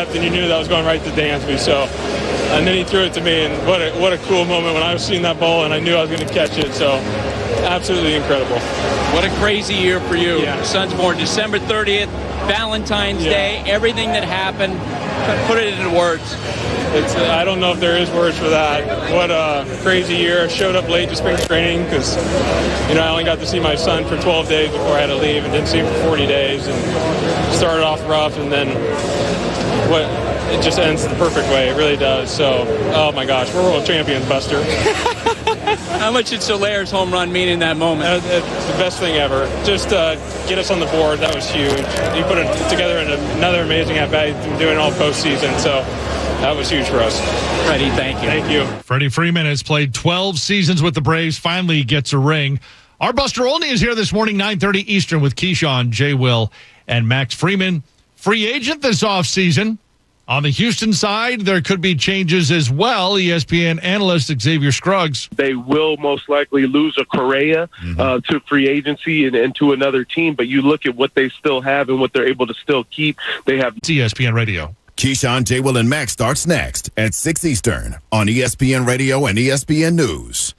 depth, and you knew that was going right to Dansby. So, and then he threw it to me, and what a cool moment when I was seeing that ball, and I knew I was going to catch it. So, absolutely incredible. What a crazy year for you. Yeah. Your son's born December 30th, Valentine's Day, everything that happened. Put it into words. I don't know if there is words for that. What a crazy year. I showed up late to spring training because, I only got to see my son for 12 days before I had to leave, and didn't see him for 40 days, and started off rough, and then it just ends the perfect way. It really does. So, oh my gosh, we're world champions, Buster. How much did Solaire's home run mean in that moment? It's the best thing ever. Just get us on the board, that was huge. He put it together in another amazing at-bat. He's been doing all postseason, so that was huge for us. Freddie, thank you. Thank you. Freddie Freeman has played 12 seasons with the Braves, finally gets a ring. Our Buster Olney is here this morning, 9:30 Eastern, with Keyshawn, J. Will, and Max Freeman. Free agent this offseason. On the Houston side, there could be changes as well. ESPN analyst Xavier Scruggs. They will most likely lose a Correa to free agency and to another team, but you look at what they still have and what they're able to still keep. They have ESPN Radio. Keyshawn, J. Will, and Max starts next at 6 Eastern on ESPN Radio and ESPN News.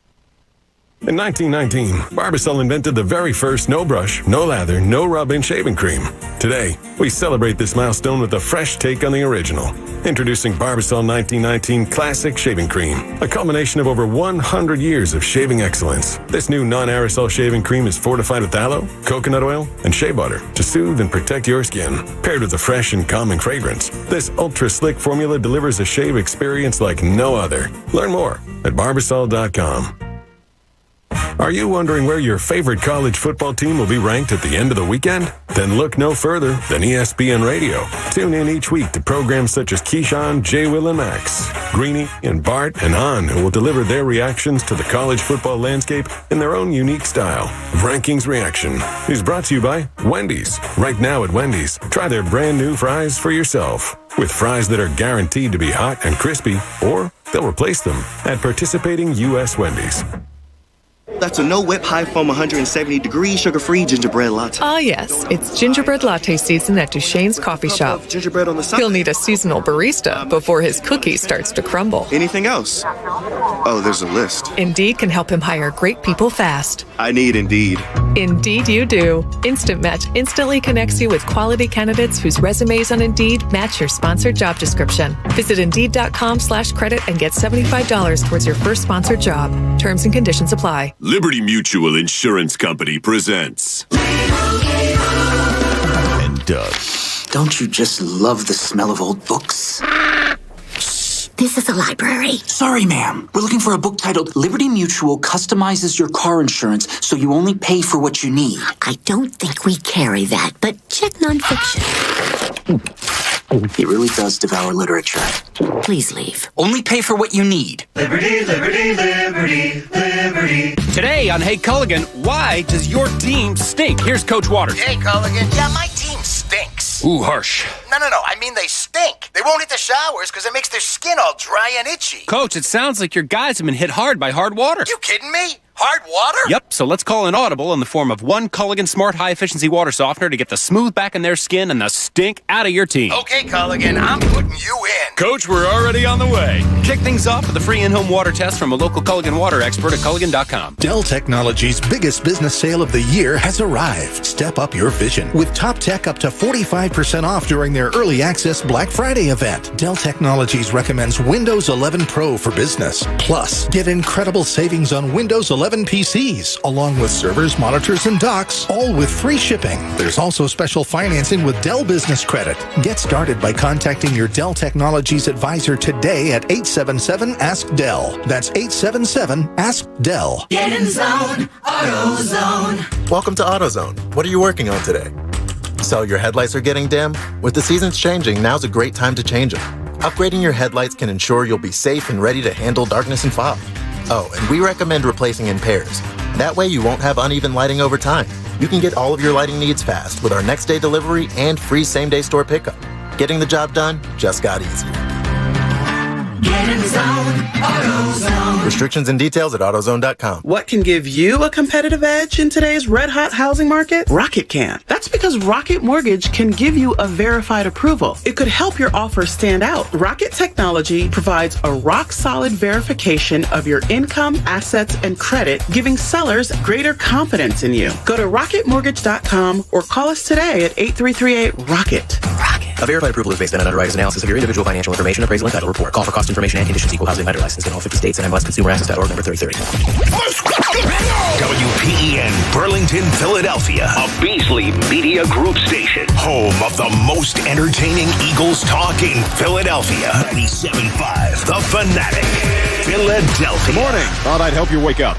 In 1919, Barbasol invented the very first no-brush, no-lather, no-rub-in shaving cream. Today, we celebrate this milestone with a fresh take on the original. Introducing Barbasol 1919 Classic Shaving Cream, a culmination of over 100 years of shaving excellence. This new non-aerosol shaving cream is fortified with aloe, coconut oil, and shea butter to soothe and protect your skin. Paired with a fresh and calming fragrance, this ultra-slick formula delivers a shave experience like no other. Learn more at Barbasol.com. Are you wondering where your favorite college football team will be ranked at the end of the weekend? Then look no further than ESPN Radio. Tune in each week to programs such as Keyshawn, J. Will, and Max, Greeny, and Bart, and On, who will deliver their reactions to the college football landscape in their own unique style. Rankings Reaction is brought to you by Wendy's. Right now at Wendy's, try their brand new fries for yourself. With fries that are guaranteed to be hot and crispy, or they'll replace them at participating U.S. Wendy's. That's a no-whip, high-foam, 170-degree, sugar-free gingerbread latte. Ah, yes. It's gingerbread latte season at Duchesne's Coffee Shop. Gingerbread on the side. He'll need a seasonal barista before his cookie starts to crumble. Anything else? Oh, there's a list. Indeed can help him hire great people fast. I need Indeed. Indeed you do. Instant Match instantly connects you with quality candidates whose resumes on Indeed match your sponsored job description. Visit Indeed.com/credit and get $75 towards your first sponsored job. Terms and conditions apply. Liberty Mutual Insurance Company presents. And Doug. Don't you just love the smell of old books? Shh, this is a library. Sorry, ma'am. We're looking for a book titled Liberty Mutual Customizes Your Car Insurance so you only pay for what you need. I don't think we carry that, but check nonfiction. He really does devour literature. Please leave. Only pay for what you need. Liberty, liberty, liberty, liberty. Today on Hey Culligan, why does your team stink? Here's Coach Waters. Hey Culligan, yeah, my team stinks. Ooh, harsh. No, I mean they stink. They won't hit the showers because it makes their skin all dry and itchy. Coach, it sounds like your guys have been hit hard by hard water. You kidding me? Hard water? Yep, so let's call an audible in the form of one Culligan Smart High-Efficiency Water Softener to get the smooth back in their skin and the stink out of your team. Okay, Culligan, I'm putting you in. Coach, we're already on the way. Kick things off with a free in-home water test from a local Culligan water expert at Culligan.com. Dell Technologies' biggest business sale of the year has arrived. Step up your vision with top tech up to 45% off during their early access Black Friday event. Dell Technologies recommends Windows 11 Pro for business. Plus, get incredible savings on Windows 11 PCs, along with servers, monitors, and docks, all with free shipping. There's also special financing with Dell Business Credit. Get started by contacting your Dell Technologies advisor today at 877-ASK-DELL. That's 877-ASK-DELL. Get in the zone, AutoZone. Welcome to AutoZone. What are you working on today? So your headlights are getting dim? With the seasons changing, now's a great time to change them. Upgrading your headlights can ensure you'll be safe and ready to handle darkness and fog. Oh, and we recommend replacing in pairs. That way you won't have uneven lighting over time. You can get all of your lighting needs fast with our next day delivery and free same-day store pickup. Getting the job done just got easier. Get in the zone, AutoZone. Restrictions and details at AutoZone.com. What can give you a competitive edge in today's red-hot housing market? Rocket can. That's because Rocket Mortgage can give you a verified approval. It could help your offer stand out. Rocket Technology provides a rock-solid verification of your income, assets, and credit, giving sellers greater confidence in you. Go to rocketmortgage.com or call us today at 8338-ROCKET. A verified approval is based on an underwriter's analysis of your individual financial information, appraisal, and title report. Call for cost information and conditions. Equal housing lender license in all 50 states and MLSConsumerAccess.org number 3030. WPEN Burlington, Philadelphia, a Beasley Media Group station, home of the most entertaining Eagles talk in Philadelphia. 97.5 The Fanatic, Philadelphia. Good morning. Thought I'd help you wake up.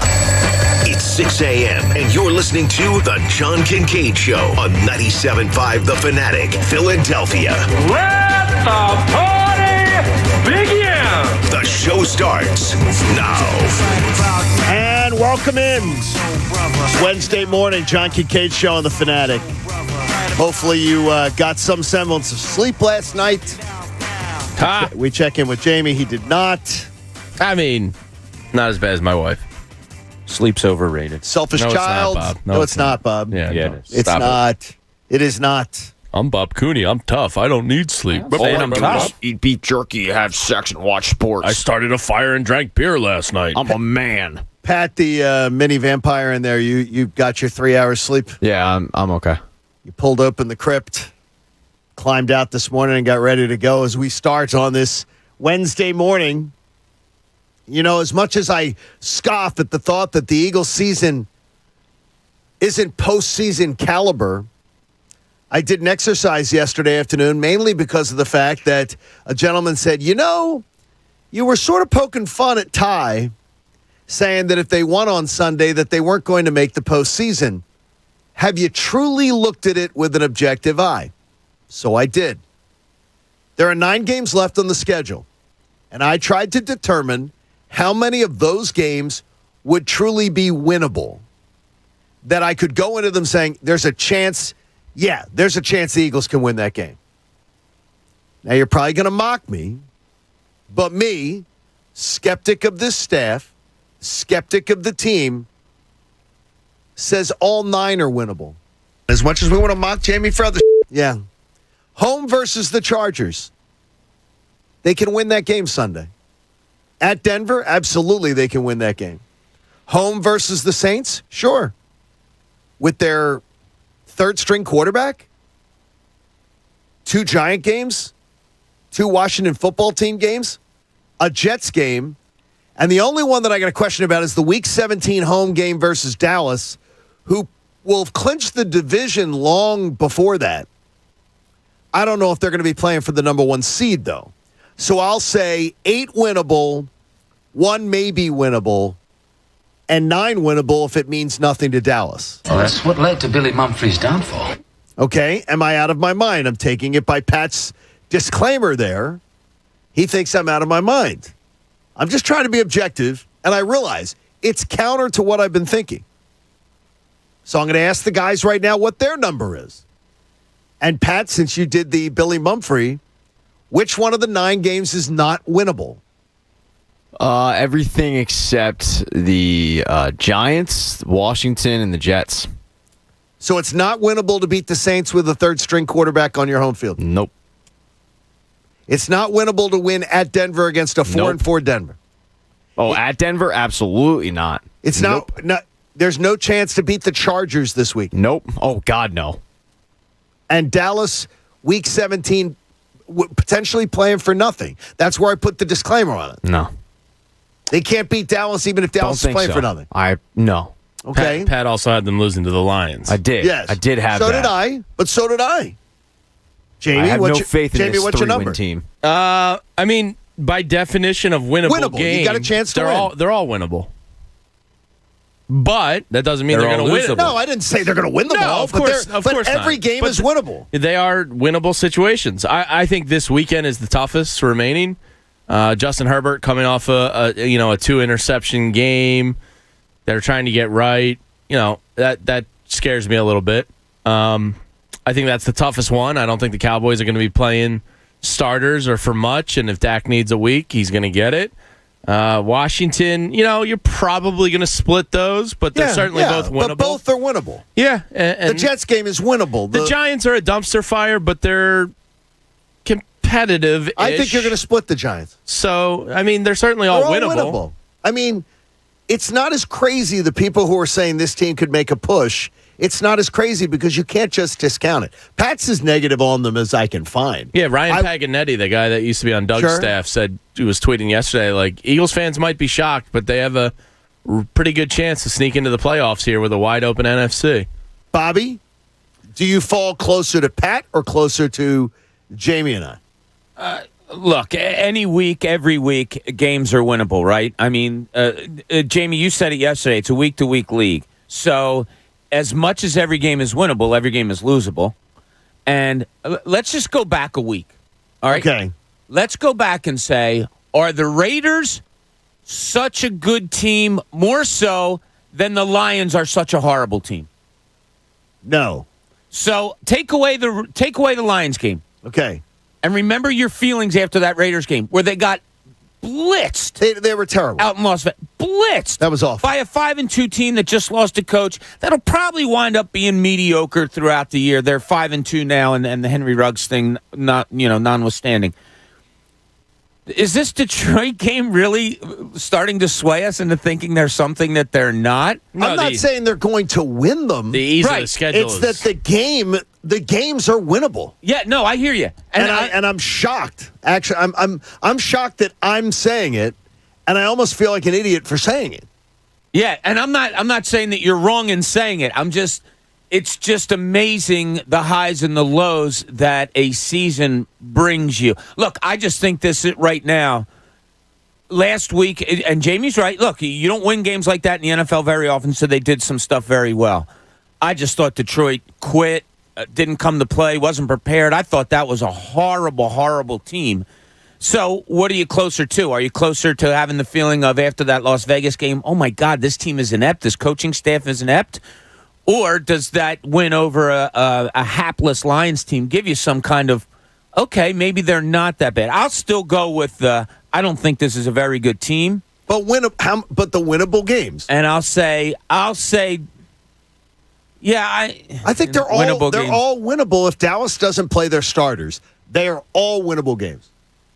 It's 6 a.m. and you're listening to The John Kincade Show on 97.5 The Fanatic, Philadelphia. Let the party begin. The show starts now. And welcome in. It's Wednesday morning, John Kincade Show on The Fanatic. Hopefully you got some semblance of sleep last night. We check in with Jamie. He did not. I mean, not as bad as my wife. Sleep's overrated. Selfish no, child. It's not, Bob. No, it's not, Bob. Yeah, it is. It's not. It is not. I'm Bob Cooney. I'm tough. I don't need sleep. All I'm tough. Eat beef jerky, have sex, and watch sports. I started a fire and drank beer last night. I'm a man. Pat, the mini vampire in there, you got your 3 hours sleep? Yeah, I'm okay. You pulled open the crypt, climbed out this morning, and got ready to go as we start on this Wednesday morning. You know, as much as I scoff at the thought that the Eagles season isn't postseason caliber, I did an exercise yesterday afternoon, mainly because of the fact that a gentleman said, you know, you were sort of poking fun at Ty, saying that if they won on Sunday, that they weren't going to make the postseason. Have you truly looked at it with an objective eye? So I did. There are 9 games left on the schedule, and I tried to determine how many of those games would truly be winnable, that I could go into them saying, there's a chance, there's a chance the Eagles can win that game. Now, you're probably going to mock me, but me, skeptic of this staff, skeptic of the team, says all 9 are winnable. As much as we want to mock Jamie for other home versus the Chargers. They can win that game Sunday. At Denver, absolutely they can win that game. Home versus the Saints, sure. With their third-string quarterback, 2 Giant games, 2 Washington football team games, a Jets game, and the only one that I got a question about is the Week 17 home game versus Dallas, who will have clinched the division long before that. I don't know if they're going to be playing for the number 1 seed, though. So I'll say 8 winnable, 1 maybe winnable, and 9 winnable if it means nothing to Dallas. Well, that's what led to Billy Mumphrey's downfall. Okay, am I out of my mind? I'm taking it by Pat's disclaimer there. He thinks I'm out of my mind. I'm just trying to be objective, and I realize it's counter to what I've been thinking. So I'm going to ask the guys right now what their number is. And Pat, since you did the Billy Mumphrey, which one of the 9 games is not winnable? Everything except the Giants, Washington, and the Jets. So it's not winnable to beat the Saints with a third-string quarterback on your home field? Nope. It's not winnable to win at Denver against a 4-4 Denver? Oh, at Denver? Absolutely not. It's not. There's no chance to beat the Chargers this week? Nope. Oh, God, no. And Dallas, Week 17, potentially playing for nothing. That's where I put the disclaimer on it. No. They can't beat Dallas even if Dallas is playing for nothing. No. Okay. Pat also had them losing to the Lions. I did. Yes. I did have that. So did I, but so did I. Jamie, I have no faith in Jamie, this what's your number? 3-win team. I mean, by definition of winnable games, you got a chance to win. They're all winnable. But that doesn't mean they're going to win them. No, I didn't say they're going to win them all. Of course but every game is winnable. They are winnable situations. I think this weekend is the toughest remaining. Justin Herbert coming off a 2-interception game. They're trying to get right. That scares me a little bit. I think that's the toughest one. I don't think the Cowboys are going to be playing starters are for much, and if Dak needs a week, he's going to get it. Washington, you're probably going to split those, but they're certainly both winnable. But both are winnable. Yeah. And the Jets game is winnable. The Giants are a dumpster fire, but they're competitive. I think you're going to split the Giants. So, they're certainly all winnable. It's not as crazy, the people who are saying this team could make a push. It's not as crazy because you can't just discount it. Pat's as negative on them as I can find. Yeah, Ryan Paganetti, the guy that used to be on Doug's staff, said he was tweeting yesterday, like, Eagles fans might be shocked, but they have a pretty good chance to sneak into the playoffs here with a wide-open NFC. Bobby, do you fall closer to Pat or closer to Jamie and I? Look, any week, every week, games are winnable, right? Jamie, you said it yesterday. It's a week-to-week league. So as much as every game is winnable, every game is losable. And let's just go back a week. All right? Okay. Let's go back and say, are the Raiders such a good team, more so than the Lions are such a horrible team? No. So take away the Lions game. Okay. And remember your feelings after that Raiders game where they got blitzed. They were terrible. Out in Las Vegas. Blitzed. That was awful. By a 5-2 team that just lost a coach. That'll probably wind up being mediocre throughout the year. They're 5-2 now, and the Henry Ruggs thing notwithstanding. Is this Detroit game really starting to sway us into thinking there's something that they're not? No, I'm not saying they're going to win them. The ease of the schedule It's that the games are winnable. Yeah, no, I hear you. And I'm shocked. Actually, I'm shocked that I'm saying it, and I almost feel like an idiot for saying it. Yeah, and I'm not saying that you're wrong in saying it. It's just amazing the highs and the lows that a season brings you. Look, I just think this right now, last week, and Jamie's right, look, you don't win games like that in the NFL very often, so they did some stuff very well. I just thought Detroit quit, didn't come to play, wasn't prepared. I thought that was a horrible, horrible team. So what are you closer to? Are you closer to having the feeling of after that Las Vegas game, oh, my God, this team is inept, this coaching staff is inept? Or does that win over a hapless Lions team give you some kind of, okay, maybe they're not that bad? I'll still go with I don't think this is a very good team. But the winnable games. And I'll say, yeah, I think they're all winnable if Dallas doesn't play their starters. They are all winnable games.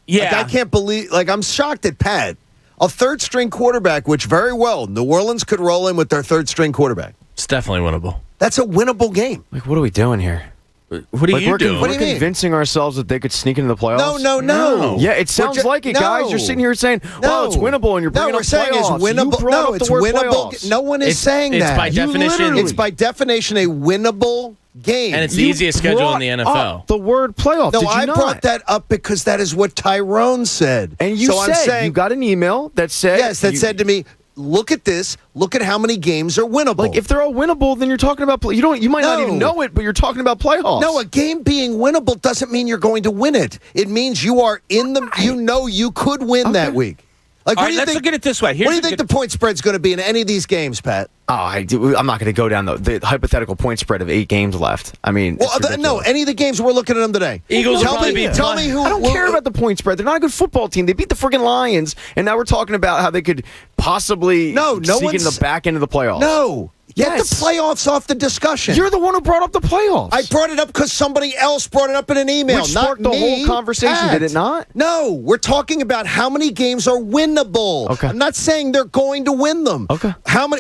Yeah. I can't believe, I'm shocked at Pat. A third-string quarterback, which very well, New Orleans could roll in with their third-string quarterback. It's definitely winnable. That's a winnable game. Like, what are we doing here? What are you doing? We're convincing ourselves that they could sneak into the playoffs? No. Yeah, it sounds like it, guys. You're sitting here saying, well, it's winnable, and you're bringing up playoffs. No, we're saying it's winnable. No, it's winnable. Playoffs. No one is saying that. It's by definition. It's by definition a winnable game. And it's the easiest schedule in the NFL. The word playoff. No, Did you I not? brought that up because that is what Tyrone said. And you you got an email that said... Yes, that said to me, look at this. Look at how many games are winnable. Like, if they're all winnable, then you're talking about... You might not even know it, but you're talking about playoffs. No, a game being winnable doesn't mean you're going to win it. It means you are in the... You could win that week. Like, let's look at it this way. What do you think the point spread's going to be in any of these games, Pat? Oh, I'm not going to go down the hypothetical point spread of 8 games left. I mean, no, any of the games we're looking at them today. Eagles will probably beat. Tell me who. I don't care about the point spread. They're not a good football team. They beat the friggin' Lions, and now we're talking about how they could possibly sneak into the back end of the playoffs. No. Get the playoffs off the discussion. You're the one who brought up the playoffs. I brought it up because somebody else brought it up in an email. Which sparked the whole conversation, Pat. did it not? No, we're talking about how many games are winnable. Okay. I'm not saying they're going to win them. Okay.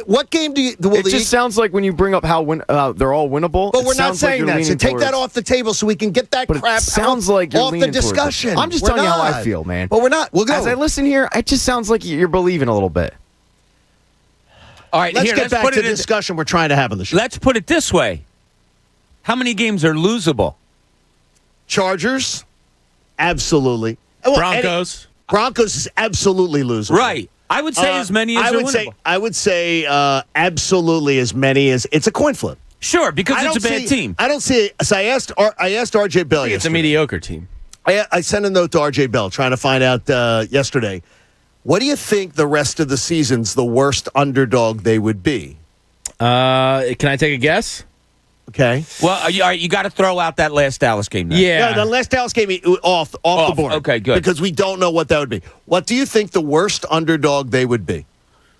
What game do you... It just sounds like when you bring up how they're all winnable. But we're not saying that, so take that off the table so we can get that crap sounds like you're off the discussion. I'm just telling you how I feel, man. But we're not. We'll go. As I listen here, it just sounds like you're believing a little bit. All right, let's get back to the discussion we're trying to have on the show. Let's put it this way. How many games are losable? Chargers? Absolutely. Broncos? Broncos is absolutely losable. Right. I would say as many as are winnable. I would say absolutely as many as... It's a coin flip. Sure, because it's a bad team. I don't see... So I asked R.J. Bell yesterday. It's a mediocre team. I sent a note to R.J. Bell trying to find out yesterday. What do you think the rest of the season's the worst underdog they would be? Can I take a guess? Okay. Well, you got to throw out that last Dallas game now. Yeah, the last Dallas game off the board. Okay, good. Because we don't know what that would be. What do you think the worst underdog they would be?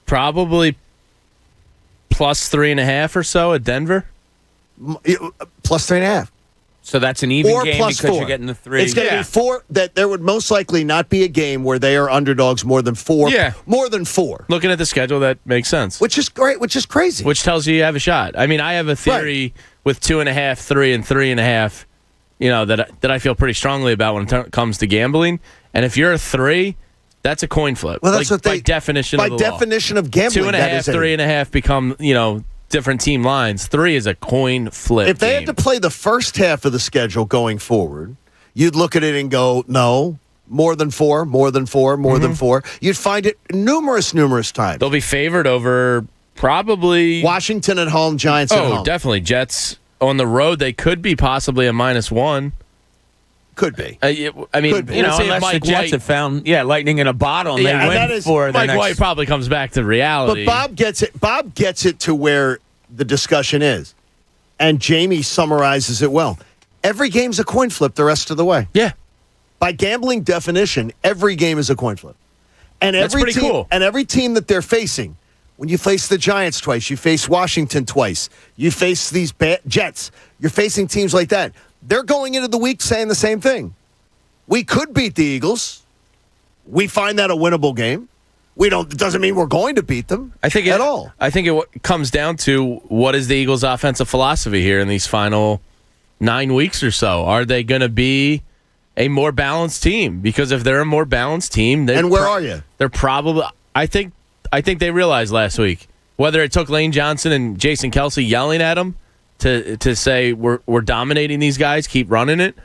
Probably plus 3.5 or so at Denver. Plus 3.5. So that's an even or game plus because 4. you're getting the 3. It's going to be 4. That there would most likely not be a game where they are underdogs more than 4. Yeah. More than 4. Looking at the schedule, that makes sense. Which is great. Which is crazy. Which tells you have a shot. I mean, I have a theory with 2.5, 3, and 3.5. That I feel pretty strongly about when it comes to gambling. And if you're a 3, that's a coin flip. Well, that's what by definition. By of the definition of gambling, 2.5, 3.5 become different team lines. 3 is a coin flip. If they had to play the first half of the schedule going forward, you'd look at it and go, no, more than 4, more than 4, more than 4. You'd find it numerous times. They'll be favored over probably Washington at home, Giants at home. Oh, definitely. Jets on the road, they could be possibly a -1. Could be. I mean, unless the Jets have found lightning in a bottle and they win for Mike White probably comes back to reality. But Bob gets it. Bob gets it to where the discussion is, and Jamie summarizes it well. Every game's a coin flip the rest of the way. Yeah. By gambling definition, every game is a coin flip, and That's every pretty team, cool. And every team that they're facing, when you face the Giants twice, you face Washington twice, you face these Jets, you're facing teams like that. They're going into the week saying the same thing. We could beat the Eagles. We find that a winnable game. We don't. It doesn't mean we're going to beat them. I think at all. I think it comes down to what is the Eagles' offensive philosophy here in these final 9 weeks or so. Are they going to be a more balanced team? Because if they're a more balanced team, and where are you? They're probably. I think they realized last week whether it took Lane Johnson and Jason Kelsey yelling at them to say we're dominating these guys, keep running it,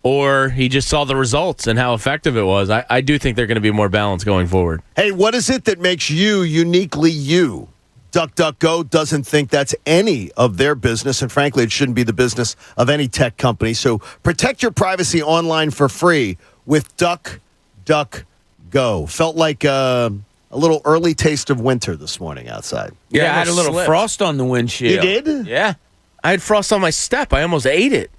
or he just saw the results and how effective it was. I do think they're going to be more balanced going forward. Hey, what is it that makes you uniquely you? DuckDuckGo doesn't think that's any of their business, and frankly, it shouldn't be the business of any tech company. So protect your privacy online for free with DuckDuckGo. Felt like a little early taste of winter this morning outside. Yeah, I had a little frost on the windshield. You did? Yeah. I had frost on my step. I almost ate it.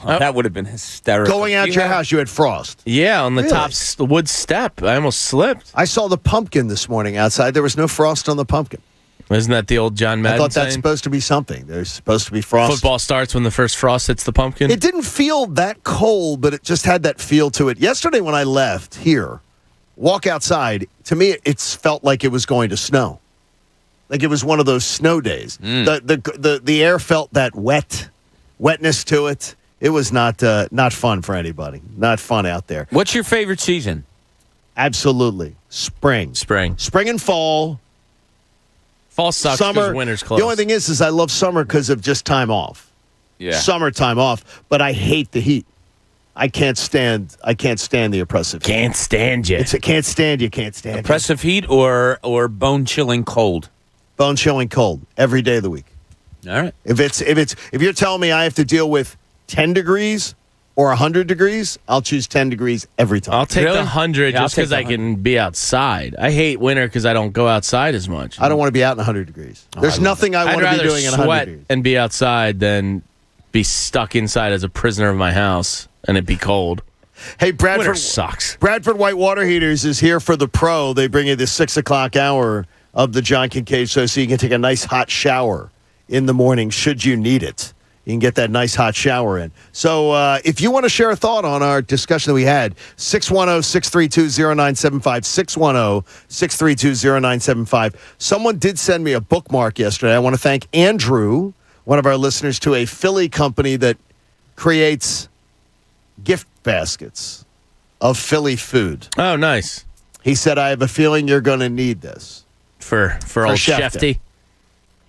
That would have been hysterical. Going out your house, you had frost. Yeah, on the top wood step. I almost slipped. I saw the pumpkin this morning outside. There was no frost on the pumpkin. Isn't that the old John Madden I thought that's saying? supposed to be something. There's supposed to be frost. Football starts when the first frost hits the pumpkin. It didn't feel that cold, but it just had that feel to it. Yesterday when I left here, walk outside, to me it felt like it was going to snow. Like it was one of those snow days. The air felt that wetness to it. It was not fun for anybody. Not fun out there. What's your favorite season? Absolutely. Spring and fall. Fall sucks because winter's close. The only thing is I love summer because of just time off. Yeah. Summer time off, but I hate the heat. I can't stand the oppressive heat. Can't stand you. Can't stand you. Oppressive heat or bone-chilling cold? Bone-chilling cold every day of the week. All right. If you're telling me I have to deal with 10 degrees or 100 degrees, I'll choose 10 degrees every time. I'll take the 100 just because I can be outside. I hate winter because I don't go outside as much. I don't want to be out in 100 degrees. There's nothing I want to be doing in 100 degrees. And be outside than be stuck inside as a prisoner of my house and it be cold. Hey, Winter sucks. Bradford White Water Heaters is here for the pro. They bring you the 6 o'clock hour of the John Kincade Show so you can take a nice hot shower in the morning should you need it. You can get that nice hot shower in. So if you want to share a thought on our discussion that we had, 610-632-0975, 610-632-0975. Someone did send me a bookmark yesterday. I want to thank Andrew, one of our listeners, to a Philly company that creates gift baskets of Philly food. Oh, nice. He said, I have a feeling you're going to need this. For old Shefty.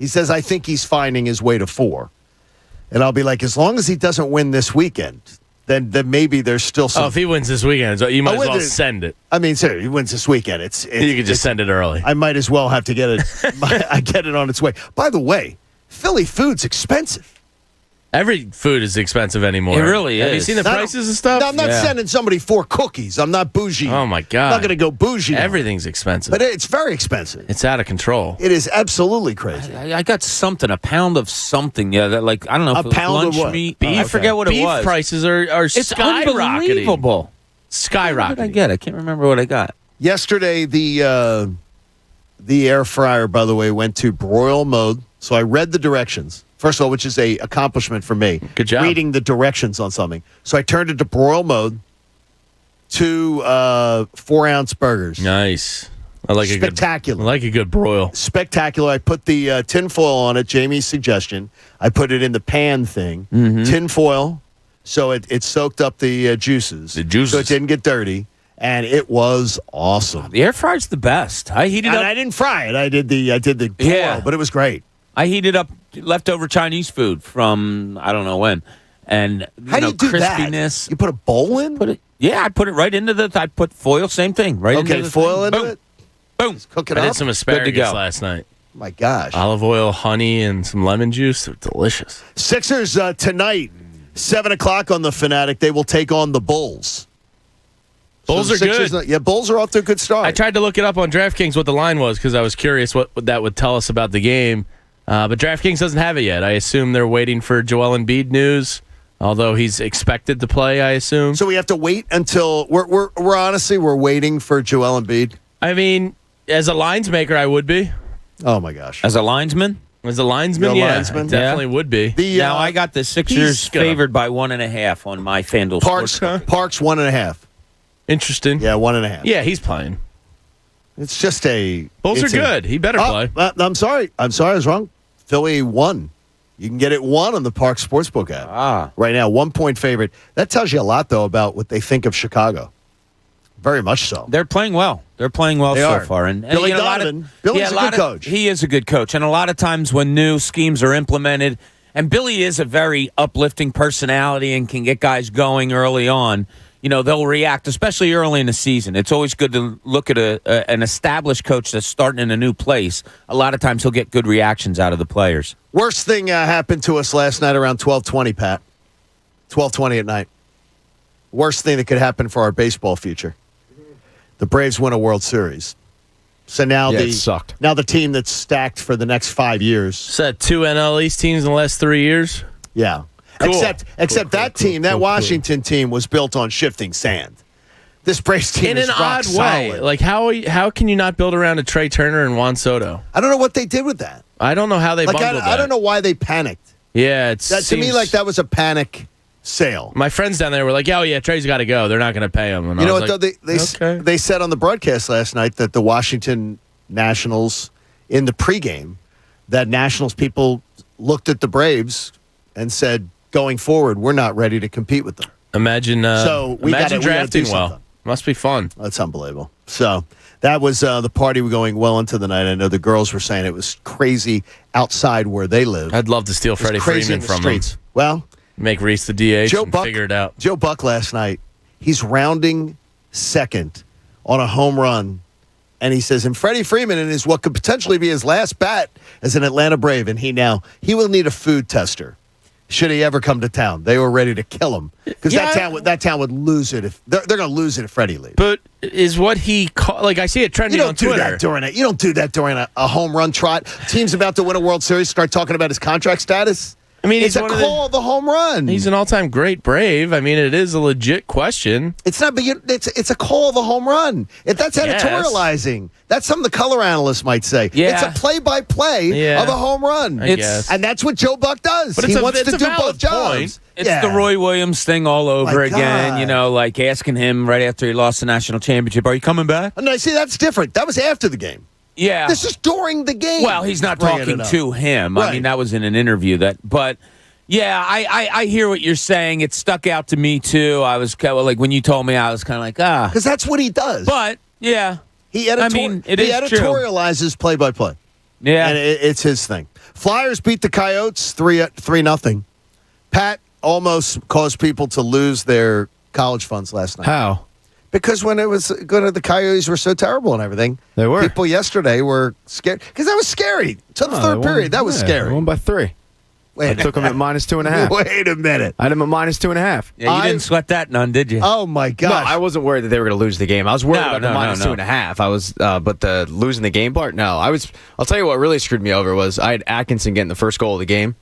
He says, I think he's finding his way to 4. And I'll be like, as long as he doesn't win this weekend, then maybe there's still some. Oh, if he wins this weekend, you might as well send it. I mean, sir, he wins this weekend. You could just send it early. I might as well have to get it. I get it on its way. By the way, Philly food's expensive. Every food is expensive anymore. It really Have you is. seen the prices and stuff? No, I'm not sending somebody 4 cookies. I'm not bougie. Oh, my God. I'm not going to go bougie. Everything's expensive. But it's very expensive. It's out of control. It is absolutely crazy. I got something, a pound of something. Yeah, that I don't know if A it was pound of lunch what? meat. Beef, I forget what beef it was. prices are It's skyrocketing. unbelievable. Skyrocketing. What did I get? I can't remember what I got. Yesterday, the air fryer, by the way, went to broil mode. So I read the directions. First of all, which is a accomplishment for me. Good job. Reading the directions on something. So I turned it to broil mode. 2 4-ounce burgers. Nice. I like Spectacular. I like a good broil. Spectacular. I put the tin foil on it, Jamie's suggestion. I put it in the pan thing. Mm-hmm. Tin foil, so it soaked up the juices. The juices. So it didn't get dirty. And it was awesome. The air fryer's the best. I heated And up. I didn't fry it. I did the broil, but it was great. I heated up leftover Chinese food from I don't know when, and How do you do crispiness. that? You put a bowl in? I put it right into the. I put foil, same thing, right? Okay, into the foil thing. into Boom. it? Boom. Just cook it I up? did some Good asparagus to go. last night. My gosh. Olive oil, honey, and some lemon juice. They're delicious. Sixers tonight, 7 o'clock on the Fanatic. They will take on the Bulls. Bulls So are the Sixers, good. Yeah, Bulls are off to a good start. I tried to look it up on DraftKings what the line was because I was curious what that would tell us about the game. But DraftKings doesn't have it yet. I assume they're waiting for Joel Embiid news, although he's expected to play, I assume. So we have to wait until we're honestly waiting for Joel Embiid. I mean, as a lines maker, I would be. Oh my gosh. As a linesman. As a linesman, You're a yeah, linesman? I definitely would be. Now I got the Sixers he's gonna- favored by 1.5 on my FanDuel Parks sportsbook. Parks 1.5. Interesting. Yeah, 1.5. Yeah, he's playing. It's just a Bulls are good. He better play. I'm sorry. I was wrong. Philly 1. You can get it 1 on the Park Sportsbook app. Right now, 1-point favorite. That tells you a lot, though, about what they think of Chicago. Very much so. They're playing well. They're playing well They so are. far. And Billy you know, Donovan. Billy's a good coach. He is a good coach. And a lot of times when new schemes are implemented, and Billy is a very uplifting personality and can get guys going early on, you know, they'll react, especially early in the season. It's always good to look at an established coach that's starting in a new place. A lot of times he'll get good reactions out of the players. Worst thing happened to us last night around 12:20, Pat. 12:20 at night. Worst thing that could happen for our baseball future. The Braves win a World Series. So now it sucked. Now the team that's stacked for the next 5 years. Said 2 NL East teams in the last 3 years. Yeah. Cool. Except that team, that Washington team was built on shifting sand. This Braves team In is an rock odd way. solid. Like, how can you not build around a Trey Turner and Juan Soto? I don't know what they did with that. I don't know how they bungled that. I don't know why they panicked. Yeah, it's To me, like that was a panic sale. My friends down there were like, "Oh yeah, Trey's got to go. They're not going to pay him." And You I know was what, though? like, They said on the broadcast last night that the Washington Nationals, in the pregame, that Nationals people looked at the Braves and said, going forward, we're not ready to compete with them. Imagine, So we imagine gotta drafting do well. something. Must be fun. That's unbelievable. So that was the party going well into the night. I know the girls were saying it was crazy outside where they live. I'd love to steal It was Freddie crazy Freeman in the from streets. them. Well, make Reese the DH and figure it out. Joe Buck last night, he's rounding second on a home run. And he says, and Freddie Freeman is what could potentially be his last bat as an Atlanta Brave. And he will need a food tester should he ever come to town. They were ready to kill him because that town would lose it if they're going to lose it if Freddie leaves. But is what he like? I see it trending on Twitter. You don't do that during a home run trot. Team's about to win a World Series. Start talking about his contract status. I mean, it's a call of the home run. He's an all-time great Brave. I mean, it is a legit question. It's not, but it's a call of a home run. If that's editorializing, that's something the color analysts might say. Yeah. It's a play-by-play of a home run. guess. And that's what Joe Buck does. But He wants to do both jobs. It's the Roy Williams thing all over again. God. You know, like asking him right after he lost the national championship, "Are you coming back?" No, see, that's different. That was after the game. Yeah. This is during the game. Well, he's not Bringing talking it up. to him. Right. I mean, that was in an interview. But yeah, I hear what you're saying. It stuck out to me too. I was kind of like when you told me, I was kind of like because that's what he does. But yeah, he it is true. editorializes play-by-play. Yeah, and it's his thing. Flyers beat the Coyotes 3-0. Pat almost caused people to lose their college funds last night. How? Because when it was good, the Coyotes were so terrible and everything. They were. People yesterday were scared because that was scary. To the third period, that was scary. They won by 3. I took him at -2.5. Wait a minute. I had him at -2.5. Yeah, you didn't sweat that none, did you? Oh my gosh. No, I wasn't worried that they were going to lose the game. I was worried about the no. -2.5. I was, but the losing the game part, no. I'll tell you what really screwed me over was I had Atkinson getting the first goal of the game.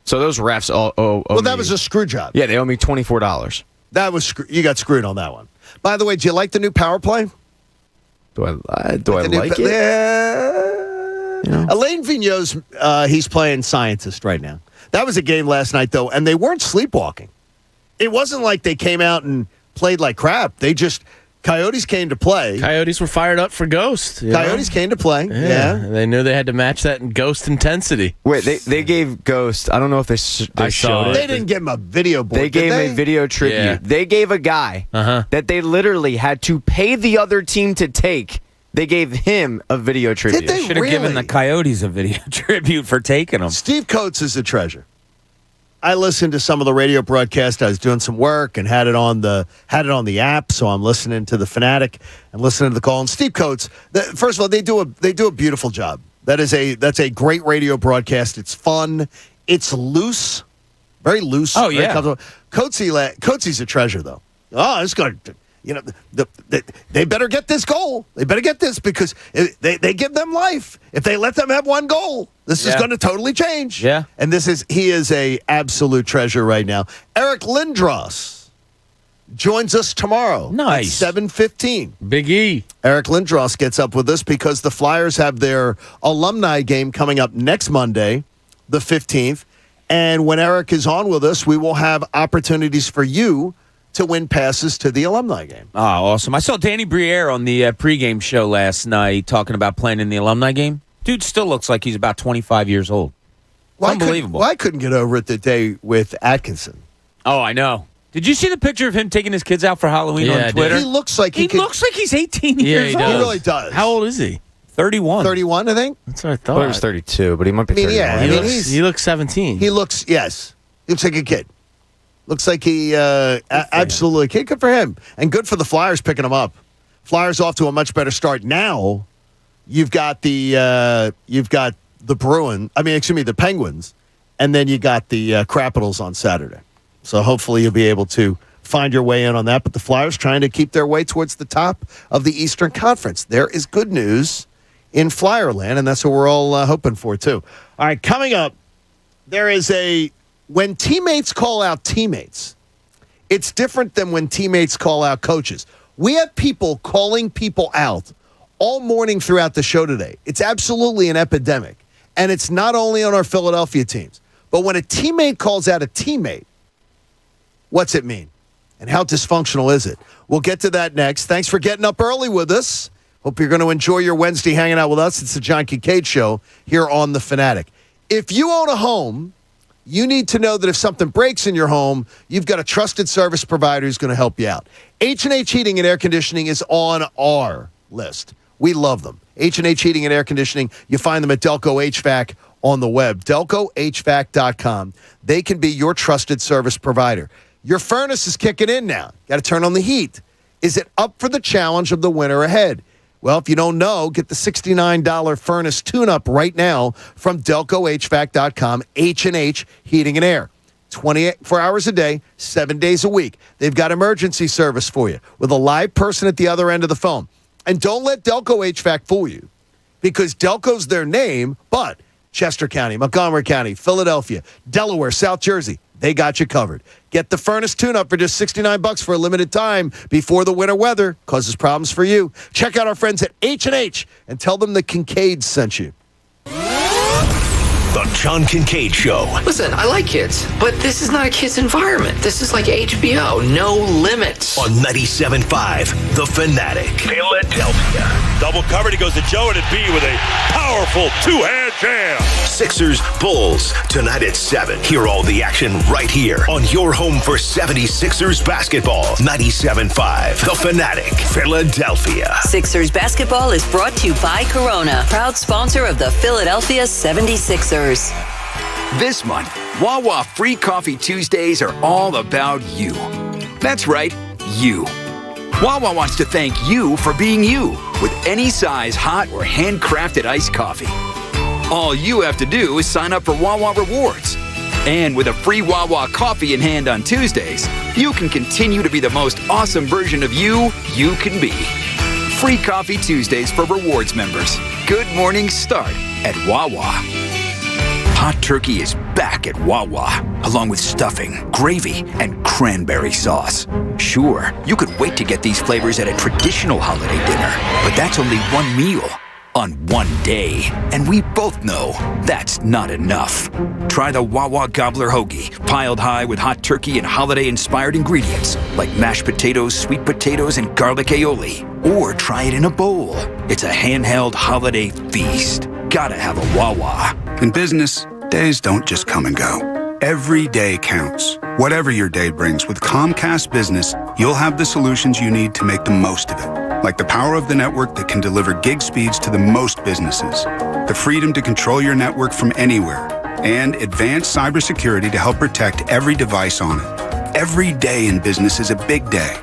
So those refs owe that me, was a screw job. Yeah, they owe me $24. That was you got screwed on that one. By the way, do you like the new power play? Do I like it? Yeah. Alain Vigneault's he's playing scientist right now. That was a game last night, though, and they weren't sleepwalking. It wasn't like they came out and played like crap. Coyotes came to play. Coyotes were fired up for Ghost. Coyotes came to play. Yeah. They knew they had to match that in Ghost intensity. Wait, they gave Ghost, I don't know if they showed it. They didn't give him a video board, They gave him a video tribute. Yeah. They gave a guy that they literally had to pay the other team to take. They gave him a video tribute. They should have given the Coyotes a video tribute for taking them. Steve Coates is a treasure. I listened to some of the radio broadcast. I was doing some work and had it on the app, so I'm listening to the Fanatic and listening to the call. And Steve Coates, first of all, they do a beautiful job. That's a great radio broadcast. It's fun. It's loose, very loose. Oh yeah, Coates's a treasure though. Oh, it's good. They better get this goal. They better get this because they give them life. If they let them have one goal, this is going to totally change. Yeah. And he is a absolute treasure right now. Eric Lindros joins us tomorrow. Nice. At 7:15. Big E. Eric Lindros gets up with us because the Flyers have their alumni game coming up next Monday, the 15th. And when Eric is on with us, we will have opportunities for you to win passes to the alumni game. Oh, awesome. I saw Danny Briere on the pregame show last night talking about playing in the alumni game. Dude still looks like he's about 25 years old. Unbelievable. I couldn't get over it the day with Atkinson. Oh, I know. Did you see the picture of him taking his kids out for Halloween on Twitter? He looks like looks like he's 18 years old. He really does. How old is he? 31. 31, I think. That's what I thought. I thought he was 32, but he might be 31. Yeah, he looks 17. He looks like a kid. Looks like he absolutely kid. Good for him, and good for the Flyers picking him up. Flyers off to a much better start now. You've got the the Penguins, and then you got the Capitals on Saturday. So hopefully you'll be able to find your way in on that. But the Flyers trying to keep their way towards the top of the Eastern Conference. There is good news in Flyerland, and that's what we're all hoping for too. All right, coming up, there is when teammates call out teammates, it's different than when teammates call out coaches. We have people calling people out all morning throughout the show today. It's absolutely an epidemic. And it's not only on our Philadelphia teams. But when a teammate calls out a teammate, what's it mean? And how dysfunctional is it? We'll get to that next. Thanks for getting up early with us. Hope you're going to enjoy your Wednesday hanging out with us. It's the John Kincade Show here on The Fanatic. If you own a home, you need to know that if something breaks in your home, you've got a trusted service provider who's going to help you out. H&H Heating and Air Conditioning is on our list. We love them. H&H Heating and Air Conditioning, you find them at Delco HVAC on the web, delcohvac.com. They can be your trusted service provider. Your furnace is kicking in now. Got to turn on the heat. Is it up for the challenge of the winter ahead? Well, if you don't know, get the $69 furnace tune-up right now from DelcoHVAC.com, H&H Heating and Air. 24 hours a day, 7 days a week. They've got emergency service for you with a live person at the other end of the phone. And don't let Delco HVAC fool you, because Delco's their name, but Chester County, Montgomery County, Philadelphia, Delaware, South Jersey, they got you covered. Get the furnace tune-up for just $69 for a limited time before the winter weather causes problems for you. Check out our friends at H&H and tell them the Kincade sent you. The John Kincade Show. Listen, I like kids, but this is not a kid's environment. This is like HBO. No limits. On 97.5 The Fanatic. Philadelphia. Double covered. He goes to Joe and B with a powerful two-hand jam. Sixers Bulls tonight at 7. Hear all the action right here on your home for 76ers basketball. 97.5 The Fanatic. Philadelphia. Sixers basketball is brought to you by Corona, proud sponsor of the Philadelphia 76ers. This month, Wawa Free Coffee Tuesdays are all about you. That's right, you. Wawa wants to thank you for being you with any size hot or handcrafted iced coffee. All you have to do is sign up for Wawa Rewards. And with a free Wawa coffee in hand on Tuesdays, you can continue to be the most awesome version of you can be. Free Coffee Tuesdays for rewards members. Good mornings start at Wawa. Hot turkey is back at Wawa, along with stuffing, gravy, and cranberry sauce. Sure, you could wait to get these flavors at a traditional holiday dinner, but that's only one meal on one day. And we both know that's not enough. Try the Wawa Gobbler Hoagie, piled high with hot turkey and holiday-inspired ingredients like mashed potatoes, sweet potatoes, and garlic aioli. Or try it in a bowl. It's a handheld holiday feast. Gotta have a Wawa. In business, days don't just come and go. Every day counts. Whatever your day brings, with Comcast Business, you'll have the solutions you need to make the most of it. Like the power of the network that can deliver gig speeds to the most businesses, the freedom to control your network from anywhere, and advanced cybersecurity to help protect every device on it. Every day in business is a big day.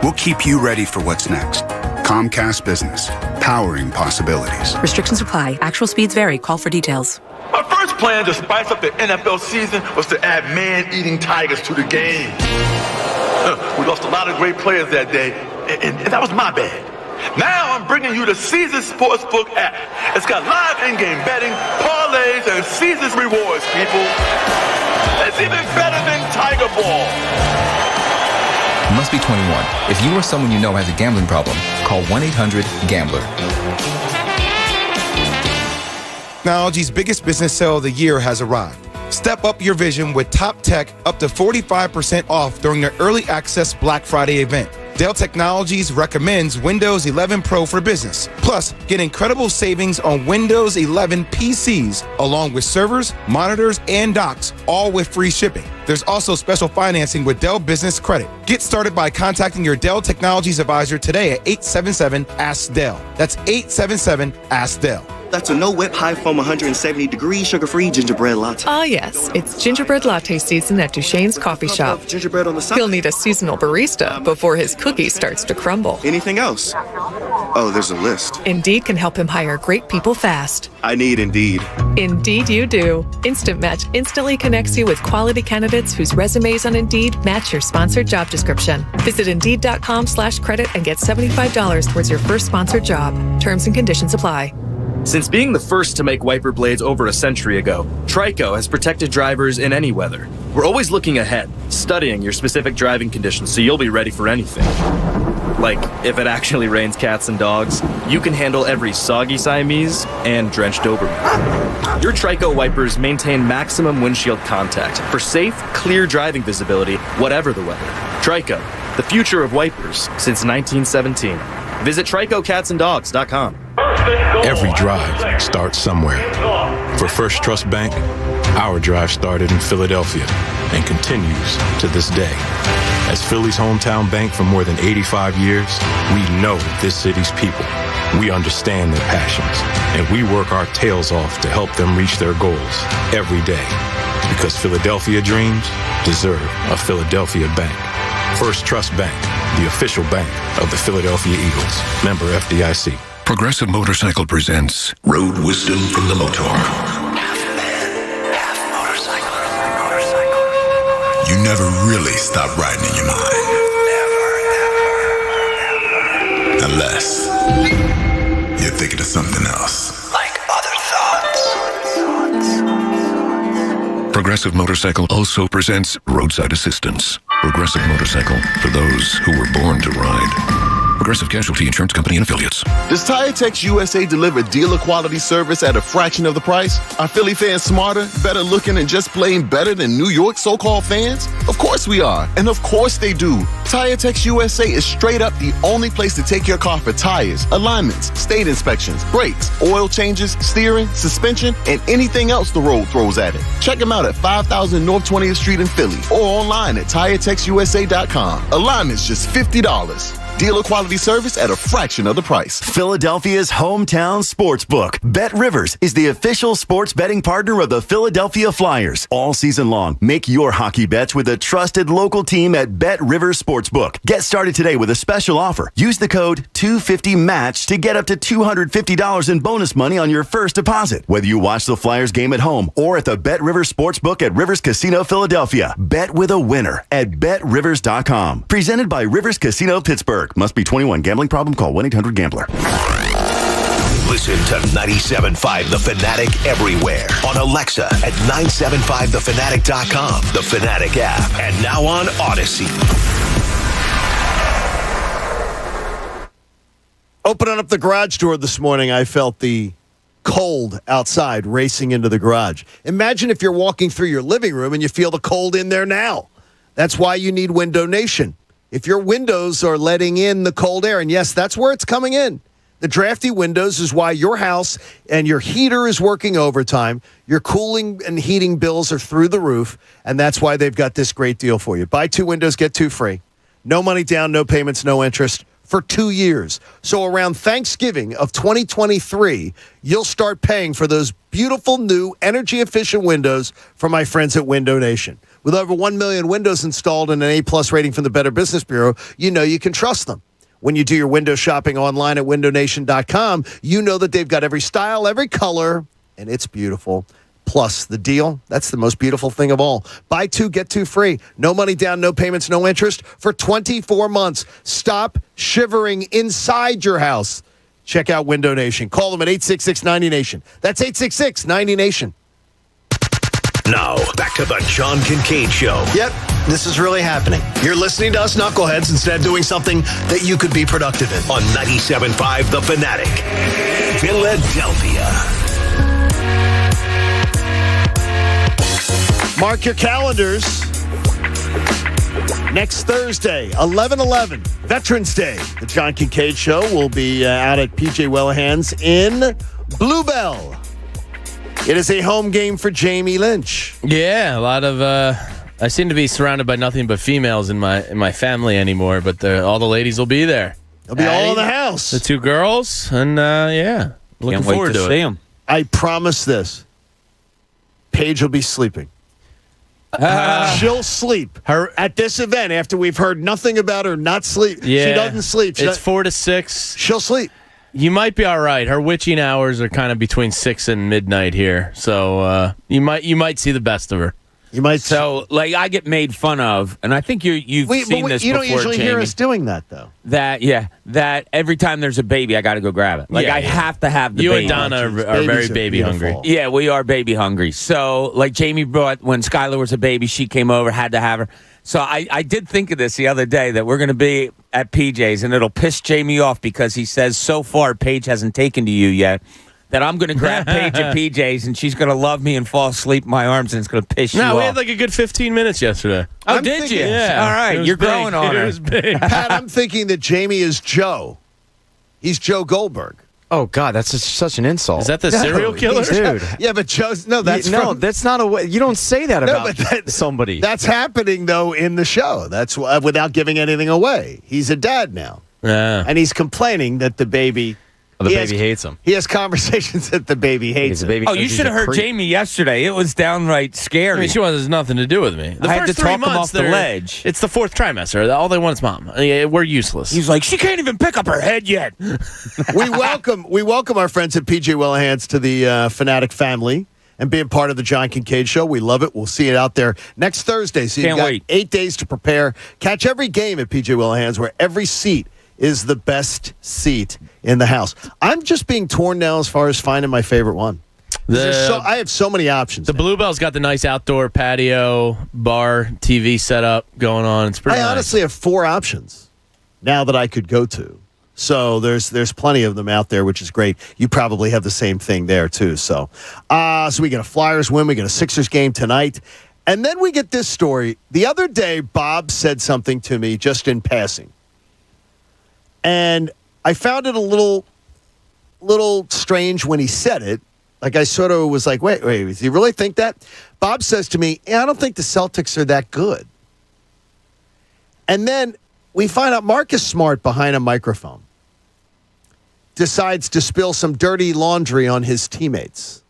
We'll keep you ready for what's next. Comcast Business, powering possibilities. Restrictions apply. Actual speeds vary. Call for details. My first plan to spice up the NFL season was to add man-eating tigers to the game. We lost a lot of great players that day, and that was my bad. Now I'm bringing you the Caesars Sportsbook app. It's got live in-game betting, parlays, and Caesars rewards, people. It's even better than Tiger Ball. You must be 21. If you or someone you know has a gambling problem, call 1-800-GAMBLER. Technology's biggest business sale of the year has arrived. Step up your vision with top tech up to 45% off during their early access Black Friday event. Dell Technologies recommends Windows 11 Pro for business. Plus, get incredible savings on Windows 11 PCs, along with servers, monitors, and docks, all with free shipping. There's also special financing with Dell Business Credit. Get started by contacting your Dell Technologies advisor today at 877-ASK-DELL. That's 877-ASK-DELL. That's a no-whip, high-foam, 170-degree, sugar-free gingerbread latte. Ah, yes. It's gingerbread latte season at Duchesne's Coffee Shop. Gingerbread on the side. He'll need a seasonal barista before his cookie starts to crumble. Anything else? Oh, there's a list. Indeed can help him hire great people fast. I need Indeed. Indeed you do. Instant Match instantly connects you with quality candidates whose resumes on Indeed match your sponsored job description. Visit Indeed.com/credit and get $75 towards your first sponsored job. Terms and conditions apply. Since being the first to make wiper blades over a century ago, Trico has protected drivers in any weather. We're always looking ahead, studying your specific driving conditions so you'll be ready for anything. Like, if it actually rains cats and dogs, you can handle every soggy Siamese and drenched Doberman. Your Trico wipers maintain maximum windshield contact for safe, clear driving visibility, whatever the weather. Trico, the future of wipers since 1917. Visit TricoCatsAndDogs.com. Every drive starts somewhere. For First Trust Bank, our drive started in Philadelphia and continues to this day. As Philly's hometown bank for more than 85 years, we know this city's people. We understand their passions, and we work our tails off to help them reach their goals every day. Because Philadelphia dreams deserve a Philadelphia bank. First Trust Bank, the official bank of the Philadelphia Eagles. Member FDIC. Progressive Motorcycle presents Road Wisdom from the Motor. You never really stop riding in your mind. Never. Unless you're thinking of something else. Like other thoughts. Progressive Motorcycle also presents Roadside Assistance. Progressive Motorcycle for those who were born to ride. Progressive Casualty Insurance Company and Affiliates. Does TireTex USA deliver dealer quality service at a fraction of the price? Are Philly fans smarter, better looking, and just plain better than New York so-called fans? Of course we are, and of course they do. TireTex USA is straight up the only place to take your car for tires, alignments, state inspections, brakes, oil changes, steering, suspension, and anything else the road throws at it. Check them out at 5000 North 20th Street in Philly or online at TireTexUSA.com. Alignment's just $50. Dealer quality service at a fraction of the price. Philadelphia's hometown sportsbook. Bet Rivers is the official sports betting partner of the Philadelphia Flyers. All season long, make your hockey bets with a trusted local team at Bet Rivers Sportsbook. Get started today with a special offer. Use the code 250MATCH to get up to $250 in bonus money on your first deposit. Whether you watch the Flyers game at home or at the Bet Rivers Sportsbook at Rivers Casino Philadelphia, bet with a winner at BetRivers.com. Presented by Rivers Casino Pittsburgh. Must be 21. Gambling problem? Call 1-800-GAMBLER. Listen to 97.5 The Fanatic everywhere. On Alexa at 975thefanatic.com, the Fanatic app, and now on Odyssey. Opening up the garage door this morning, I felt the cold outside racing into the garage. Imagine if you're walking through your living room and you feel the cold in there now. That's why you need Window Nation. If your windows are letting in the cold air, and yes, that's where it's coming in. The drafty windows is why your house and your heater is working overtime. Your cooling and heating bills are through the roof, and that's why they've got this great deal for you. Buy 2 windows, get 2 free. No money down, no payments, no interest for 2 years. So around Thanksgiving of 2023, you'll start paying for those beautiful new energy-efficient windows from my friends at Window Nation. With over 1 million windows installed and an A-plus rating from the Better Business Bureau, you know you can trust them. When you do your window shopping online at windownation.com, you know that they've got every style, every color, and it's beautiful. Plus, the deal, that's the most beautiful thing of all. Buy 2, get 2 free. No money down, no payments, no interest for 24 months. Stop shivering inside your house. Check out Window Nation. Call them at 866-90-NATION. That's 866-90-NATION. Now, back to the John Kincade Show. Yep, this is really happening. You're listening to us knuckleheads instead of doing something that you could be productive in. On 97.5 The Fanatic, Philadelphia. Mark your calendars. Next Thursday, 11/11, Veterans Day. The John Kincade Show will be out at PJ Wellhan's in Bluebell. It is a home game for Jamie Lynch. Yeah, a lot of. I seem to be surrounded by nothing but females in my family anymore, but all the ladies will be there. They'll be all in the house. The 2 girls, and yeah, looking forward to see them. I promise this. Paige will be sleeping. She'll sleep at this event after we've heard nothing about her not sleep. Yeah, she doesn't sleep. It's 4 to 6. She'll sleep. You might be all right. Her witching hours are kind of between 6 and midnight here, so you might see the best of her. You might. So, like, I get made fun of, and I think you've seen this you before, don't usually Jamie, hear us doing that, though. That every time there's a baby, I got to go grab it. Like, I have to have the you baby. You and Donna are very baby hungry. Yeah, we are baby hungry. So, like, Jamie brought, when Skylar was a baby, she came over, had to have her. So I did think of this the other day, that we're going to be at PJ's, and it'll piss Jamie off because he says, so far, Paige hasn't taken to you yet, that I'm going to grab Paige at PJ's, and she's going to love me and fall asleep in my arms, and it's going to piss you off. No, we had like a good 15 minutes yesterday. Oh, did you? Yeah. All right, you're growing on her. It was big. Pat, I'm thinking that Jamie is Joe. He's Joe Goldberg. Oh, God, that's such an insult. Is that the serial killer? Dude. Yeah, but Joe's... No, that's that's not a way... You don't say that about somebody. That's happening, though, in the show. That's without giving anything away. He's a dad now. Yeah. And he's complaining that the baby... The baby hates him. He has conversations that the baby hates him. Oh, you should have heard Jamie yesterday. It was downright scary. I mean, she has nothing to do with me. I had to talk him off the ledge. It's the 4th trimester. All they want is mom. We're useless. He's like, she can't even pick up her head yet. We welcome our friends at PJ Wellhan's to the Fanatic family and being part of the John Kincade Show. We love it. We'll see it out there next Thursday. So you've got 8 days to prepare. Catch every game at PJ Wellhan's, where every seat is the best seat in the house. I'm just being torn now as far as finding my favorite one. I have so many options. The Bluebell's got the nice outdoor patio, bar, TV setup going on. It's pretty nice. I honestly have 4 options now that I could go to. So there's plenty of them out there, which is great. You probably have the same thing there, too. So we get a Flyers win. We get a Sixers game tonight. And then we get this story. The other day, Bob said something to me just in passing. And I found it a little strange when he said it. Like, I sort of was like, wait, does he really think that? Bob says to me, I don't think the Celtics are that good. And then we find out Marcus Smart behind a microphone decides to spill some dirty laundry on his teammates.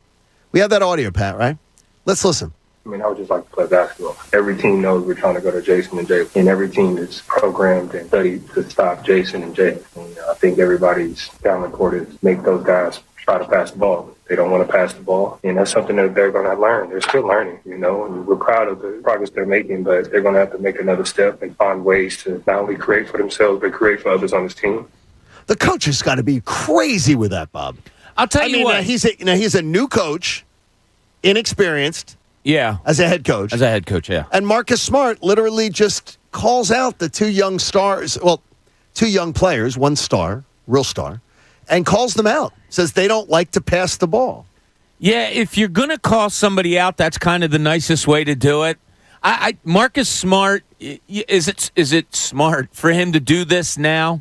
We have that audio, Pat, right? Let's listen. I mean, I would just like to play basketball. Every team knows we're trying to go to Jason and Jay, and every team is programmed and studied to stop Jason and Jay. And I think everybody's talent court is make those guys try to pass the ball. They don't want to pass the ball, and that's something that they're going to learn. They're still learning, and we're proud of the progress they're making, but they're going to have to make another step and find ways to not only create for themselves, but create for others on this team. The coach has got to be crazy with that, Bob. I'll tell you what. He's a new coach, inexperienced. Yeah. As a head coach. As a head coach, yeah. And Marcus Smart literally just calls out the two young stars, well, two young players, one star, real star, and calls them out. Says they don't like to pass the ball. Yeah, if you're going to call somebody out, that's kind of the nicest way to do it. Marcus Smart, is it smart for him to do this now?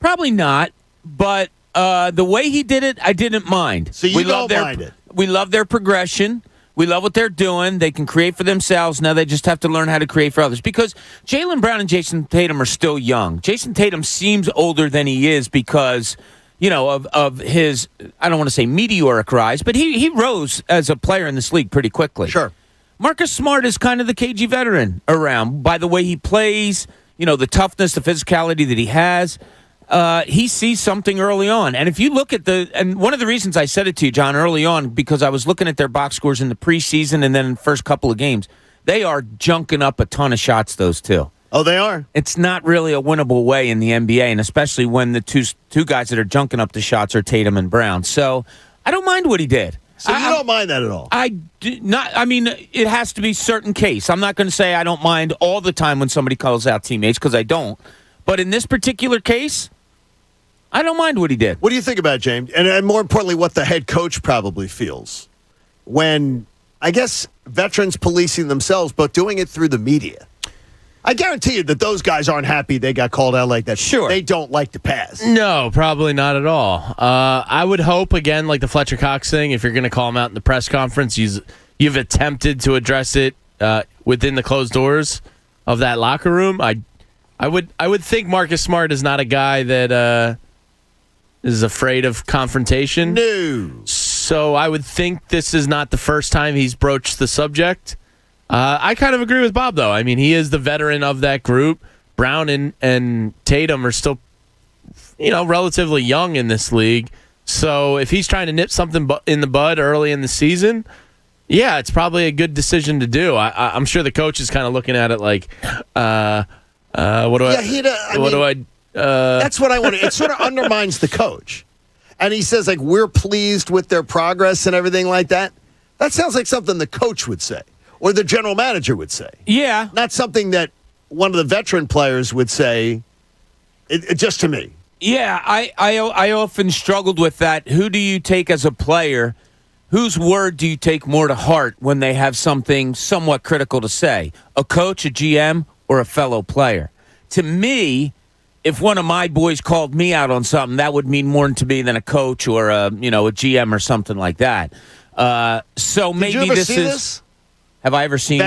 Probably not, but the way he did it, I didn't mind. So you don't mind it? We love their progression. We love what they're doing. They can create for themselves. Now they just have to learn how to create for others. Because Jaylen Brown and Jason Tatum are still young. Jason Tatum seems older than he is because, of his, I don't want to say meteoric rise, but he rose as a player in this league pretty quickly. Sure. Marcus Smart is kind of the cagey veteran around by the way he plays, the toughness, the physicality that he has. He sees something early on. And if you look at and one of the reasons I said it to you, John, early on, because I was looking at their box scores in the preseason and then in the first couple of games, they are junking up a ton of shots, those two. Oh, they are? It's not really a winnable way in the NBA, and especially when the two guys that are junking up the shots are Tatum and Brown. So I don't mind what he did. So you don't mind that at all? I do not. I mean, it has to be certain case. I'm not going to say I don't mind all the time when somebody calls out teammates, because I don't. But in this particular case, I don't mind what he did. What do you think about it, James? And more importantly, what the head coach probably feels when, I guess, veterans policing themselves, but doing it through the media. I guarantee you that those guys aren't happy they got called out like that. Sure. They don't like to pass. No, probably not at all. I would hope, again, like the Fletcher Cox thing, if you're going to call him out in the press conference, you've attempted to address it within the closed doors of that locker room. I would think Marcus Smart is not a guy that is afraid of confrontation. No. So I would think this is not the first time he's broached the subject. I kind of agree with Bob, though. I mean, he is the veteran of that group. Brown and Tatum are still, relatively young in this league. So if he's trying to nip something in the bud early in the season, yeah, it's probably a good decision to do. I'm sure the coach is kind of looking at it like, what do I? That's what I want to. It sort of undermines the coach. And he says, we're pleased with their progress and everything like that. That sounds like something the coach would say or the general manager would say. Yeah. Not something that one of the veteran players would say, just to me. Yeah, I often struggled with that. Who do you take as a player? Whose word do you take more to heart when they have something somewhat critical to say? A coach, a GM, or a fellow player? To me, if one of my boys called me out on something, that would mean more to me than a coach or a GM or something like that. So maybe Did you ever this see is. This? Have I ever seen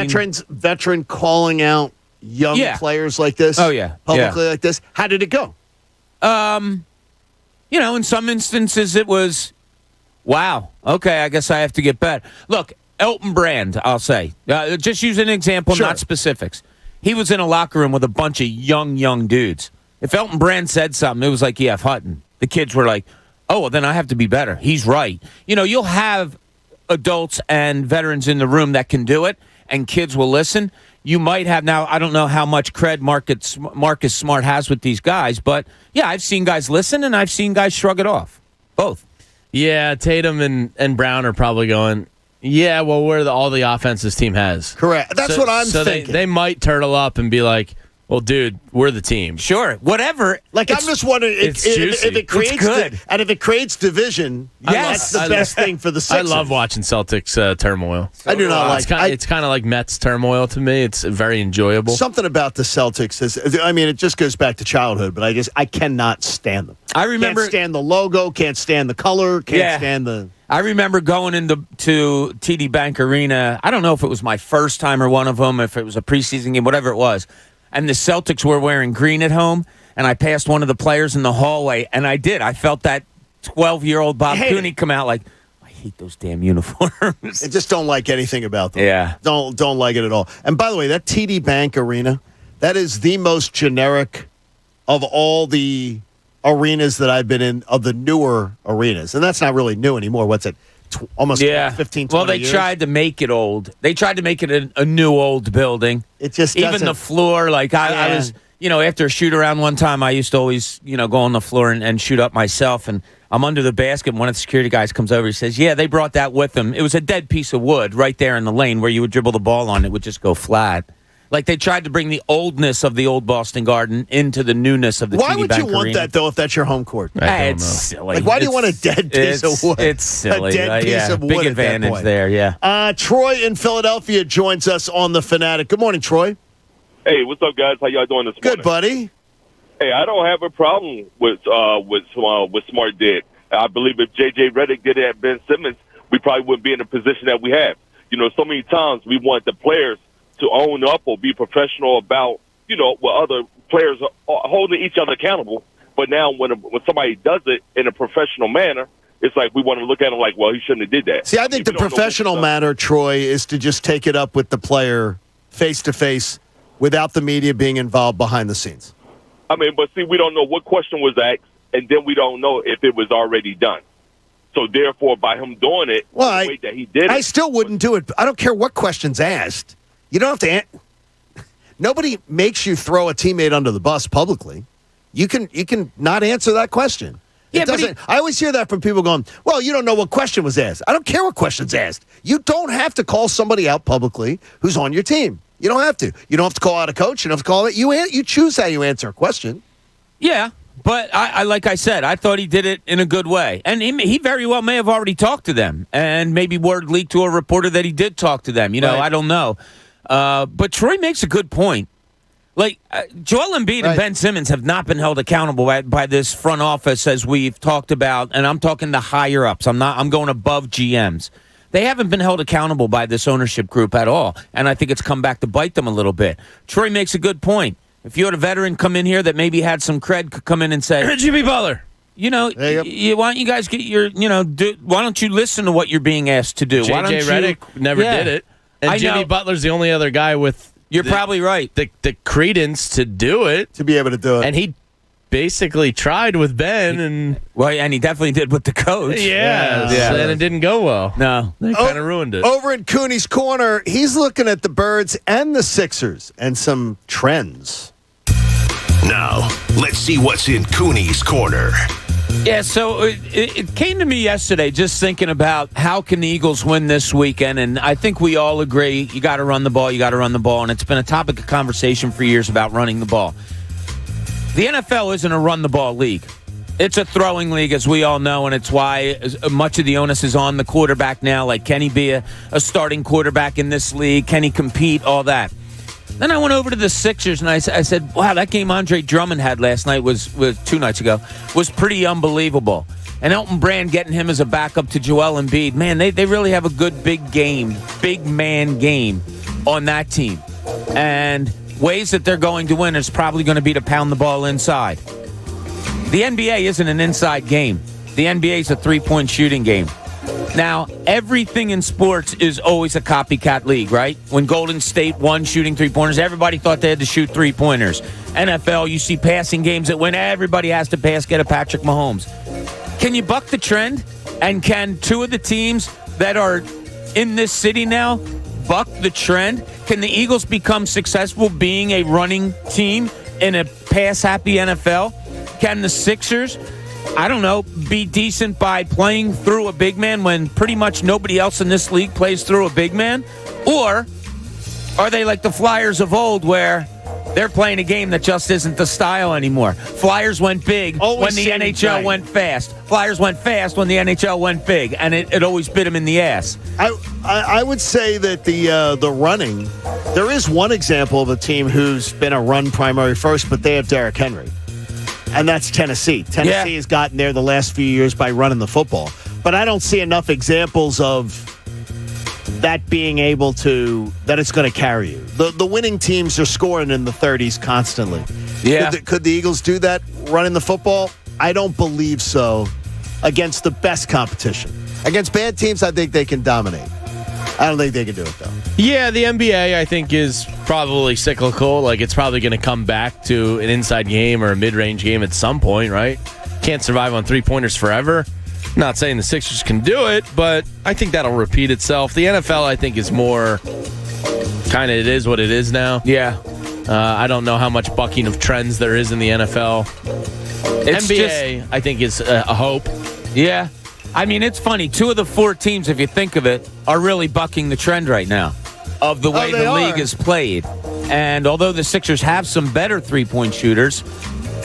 veteran calling out young players like this? Oh yeah, publicly like this. How did it go? In some instances it was, wow. Okay, I guess I have to get better. Look, Elton Brand, I'll say, just use an example, Sure. not specifics. He was in a locker room with a bunch of young dudes. If Elton Brand said something, it was like E.F. Hutton. The kids were like, oh, well, then I have to be better. He's right. You'll have adults and veterans in the room that can do it, and kids will listen. You might have now, I don't know how much cred Marcus Smart has with these guys, but, yeah, I've seen guys listen, and I've seen guys shrug it off. Both. Yeah, Tatum and Brown are probably going, yeah, well, we're all the offense this team has. Correct. That's what I'm thinking. They might turtle up and be like, well, dude, we're the team. Sure, whatever. I'm just wondering if it creates it's good. And if it creates division, yes, that's the best thing for the Sixers. I love watching Celtics turmoil. I do not like it's kind of like Mets turmoil to me. It's very enjoyable. Something about the Celtics it just goes back to childhood, but I cannot stand them. I remember can't stand the logo, can't stand the color, can't stand the. I remember going to TD Bank Arena. I don't know if it was my first time or one of them, if it was a preseason game, whatever it was. and the Celtics were wearing green at home, and I passed one of the players in the hallway, and I felt that 12-year-old Bob Cooney come out like, I hate those damn uniforms. I just don't like anything about them. Yeah. Don't like it at all. And by the way, that TD Bank Arena, that is the most generic of all the arenas that I've been in, of the newer arenas. And that's not really new anymore. What's it? Almost 15, 20 Well, they years? tried to make it old. They tried to make it a new old building. It just even doesn't- the floor. Like I was, after a shoot around one time, I used to always, go on the floor and shoot up myself. And I'm under the basket. And one of the security guys comes over. He says, "Yeah, they brought that with them. It was a dead piece of wood right there in the lane where you would dribble the ball on. It would just go flat." Like they tried to bring the oldness of the old Boston Garden into the newness of the Why TD would Bank you want Arena. that, though, if that's your home court? It's silly. Like, why do you want a dead piece of wood? It's silly. A dead piece of wood. Big at that advantage point. there, yeah. Troy in Philadelphia joins us on The Fanatic. Good morning, Troy. Hey, what's up, guys? How y'all doing this morning? Good, buddy. Hey, I don't have a problem with Smart did. I believe if J.J. Redick did it at Ben Simmons, we probably wouldn't be in the position that we have. So many times we want the players to own up or be professional about, what other players are holding each other accountable. But now when somebody does it in a professional manner, it's like we want to look at him like, well, he shouldn't have did that. See, I think the professional manner, Troy, is to just take it up with the player face-to-face without the media being involved behind the scenes. I mean, but see, we don't know what question was asked, and then we don't know if it was already done. So therefore, by him doing it, the way that he did it, I still wouldn't do it. I don't care what question's asked. You don't have to. Nobody makes you throw a teammate under the bus publicly. You can not answer that question. It doesn't. I always hear that from people going, "Well, you don't know what question was asked." I don't care what question's asked. You don't have to call somebody out publicly who's on your team. You don't have to. You don't have to call out a coach. You don't have to call it. You choose how you answer a question. Yeah, but I like I said, I thought he did it in a good way. And he very well may have already talked to them. And maybe word leaked to a reporter that he did talk to them. Right. I don't know. But Troy makes a good point. Like, Joel Embiid and Ben Simmons have not been held accountable by this front office, as we've talked about. And I'm talking the higher-ups. I'm going above GMs. They haven't been held accountable by this ownership group at all. And I think it's come back to bite them a little bit. Troy makes a good point. If you had a veteran come in here that maybe had some cred, could come in and say, Jimmy Butler. Why don't you guys get your, why don't you listen to what you're being asked to do? J.J. Redick never did it. And Jimmy Butler's the only other guy with... You're probably right. The credence to do it. To be able to do it. And he basically tried with Ben. And he definitely did with the coach. Yeah. And it didn't go well. No. They kind of ruined it. Over in Cooney's Corner, he's looking at the Birds and the Sixers and some trends. Now, let's see what's in Cooney's Corner. Yeah, so it came to me yesterday just thinking about how can the Eagles win this weekend, and I think we all agree you got to run the ball, and it's been a topic of conversation for years about running the ball. The NFL isn't a run-the-ball league. It's a throwing league, as we all know, and it's why much of the onus is on the quarterback now. Like, can he be a starting quarterback in this league? Can he compete? All that. Then I went over to the Sixers, and I said, wow, that game Andre Drummond had last night was 2 nights ago, was pretty unbelievable. And Elton Brand getting him as a backup to Joel Embiid. Man, they really have a good big man game on that team. And ways that they're going to win is probably going to be to pound the ball inside. The NBA isn't an inside game. The NBA is a three-point shooting game. Now, everything in sports is always a copycat league, right? When Golden State won shooting three-pointers, everybody thought they had to shoot three-pointers. NFL, you see passing games that when everybody has to pass, get a Patrick Mahomes. Can you buck the trend? And can two of the teams that are in this city now buck the trend? Can the Eagles become successful being a running team in a pass-happy NFL? Can the Sixers, I don't know, be decent by playing through a big man when pretty much nobody else in this league plays through a big man? Or are they like the Flyers of old where they're playing a game that just isn't the style anymore? Flyers went big when the NHL went fast. Flyers went fast when the NHL went big, and it always bit them in the ass. I would say that the running, there is one example of a team who's been a run primary first, but they have Derrick Henry. And that's Tennessee. Tennessee has gotten there the last few years by running the football. But I don't see enough examples of that being able to, that it's going to carry you. The winning teams are scoring in the 30s constantly. Yeah. Could the Eagles do that running the football? I don't believe so against the best competition. Against bad teams, I think they can dominate. I don't think they can do it, though. Yeah, the NBA, I think, is probably cyclical. Like, it's probably going to come back to an inside game or a mid-range game at some point, right? Can't survive on three-pointers forever. Not saying the Sixers can do it, but I think that'll repeat itself. The NFL, I think, is more kind of it is what it is now. Yeah. I don't know how much bucking of trends there is in the NFL. It's NBA, I think, is a hope. Yeah. I mean, it's funny. 2 of the 4 teams, if you think of it, are really bucking the trend right now of the way the league is played. And although the Sixers have some better three-point shooters,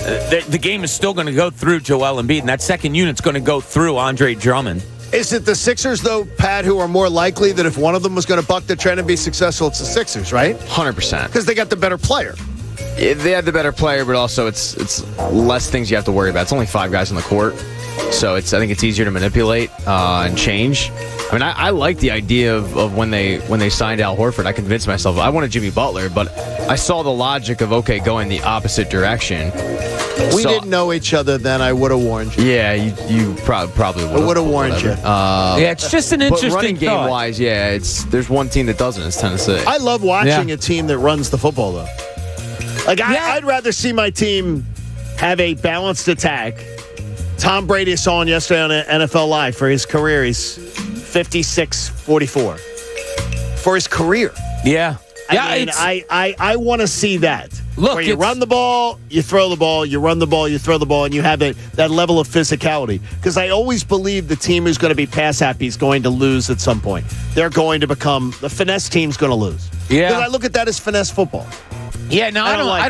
the game is still going to go through Joel Embiid, and that second unit's going to go through Andre Drummond. Is it the Sixers, though, Pat, who are more likely that if one of them was going to buck the trend and be successful, it's the Sixers, right? 100%. Because they got the better player. Yeah, they have the better player, but also it's less things you have to worry about. It's only 5 guys on the court, so I think it's easier to manipulate and change. I mean, I like the idea of when they signed Al Horford. I convinced myself I wanted Jimmy Butler, but I saw the logic of going the opposite direction. We didn't know each other then. I would have warned you. Yeah, you probably would. I would have warned you. Yeah, it's just an interesting but running thought. game wise, yeah, there's one team that doesn't. It's Tennessee. I love watching a team that runs the football, though. Like I'd rather see my team have a balanced attack. Tom Brady saw him yesterday on NFL Live for his career. He's 56-44 for his career. Yeah. I want to see that. Look, where you run the ball, you throw the ball, you run the ball, you throw the ball, and you have that level of physicality. Because I always believe the team who's going to be pass happy is going to lose at some point. They're going to become the finesse team's going to lose. Yeah, because I look at that as finesse football. Yeah, no, I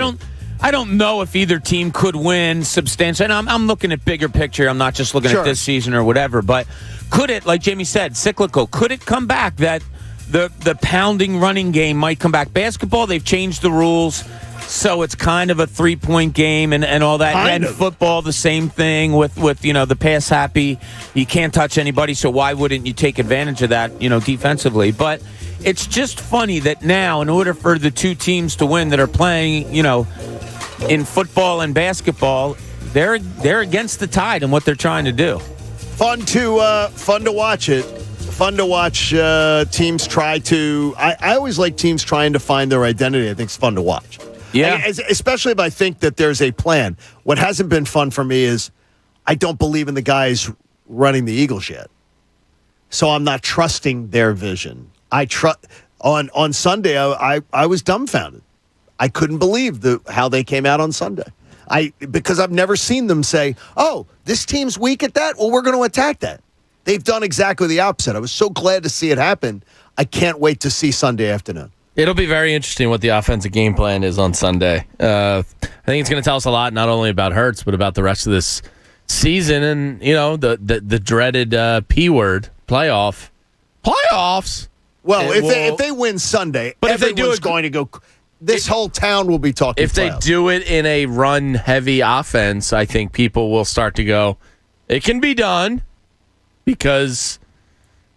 don't know if either team could win substantially. And I'm looking at bigger picture. I'm not just looking at this season or whatever. But could it, like Jamie said, cyclical? Could it come back that the pounding running game might come back? Basketball, they've changed the rules, so it's kind of a 3-point game and all that. And football, the same thing with the pass happy. You can't touch anybody, so why wouldn't you take advantage of that, defensively? But it's just funny that now, in order for the 2 teams to win that are playing, in football and basketball, they're against the tide in what they're trying to do. Fun to watch it. Fun to watch teams try to. I always like teams trying to find their identity. I think it's fun to watch. Yeah, especially if I think that there's a plan. What hasn't been fun for me is I don't believe in the guys running the Eagles yet, so I'm not trusting their vision. I trust on Sunday. I was dumbfounded. I couldn't believe how they came out on Sunday. Because I've never seen them say, "Oh, this team's weak at that. Well, we're going to attack that." They've done exactly the opposite. I was so glad to see it happen. I can't wait to see Sunday afternoon. It'll be very interesting what the offensive game plan is on Sunday. I think it's going to tell us a lot, not only about Hurts, but about the rest of this season and, the dreaded P word, playoffs. Well, if they win Sunday, but everyone's going to go. This whole town will be talking. If they do it in a run-heavy offense, I think people will start to go, it can be done because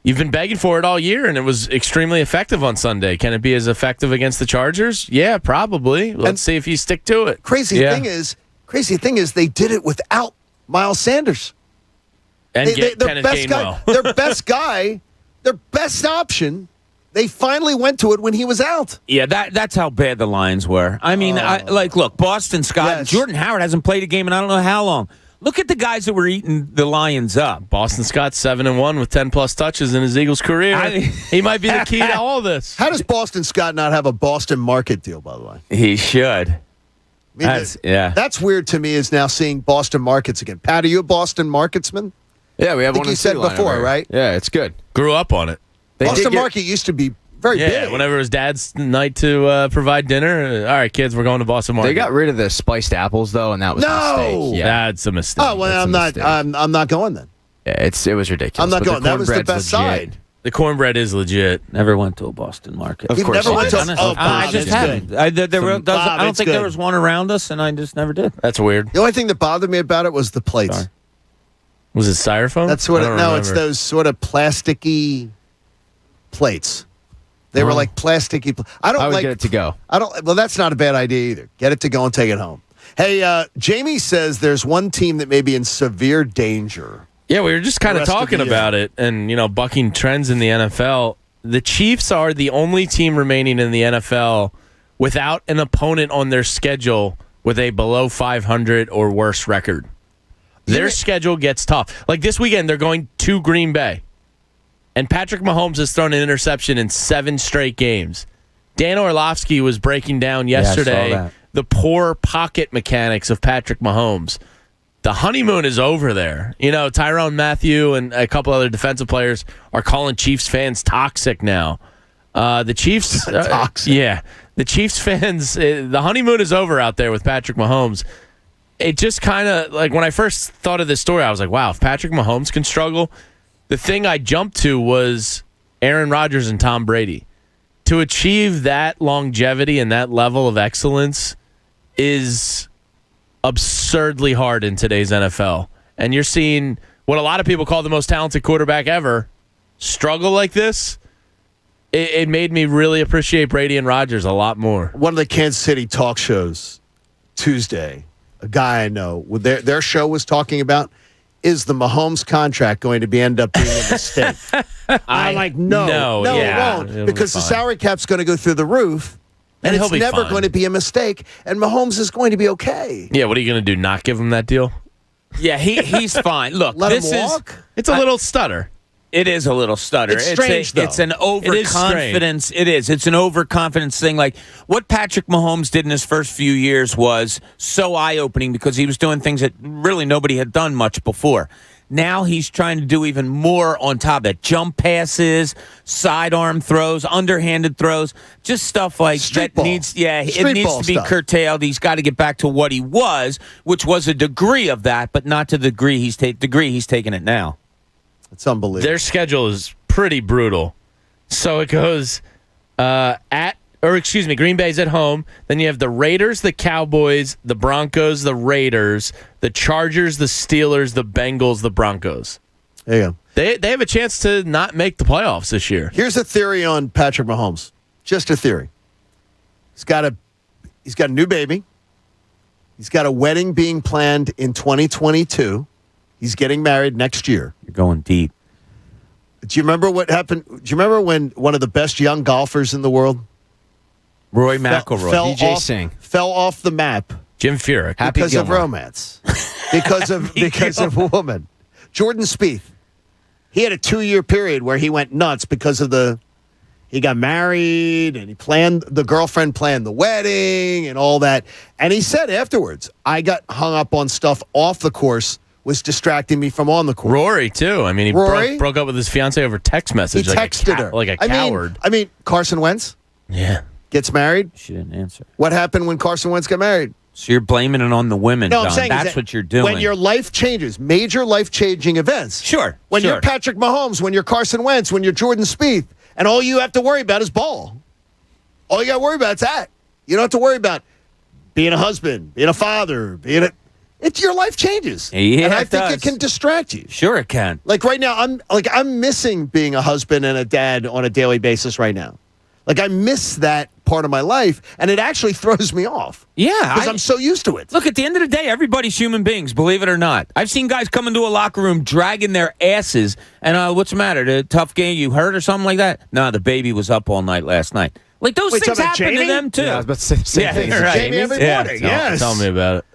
you've been begging for it all year, and it was extremely effective on Sunday. Can it be as effective against the Chargers? Yeah, probably. Let's see if you stick to it. Crazy thing is, they did it without Miles Sanders. And Kenneth Gainwell. Their best guy, their best option. They finally went to it when he was out. Yeah, that's how bad the Lions were. I mean, look, Boston Scott, Jordan Howard hasn't played a game in I don't know how long. Look at the guys that were eating the Lions up. Boston Scott 7-1 with 10+ touches in his Eagles career. He might be the key to all this. How does Boston Scott not have a Boston market deal, by the way? He should. I mean, that's weird to me, is now seeing Boston markets again. Pat, are you a Boston marketsman? Yeah, we have one. You said before, right? Yeah, it's good. Grew up on it. Boston market used to be very big. Whenever it was Dad's night to provide dinner, all right, kids, we're going to Boston Market. They got rid of the spiced apples though, and that was a mistake. Yeah, that's a mistake. Oh well, I'm not going then. Yeah, it was ridiculous. I'm not going. That was the best side. The cornbread is legit. Never went to a Boston market. Of course, never went to. I just haven't. I don't think there was one around us, and I just never did. That's weird. The only thing that bothered me about it was the plates. Sorry. Was it styrofoam? That's what. No, it's those sort of plasticky plates. They were like plasticky. I would get it to go. Well, that's not a bad idea either. Get it to go and take it home. Hey, Jamie says there's one team that may be in severe danger. Yeah, we were just kind of talking about it and, bucking trends in the NFL. The Chiefs are the only team remaining in the NFL without an opponent on their schedule with a below 500 or worse record. Their schedule gets tough. Like this weekend, they're going to Green Bay. And Patrick Mahomes has thrown an interception in 7 straight games. Dan Orlovsky was breaking down yesterday the poor pocket mechanics of Patrick Mahomes. The honeymoon is over there. Tyrone Matthew and a couple other defensive players are calling Chiefs fans toxic now. The Chiefs, toxic. The Chiefs fans. The honeymoon is over out there with Patrick Mahomes. It just kind of like when I first thought of this story, I was like, wow, if Patrick Mahomes can struggle. The thing I jumped to was Aaron Rodgers and Tom Brady. To achieve that longevity and that level of excellence is absurdly hard in today's NFL. And you're seeing what a lot of people call the most talented quarterback ever struggle like this. It made me really appreciate Brady and Rodgers a lot more. One of the Kansas City talk shows Tuesday, a guy I know, their show was talking about, is the Mahomes contract going to end up being a mistake? I'm like, no, it won't. Because the salary cap's going to go through the roof. And it's never going to be a mistake, and Mahomes is going to be okay. Yeah, what are you going to do, not give him that deal? Yeah, he's fine. Look, Let him walk? It's a little stutter. It is a little stutter. It's strange, though. It's an overconfidence. It is. It's an overconfidence thing. Like what Patrick Mahomes did in his first few years was so eye-opening because he was doing things that really nobody had done much before. Now he's trying to do even more on top of it. Jump passes, sidearm throws, underhanded throws, just stuff like Street that ball. it needs to be stuff. curtailed. He's got to get back to what he was, which was a degree of that, but not to the degree he's taking it now. It's unbelievable. Their schedule is pretty brutal. So it goes Green Bay's at home. Then you have the Raiders, the Cowboys, the Broncos, the Raiders, the Chargers, the Steelers, the Bengals, the Broncos. There you go. They have a chance to not make the playoffs this year. Here's a theory on Patrick Mahomes. Just a theory. He's got a new baby. He's got a wedding being planned in 2022. He's getting married next year. You're going deep. Do you remember what happened? Do you remember when one of the best young golfers in the world, Roy McIlroy, DJ Singh, fell off the map? Jim Furyk, because of romance, because of a woman. Jordan Spieth. He had a 2-year period where he went nuts because of he got married and the girlfriend planned the wedding and all that. And he said afterwards, I got hung up on stuff off the course. Was distracting me from on the court. Rory, too. I mean, he broke up with his fiancée over text message. He texted her. Like a coward. I mean, Carson Wentz gets married. She didn't answer. What happened when Carson Wentz got married? So you're blaming it on the women, No, John. I'm saying That's what you're doing. When your life changes, major life-changing events. Sure. When you're Patrick Mahomes, when you're Carson Wentz, when you're Jordan Spieth, and all you have to worry about is ball. All you got to worry about is that. You don't have to worry about being a husband, being a father, It's your life changes. Yeah, and I think it can distract you. Sure it can. Like right now, I'm missing being a husband and a dad on a daily basis right now. Like I miss that part of my life, and it actually throws me off. Yeah. Because I'm so used to it. Look, at the end of the day, everybody's human beings, believe it or not. I've seen guys come into a locker room dragging their asses, and what's the matter? The tough game, you hurt or something like that? No, the baby was up all night last night. Like those things happen to them, too. Yeah, I was about to say the same thing. Right. Jamie every morning, yes. Tell me about it.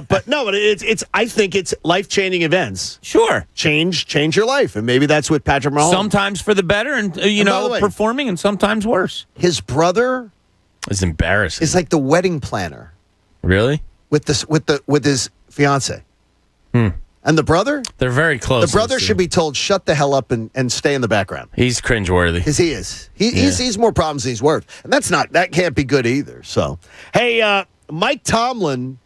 But it's. I think it's life-changing events. Sure, change your life, and maybe that's what Patrick Mahomes. Sometimes for the better, and performing, and sometimes worse. His brother is embarrassing. Is like the wedding planner. Really? With his fiance. And the brother, they're very close. The brother should be told, "Shut the hell up and stay in the background." He's cringeworthy. Because he is. He's more problems than he's worth, and that can't be good either. So, hey, Mike Tomlin,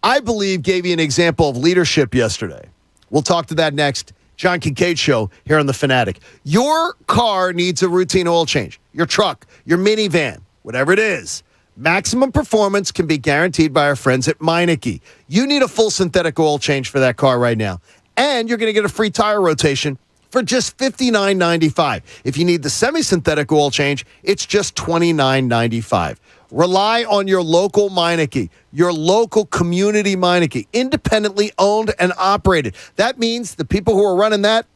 I believe, gave you an example of leadership yesterday. We'll talk to that next. John Kincade Show here on The Fanatic. Your car needs a routine oil change. Your truck, your minivan, whatever it is. Maximum performance can be guaranteed by our friends at Meineke. You need a full synthetic oil change for that car right now. And you're going to get a free tire rotation for just $59.95. If you need the semi-synthetic oil change, it's just $29.95. Rely on your local Meineke, your local community Meineke, independently owned and operated. That means the people who are running that,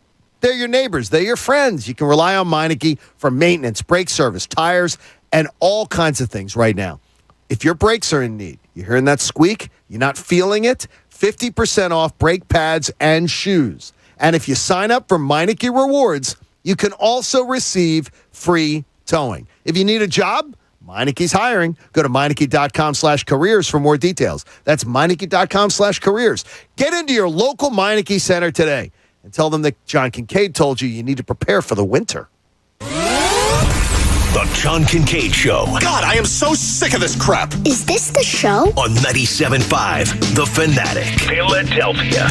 they're your neighbors. They're your friends. You can rely on Meineke for maintenance, brake service, tires, and all kinds of things right now. If your brakes are in need, you're hearing that squeak, you're not feeling it, 50% off brake pads and shoes. And if you sign up for Meineke Rewards, you can also receive free towing. If you need a job, Meineke's hiring. Go to Meineke.com/careers for more details. That's Meineke.com/careers. Get into your local Meineke Center today and tell them that John Kincade told you need to prepare for the winter. The John Kincade Show. God, I am so sick of this crap. Is this the show? On 97.5 The Fanatic. Philadelphia.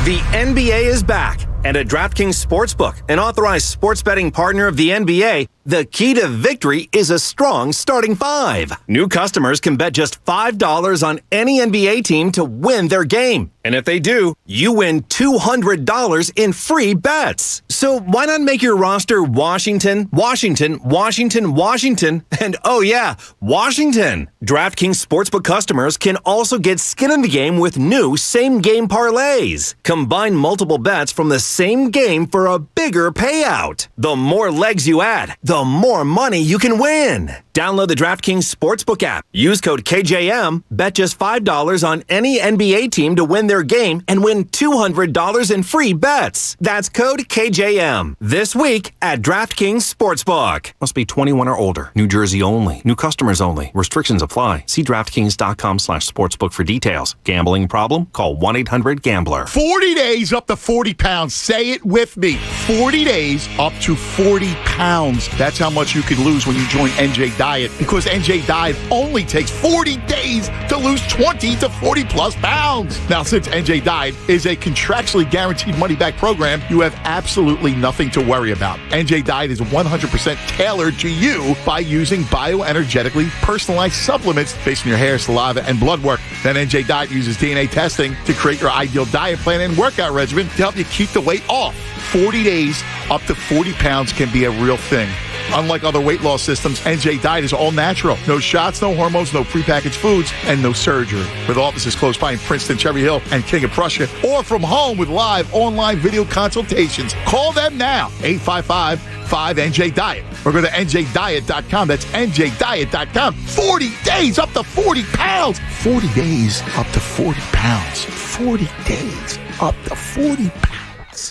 The NBA is back, and at DraftKings Sportsbook, an authorized sports betting partner of the NBA, the key to victory is a strong starting five. New customers can bet just $5 on any NBA team to win their game. And if they do, you win $200 in free bets. So why not make your roster Washington, Washington, Washington, Washington, and oh yeah, Washington. DraftKings Sportsbook customers can also get skin in the game with new same-game parlays. Combine multiple bets from the same game for a bigger payout. The more legs you add, the more money you can win. Download the DraftKings Sportsbook app. Use code KJM. Bet just $5 on any NBA team to win their game and win $200 in free bets. That's code KJM. This week at DraftKings Sportsbook. Must be 21 or older. New Jersey only. New customers only. Restrictions apply. See DraftKings.com/sportsbook for details. Gambling problem? Call 1-800-GAMBLER. 40 days up to 40 pounds. Say it with me. 40 days up to 40 pounds. That's how much you could lose when you join NJ Diet, because NJ Diet only takes 40 days to lose 20 to 40 plus pounds. Now, since NJ Diet is a contractually guaranteed money-back program, you have absolutely nothing to worry about. NJ Diet is 100% tailored to you by using bioenergetically personalized supplements based on your hair, saliva, and blood work. Then NJ Diet uses DNA testing to create your ideal diet plan and workout regimen to help you keep the weight off. 40 days up to 40 pounds can be a real thing. Unlike other weight loss systems, NJ Diet is all natural. No shots, no hormones, no prepackaged foods, and no surgery. With offices close by in Princeton, Cherry Hill, and King of Prussia, or from home with live online video consultations. Call them now, 855-5NJ-DIET, or go to NJDiet.com. That's NJDiet.com. 40 days up to 40 pounds. 40 days up to 40 pounds. 40 days up to 40 pounds.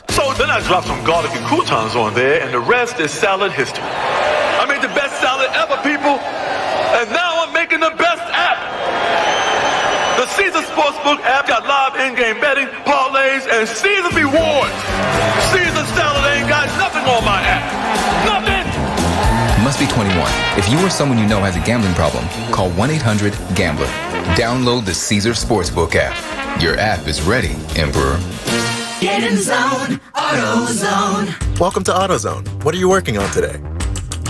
So then I dropped some garlic and croutons on there, and the rest is salad history. I made the best salad ever, people, and now I'm making the best app. The Caesar Sportsbook app got live in-game betting, parlays, and Caesar rewards. Caesar salad ain't got nothing on my app. Nothing. Must be 21. If you or someone you know has a gambling problem, call 1-800-GAMBLER. Download the Caesar Sportsbook app. Your app is ready, Emperor. Get in the zone, AutoZone. Welcome to AutoZone. What are you working on today?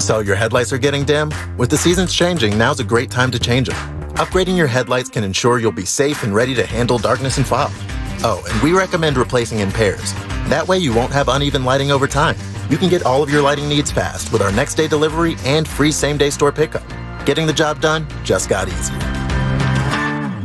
So your headlights are getting dim? With the seasons changing, now's a great time to change them. Upgrading your headlights can ensure you'll be safe and ready to handle darkness and fog. Oh, and we recommend replacing in pairs. That way you won't have uneven lighting over time. You can get all of your lighting needs fast with our next day delivery and free same-day store pickup. Getting the job done just got easier.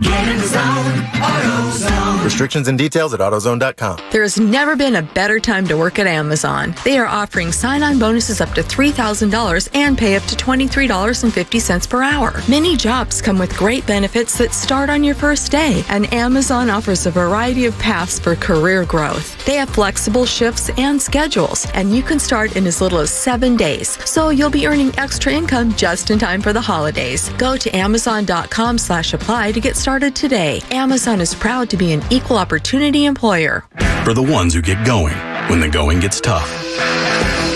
Get in the zone, AutoZone. Restrictions and details at AutoZone.com. There's never been a better time to work at Amazon. They are offering sign-on bonuses up to $3,000 and pay up to $23.50 per hour. Many jobs come with great benefits that start on your first day, and Amazon offers a variety of paths for career growth. They have flexible shifts and schedules, and you can start in as little as 7 days, so you'll be earning extra income just in time for the holidays. Go to Amazon.com/apply to get started today. Amazon is proud to be an equal opportunity employer. For the ones who get going when the going gets tough.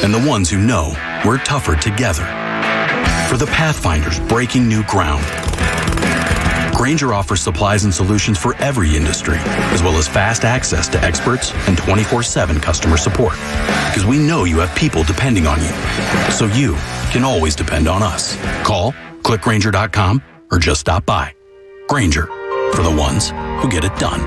And the ones who know we're tougher together. For the Pathfinders breaking new ground. Grainger offers supplies and solutions for every industry, as well as fast access to experts and 24/7 customer support. Because we know you have people depending on you. So you can always depend on us. Call, click Grainger.com, or just stop by. Grainger, for the ones who get it done.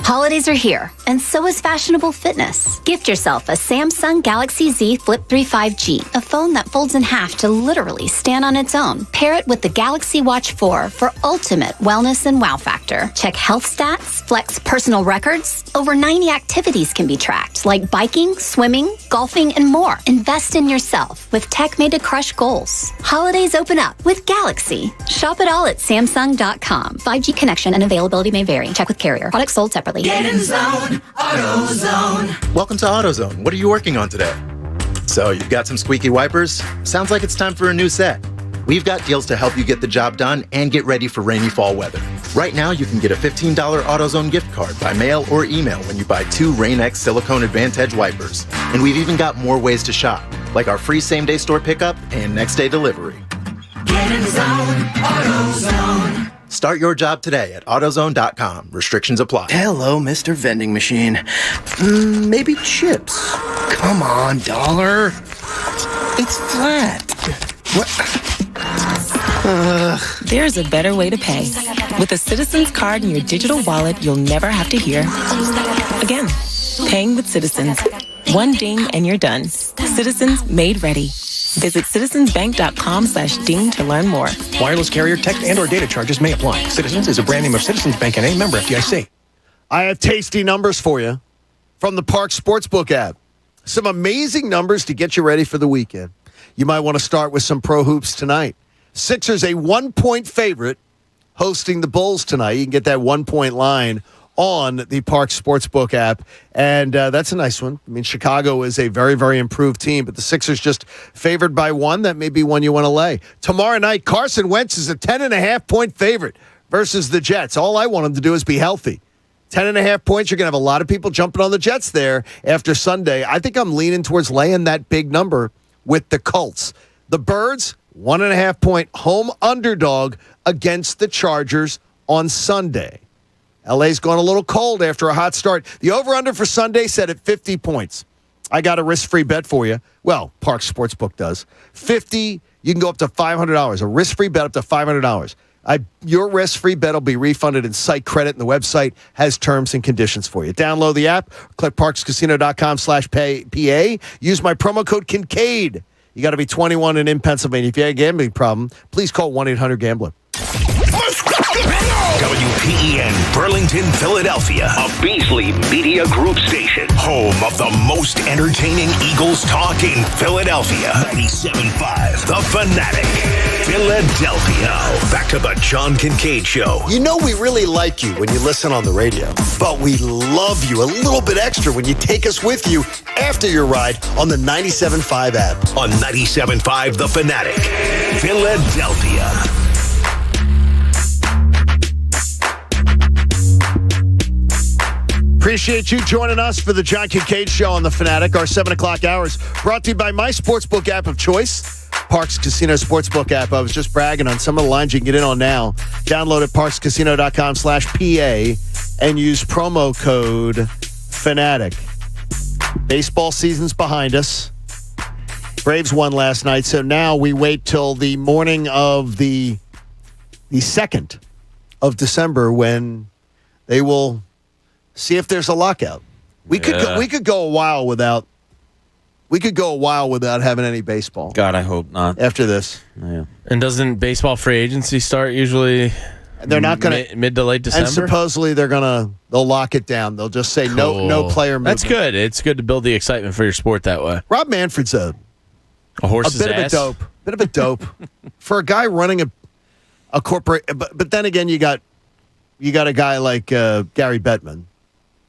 Holidays are here, and so is fashionable fitness. Gift yourself a Samsung Galaxy Z Flip 3 5G, a phone that folds in half to literally stand on its own. Pair it with the Galaxy Watch 4 for ultimate wellness and wow factor. Check health stats, flex personal records. Over 90 activities can be tracked, like biking, swimming, golfing, and more. Invest in yourself with tech made to crush goals. Holidays open up with Galaxy. Shop it all at Samsung.com. 5G connection and availability may vary. Check with carrier. Products sold separately. Get in zone, AutoZone. Welcome to AutoZone. What are you working on today? So, you've got some squeaky wipers? Sounds like it's time for a new set. We've got deals to help you get the job done and get ready for rainy fall weather. Right now, you can get a $15 AutoZone gift card by mail or email when you buy 2 Rain-X Silicone Advantage wipers. And we've even got more ways to shop, like our free same-day store pickup and next-day delivery. Get in zone, AutoZone. Start your job today at AutoZone.com. Restrictions apply. Hello, Mr. Vending Machine. Maybe chips. Come on, dollar. It's flat. What? There's a better way to pay. With a Citizens card in your digital wallet, you'll never have to hear again. Paying with Citizens. One ding and you're done. Citizens made ready. Visit citizensbank.com/ding to learn more. Wireless carrier, text, and/or data charges may apply. Citizens is a brand name of Citizens Bank and a member FDIC. I have tasty numbers for you from the Parx Sportsbook app. Some amazing numbers to get you ready for the weekend. You might want to start with some pro hoops tonight. Sixers a 1-point favorite hosting the Bulls tonight. You can get that 1-point line on the Parx Sportsbook app, and that's a nice one. I mean, Chicago is a very, very improved team, but the Sixers just favored by 1. That may be one you want to lay. Tomorrow night, Carson Wentz is a 10.5-point favorite versus the Jets. All I want him to do is be healthy. 10.5 points, you're going to have a lot of people jumping on the Jets there after Sunday. I think I'm leaning towards laying that big number with the Colts. The Birds, 1.5-point home underdog against the Chargers on Sunday. LA's gone a little cold after a hot start. The over-under for Sunday set at 50 points. I got a risk-free bet for you. Well, Parx Sportsbook does. 50, you can go up to $500. A risk-free bet up to $500. Your risk-free bet will be refunded in site credit, and the website has terms and conditions for you. Download the app, click parxcasino.com/PA. Use my promo code Kincade. You got to be 21 and in Pennsylvania. If you have a gambling problem, please call 1-800-GAMBLER. WPEN Burlington, Philadelphia, a Beasley Media Group station, home of the most entertaining Eagles talk in Philadelphia. 97.5 The Fanatic, Philadelphia. Now, back to the John Kincade Show. You know we really like you when you listen on the radio, but we love you a little bit extra when you take us with you after your ride on the 97.5 app. On 97.5 The Fanatic, Philadelphia. Appreciate you joining us for the John Kincade Show on The Fanatic. Our 7 o'clock hours brought to you by my sportsbook app of choice, Parx Casino Sportsbook app. I was just bragging on some of the lines you can get in on now. Download at parxcasino.com/PA and use promo code FANATIC. Baseball season's behind us. Braves won last night, so now we wait till the morning of the 2nd of December when they will see if there's a lockout. We could go a while without having any baseball. God, I hope not. After this. Yeah. And doesn't baseball free agency start usually? They're not going to mid to late December. And supposedly they'll lock it down. They'll just say no player movement. That's good. It's good to build the excitement for your sport that way. Rob Manfred's a horse's bit ass. of a dope for a guy running a corporate. But then again, you got a guy like Gary Bettman.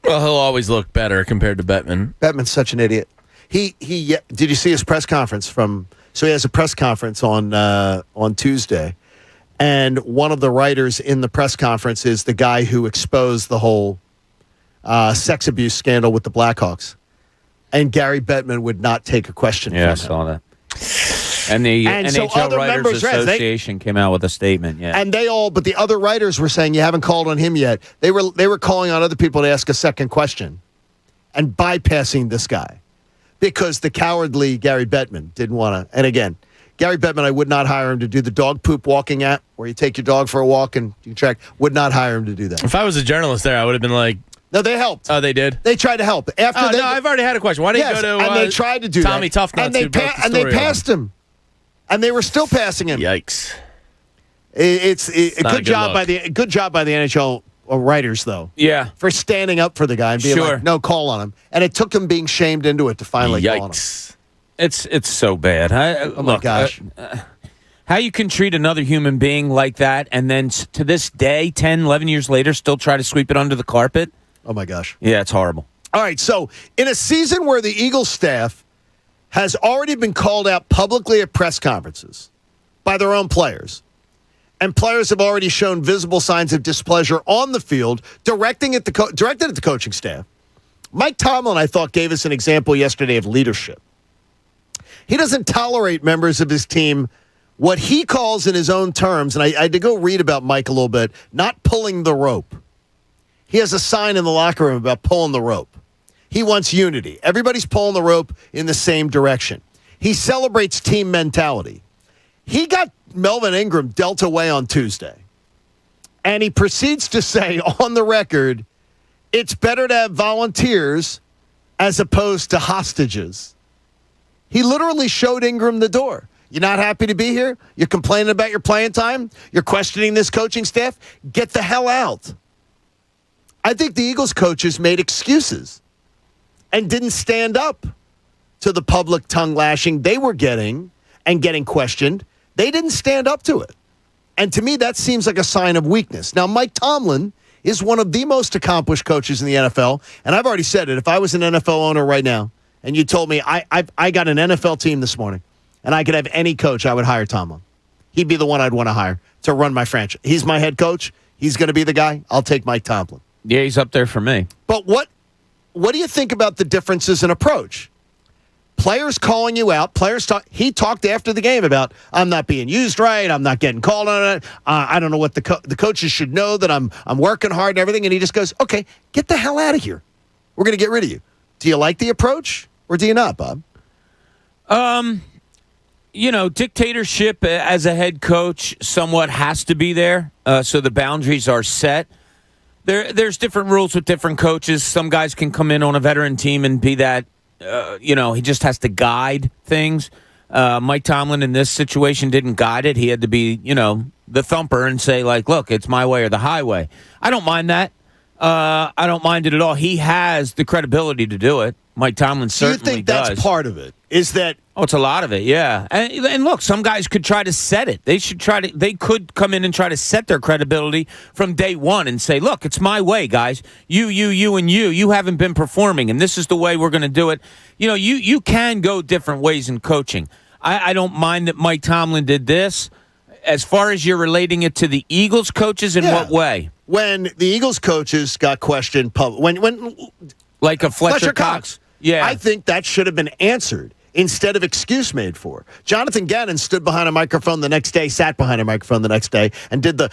Well, he'll always look better compared to Bettman. Bettman's such an idiot. He did you see his press conference so he has a press conference on Tuesday, and one of the writers in the press conference is the guy who exposed the whole sex abuse scandal with the Blackhawks, and Gary Bettman would not take a question from him. I saw that. And the NHL Writers Association came out with a statement. Yeah, and but the other writers were saying you haven't called on him yet. They were calling on other people to ask a second question, and bypassing this guy because the cowardly Gary Bettman didn't want to. And again, Gary Bettman, I would not hire him to do the dog poop walking app where you take your dog for a walk and you track. Would not hire him to do that. If I was a journalist there, I would have been like, No, they helped. Oh, they did? They tried to help. I've already had a question. Why didn't you go to and they tried to do Tommy that. Toughnuts, and they who broke the and they story passed him. And they were still passing him. Yikes. It's a not a good good job look. good job by the NHL writers, though. Yeah. For standing up for the guy and being like, no, call on him. And it took him being shamed into it to finally call on him. It's so bad. My gosh. How you can treat another human being like that and then to this day, 10, 11 years later, still try to sweep it under the carpet? Oh, my gosh. Yeah, it's horrible. All right, so in a season where the Eagles staff has already been called out publicly at press conferences by their own players, and players have already shown visible signs of displeasure on the field, directed at the coaching staff, Mike Tomlin, I thought, gave us an example yesterday of leadership. He doesn't tolerate members of his team, what he calls in his own terms, and I had to go read about Mike a little bit, not pulling the rope. He has a sign in the locker room about pulling the rope. He wants unity. Everybody's pulling the rope in the same direction. He celebrates team mentality. He got Melvin Ingram dealt away on Tuesday, and he proceeds to say on the record, it's better to have volunteers as opposed to hostages. He literally showed Ingram the door. You're not happy to be here? You're complaining about your playing time? You're questioning this coaching staff? Get the hell out. I think the Eagles coaches made excuses and didn't stand up to the public tongue lashing they were getting and getting questioned. They didn't stand up to it. And to me, that seems like a sign of weakness. Now, Mike Tomlin is one of the most accomplished coaches in the NFL. And I've already said it. If I was an NFL owner right now and you told me I got an NFL team this morning and I could have any coach, I would hire Tomlin. He'd be the one I'd want to hire to run my franchise. He's my head coach. He's going to be the guy. I'll take Mike Tomlin. Yeah, he's up there for me. But what do you think about the differences in approach? Players calling you out. Players talk. He talked after the game about, I'm not being used right. I'm not getting called on it. I don't know what the coaches should know that I'm working hard and everything. And he just goes, okay, get the hell out of here. We're going to get rid of you. Do you like the approach or do you not, Bob? Dictatorship as a head coach somewhat has to be there. So the boundaries are set. There's different rules with different coaches. Some guys can come in on a veteran team and be that, he just has to guide things. Mike Tomlin in this situation didn't guide it. He had to be, the thumper and say, like, look, it's my way or the highway. I don't mind that. I don't mind it at all. He has the credibility to do it. Mike Tomlin certainly does. Do you think that's part of it? Is that... Oh, it's a lot of it, yeah. And look, some guys could try to set it. They could come in and try to set their credibility from day one and say, look, it's my way, guys. You, and you. You haven't been performing, and this is the way we're going to do it. You can go different ways in coaching. I don't mind that Mike Tomlin did this. As far as you're relating it to the Eagles coaches, in what way? When the Eagles coaches got questioned, when like a Fletcher Cox. Yeah. I think that should have been answered instead of excuse made for. Jonathan Gannon stood behind a microphone the next day, sat behind a microphone the next day, and did the,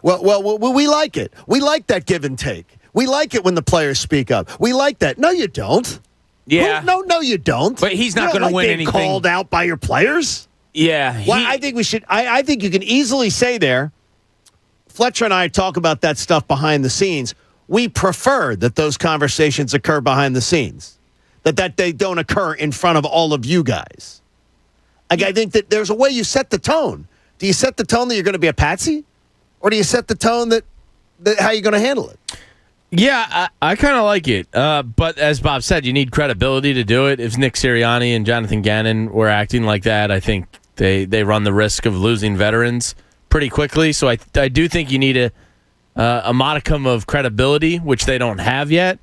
we like it. We like that give and take. We like it when the players speak up. We like that. No, you don't. Yeah. No, you don't. But he's not going to win anything. Called out by your players? Yeah. I think we should. I think you can easily say there, Fletcher and I talk about that stuff behind the scenes. We prefer that those conversations occur behind the scenes. That they don't occur in front of all of you guys. I think that there's a way you set the tone. Do you set the tone that you're going to be a patsy? Or do you set the tone that how you're going to handle it? Yeah, I kind of like it. But as Bob said, you need credibility to do it. If Nick Sirianni and Jonathan Gannon were acting like that, I think they run the risk of losing veterans pretty quickly. So I do think you need a modicum of credibility, which they don't have yet.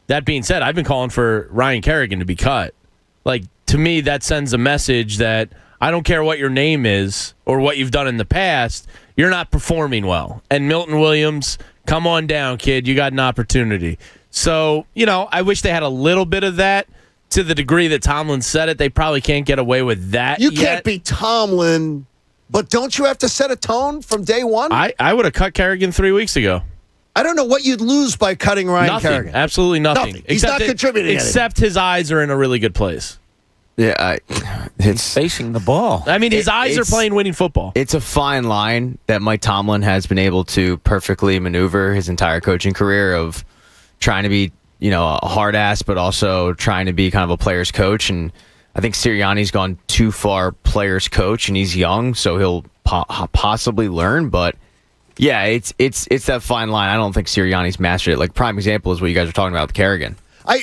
That being said, I've been calling for Ryan Kerrigan to be cut. Like, to me, that sends a message that I don't care what your name is or what you've done in the past, you're not performing well. And Milton Williams, come on down, kid. You got an opportunity. So, I wish they had a little bit of that. To the degree that Tomlin said it, they probably can't get away with that You can't be Tomlin, but don't you have to set a tone from day one? I would have cut Kerrigan 3 weeks ago. I don't know what you'd lose by cutting Ryan Kerrigan. Absolutely nothing. He's not contributing anything. Except his eyes are in a really good place. Yeah, it's facing the ball. I mean, his eyes are playing winning football. It's a fine line that Mike Tomlin has been able to perfectly maneuver his entire coaching career of, trying to be, a hard ass, but also trying to be kind of a player's coach. And I think Sirianni's gone too far player's coach, and he's young, so he'll possibly learn. But yeah, it's that fine line. I don't think Sirianni's mastered it. Like, prime example is what you guys are talking about with Kerrigan.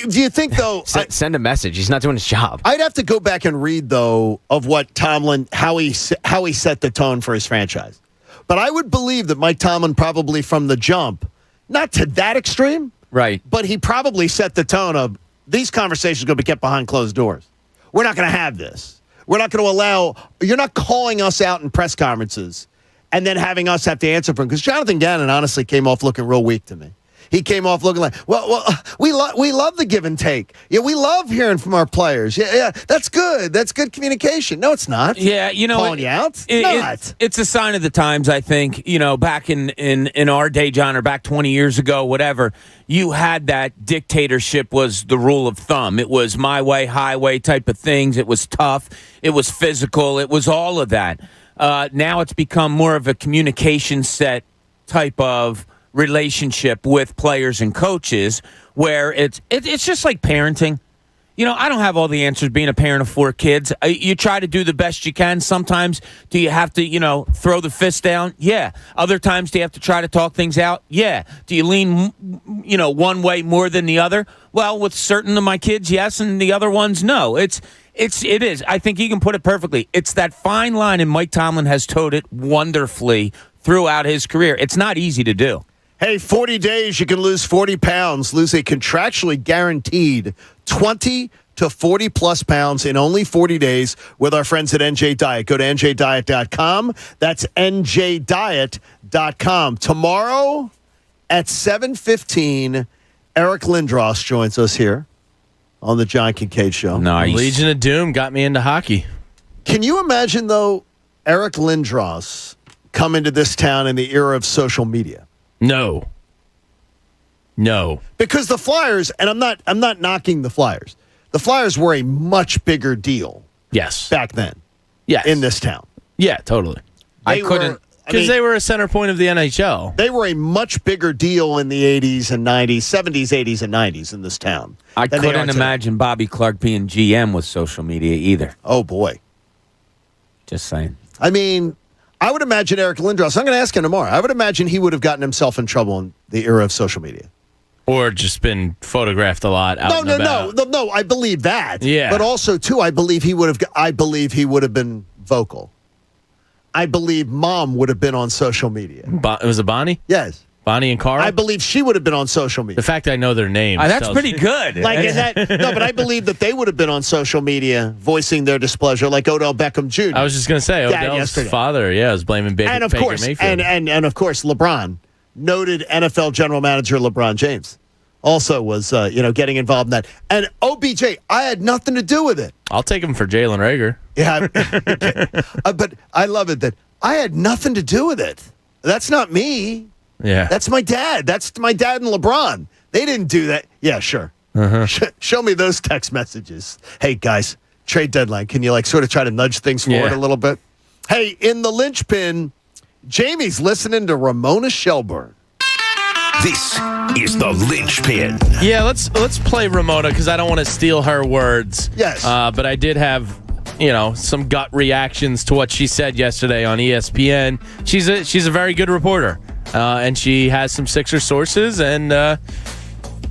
Do you think, though... Send a message. He's not doing his job. I'd have to go back and read, though, of what Tomlin, how he set the tone for his franchise. But I would believe that Mike Tomlin probably from the jump, not to that extreme, right? But he probably set the tone of, these conversations are going to be kept behind closed doors. We're not going to have this. We're not going to allow... You're not calling us out in press conferences and then having us have to answer for him. Because Jonathan Gannon honestly came off looking real weak to me. He came off looking like, we love the give and take. Yeah, we love hearing from our players. Yeah, that's good. That's good communication. No, it's not. Yeah, calling you out. It's a sign of the times. I think back in our day, John, or back 20 years ago, whatever. You had that dictatorship was the rule of thumb. It was my way, highway type of things. It was tough. It was physical. It was all of that. Now it's become more of a communication set type of relationship with players and coaches, where it's just like parenting. I don't have all the answers being a parent of 4 kids. You try to do the best you can. Sometimes do you have to, throw the fist down? Yeah. Other times do you have to try to talk things out? Yeah. Do you lean, one way more than the other? Well, with certain of my kids, yes, and the other ones, no. It is. I think you can put it perfectly. It's that fine line, and Mike Tomlin has towed it wonderfully throughout his career. It's not easy to do. Hey, 40 days, you can lose 40 pounds, lose a contractually guaranteed 20 to 40-plus pounds in only 40 days with our friends at NJ Diet. Go to njdiet.com. That's njdiet.com. Tomorrow at 7:15, Eric Lindros joins us here on the John Kincade Show. Nice. Legion of Doom got me into hockey. Can you imagine, though, Eric Lindros come into this town in the era of social media? No. Because the Flyers, and I'm not knocking the Flyers. The Flyers were a much bigger deal. Yes. Back then. Yes. In this town. Yeah, totally. Because they were a center point of the NHL. They were a much bigger deal in the 80s and 90s, 70s, 80s, and 90s in this town. I couldn't imagine Bobby Clark being GM with social media either. Oh, boy. Just saying. I mean... I would imagine Eric Lindros, I'm going to ask him tomorrow, I would imagine he would have gotten himself in trouble in the era of social media. Or just been photographed a lot out and about. No, I believe that. Yeah. But also, too, I believe he would have been vocal. I believe Mom would have been on social media. Was it Bonnie? Yes. Bonnie and Carl? I believe she would have been on social media. The fact I know their names. That's pretty good. But I believe that they would have been on social media voicing their displeasure, like Odell Beckham Jr. I was just going to say, Odell's father, was blaming Baker Mayfield. And of course, LeBron, noted NFL general manager LeBron James, also was getting involved in that. And OBJ, I had nothing to do with it. I'll take him for Jalen Reagor. Yeah, but I love it that I had nothing to do with it. That's not me. Yeah. That's my dad. That's my dad and LeBron. They didn't do that. Yeah, sure. Uh-huh. Show me those text messages. Hey, guys, trade deadline. Can you sort of try to nudge things forward a little bit? Hey, in the linchpin, Jamie's listening to Ramona Shelburne. This is the linchpin. Yeah, let's play Ramona because I don't want to steal her words. Yes. But I did have some gut reactions to what she said yesterday on ESPN. She's a very good reporter. And she has some Sixer sources, and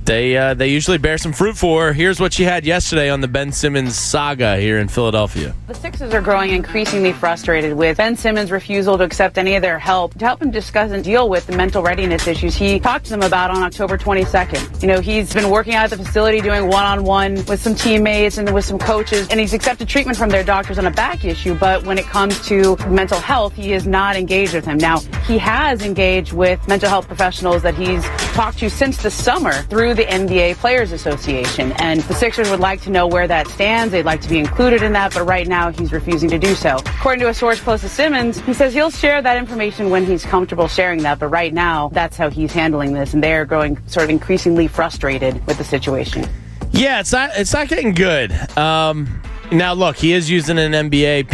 they usually bear some fruit for her. Here's what she had yesterday on the Ben Simmons saga here in Philadelphia. The Sixers are growing increasingly frustrated with Ben Simmons' refusal to accept any of their help to help him discuss and deal with the mental readiness issues he talked to them about on October 22nd. He's been working out at the facility doing one-on-one with some teammates and with some coaches, and he's accepted treatment from their doctors on a back issue, but when it comes to mental health, he is not engaged with him. Now, he has engaged with mental health professionals that he's talked to since the summer through the NBA Players Association, and the Sixers would like to know where that stands. They'd like to be included in that, but right now he's refusing to do so. According to a source close to Simmons, he says he'll share that information when he's comfortable sharing that, but right now that's how he's handling this, and they're growing sort of increasingly frustrated with the situation. Yeah, it's not getting good. Now, look, he is using an NBA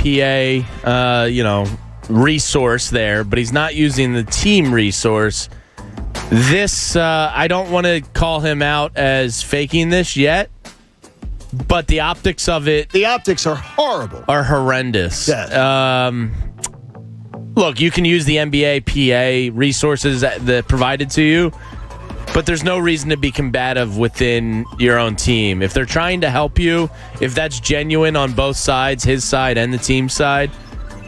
PA, resource there, but he's not using the team resource. This, I don't want to call him out as faking this yet, but the optics of it... The optics are horrible. Are horrendous. Yeah. Look, you can use the NBA PA resources that provided to you, but there's no reason to be combative within your own team. If they're trying to help you, if that's genuine on both sides, his side and the team side,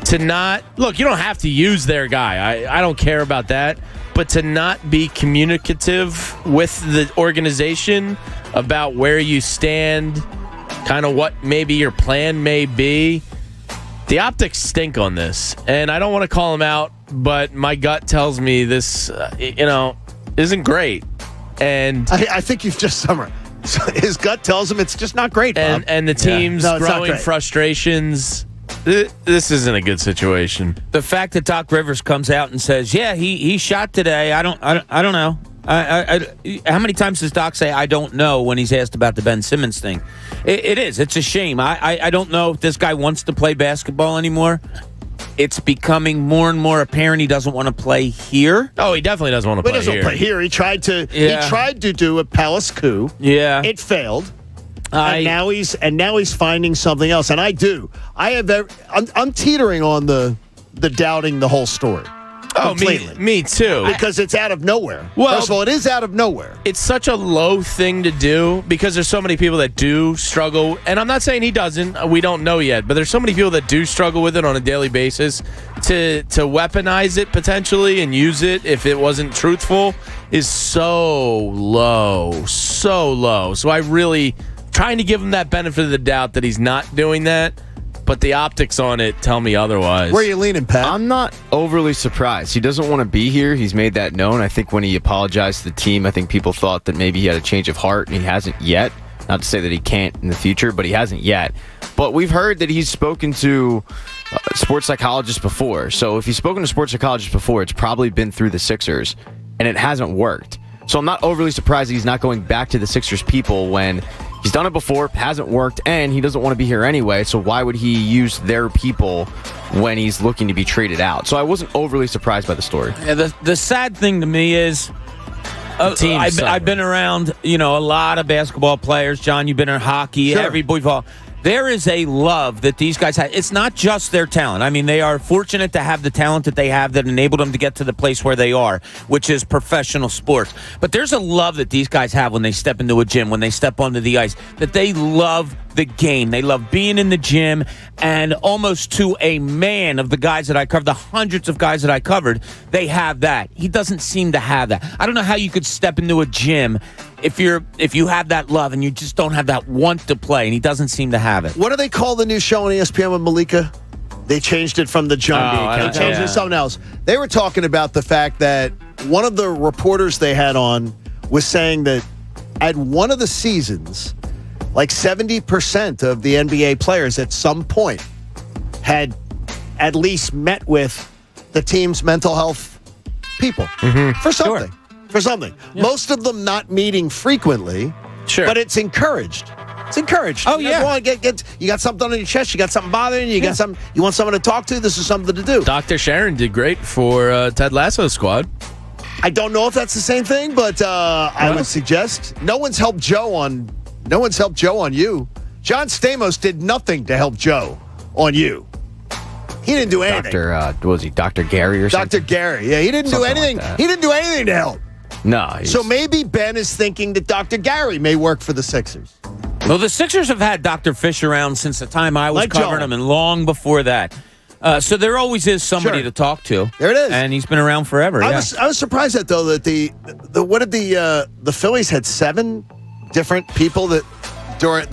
to not... Look, you don't have to use their guy. I don't care about that. But to not be communicative with the organization about where you stand, kind of what maybe your plan may be, the optics stink on this. And I don't want to call him out, but my gut tells me this, isn't great. And I think you've just summarized. His gut tells him it's just not great, Bob. And the team's growing frustrations. This isn't a good situation. The fact that Doc Rivers comes out and says, "Yeah, he shot today," I don't know. How many times does Doc say "I don't know" when he's asked about the Ben Simmons thing? It's a shame. I don't know if this guy wants to play basketball anymore. It's becoming more and more apparent he doesn't want to play here. Oh, he definitely doesn't want to play here. He doesn't play here. He tried to do a Palace coup. Yeah, it failed. And now he's finding something else. And I'm teetering on the doubting the whole story. Oh, me too. Because it's out of nowhere. Well, first of all, it is out of nowhere. It's such a low thing to do because there's so many people that do struggle. And I'm not saying he doesn't. We don't know yet. But there's so many people that do struggle with it on a daily basis. To weaponize it potentially and use it if it wasn't truthful is so low. So low. So I really... trying to give him that benefit of the doubt that he's not doing that, but the optics on it tell me otherwise. Where are you leaning, Pat? I'm not overly surprised. He doesn't want to be here. He's made that known. I think when he apologized to the team, I think people thought that maybe he had a change of heart, and he hasn't yet. Not to say that he can't in the future, but he hasn't yet. But we've heard that he's spoken to sports psychologists before. So if he's spoken to sports psychologists before, it's probably been through the Sixers, and it hasn't worked. So I'm not overly surprised that he's not going back to the Sixers people when he's done it before, hasn't worked, and he doesn't want to be here anyway. So why would he use their people when he's looking to be traded out? So I wasn't overly surprised by the story. Yeah, the sad thing to me is I've been around, a lot of basketball players. John, you've been in hockey, everybody. There is a love that these guys have. It's not just their talent. I mean, they are fortunate to have the talent that they have that enabled them to get to the place where they are, which is professional sports. But there's a love that these guys have when they step into a gym, when they step onto the ice, that they love the game. They love being in the gym, and almost to a man of the guys that I covered, the hundreds of guys that I covered, they have that. He doesn't seem to have that. I don't know how you could step into a gym if you have that love and you just don't have that want to play, and he doesn't seem to have it. What do they call the new show on ESPN with Malika? They changed it from the John B. They changed it to something else. They were talking about the fact that one of the reporters they had on was saying that at one of the seasons, like 70% of the NBA players at some point had at least met with the team's mental health people for something. Sure. For something. Yeah. Most of them not meeting frequently, but it's encouraged. It's encouraged. Oh, yeah. You got something on your chest. You got something bothering you. You want someone to talk to. This is something to do. Dr. Sharon did great for Ted Lasso's squad. I don't know if that's the same thing, but I would suggest no one's helped Joe on you. John Stamos did nothing to help Joe on you. He didn't do anything. Was he Dr. Gary or something? Dr. Gary. Yeah, he didn't do anything. Like he didn't do anything to help. No. So maybe Ben is thinking that Dr. Gary may work for the Sixers. Well, the Sixers have had Dr. Fish around since the time I was covering them, and long before that. So there always is somebody to talk to. There it is, and he's been around forever. I was surprised that the Phillies had 7 different people that during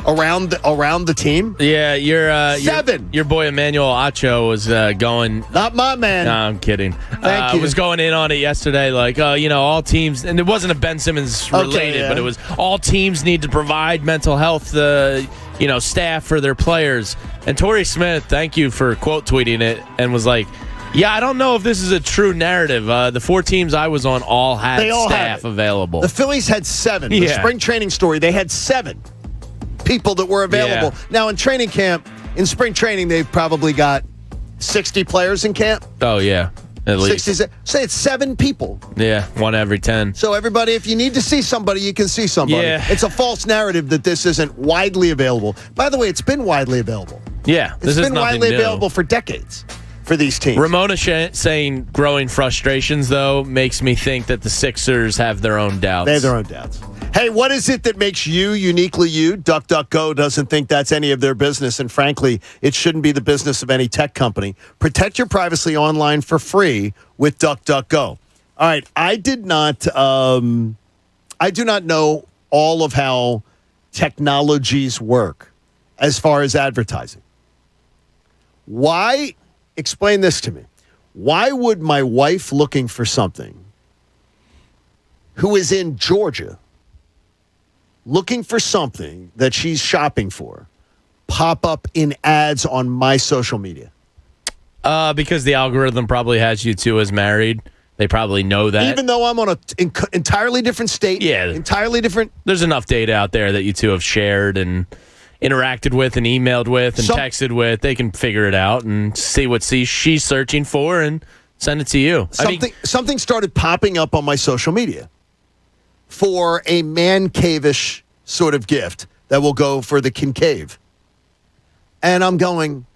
around the team. Yeah, Seven. Your boy Emmanuel Acho was going. Not my man. No, I'm kidding. Thank you. Was going in on it yesterday, like all teams, and it wasn't a Ben Simmons related, but it was all teams need to provide mental health, staff for their players. And Torrey Smith, thank you for quote tweeting it, and was like, yeah, I don't know if this is a true narrative. The 4 teams I was on all had staff available. The Phillies had 7. The spring training story, they had 7 people that were available. Yeah. Now, in spring training, they've probably got 60 players in camp. Oh, yeah. At least. 60, say it's 7 people. Yeah, 1 every 10. So everybody, if you need to see somebody, you can see somebody. Yeah. It's a false narrative that this isn't widely available. By the way, it's been widely available. Yeah, this It's is been nothing widely new. available for decades for these teams. Ramona saying growing frustrations, though, makes me think that the Sixers have their own doubts. They have their own doubts. Hey, what is it that makes you uniquely you? DuckDuckGo doesn't think that's any of their business, and frankly, it shouldn't be the business of any tech company. Protect your privacy online for free with DuckDuckGo. All right, I do not know all of how technologies work as far as advertising. Why? Explain this to me. Why would my wife looking for something who is in Georgia looking for something that she's shopping for pop up in ads on my social media? Because the algorithm probably has you two as married. They probably know that. Even though I'm on an entirely different state, entirely different. There's enough data out there that you two have shared and interacted with and emailed with and texted with. They can figure it out and see what she's searching for and send it to you. Something started popping up on my social media for a man cave-ish sort of gift that will go for the Kincade. And I'm getting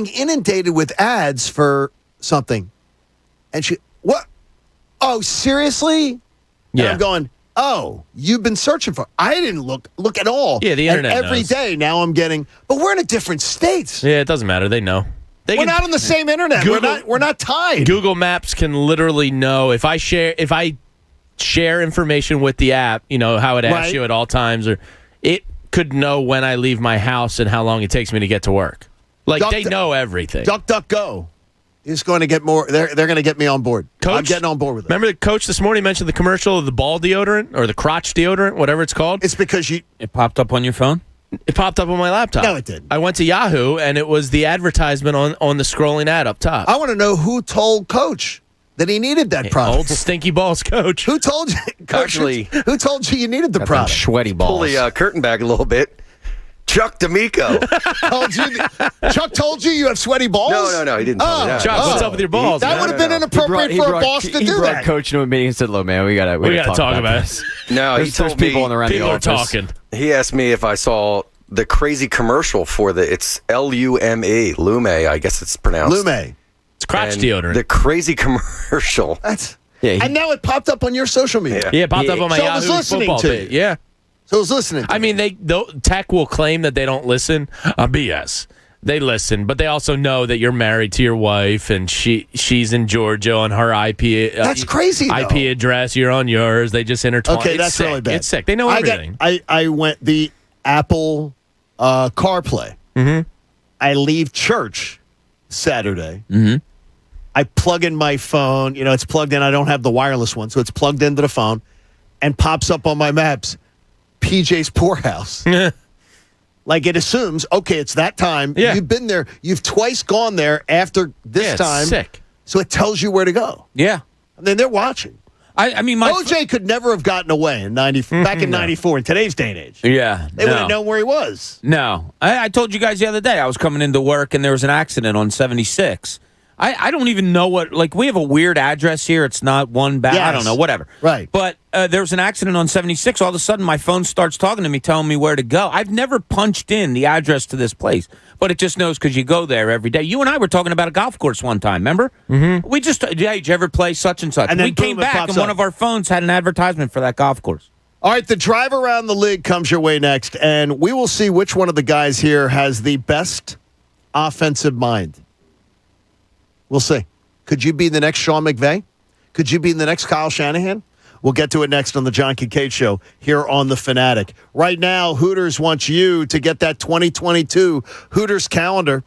inundated with ads for something. And what? Oh, seriously? Yeah. And I'm going, oh, you've been searching for. I didn't look at all. Yeah, the internet and every knows. day now I'm getting, but we're in a different states. Yeah, it doesn't matter. They know. We're not on the same internet. We're not tied. Google Maps can literally know if I share information with the app, you know, how it asks you at all times, or it could know when I leave my house and how long it takes me to get to work. They know everything. DuckDuckGo is going to get more. They're going to get me on board. Coach, I'm getting on board with it. Remember the coach this morning mentioned the commercial of the ball deodorant or the crotch deodorant, whatever it's called? It's because it popped up on your phone? It popped up on my laptop. No, it didn't. I went to Yahoo, and it was the advertisement on the scrolling ad up top. I want to know who told Coach that he needed that product. Old stinky balls coach. Who told you? Coach, Actually, who told you need the product? Sweaty balls. Pull the curtain back a little bit. Chuck D'Amico. Chuck told you have sweaty balls? No, he didn't tell me that. Chuck, what's up with your balls? That would have been inappropriate for a boss to do brought that. Coach into a meeting and said, "Look, man, we gotta talk about this." No, he told me people around the office. Talking. He asked me if I saw the crazy commercial for it's Lume, I guess it's pronounced Lume. It's crotch deodorant. The crazy commercial. And now it popped up on your social media. Yeah, it popped up on my Yahoo football page. Yeah. So I was listening. I mean, tech will claim that they don't listen. BS. They listen, but they also know that you're married to your wife, and she's in Georgia on her IP. That's crazy, though. IP address. You're on yours. They just intertwine. Okay, It's that's sick. really bad. It's sick. They know everything. I went the Apple CarPlay. Mm-hmm. I leave church Saturday. Mm-hmm. I plug in my phone. You know, it's plugged in. I don't have the wireless one, so it's plugged into the phone, and pops up on my maps. PJ's Poorhouse. Like it assumes, okay, it's that time. Yeah. You've been there. You've twice gone there after this it's time. sick. So it tells you where to go. Yeah. And then they're watching. I mean, OJ could never have gotten away in back in 94 in today's day and age. Yeah. They would have known where he was. No. I told you guys the other day I was coming into work and there was an accident on 76. I don't even know we have a weird address here. It's not one back. Yes. I don't know, whatever. Right. But there was an accident on 76. All of a sudden, my phone starts talking to me, telling me where to go. I've never punched in the address to this place, but it just knows because you go there every day. You and I were talking about a golf course one time, remember? Mm-hmm. We just, did you ever play such and such? And then we came boom, it back, pops and one up. of our phones had an advertisement for that golf course. All right, the drive around the league comes your way next, and we will see which one of the guys here has the best offensive mind. We'll see. Could you be the next Sean McVay? Could you be the next Kyle Shanahan? We'll get to it next on the John Kincade Show here on The Fanatic. Right now, Hooters wants you to get that 2022 Hooters calendar.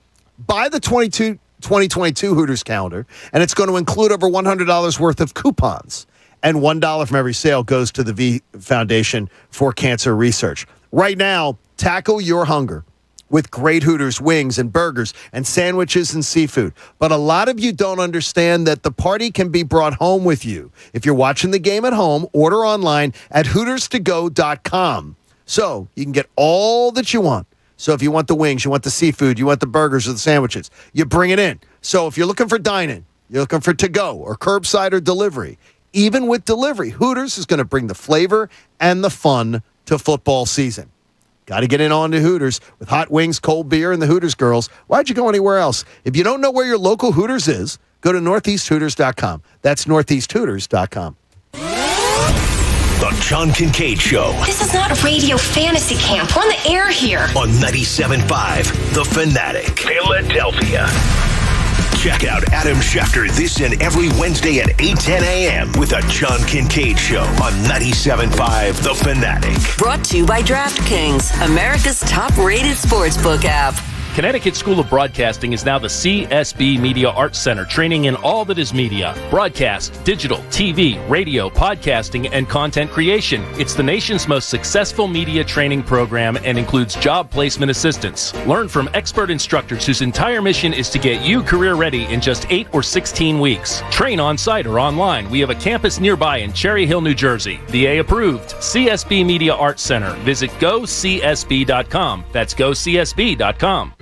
Buy the 2022 Hooters calendar, and it's going to include over $100 worth of coupons. And $1 from every sale goes to the V Foundation for Cancer Research. Right now, tackle your hunger with great Hooters wings and burgers and sandwiches and seafood. But a lot of you don't understand that the party can be brought home with you. If you're watching the game at home, order online at HootersToGo.com. So you can get all that you want. So if you want the wings, you want the seafood, you want the burgers or the sandwiches, you bring it in. So if you're looking for dine-in, You're looking for to-go or curbside or delivery. Even with delivery, Hooters is going to bring the flavor and the fun to football season. Got to get in on the Hooters with hot wings, cold beer, and the Hooters girls. Why'd you go anywhere else? If you don't know where your local Hooters is, go to northeasthooters.com. That's northeasthooters.com. The John Kincade Show. This is not radio fantasy camp. We're on the air here. On 97.5 The Fanatic, Philadelphia. Check out Adam Schefter this and every Wednesday at 8:10 a.m. with The John Kincade Show on 97.5 The Fanatic. Brought to you by DraftKings, America's top-rated sportsbook app. Connecticut School of Broadcasting is now the CSB Media Arts Center, training in all that is media, broadcast, digital, TV, radio, podcasting, and content creation. It's the nation's most successful media training program and includes job placement assistance. Learn from expert instructors whose entire mission is to get you career ready in just 8 or 16 weeks. Train on site or online. We have a campus nearby in Cherry Hill, New Jersey. VA approved. CSB Media Arts Center. Visit gocsb.com. That's gocsb.com.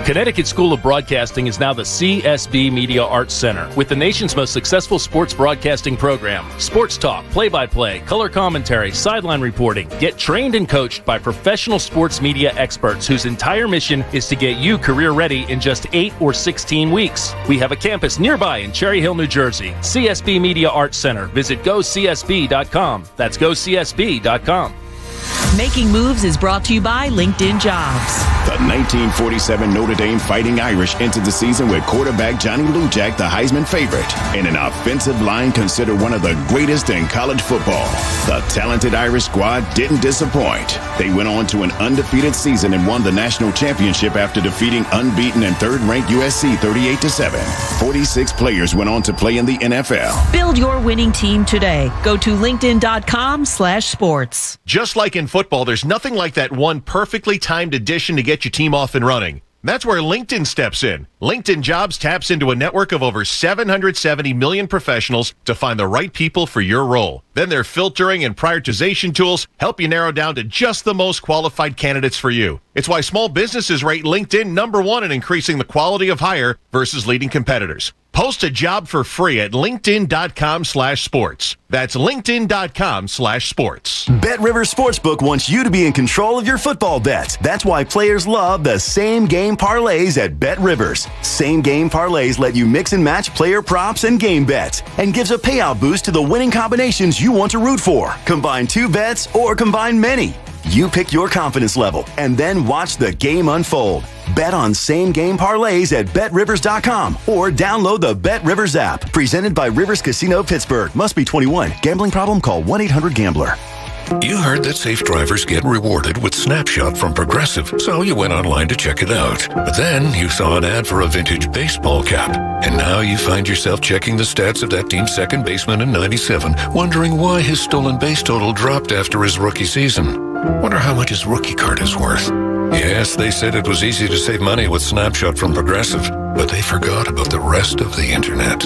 Connecticut School of Broadcasting is now the CSB Media Arts Center, with the nation's most successful sports broadcasting program. Sports talk, play-by-play, color commentary, sideline reporting. Get trained and coached by professional sports media experts whose entire mission is to get you career ready in just 8 or 16 weeks. We have a campus nearby in Cherry Hill, New Jersey. CSB Media Arts Center. Visit gocsb.com. That's gocsb.com. Making Moves is brought to you by LinkedIn Jobs. The 1947 Notre Dame Fighting Irish entered the season with quarterback Johnny Lujack, the Heisman favorite, and an offensive line considered one of the greatest in college football. The talented Irish squad didn't disappoint. They went on to an undefeated season and won the national championship after defeating unbeaten and third-ranked USC 38-7. 46 players went on to play in the NFL. Build your winning team today. Go to linkedin.com/sports. Just like in football, there's nothing like that one perfectly timed addition to get your team off and running. That's where LinkedIn steps in. LinkedIn Jobs taps into a network of over 770 million professionals to find the right people for your role. Then their filtering and prioritization tools help you narrow down to just the most qualified candidates for you. It's why small businesses rate LinkedIn #1 in increasing the quality of hire versus leading competitors. Post a job for free at linkedin.com/sports. That's linkedin.com/sports. BetRivers Sportsbook wants you to be in control of your football bets. That's why players love the same game parlays at BetRivers. Same game parlays let you mix and match player props and game bets and gives a payout boost to the winning combinations you want to root for. Combine 2 bets or combine many. You pick your confidence level and then watch the game unfold. Bet on same-game parlays at BetRivers.com or download the BetRivers app. Presented by Rivers Casino Pittsburgh. Must be 21. Gambling problem? Call 1-800-GAMBLER. You heard that safe drivers get rewarded with Snapshot from Progressive, so you went online to check it out. But then you saw an ad for a vintage baseball cap, and now you find yourself checking the stats of that team's second baseman in '97, wondering why his stolen base total dropped after his rookie season. Wonder how much his rookie card is worth. Yes, they said it was easy to save money with Snapshot from Progressive, but they forgot about the rest of the internet.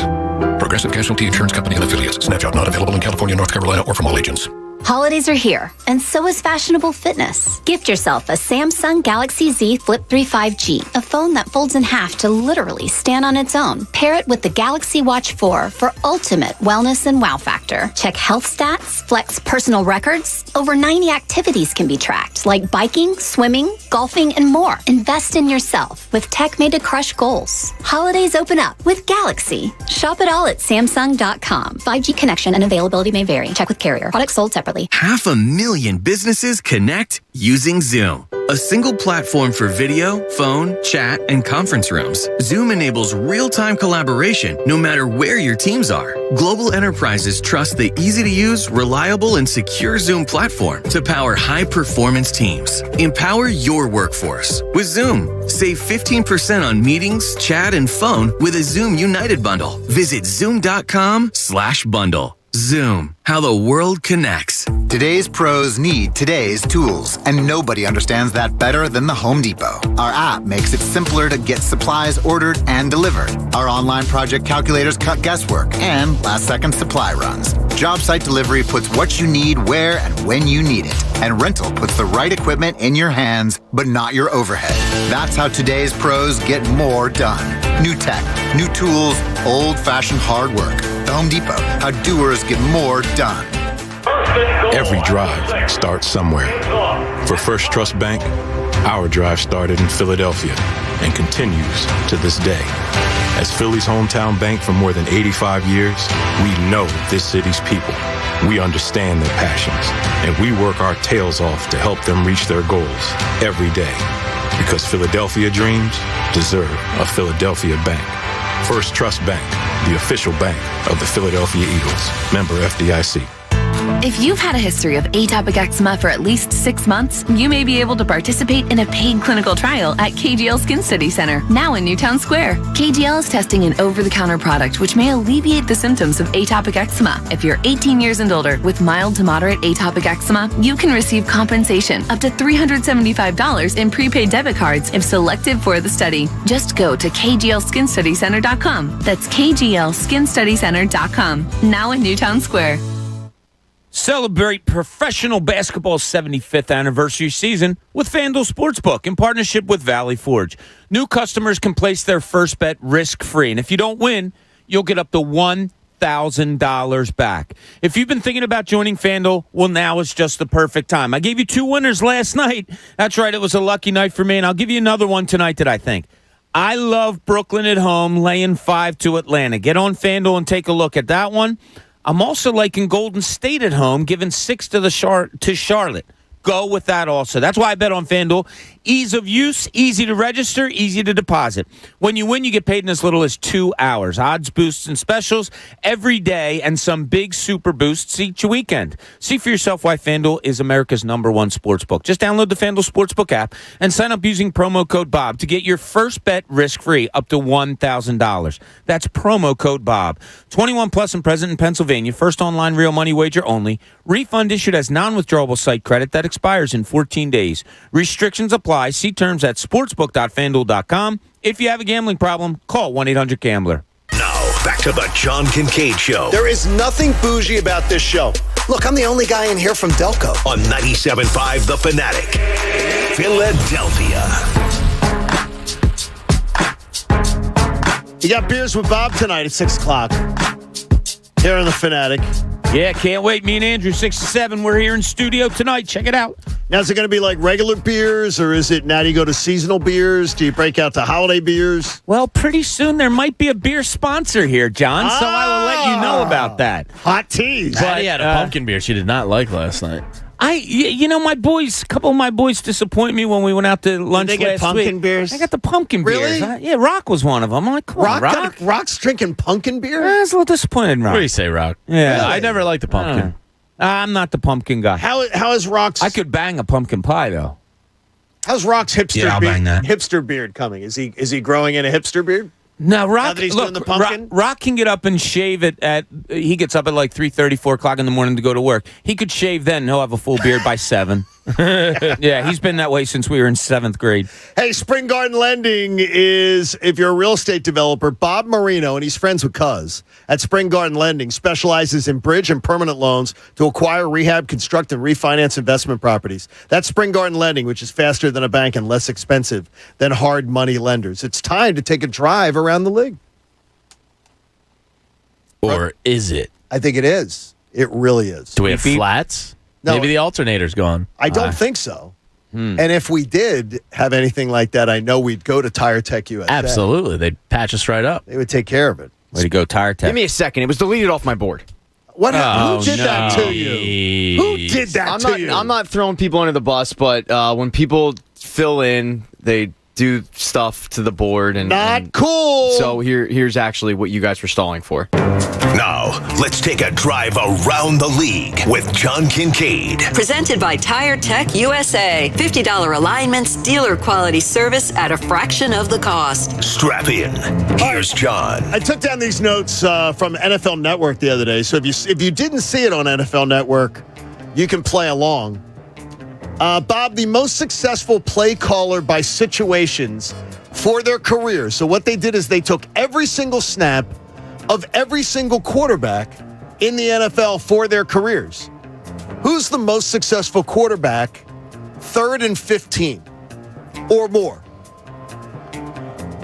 Progressive Casualty Insurance Company and Affiliates. Snapshot not available in California, North Carolina, or from all agents. Holidays are here, and so is fashionable fitness. Gift yourself a Samsung Galaxy Z Flip 3 5G, a phone that folds in half to literally stand on its own. Pair it with the Galaxy Watch 4 for ultimate wellness and wow factor. Check health stats, flex personal records. Over 90 activities can be tracked, like biking, swimming, golfing, and more. Invest in yourself with tech made to crush goals. Holidays open up with Galaxy. Shop it all at Samsung.com. 5G connection and availability may vary. Check with carrier. Products sold separately. 500,000 businesses connect using Zoom, a single platform for video, phone, chat, and conference rooms. Zoom enables real-time collaboration no matter where your teams are. Global enterprises trust the easy-to-use, reliable, and secure Zoom platform to power high-performance teams. Empower your workforce with Zoom. Save 15% on meetings, chat, and phone with a Zoom United bundle. Visit zoom.com/bundle. Zoom, how the world connects. Today's pros need today's tools, and nobody understands that better than the Home Depot. Our app makes it simpler to get supplies ordered and delivered. Our online project calculators cut guesswork and last-second supply runs. Job site delivery puts what you need where and when you need it. And rental puts the right equipment in your hands, but not your overhead. That's how today's pros get more done. New tech, new tools, old-fashioned hard work. The Home Depot, how doers get more done. Every drive starts somewhere. For First Trust Bank, our drive started in Philadelphia and continues to this day. As Philly's hometown bank for more than 85 years, we know this city's people. We understand their passions, and we work our tails off to help them reach their goals every day. Because Philadelphia dreams deserve a Philadelphia bank. First Trust Bank, the official bank of the Philadelphia Eagles. Member FDIC. If you've had a history of atopic eczema for at least 6 months, you may be able to participate in a paid clinical trial at KGL Skin Study Center, now in Newtown Square. KGL is testing an over-the-counter product which may alleviate the symptoms of atopic eczema. If you're 18 years and older with mild to moderate atopic eczema, you can receive compensation up to $375 in prepaid debit cards if selected for the study. Just go to kglskinstudycenter.com. That's kglskinstudycenter.com, now in Newtown Square. Celebrate professional basketball's 75th anniversary season with FanDuel Sportsbook in partnership with Valley Forge. New customers can place their first bet risk-free, and if you don't win, you'll get up to $1,000 back. If you've been thinking about joining FanDuel, well, now is just the perfect time. I gave you 2 winners last night. That's right, it was a lucky night for me, and I'll give you another one tonight that I think. I love Brooklyn at home, laying 5 to Atlanta. Get on FanDuel and take a look at that one. I'm also liking Golden State at home, giving 6 to Charlotte. Go with that also. That's why I bet on FanDuel. Ease of use, easy to register, easy to deposit. When you win, you get paid in as little as 2 hours. Odds, boosts, and specials every day, and some big super boosts each weekend. See for yourself why FanDuel is America's #1 sportsbook. Just download the FanDuel Sportsbook app and sign up using promo code BOB to get your first bet risk-free up to $1,000. That's promo code BOB. 21 plus and present in Pennsylvania. First online real money wager only. Refund issued as non-withdrawable site credit that expires in 14 days. Restrictions apply. See terms at sportsbook.fanduel.com. If you have a gambling problem, call 1-800-GAMBLER. Now, back to the John Kincade Show. There is nothing bougie about this show. Look, I'm the only guy in here from Delco. On 97.5 The Fanatic, Philadelphia. You got Beers with Bob tonight at 6 o'clock here on The Fanatic. Yeah, can't wait. Me and Andrew, 6 to 7. We're here in studio tonight. Check it out. Now, is it going to be like regular beers, or is it now do you go to seasonal beers? Do you break out to holiday beers? Well, pretty soon there might be a beer sponsor here, John, so I will let you know about that. Hot teas. Patty had a pumpkin beer she did not like last night. My boys, a couple of my boys disappoint me when we went out to lunch Did they get last pumpkin week. beers? I got the pumpkin Really? beers. Yeah, Rock was one of them. I'm like, come on, Rock. Rock's drinking pumpkin beer? I was a little disappointed in Rock. What do you say, Rock? Yeah. Really? I never liked the pumpkin. I'm not the pumpkin guy. How is Rock's? I could bang a pumpkin pie, though. How's Rock's I'll bang that. hipster beard coming? Is he growing in a hipster beard? No, Rock. Now that he's doing the pumpkin? Rock can get up and shave it at. He gets up at like 3:30, 4 o'clock in the morning to go to work. He could shave then. And he'll have a full beard by 7. Yeah, he's been that way since we were in 7th grade. Hey, Spring Garden Lending is, if you're a real estate developer, Bob Marino, and he's friends with Cuz, at Spring Garden Lending, specializes in bridge and permanent loans to acquire, rehab, construct, and refinance investment properties. That's Spring Garden Lending, which is faster than a bank and less expensive than hard money lenders. It's time to take a drive around the league. Or is it? I think it is. It really is. Do we have flats? No. Maybe the alternator's gone. I don't think so. And if we did have anything like that, I know we'd go to Tire Tech USA. Absolutely. They'd patch us right up. They would take care of it. Way to go, Tire Tech. Give me a second. It was deleted off my board. What? Who did that to you? Who did that to you? I'm not throwing people under the bus, but when people fill in, they do stuff to the board. And cool. So here's actually what you guys were stalling for. Now, let's take a drive around the league with John Kincade. Presented by Tire Tech USA. $50 alignments, dealer quality service at a fraction of the cost. Strap in. Here's John. I took down these notes from NFL Network the other day. So if you didn't see it on NFL Network, you can play along. Bob, the most successful play caller by situations for their career. So what they did is they took every single snap of every single quarterback in the NFL for their careers. Who's the most successful quarterback 3rd and 15 or more?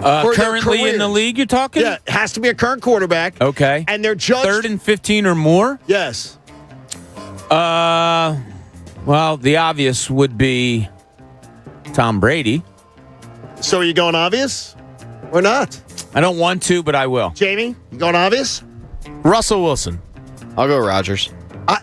Currently in the league, you're talking? Yeah, it has to be a current quarterback. Okay. And they're judged 3rd and 15 or more? Yes. Well, the obvious would be Tom Brady. So are you going obvious or not? I don't want to, but I will. Jamie, you going obvious? Russell Wilson. I'll go Rodgers.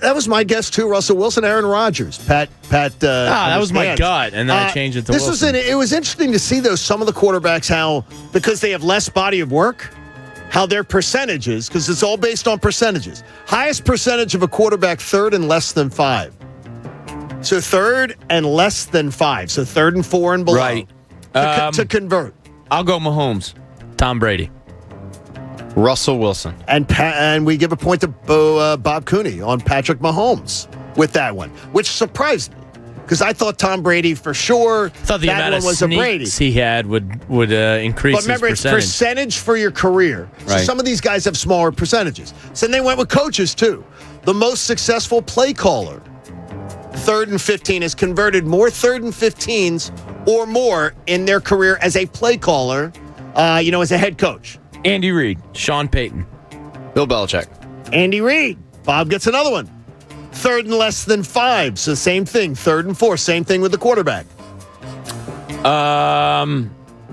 That was my guess too. Russell Wilson, Aaron Rodgers, Pat. that was my gut, and then I changed it to Wilson. It was interesting to see though some of the quarterbacks how because they have less body of work, how their percentages because it's all based on percentages. Highest percentage of a quarterback 3rd and less than 5. So 3rd and less than 5. So 3rd and 4 and below. Right. To convert. I'll go Mahomes. Tom Brady. Russell Wilson. And we give a point to Bob Cooney on Patrick Mahomes with that one, which surprised me because I thought Tom Brady for sure. I thought the that amount one of was a Brady. sneaks he had would increase But remember, his percentage. it's percentage for your career. So Right. some of these guys have smaller percentages. So then they went with coaches too. The most successful play caller, 3rd and 15, has converted more 3rd and 15s or more in their career as a play caller, as a head coach. Andy Reid. Sean Payton. Bill Belichick. Andy Reid. Bob gets another one. 3rd and less than 5. So same thing. 3rd and 4. Same thing with the quarterback.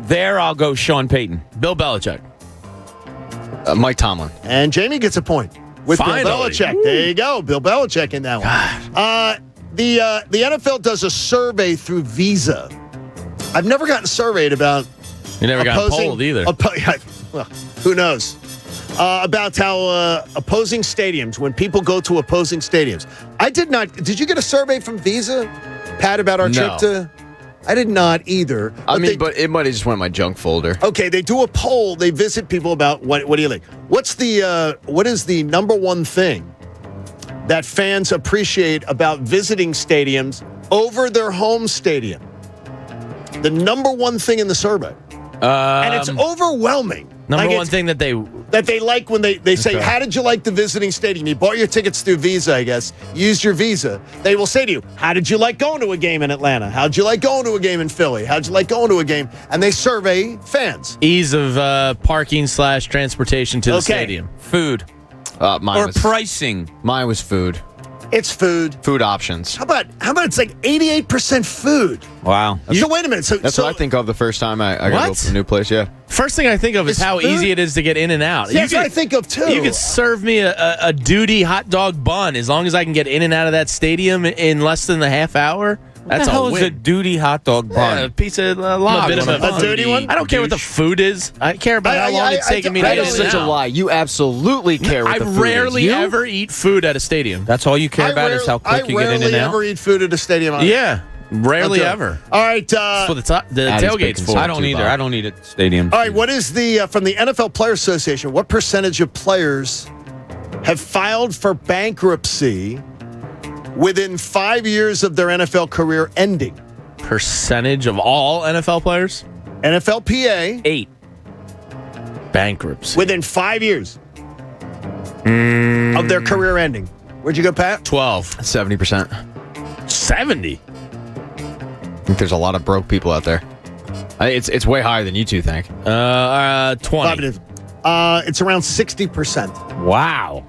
There I'll go Sean Payton. Bill Belichick. Mike Tomlin. And Jamie gets a point with Finally. Bill Belichick. Woo. There you go. Bill Belichick in that one. The NFL does a survey through Visa. I've never gotten surveyed about. You never got polled either. Well, who knows? About how opposing stadiums, when people go to opposing stadiums. I did not. Did you get a survey from Visa, Pat, about our trip to? I did not either. But it might have just went in my junk folder. Okay, they do a poll. They visit people about what do you like? What is the number one thing that fans appreciate about visiting stadiums over their home stadium? The number one thing in the survey. And it's overwhelming. Number one thing that they like when they say, Okay. how did you like the visiting stadium? You bought your tickets through Visa, I guess. Used your Visa. They will say to you, how did you like going to a game in Atlanta? How'd you like going to a game in Philly? How'd you like going to a game? And they survey fans. ease of parking / transportation to the stadium. Food. Pricing. Mine was food. It's food. Food options. How about it's like 88% food? Wow. So wait a minute. That's what I think of the first time I go to a new place. Yeah. First thing I think of is It's how food? easy it is to get in and out. That's what I think of too. You could serve me a duty hot dog bun as long as I can get in and out of that stadium in less than a half hour. That's the hell a is win. a duty hot dog bun? Yeah, a piece of log. A bit of on a dirty one? I don't care what the food is. I care about how long it's taking me to That get is in and such a out. lie. You absolutely care what I the food is. rarely You? ever eat food at a stadium. That's all you care about is how quick you get in and rarely out? ever eat food at a stadium. Yeah, rarely Okay. ever. All right. That's what the Addie's tailgate's big for. I don't either. I don't eat at stadiums. All right, what is the from the NFL Players Association? What percentage of players have filed for bankruptcy within 5 years of their NFL career ending? Percentage of all NFL players? NFLPA 8. Bankruptcy. within 5 years of their career ending. Where'd you go, Pat? 12. 70%. 70. I think there's a lot of broke people out there. It's way higher than you two think. 20. It's around 60%. Wow.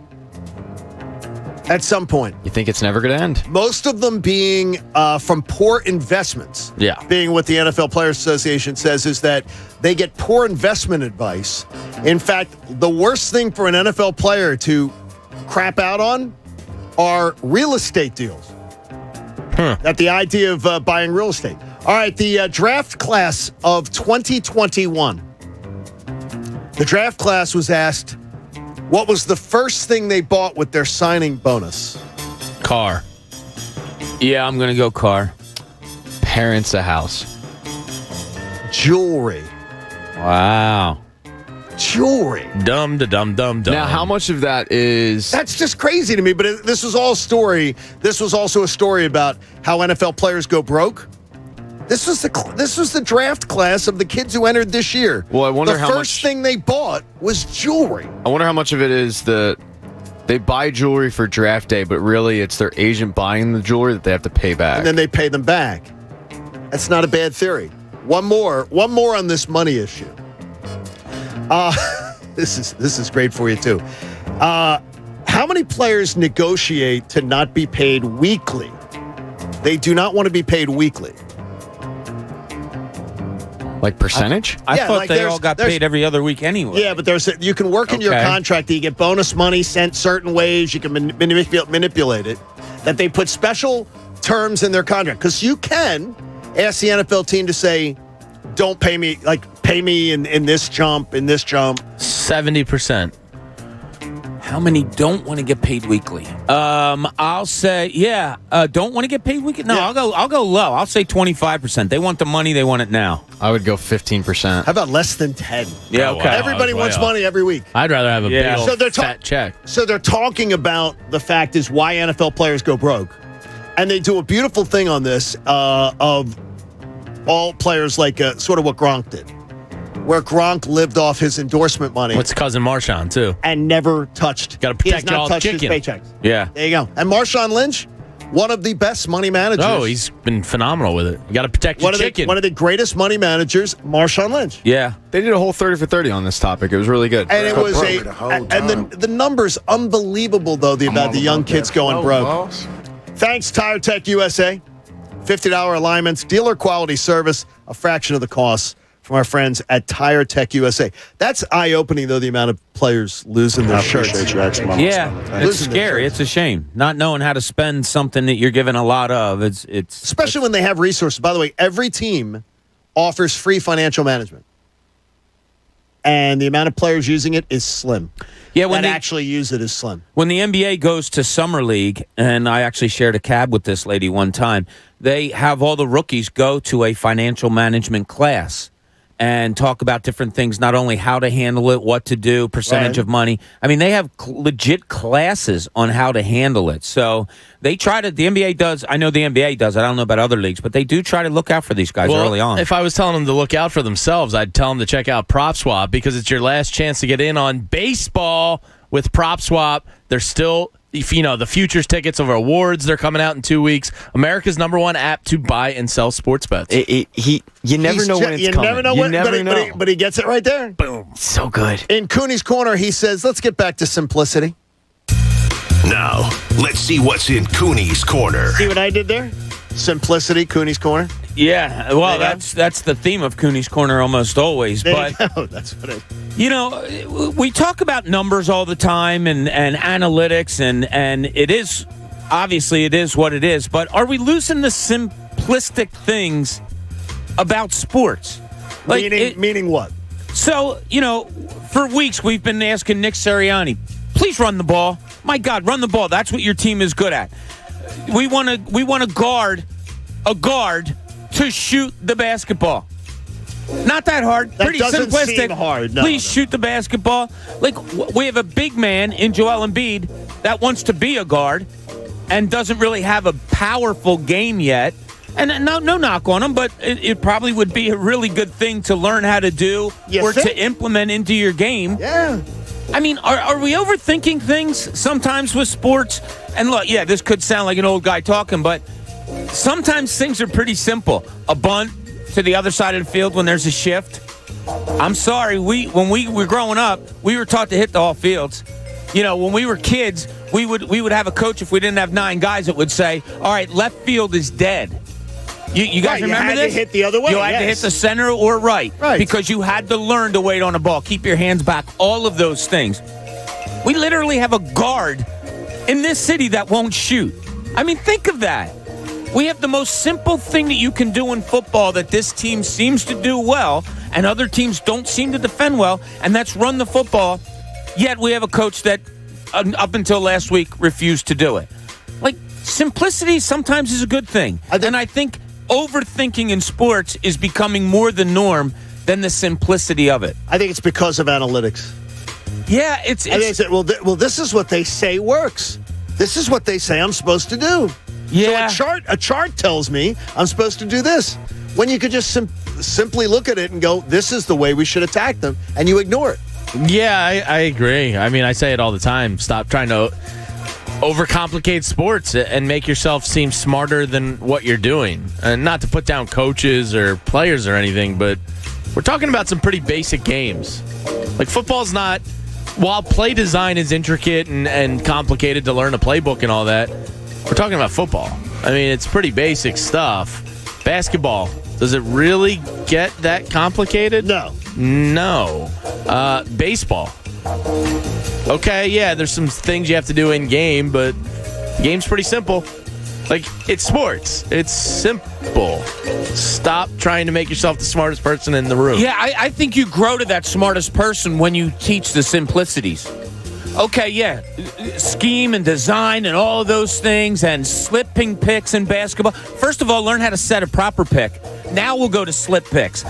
At some point. You think it's never going to end? Most of them being from poor investments. Yeah. Being what the NFL Players Association says is that they get poor investment advice. In fact, the worst thing for an NFL player to crap out on are real estate deals. That the idea of buying real estate. All right, the draft class of 2021. The draft class was asked, what was the first thing they bought with their signing bonus? Car. Yeah, I'm going to go car. Parents a house. Jewelry. Wow. Jewelry. Dumb. Now, how much of that is... That's just crazy to me, but this was all a story. This was also a story about how NFL players go broke. This was the draft class of the kids who entered this year. Well, I wonder the how first thing they bought was jewelry. I wonder how much of it is the They buy jewelry for draft day, but really it's their agent buying the jewelry that they have to pay back. And then they pay them back. That's not a bad theory. One more on this money issue. This is great for you too. How many players negotiate to not be paid weekly? They do not want to be paid weekly. Like percentage? I thought they all got paid every other week anyway. Yeah, but you can work in your contract that you get bonus money sent certain ways. You can manipulate it. That they put special terms in their contract. Because you can ask the NFL team to say, don't pay me, pay me in this jump, 70%. How many don't want to get paid weekly? I'll say, don't want to get paid weekly? No, yeah. I'll go low. I'll say 25%. They want the money, they want it now. I would go 15%. How about less than 10? Yeah, okay. Everybody wants money every week. I'd rather have a big old fat check. So they're talking about the fact is why NFL players go broke. And they do a beautiful thing on this of all players sort of what Gronk did. Where Gronk lived off his endorsement money. What's cousin Marshawn, too? And never touched. Got to protect y'all his chicken. Paychecks. Yeah. There you go. And Marshawn Lynch, one of the best money managers. Oh, he's been phenomenal with it. You got to protect your chicken. One of the greatest money managers, Marshawn Lynch. Yeah. They did a whole 30 for 30 on this topic. It was really good. And it was the numbers unbelievable, though, about the young kids going broke. Thanks, Tire Tech USA. $50 alignments, dealer quality service, a fraction of the cost. From our friends at Tire Tech USA. That's eye-opening, though, the amount of players losing their shirts. Yeah, it's scary. It's a shame. Not knowing how to spend something that you're given a lot of. It's especially when they have resources. By the way, every team offers free financial management. And the amount of players using it is slim. Yeah, when they actually use it is slim. When the NBA goes to Summer League, and I actually shared a cab with this lady one time, they have all the rookies go to a financial management class and talk about different things, not only how to handle it, what to do, percentage of money. I mean, they have legit classes on how to handle it. So they try to, the NBA does, I know the NBA does, I don't know about other leagues, but they do try to look out for these guys early on. If I was telling them to look out for themselves, I'd tell them to check out PropSwap because it's your last chance to get in on baseball with PropSwap. They're still... the futures tickets of awards, they're coming out in 2 weeks. America's #1 app to buy and sell sports bets. You never know when it's coming. You never know. But he gets it right there. Boom. So good. In Cooney's Corner, he says, let's get back to simplicity. Now, let's see what's in Cooney's Corner. See what I did there? Simplicity, Cooney's Corner. Yeah, well, that's the theme of Cooney's Corner almost always. But that's what I... we talk about numbers all the time and analytics, and it is, obviously it is what it is, but are we losing the simplistic things about sports? Meaning what? So, for weeks we've been asking Nick Sirianni, please run the ball. My God, run the ball. That's what your team is good at. We want to guard a guard to shoot the basketball. Not that hard. That Pretty doesn't simplistic. seem hard. No, Please shoot the basketball. We have a big man in Joel Embiid that wants to be a guard and doesn't really have a powerful game yet. And no knock on him, but it probably would be a really good thing to learn how to do to implement into your game. Yeah. I mean, are we overthinking things sometimes with sports? And look, yeah, this could sound like an old guy talking, but sometimes things are pretty simple. A bunt to the other side of the field when there's a shift. I'm sorry, when we were growing up, we were taught to hit the all fields. When we were kids, we would have a coach, if we didn't have 9 guys, that would say, all right, left field is dead. You guys remember this? You had to hit the other way. You had to hit the center or right. Because you had to learn to wait on the ball, keep your hands back, all of those things. We literally have a guard in this city that won't shoot. I mean, think of that. We have the most simple thing that you can do in football that this team seems to do well and other teams don't seem to defend well, and that's run the football. Yet we have a coach that, up until last week, refused to do it. Simplicity sometimes is a good thing. And I think overthinking in sports is becoming more the norm than the simplicity of it. I think it's because of analytics. Yeah, it's well, this is what they say works. This is what they say I'm supposed to do. Yeah. So a chart tells me I'm supposed to do this. When you could just simply look at it and go, this is the way we should attack them, and you ignore it. Yeah, I agree. I mean, I say it all the time. Stop trying to overcomplicate sports and make yourself seem smarter than what you're doing. And not to put down coaches or players or anything, but we're talking about some pretty basic games. Like, football's not, while play design is intricate and complicated to learn a playbook and all that, we're talking about football. I mean, it's pretty basic stuff. Basketball, does it really get that complicated? No. Baseball. Okay, yeah, there's some things you have to do in game, but the game's pretty simple. Like, it's sports. It's simple. Stop trying to make yourself the smartest person in the room. Yeah, I think you grow to that smartest person when you teach the simplicities. Okay, yeah, scheme and design and all of those things and slipping picks in basketball. First of all, learn how to set a proper pick. Now we'll go to slip picks.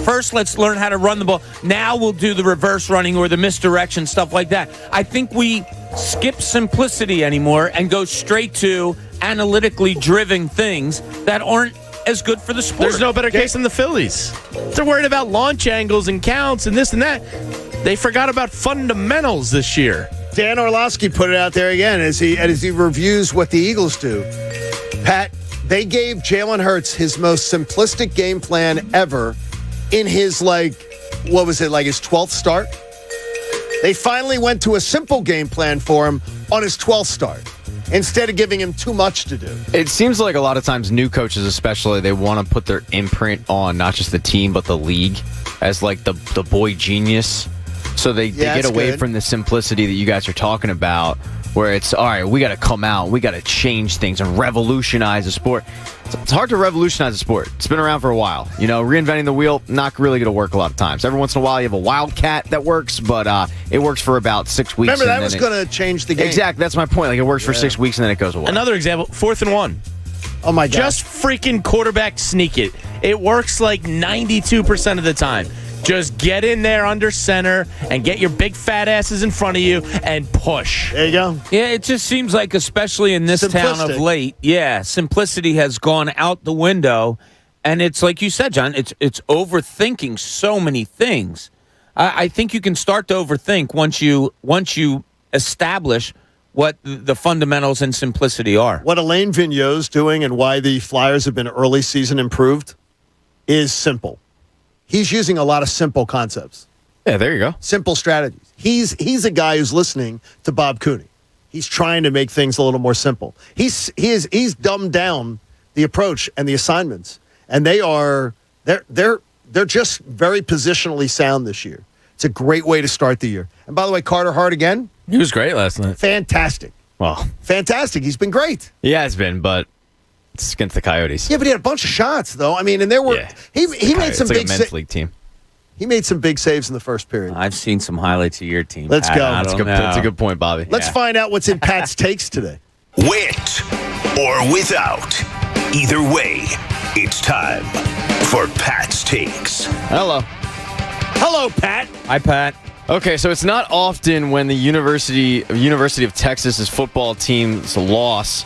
First, let's learn how to run the ball. Now we'll do the reverse running or the misdirection, stuff like that. I think we skip simplicity anymore and go straight to analytically driven things that aren't as good for the sport. There's no better case than the Phillies. They're worried about launch angles and counts and this and that. They forgot about fundamentals this year. Dan Orlovsky put it out there again as he reviews what the Eagles do. Pat, they gave Jalen Hurts his most simplistic game plan ever in his, his 12th start? They finally went to a simple game plan for him on his 12th start instead of giving him too much to do. It seems like a lot of times new coaches especially, they want to put their imprint on not just the team but the league as like the boy genius. So they get away from the simplicity that you guys are talking about, where it's, all right, we got to come out, we got to change things and revolutionize the sport. It's hard to revolutionize the sport. It's been around for a while. Reinventing the wheel, not really going to work a lot of times. Every once in a while, you have a wildcat that works, but it works for about 6 weeks. Remember, that was going to change the game. Exactly. That's my point. Like, it works for 6 weeks, and then it goes away. Another example, 4th and 1. Oh, my God. Just freaking quarterback sneak it. It works like 92% of the time. Just get in there under center and get your big fat asses in front of you and push. There you go. Yeah, it just seems like, especially in this town of late, simplicity has gone out the window. And it's like you said, John, it's overthinking so many things. I think you can start to overthink once you establish what the fundamentals and simplicity are. What Alain Vigneault's doing and why the Flyers have been early season improved is simple. He's using a lot of simple concepts. Yeah, there you go. Simple strategies. He's a guy who's listening to Bob Cooney. He's trying to make things a little more simple. He's dumbed down the approach and the assignments, and they're just very positionally sound this year. It's a great way to start the year. And by the way, Carter Hart again. He was great last night. Fantastic. Well, fantastic. He's been great. He has been, but it's against the Coyotes. Yeah, but he had a bunch of shots, though. I mean, and there were he made some big men's league team. He made some big saves in the first period. I've seen some highlights of your team. Let's go. That's a good point, Bobby. Let's find out what's in Pat's takes today. With or without, either way, it's time for Pat's takes. Hello, Pat. Hi, Pat. Okay, so it's not often when the University of Texas's football team's loss.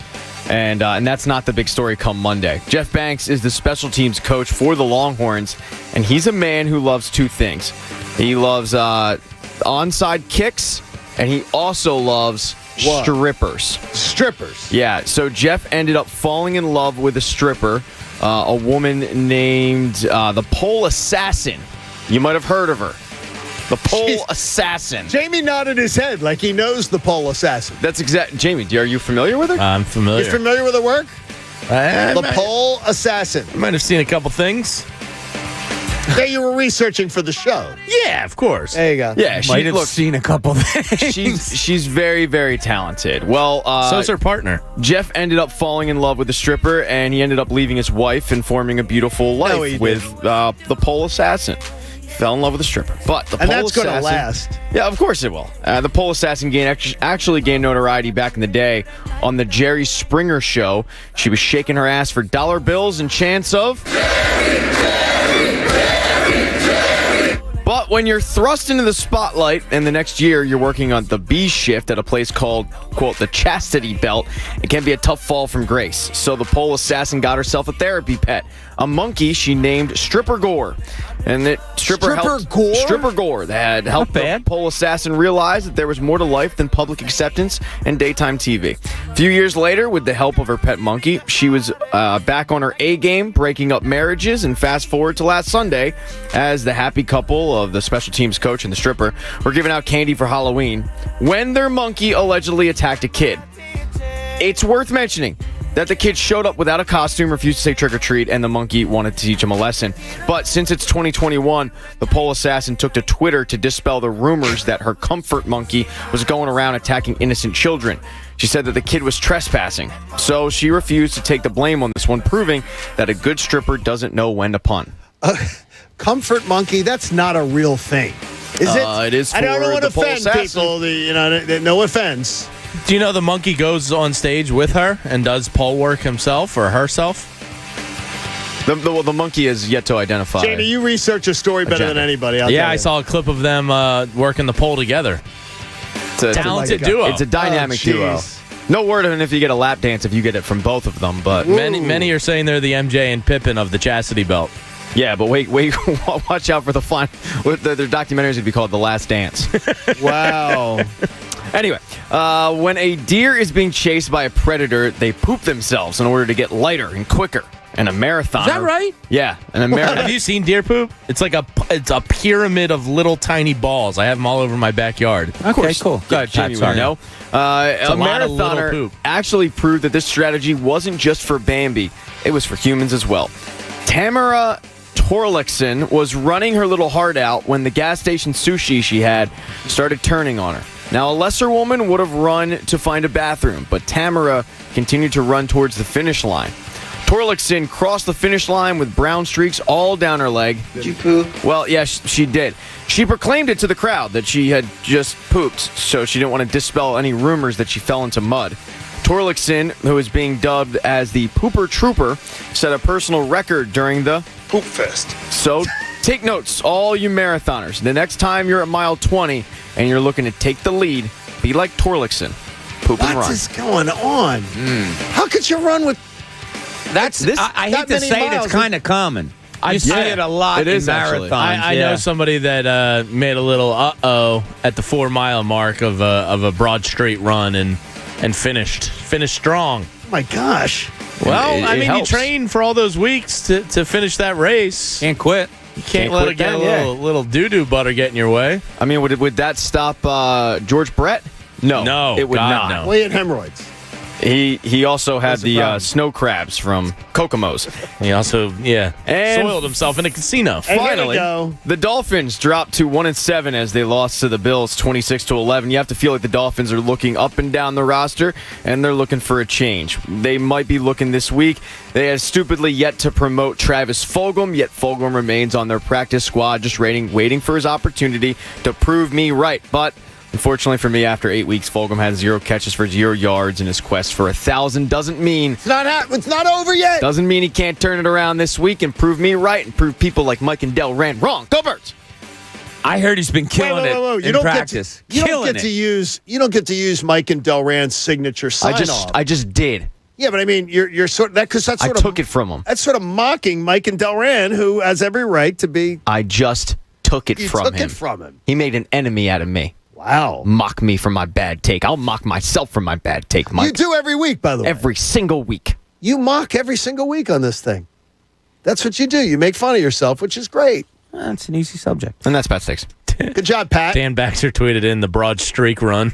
And that's not the big story come Monday. Jeff Banks is the special teams coach for the Longhorns, and he's a man who loves two things. He loves onside kicks, and he also loves strippers. Strippers? Yeah, so Jeff ended up falling in love with a stripper, a woman named the Pole Assassin. You might have heard of her. The Pole Assassin. Jamie nodded his head like he knows the Pole Assassin. That's exact. Jamie, are you familiar with her? I'm familiar. You familiar with her work? The Pole Assassin. You might have seen a couple things. That you were researching for the show. Yeah, of course. There you go. Yeah, Might have seen a couple things. She's very, very talented. Well, so's her partner. Jeff ended up falling in love with the stripper, and he ended up leaving his wife and forming a beautiful life with the Pole Assassin. Fell in love with a stripper. But the Pole that's going to Assassin, last. Yeah, of course it will. The Pole Assassin actually gained notoriety back in the day on the Jerry Springer show. She was shaking her ass for dollar bills and chants of... Jerry, Jerry, Jerry. But when you're thrust into the spotlight and the next year you're working on the B shift at a place called, quote, the Chastity Belt, it can be a tough fall from grace. So the pole assassin got herself a therapy pet, a monkey she named Stripper Gore. And that Stripper Gore that helped the pole assassin realize that there was more to life than public acceptance and daytime TV. A few years later, with the help of her pet monkey, she was back on her A game, breaking up marriages, and fast forward to last Sunday, as the happy couple of the special teams coach and the stripper were giving out candy for Halloween when their monkey allegedly attacked a kid. It's worth mentioning that the kid showed up without a costume, refused to say trick-or-treat, and the monkey wanted to teach him a lesson. But since it's 2021, the pole assassin took to Twitter to dispel the rumors that her comfort monkey was going around attacking innocent children. She said that the kid was trespassing, so she refused to take the blame on this one, proving that a good stripper doesn't know when to pun. Comfort monkey, that's not a real thing. Is it? It is for I don't want to the pole offend assassin. people. No offense. Do you know the monkey goes on stage with her and does pole work himself or herself? The monkey is yet to identify. Jamie, you research a story better than anybody. I saw a clip of them working the pole together. It's a talented duo. It's a dynamic duo. No word on if you get a lap dance if you get it from both of them, but many are saying they're the MJ and Pippin of the Chastity Belt. Yeah, but wait, watch out for the fun. Their documentaries would be called The Last Dance. Wow. Anyway, when a deer is being chased by a predator, they poop themselves in order to get lighter and quicker. And a marathoner. Is that right? Yeah, and a marathon. Have you seen deer poop? It's like it's a pyramid of little tiny balls. I have them all over my backyard. Okay, cool. Good, Jamie, we know. A marathoner actually proved that this strategy wasn't just for Bambi; it was for humans as well. Tamara Torlikson was running her little heart out when the gas station sushi she had started turning on her. Now, a lesser woman would have run to find a bathroom, but Tamara continued to run towards the finish line. Torlikson crossed the finish line with brown streaks all down her leg. Did you poop? Well, yeah, she did. She proclaimed it to the crowd that she had just pooped, so she didn't want to dispel any rumors that she fell into mud. Torlikson, who is being dubbed as the Pooper Trooper, set a personal record during the Poop Fest. So take notes, all you marathoners. The next time you're at mile 20 and you're looking to take the lead, be like Torlikson. Poop and run. What is going on? How could you run with... I hate to say it, it's kind of common. You see it a lot in marathons. I know somebody that made a little at the 4 mile mark of a Broad Street run and finished strong. Oh my gosh. Well, you train for all those weeks to finish that race. Can't quit. You can't let it get a little doo-doo butter get in your way. I mean, would that stop George Brett? No, it would not. No. Well, he had hemorrhoids. He also had the snow crabs from Kokomo's. He also, soiled himself in a casino. Finally, the Dolphins dropped to 1-7 as they lost to the Bills 26-11. You have to feel like the Dolphins are looking up and down the roster, and they're looking for a change. They might be looking this week. They have stupidly yet to promote Travis Fulgham, yet Fulgham remains on their practice squad, just waiting for his opportunity to prove me right. But unfortunately for me, after 8 weeks, Fulgham had 0 catches for 0 yards in his quest for 1,000. Doesn't mean it's not over yet. Doesn't mean he can't turn it around this week and prove me right and prove people like Mike and Dell ran wrong. Go Birds! I heard he's been killing it in practice. You don't get to use Mike and Delran's signature sign-off. I just did. Yeah, but I mean, you're sort of that because that's sort of took it from him. That's sort of mocking Mike and Delran, who has every right to be. I just took it from him. He made an enemy out of me. Wow. Mock me for my bad take. I'll mock myself for my bad take, Mike. You do every week, by the way. Every single week. You mock every single week on this thing. That's what you do. You make fun of yourself, which is great. That's an easy subject. And that's Pat Sticks. Good job, Pat. Dan Baxter tweeted in the Broad Streak run.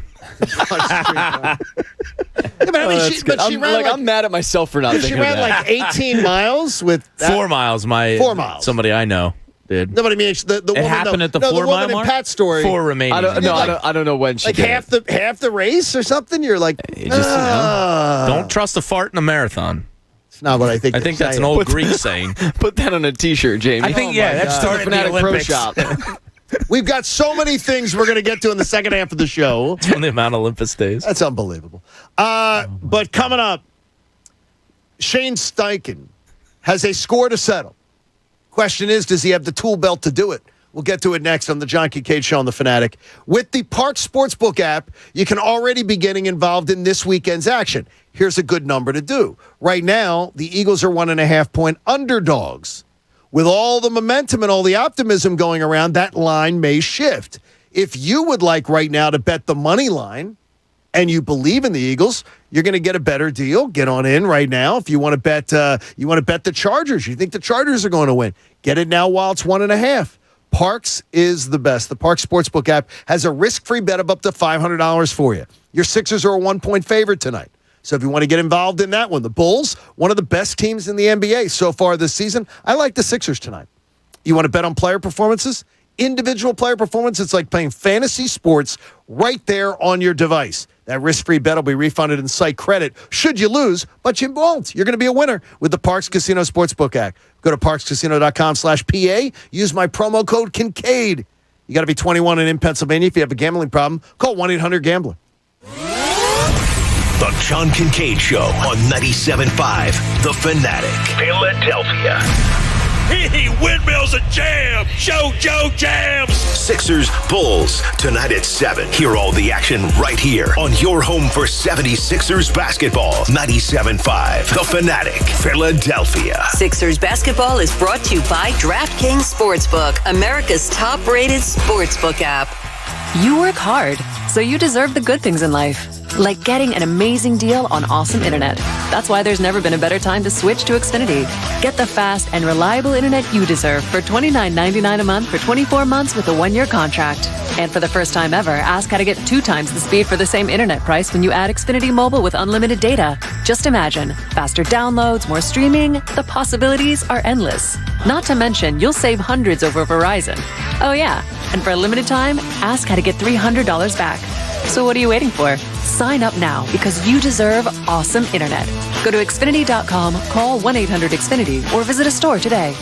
I'm mad at myself for not thinking of that. She ran like 18 miles with 4 miles. 4 miles. Somebody I know did. No, but I mean, the woman happened at the 4 mile mark. In Pat's story. 4 remaining. I don't know when she did. half the race or something. You're like, don't trust a fart in a marathon. It's not what I think. I think that's an old Greek saying. Put that on a T-shirt, Jamie. I think that started in the Olympics. Pro Shop. We've got so many things we're going to get to in the second half of the show. It's on the amount of Olympus days. That's unbelievable. But coming up, Shane Steichen has a score to settle. Question is, does he have the tool belt to do it? We'll get to it next on the John Kincade Show on The Fanatic. With the Park Sportsbook app, you can already be getting involved in this weekend's action. Here's a good number to do. Right now, the Eagles are 1.5-point underdogs. With all the momentum and all the optimism going around, that line may shift. If you would like right now to bet the money line and you believe in the Eagles, you're going to get a better deal. Get on in right now. If you want to bet, the Chargers. You think the Chargers are going to win. Get it now while it's 1.5. Parks is the best. The Parks Sportsbook app has a risk-free bet of up to $500 for you. Your Sixers are a 1-point favorite tonight. So if you want to get involved in that one, the Bulls, one of the best teams in the NBA so far this season. I like the Sixers tonight. You want to bet on player performances? Individual player performance, it's like playing fantasy sports right there on your device. That risk-free bet will be refunded in site credit should you lose, but you won't. You're going to be a winner with the Parks Casino Sportsbook app. Go to parkscasino.com/PA. Use my promo code Kincade. You got to be 21 and in Pennsylvania. If you have a gambling problem, call 1-800-GAMBLER. The John Kincade Show on 97.5 The Fanatic, Philadelphia. Hey, windmills and jam! Show Joe jams! Sixers, Bulls, tonight at 7. Hear all the action right here on your home for 76ers basketball. 97.5 The Fanatic, Philadelphia. Sixers basketball is brought to you by DraftKings Sportsbook, America's top-rated sportsbook app. You work hard, so you deserve the good things in life. Like getting an amazing deal on awesome internet. That's why there's never been a better time to switch to Xfinity. Get the fast and reliable internet you deserve for $29.99 a month for 24 months with a 1-year contract. And for the first time ever, ask how to get 2 times the speed for the same internet price when you add Xfinity Mobile with unlimited data. Just imagine. Faster downloads, more streaming. The possibilities are endless. Not to mention, you'll save hundreds over Verizon. Oh yeah, and for a limited time, ask how to get $300 back. So what are you waiting for? Sign up now because you deserve awesome internet. Go to Xfinity.com, call 1-800-XFINITY, or visit a store today.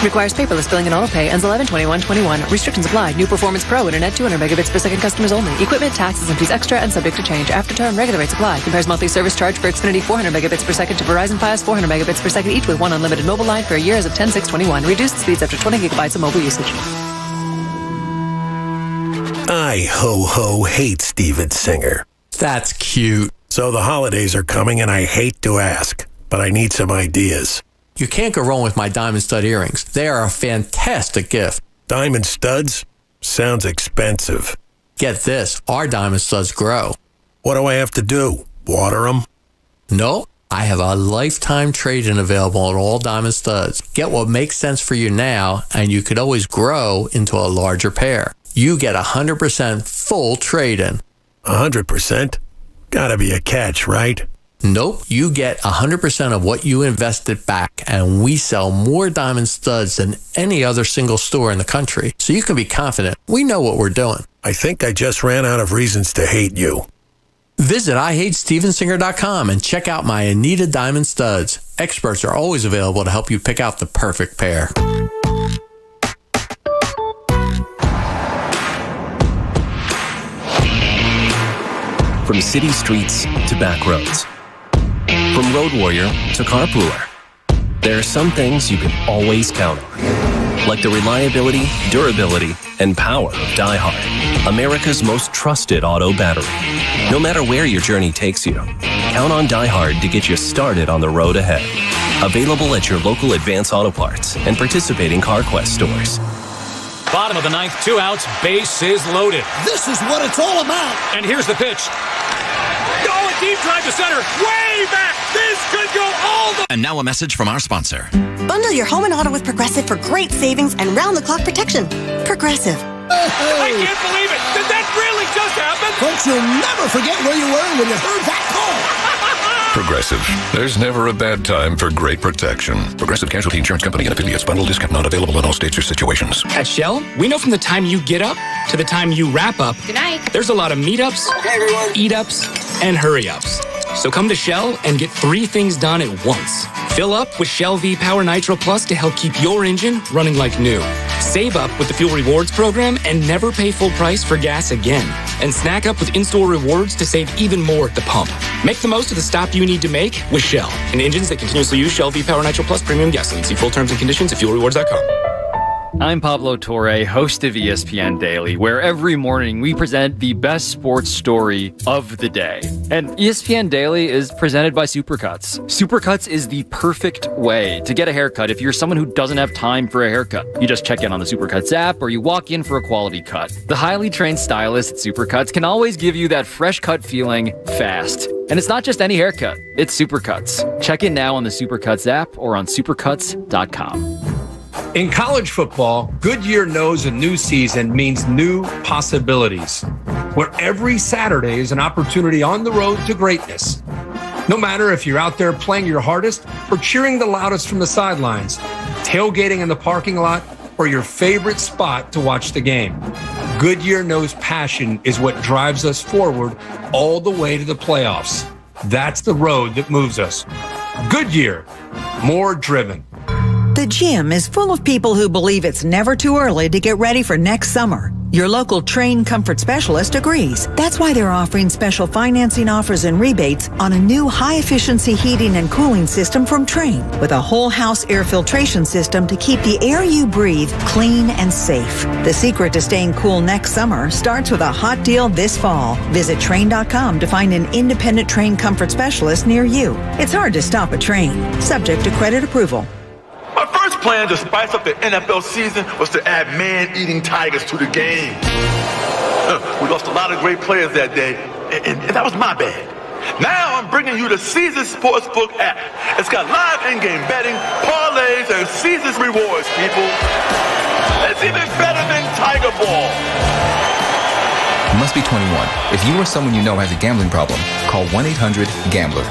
Requires paperless billing and auto-pay. Ends 11/21/21. Restrictions apply. New Performance Pro Internet 200 megabits per second customers only. Equipment, taxes, and fees extra and subject to change. After term, regular rates apply. Compares monthly service charge for Xfinity 400 megabits per second to Verizon Fios 400 megabits per second each with 1 unlimited mobile line for a year as of 10/6/21. Reduced speeds after 20 gigabytes of mobile usage. I ho hate Steven Singer. That's cute. So the holidays are coming and I hate to ask, but I need some ideas. You can't go wrong with my diamond stud earrings. They are a fantastic gift. Diamond studs? Sounds expensive. Get this, our diamond studs grow. What do I have to do? Water them? No, I have a lifetime trade-in available on all diamond studs. Get what makes sense for you now, and you could always grow into a larger pair. You get 100% full trade-in. 100%? Gotta be a catch, right? Nope, you get 100% of what you invested back, and we sell more diamond studs than any other single store in the country. So you can be confident we know what we're doing. I think I just ran out of reasons to hate you. Visit IHateStevensinger.com and check out my Anita Diamond Studs. Experts are always available to help you pick out the perfect pair. From city streets to back roads. From road warrior to carpooler. There are some things you can always count on. Like the reliability, durability, and power of Die Hard, America's most trusted auto battery. No matter where your journey takes you, count on Die Hard to get you started on the road ahead. Available at your local Advance Auto Parts and participating CarQuest stores. Bottom of the ninth, 2 outs, base is loaded. This is what it's all about. And here's the pitch. Oh, a deep drive to center, way back. This could go all the... And now a message from our sponsor. Bundle your home and auto with Progressive for great savings and round-the-clock protection. Progressive. I can't believe it. Did that really just happen? Folks, you'll never forget where you were when you heard that call. Progressive. There's never a bad time for great protection. Progressive Casualty Insurance Company and affiliates. Bundle discount not available in all states or situations. At Shell, we know from the time you get up to the time you wrap up. Good night. There's a lot of meetups, eat-ups, and hurry-ups. So come to Shell and get 3 things done at once. Fill up with Shell V-Power Nitro Plus to help keep your engine running like new. Save up with the Fuel Rewards program and never pay full price for gas again. And snack up with in-store rewards to save even more at the pump. Make the most of the stop you need to make with Shell and engines that continuously use Shell V-Power Nitro Plus premium gasoline. See full terms and conditions at fuelrewards.com. I'm Pablo Torre, host of ESPN Daily, where every morning we present the best sports story of the day. And ESPN Daily is presented by Supercuts. Supercuts is the perfect way to get a haircut if you're someone who doesn't have time for a haircut. You just check in on the Supercuts app or you walk in for a quality cut. The highly trained stylists at Supercuts can always give you that fresh cut feeling fast. And it's not just any haircut, it's Supercuts. Check in now on the Supercuts app or on supercuts.com. In college football, Goodyear knows a new season means new possibilities, where every Saturday is an opportunity on the road to greatness. No matter if you're out there playing your hardest or cheering the loudest from the sidelines, tailgating in the parking lot, or your favorite spot to watch the game, Goodyear knows passion is what drives us forward all the way to the playoffs. That's the road that moves us. Goodyear, more driven. The gym is full of people who believe it's never too early to get ready for next summer. Your local Train Comfort Specialist agrees. That's why they're offering special financing offers and rebates on a new high-efficiency heating and cooling system from Train, with a whole house air filtration system to keep the air you breathe clean and safe. The secret to staying cool next summer starts with a hot deal this fall. Visit Train.com to find an independent Train Comfort Specialist near you. It's hard to stop a Train, subject to credit approval. My first plan to spice up the NFL season was to add man-eating tigers to the game. We lost a lot of great players that day, and that was my bad. Now I'm bringing you the Caesars Sportsbook app. It's got live in-game betting, parlays, and Caesars rewards, people. It's even better than Tiger Ball. You must be 21. If you or someone you know has a gambling problem, call 1-800-GAMBLER.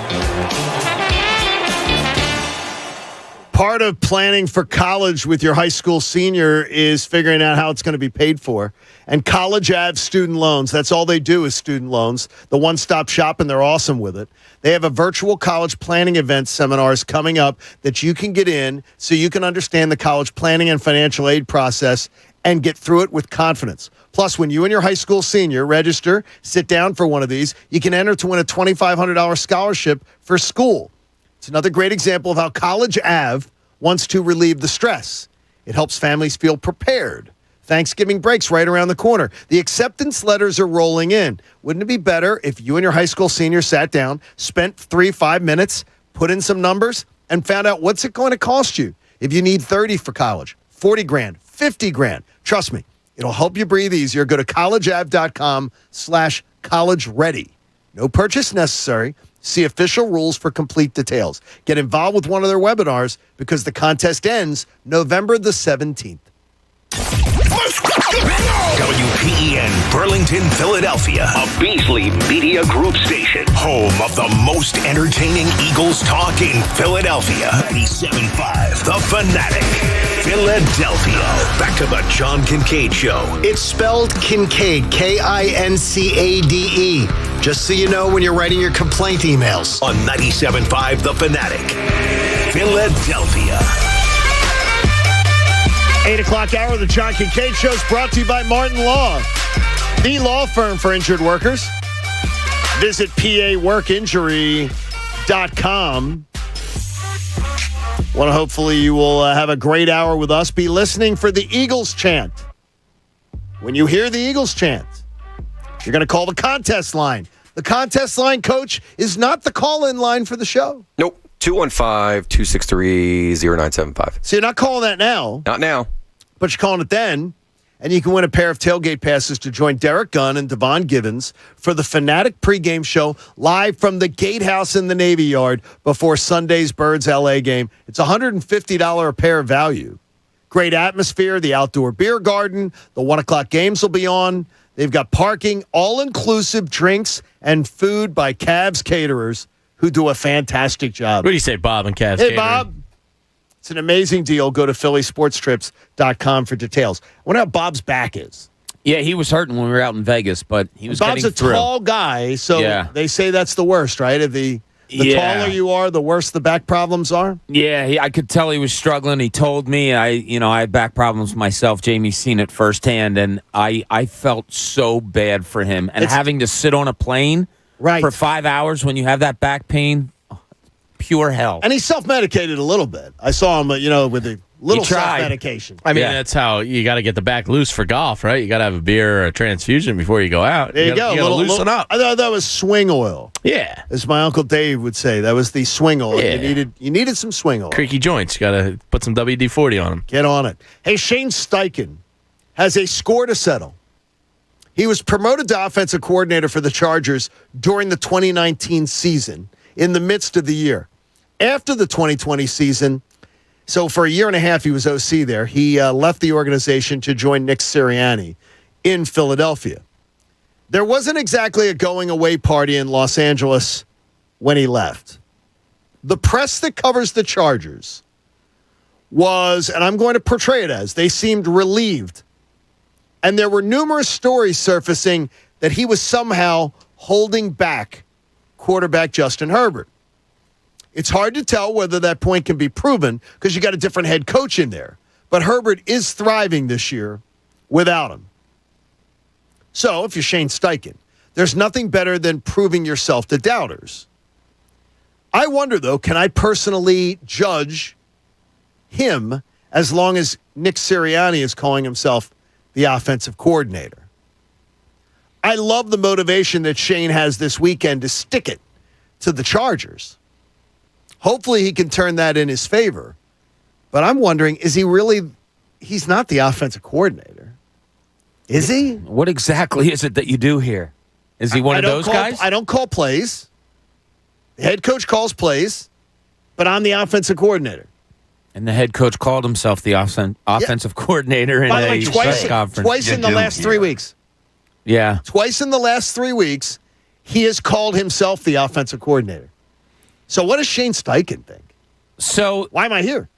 Part of planning for college with your high school senior is figuring out how it's going to be paid for. And College Ave Student Loans, that's all they do is student loans. The one-stop shop, and they're awesome with it. They have a virtual college planning event seminars coming up that you can get in so you can understand the college planning and financial aid process and get through it with confidence. Plus, when you and your high school senior register, sit down for one of these, you can enter to win a $2,500 scholarship for school. It's another great example of how College Ave wants to relieve the stress. It helps families feel prepared. Thanksgiving break's right around the corner. The acceptance letters are rolling in. Wouldn't it be better if you and your high school senior sat down, spent 3-5 minutes, put in some numbers, and found out what's it going to cost you if you need 30 for college, 40 grand, 50 grand. Trust me, it'll help you breathe easier. Go to collegeave.com/college ready. No purchase necessary. See official rules for complete details. Get involved with one of their webinars because the contest ends November the 17th. WPEN Burlington, Philadelphia, a Beasley Media Group station, home of the most entertaining Eagles talk in Philadelphia. 97.5 The Fanatic, Philadelphia. Back to the John Kincade Show. It's spelled Kincade, Kincade. Just so you know when you're writing your complaint emails. On 97.5 The Fanatic, Philadelphia. 8 o'clock hour of the John Kincade Show is brought to you by Martin Law, the law firm for injured workers. Visit paworkinjury.com. Well, hopefully you will have a great hour with us. Be listening for the Eagles chant. When you hear the Eagles chant, you're going to call the contest line. The contest line, Coach, is not the call-in line for the show. Nope. 215-263-0975. So you're not calling that now. Not now. But you're calling it then. And you can win a pair of tailgate passes to join Derek Gunn and Devon Givens for the Fanatic pregame show live from the Gatehouse in the Navy Yard before Sunday's Birds LA game. It's $150 a pair value. Great atmosphere, the outdoor beer garden. The 1 o'clock games will be on. They've got parking, all-inclusive drinks, and food by Cavs caterers who do a fantastic job. What do you say, Bob and Cavs Hey, Catering? Bob. It's an amazing deal. Go to phillysportstrips.com for details. I wonder how Bob's back is. Yeah, he was hurting when we were out in Vegas, but he was Bob's getting a through. tall guy, so they say that's the worst, right? The taller you are, the worse the back problems are? Yeah, I could tell he was struggling. He told me, I had back problems myself. Jamie's seen it firsthand, and I felt so bad for him. And having to sit on a plane for 5 hours when you have that back pain, pure hell. And he's self-medicated a little bit. I saw him, with Little He tried. self-medication. I mean, that's how you got to get the back loose for golf, right? You got to have a beer or a transfusion before you go out. There you go. You got to loosen up. I thought that was swing oil. Yeah. As my Uncle Dave would say, that was the swing oil. Yeah. You needed some swing oil. Creaky joints. You got to put some WD-40 on them. Get on it. Hey, Shane Steichen has a score to settle. He was promoted to offensive coordinator for the Chargers during the 2019 season in the midst of the year. After the 2020 season, so for a year and a half he was OC there, he left the organization to join Nick Sirianni in Philadelphia. There wasn't exactly a going-away party in Los Angeles when he left. The press that covers the Chargers was, and I'm going to portray it as, they seemed relieved. And there were numerous stories surfacing that he was somehow holding back quarterback Justin Herbert. It's hard to tell whether that point can be proven because you got a different head coach in there. But Herbert is thriving this year without him. So if you're Shane Steichen, there's nothing better than proving yourself to doubters. I wonder, though, can I personally judge him as long as Nick Sirianni is calling himself the offensive coordinator? I love the motivation that Shane has this weekend to stick it to the Chargers. Hopefully he can turn that in his favor. But I'm wondering, is he really, he's not the offensive coordinator. Is he? What exactly is it that you do here? Is he one of those guys? I don't call plays. The head coach calls plays, but I'm the offensive coordinator. And the head coach called himself the offensive coordinator in a press conference. Twice in the last 3 weeks. Yeah. Twice in the last 3 weeks, he has called himself the offensive coordinator. So what does Shane Steichen think? So why am I here?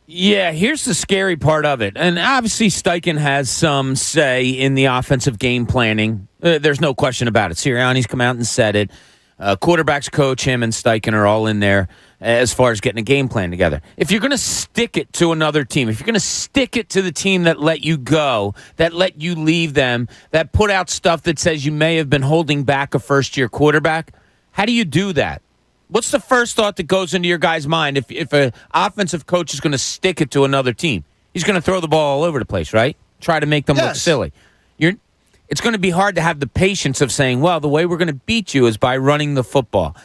Yeah, here's the scary part of it. And obviously Steichen has some say in the offensive game planning. There's no question about it. Sirianni's come out and said it. Quarterbacks coach, him and Steichen are all in there as far as getting a game plan together. If you're going to stick it to another team, if you're going to stick it to the team that let you go, that let you leave them, that put out stuff that says you may have been holding back a first-year quarterback, how do you do that? What's the first thought that goes into your guy's mind if an offensive coach is going to stick it to another team? He's going to throw the ball all over the place, right? Try to make them look silly. It's going to be hard to have the patience of saying, well, the way we're going to beat you is by running the football.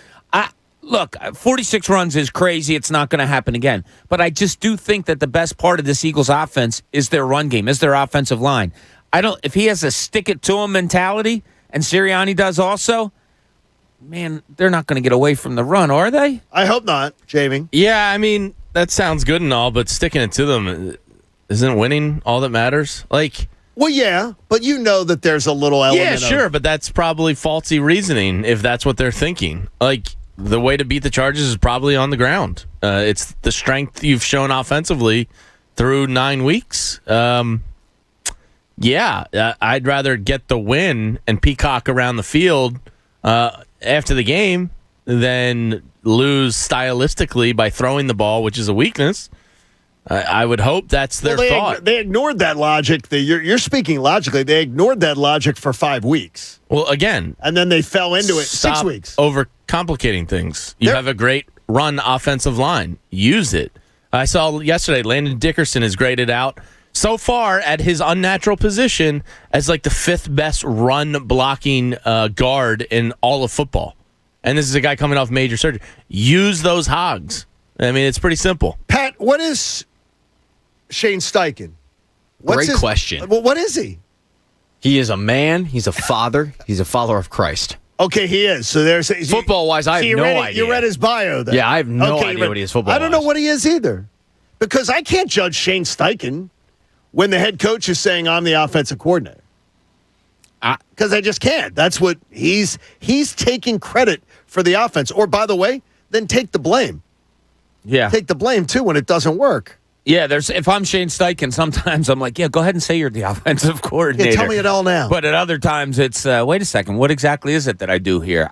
Look, 46 runs is crazy. It's not going to happen again. But I just do think that the best part of this Eagles offense is their run game, is their offensive line. If he has a stick-it-to-him mentality, and Sirianni does also, man, they're not going to get away from the run, are they? I hope not, Jamie. Yeah, I mean, that sounds good and all, but sticking it to them, isn't winning all that matters? Well, yeah, but you know that there's a little element Yeah, sure, but that's probably faulty reasoning if that's what they're thinking. The way to beat the Chargers is probably on the ground. It's the strength you've shown offensively through 9 weeks. I'd rather get the win and peacock around the field after the game than lose stylistically by throwing the ball, which is a weakness. I would hope that's their thought. They ignored that logic. You're speaking logically. They ignored that logic for 5 weeks. Well, again. And then they fell into it 6 weeks. Overcomplicating things. You have a great run offensive line. Use it. I saw yesterday Landon Dickerson is graded out so far at his unnatural position as the 5th best run blocking guard in all of football. And this is a guy coming off major surgery. Use those hogs. I mean, it's pretty simple. Pat, what is Shane Steichen? Great question. Well, what is he? He is a man. He's a father. He's a follower of Christ. Okay, he is. So there's football-wise, I have no idea. You read his bio, then? Yeah, I have no idea what he is football-wise. I don't know what he is either, because I can't judge Shane Steichen when the head coach is saying I'm the offensive coordinator. Because I just can't. That's what he's taking credit for the offense. Or by the way, then take the blame. Yeah, take the blame too when it doesn't work. Yeah, if I'm Shane Steichen, sometimes I'm like, yeah, go ahead and say you're the offensive coordinator. Yeah, tell me it all now. But at other times, it's, wait a second, what exactly is it that I do here?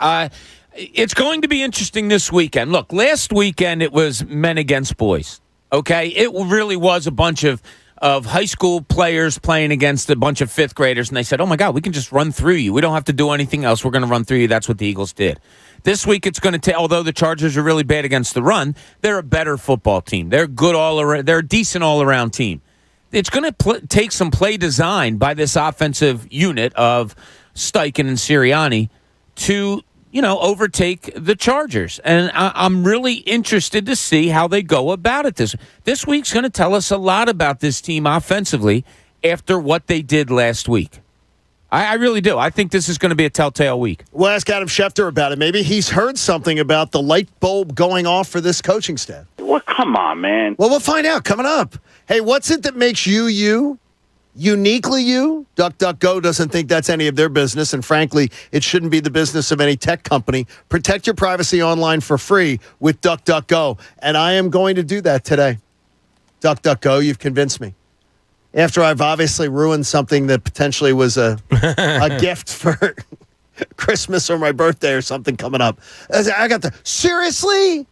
It's going to be interesting this weekend. Look, last weekend it was men against boys, okay? It really was a bunch of of high school players playing against a bunch of fifth graders, and they said, oh, my God, we can just run through you. We don't have to do anything else. We're going to run through you. That's what the Eagles did. This week it's going to take, although the Chargers are really bad against the run, they're a better football team. They're good all around. They're a decent all-around team. It's going to take some play design by this offensive unit of Steichen and Sirianni to, overtake the Chargers. And I'm really interested to see how they go about it. This week's going to tell us a lot about this team offensively after what they did last week. I really do. I think this is going to be a telltale week. We'll ask Adam Schefter about it. Maybe he's heard something about the light bulb going off for this coaching staff. Well, come on, man. Well, we'll find out coming up. Hey, what's it that makes you, uniquely you? DuckDuckGo doesn't think that's any of their business, and frankly, it shouldn't be the business of any tech company. Protect your privacy online for free with DuckDuckGo, and I am going to do that today. DuckDuckGo, you've convinced me. After I've obviously ruined something that potentially was a gift for Christmas or my birthday or something coming up. I got the, seriously?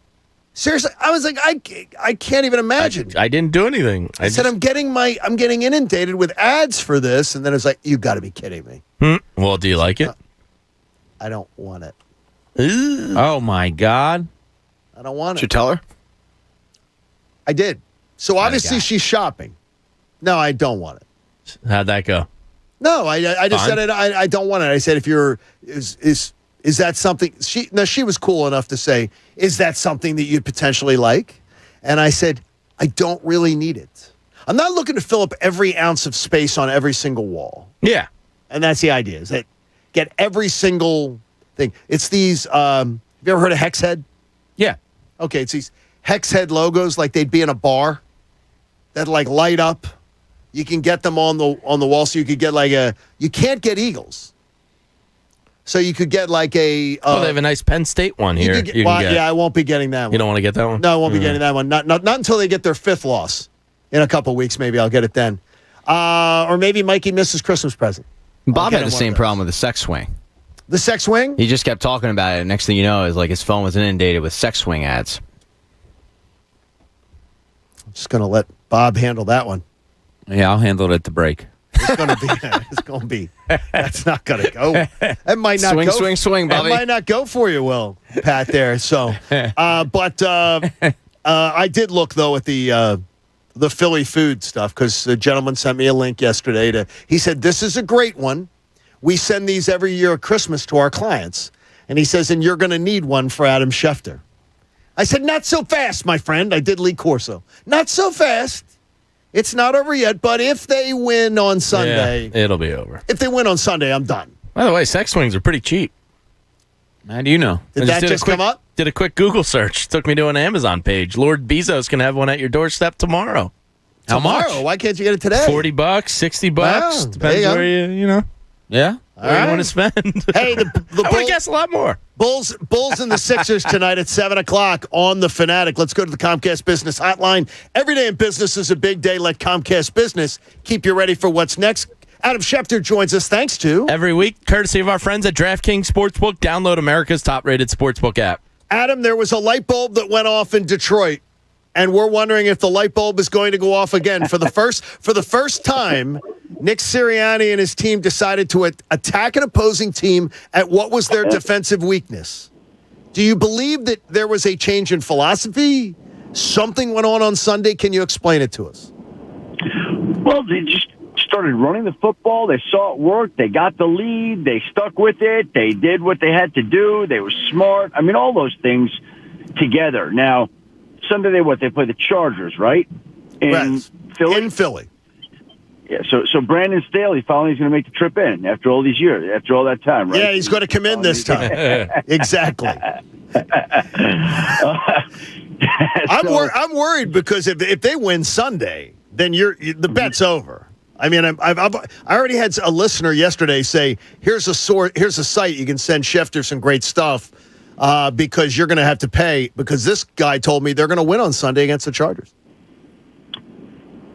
I was like, I can't even imagine. I didn't do anything. I said, I'm getting inundated with ads for this. And then it's like, you got to be kidding me. Well, do you like it? I don't want it. Oh, my God. I don't want it. Did you tell her? I did. So obviously she's shopping. No, I don't want it. How'd that go? No, I just said it. I don't want it. I said, if you're, is that something? She was cool enough to say, is that something that you'd potentially like? And I said, I don't really need it. I'm not looking to fill up every ounce of space on every single wall. Yeah. And that's the idea, is that get every single thing. It's these, have you ever heard of Hex Head? Yeah. Okay, it's these Hex Head logos like they'd be in a bar that like light up. You can get them on the wall, so you could get you can't get Eagles. So you could get like a... they have a nice Penn State one here. Yeah, I won't be getting that one. You don't want to get that one? No, I won't be getting that one. Not until they get their fifth loss. In a couple weeks, maybe I'll get it then. Or maybe Mikey missed his Christmas present. Bob had the same problem with the sex swing. The sex swing? He just kept talking about it. Next thing you know, is like his phone was inundated with sex swing ads. I'm just going to let Bob handle that one. Yeah, I'll handle it at the break. It's going to be. That's not going to go. It might not go. Swing, Bobby. It might not go for you, Will, Pat. There. So, but I did look though at the Philly food stuff because the gentleman sent me a link yesterday. He said this is a great one. We send these every year at Christmas to our clients, and he says, and you're going to need one for Adam Schefter. I said, not so fast, my friend. I did Lee Corso. Not so fast. It's not over yet, but if they win on Sunday... Yeah, it'll be over. If they win on Sunday, I'm done. By the way, sex swings are pretty cheap. How do you know? Did that just come up? Did a quick Google search. Took me to an Amazon page. Lord Bezos can have one at your doorstep tomorrow. How much? Why can't you get it today? $40, $60. Wow, Depends where you know. Yeah? Where you want to spend. Hey, the I would guess a lot more. Bulls and the Sixers tonight at 7 o'clock on The Fanatic. Let's go to the Comcast Business Hotline. Every day in business is a big day. Let Comcast Business keep you ready for what's next. Adam Schefter joins us thanks to... Every week, courtesy of our friends at DraftKings Sportsbook. Download America's top-rated sportsbook app. Adam, there was a light bulb that went off in Detroit, and we're wondering if the light bulb is going to go off again. For the first time, Nick Sirianni and his team decided to attack an opposing team at what was their defensive weakness. Do you believe that there was a change in philosophy? Something went on Sunday. Can you explain it to us? Well, they just started running the football. They saw it work. They got the lead. They stuck with it. They did what they had to do. They were smart. I mean, all those things together. Now, Sunday they play the Chargers, right? In Philly. In Philly. Yeah, so Brandon Staley finally is going to make the trip in after all these years, after all that time, right? Yeah, he's going to come in this time. Exactly. I'm worried because if they win Sunday, then the bet's over. I mean, I already had a listener yesterday say, here's a site you can send Schefter some great stuff because you're going to have to pay, because this guy told me they're going to win on Sunday against the Chargers.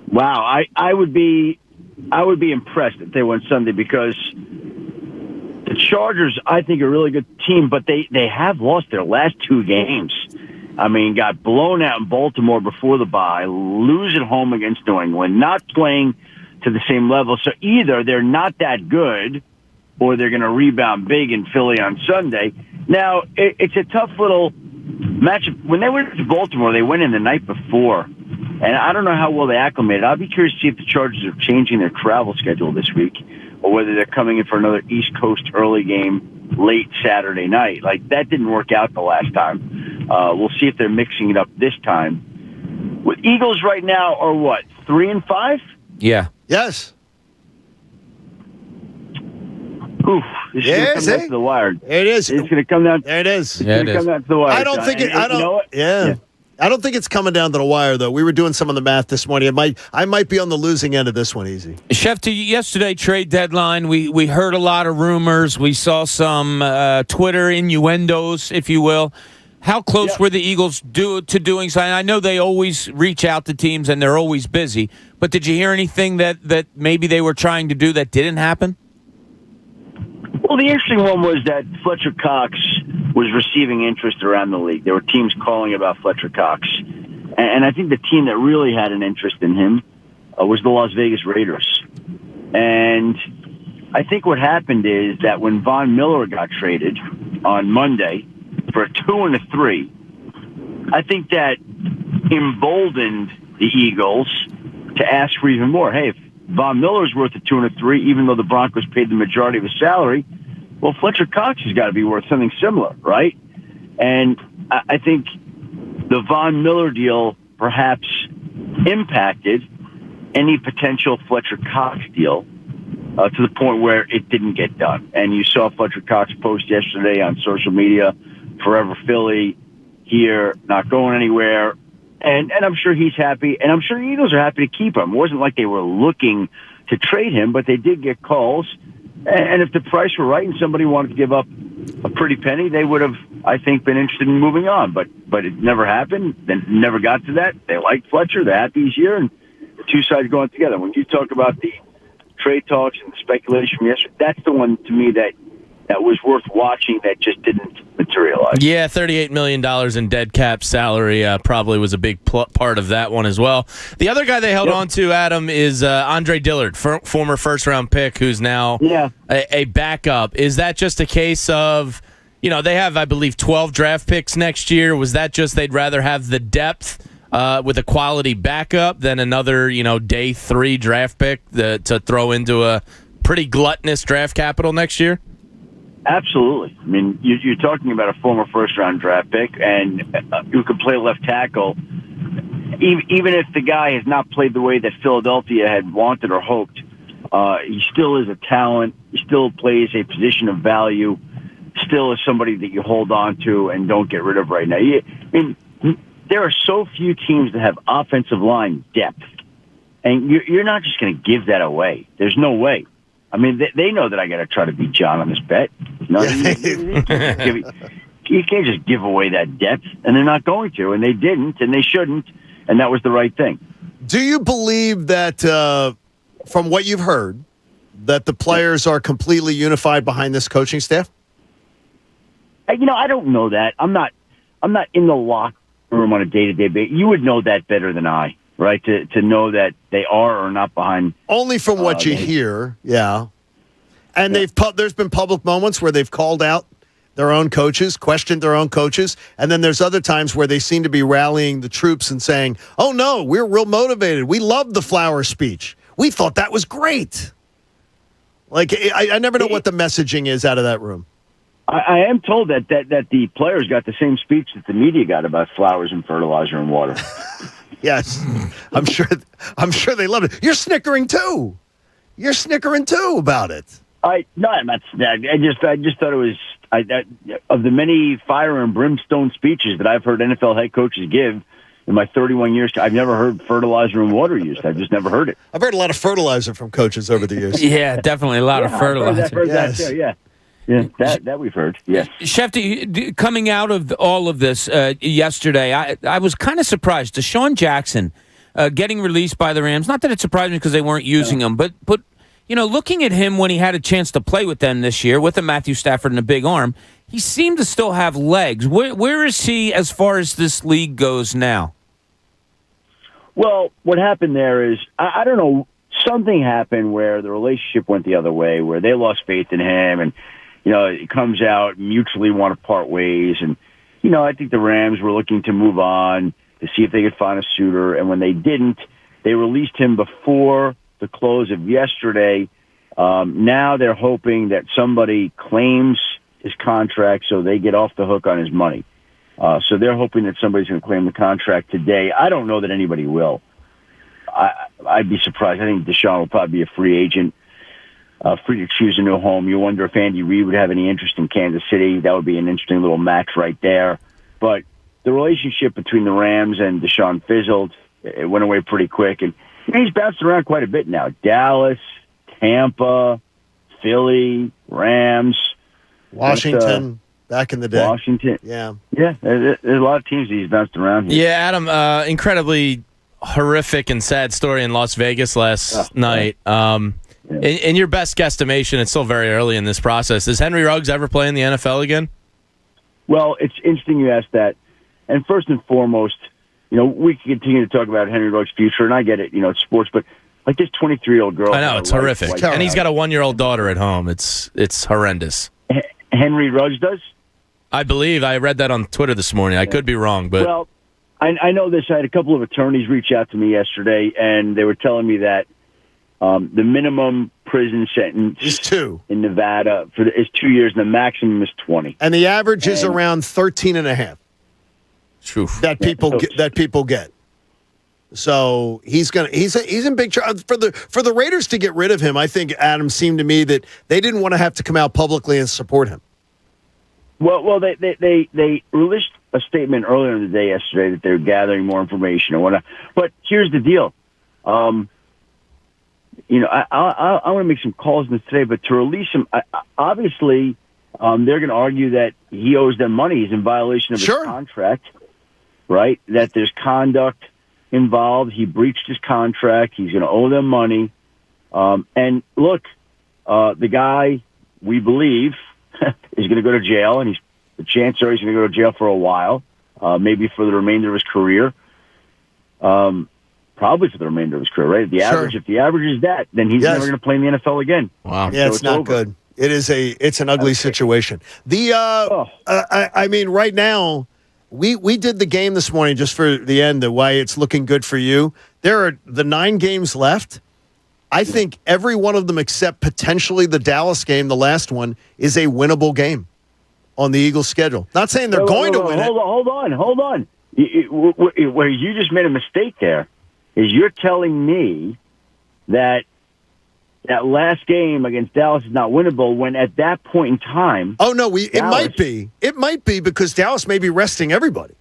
Wow, I would be impressed if they won Sunday, because the Chargers, I think, are a really good team, but they have lost their last two games. I mean, got blown out in Baltimore before the bye, lose at home against New England, not playing to the same level. So either they're not that good or they're going to rebound big in Philly on Sunday. Now, it's a tough little matchup. When they went to Baltimore, they went in the night before, and I don't know how well they acclimated. I'll be curious to see if the Chargers are changing their travel schedule this week or whether they're coming in for another East Coast early game late Saturday night. Like, that didn't work out the last time. We'll see if they're mixing it up this time. With Eagles right now are what, 3-5? Yeah. Yes. Oof, this is going to come down to the wire. It is. It's going to come down. There it is. It's going to come down to the wire. I don't think it. I don't. You know what? Yeah. I don't think it's coming down to the wire, though. We were doing some of the math this morning. I might be on the losing end of this one, Easy. Chef, to yesterday trade deadline, we heard a lot of rumors. We saw some Twitter innuendos, if you will. How close were the Eagles to doing something? I know they always reach out to teams and they're always busy, but did you hear anything that maybe they were trying to do that didn't happen? Well, the interesting one was that Fletcher Cox was receiving interest around the league. There were teams calling about Fletcher Cox. And I think the team that really had an interest in him was the Las Vegas Raiders. And I think what happened is that when Von Miller got traded on Monday for a 2 and a 3, I think that emboldened the Eagles to ask for even more. Hey, if Von Miller's worth a 2 and a 3, even though the Broncos paid the majority of his salary, well, Fletcher Cox has got to be worth something similar, right? And I think the Von Miller deal perhaps impacted any potential Fletcher Cox deal to the point where it didn't get done. And you saw Fletcher Cox post yesterday on social media, Forever Philly, here, not going anywhere. And I'm sure he's happy, and I'm sure the Eagles are happy to keep him. It wasn't like they were looking to trade him, but they did get calls. And if the price were right and somebody wanted to give up a pretty penny, they would have, I think, been interested in moving on. But it never happened. They never got to that. They liked Fletcher. They're happy he's here, and the two sides going together. When you talk about the trade talks and the speculation from yesterday, that's the one to me that was worth watching that just didn't materialize. Yeah, $38 million in dead cap salary probably was a big part of that one as well. The other guy they held on to, Adam, is Andre Dillard, former first-round pick, who's now a backup. Is that just a case of, they have, I believe, 12 draft picks next year. Was that just they'd rather have the depth with a quality backup than another, day 3 draft pick to throw into a pretty gluttonous draft capital next year? Absolutely. I mean, you're talking about a former first-round draft pick, and who can play left tackle. Even if the guy has not played the way that Philadelphia had wanted or hoped, he still is a talent. He still plays a position of value. Still is somebody that you hold on to and don't get rid of right now. I mean, there are so few teams that have offensive line depth, and you're not just going to give that away. There's no way. I mean, they know that I got to try to beat John on this bet. You can't just give away that depth, and they're not going to, and they didn't, and they shouldn't, and that was the right thing. Do you believe that, from what you've heard, that the players are completely unified behind this coaching staff? I don't know that. I'm not in the locker room on a day-to-day basis. You would know that better than I. Right, to know that they are or not behind. Only from what you hear, yeah. And there's been public moments where they've called out their own coaches, questioned their own coaches, and then there's other times where they seem to be rallying the troops and saying, "Oh no, we're real motivated. We loved the flower speech. We thought that was great." Like I never know what the messaging is out of that room. I am told that the players got the same speech that the media got about flowers and fertilizer and water. Yes, I'm sure they love it. You're snickering too. You're snickering too about it. I'm not. I just thought it was of the many fire and brimstone speeches that I've heard NFL head coaches give in my 31 years. I've never heard fertilizer and water used. I've just never heard it. I've heard a lot of fertilizer from coaches over the years. Yeah, definitely a lot of fertilizer. I've heard that too, yeah. Yeah, that we've heard, yes. Chef, coming out of all of this yesterday, I was kind of surprised. Deshaun Jackson getting released by the Rams. Not that it surprised me because they weren't using him, but looking at him when he had a chance to play with them this year, with a Matthew Stafford and a big arm, he seemed to still have legs. Where is he as far as this league goes now? Well, what happened there is, I don't know, something happened where the relationship went the other way, where they lost faith in him, and, it comes out, mutually want to part ways. And, I think the Rams were looking to move on to see if they could find a suitor. And when they didn't, they released him before the close of yesterday. Now they're hoping that somebody claims his contract so they get off the hook on his money. So they're hoping that somebody's going to claim the contract today. I don't know that anybody will. I'd be surprised. I think Deshaun will probably be a free agent, free to choose a new home. You wonder if Andy Reid would have any interest in Kansas City. That would be an interesting little match right there. But the relationship between the Rams and Deshaun fizzled. It went away pretty quick. And he's bounced around quite a bit now. Dallas, Tampa, Philly, Rams. Washington, back in the day. Washington. Yeah. Yeah, there's a lot of teams that he's bounced around here. Yeah, Adam, incredibly horrific and sad story in Las Vegas last night. In your best guesstimation, it's still very early in this process. Does Henry Ruggs ever play in the NFL again? Well, it's interesting you asked that. And first and foremost, we can continue to talk about Henry Ruggs' future, and I get it, it's sports, but like this 23-year-old girl. I know, it's horrific. And he's got a 1-year-old daughter at home. It's horrendous. Henry Ruggs does? I believe. I read that on Twitter this morning. I could be wrong, but... Well, I know this. I had a couple of attorneys reach out to me yesterday, and they were telling me that the minimum prison sentence is 2 in Nevada is 2 years, and the maximum is 20. And the average is around 13 and a half. That people get. So he's in big trouble. For the Raiders to get rid of him, I think, Adam, seemed to me that they didn't want to have to come out publicly and support him. Well, they released a statement earlier in the day yesterday that they're gathering more information and whatnot. But here's the deal. I want to make some calls on this today, but to release him, obviously, they're going to argue that he owes them money. He's in violation of his contract, right? That there's conduct involved. He breached his contract. He's going to owe them money. And look, the guy, we believe, is going to go to jail, and the chances are he's going to go to jail for a while, maybe for the remainder of his career. Probably for the remainder of his career, right? If the average is that, then he's never going to play in the NFL again. Wow. Yeah, so it's not over. Good. It's an ugly situation. I mean, right now, we did the game this morning just for the end, why it's looking good for you. There are the 9 games left. I think every one of them except potentially the Dallas game, the last one, is a winnable game on the Eagles' schedule. Not saying they're going to win it. Hold on. Where you just made a mistake there is you're telling me that last game against Dallas is not winnable when at that point in time... Oh, no, it might be. It might be because Dallas may be resting everybody.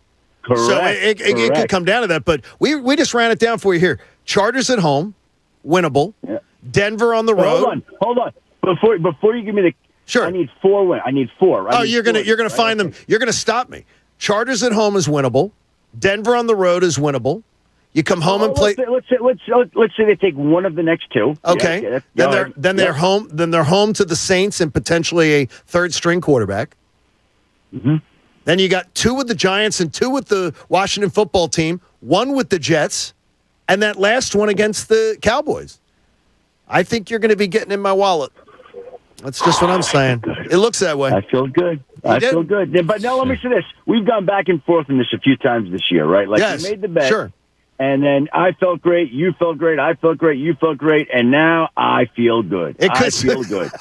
Correct. So it could come down to that. But we just ran it down for you here. Chargers at home, winnable. Yeah. Denver on the road. Hold on. Before you give me Sure. I need 4 wins. I need 4. Right? You're gonna find them. You're gonna stop me. Chargers at home is winnable. Denver on the road is winnable. You come home and play. Let's say they take one of the next 2. Okay. Then they're home. Then they're home to the Saints and potentially a third string quarterback. Mm-hmm. Then you got 2 with the Giants and 2 with the Washington football team. 1 with the Jets, and that last one against the Cowboys. I think you're going to be getting in my wallet. That's just what I'm saying. It looks that way. I feel good. Feel good. But now let me say this. We've gone back and forth on this a few times this year, right? Like yes, we made the bet. Sure. And then I felt great, you felt great, I felt great, you felt great, and now I feel good. I feel good.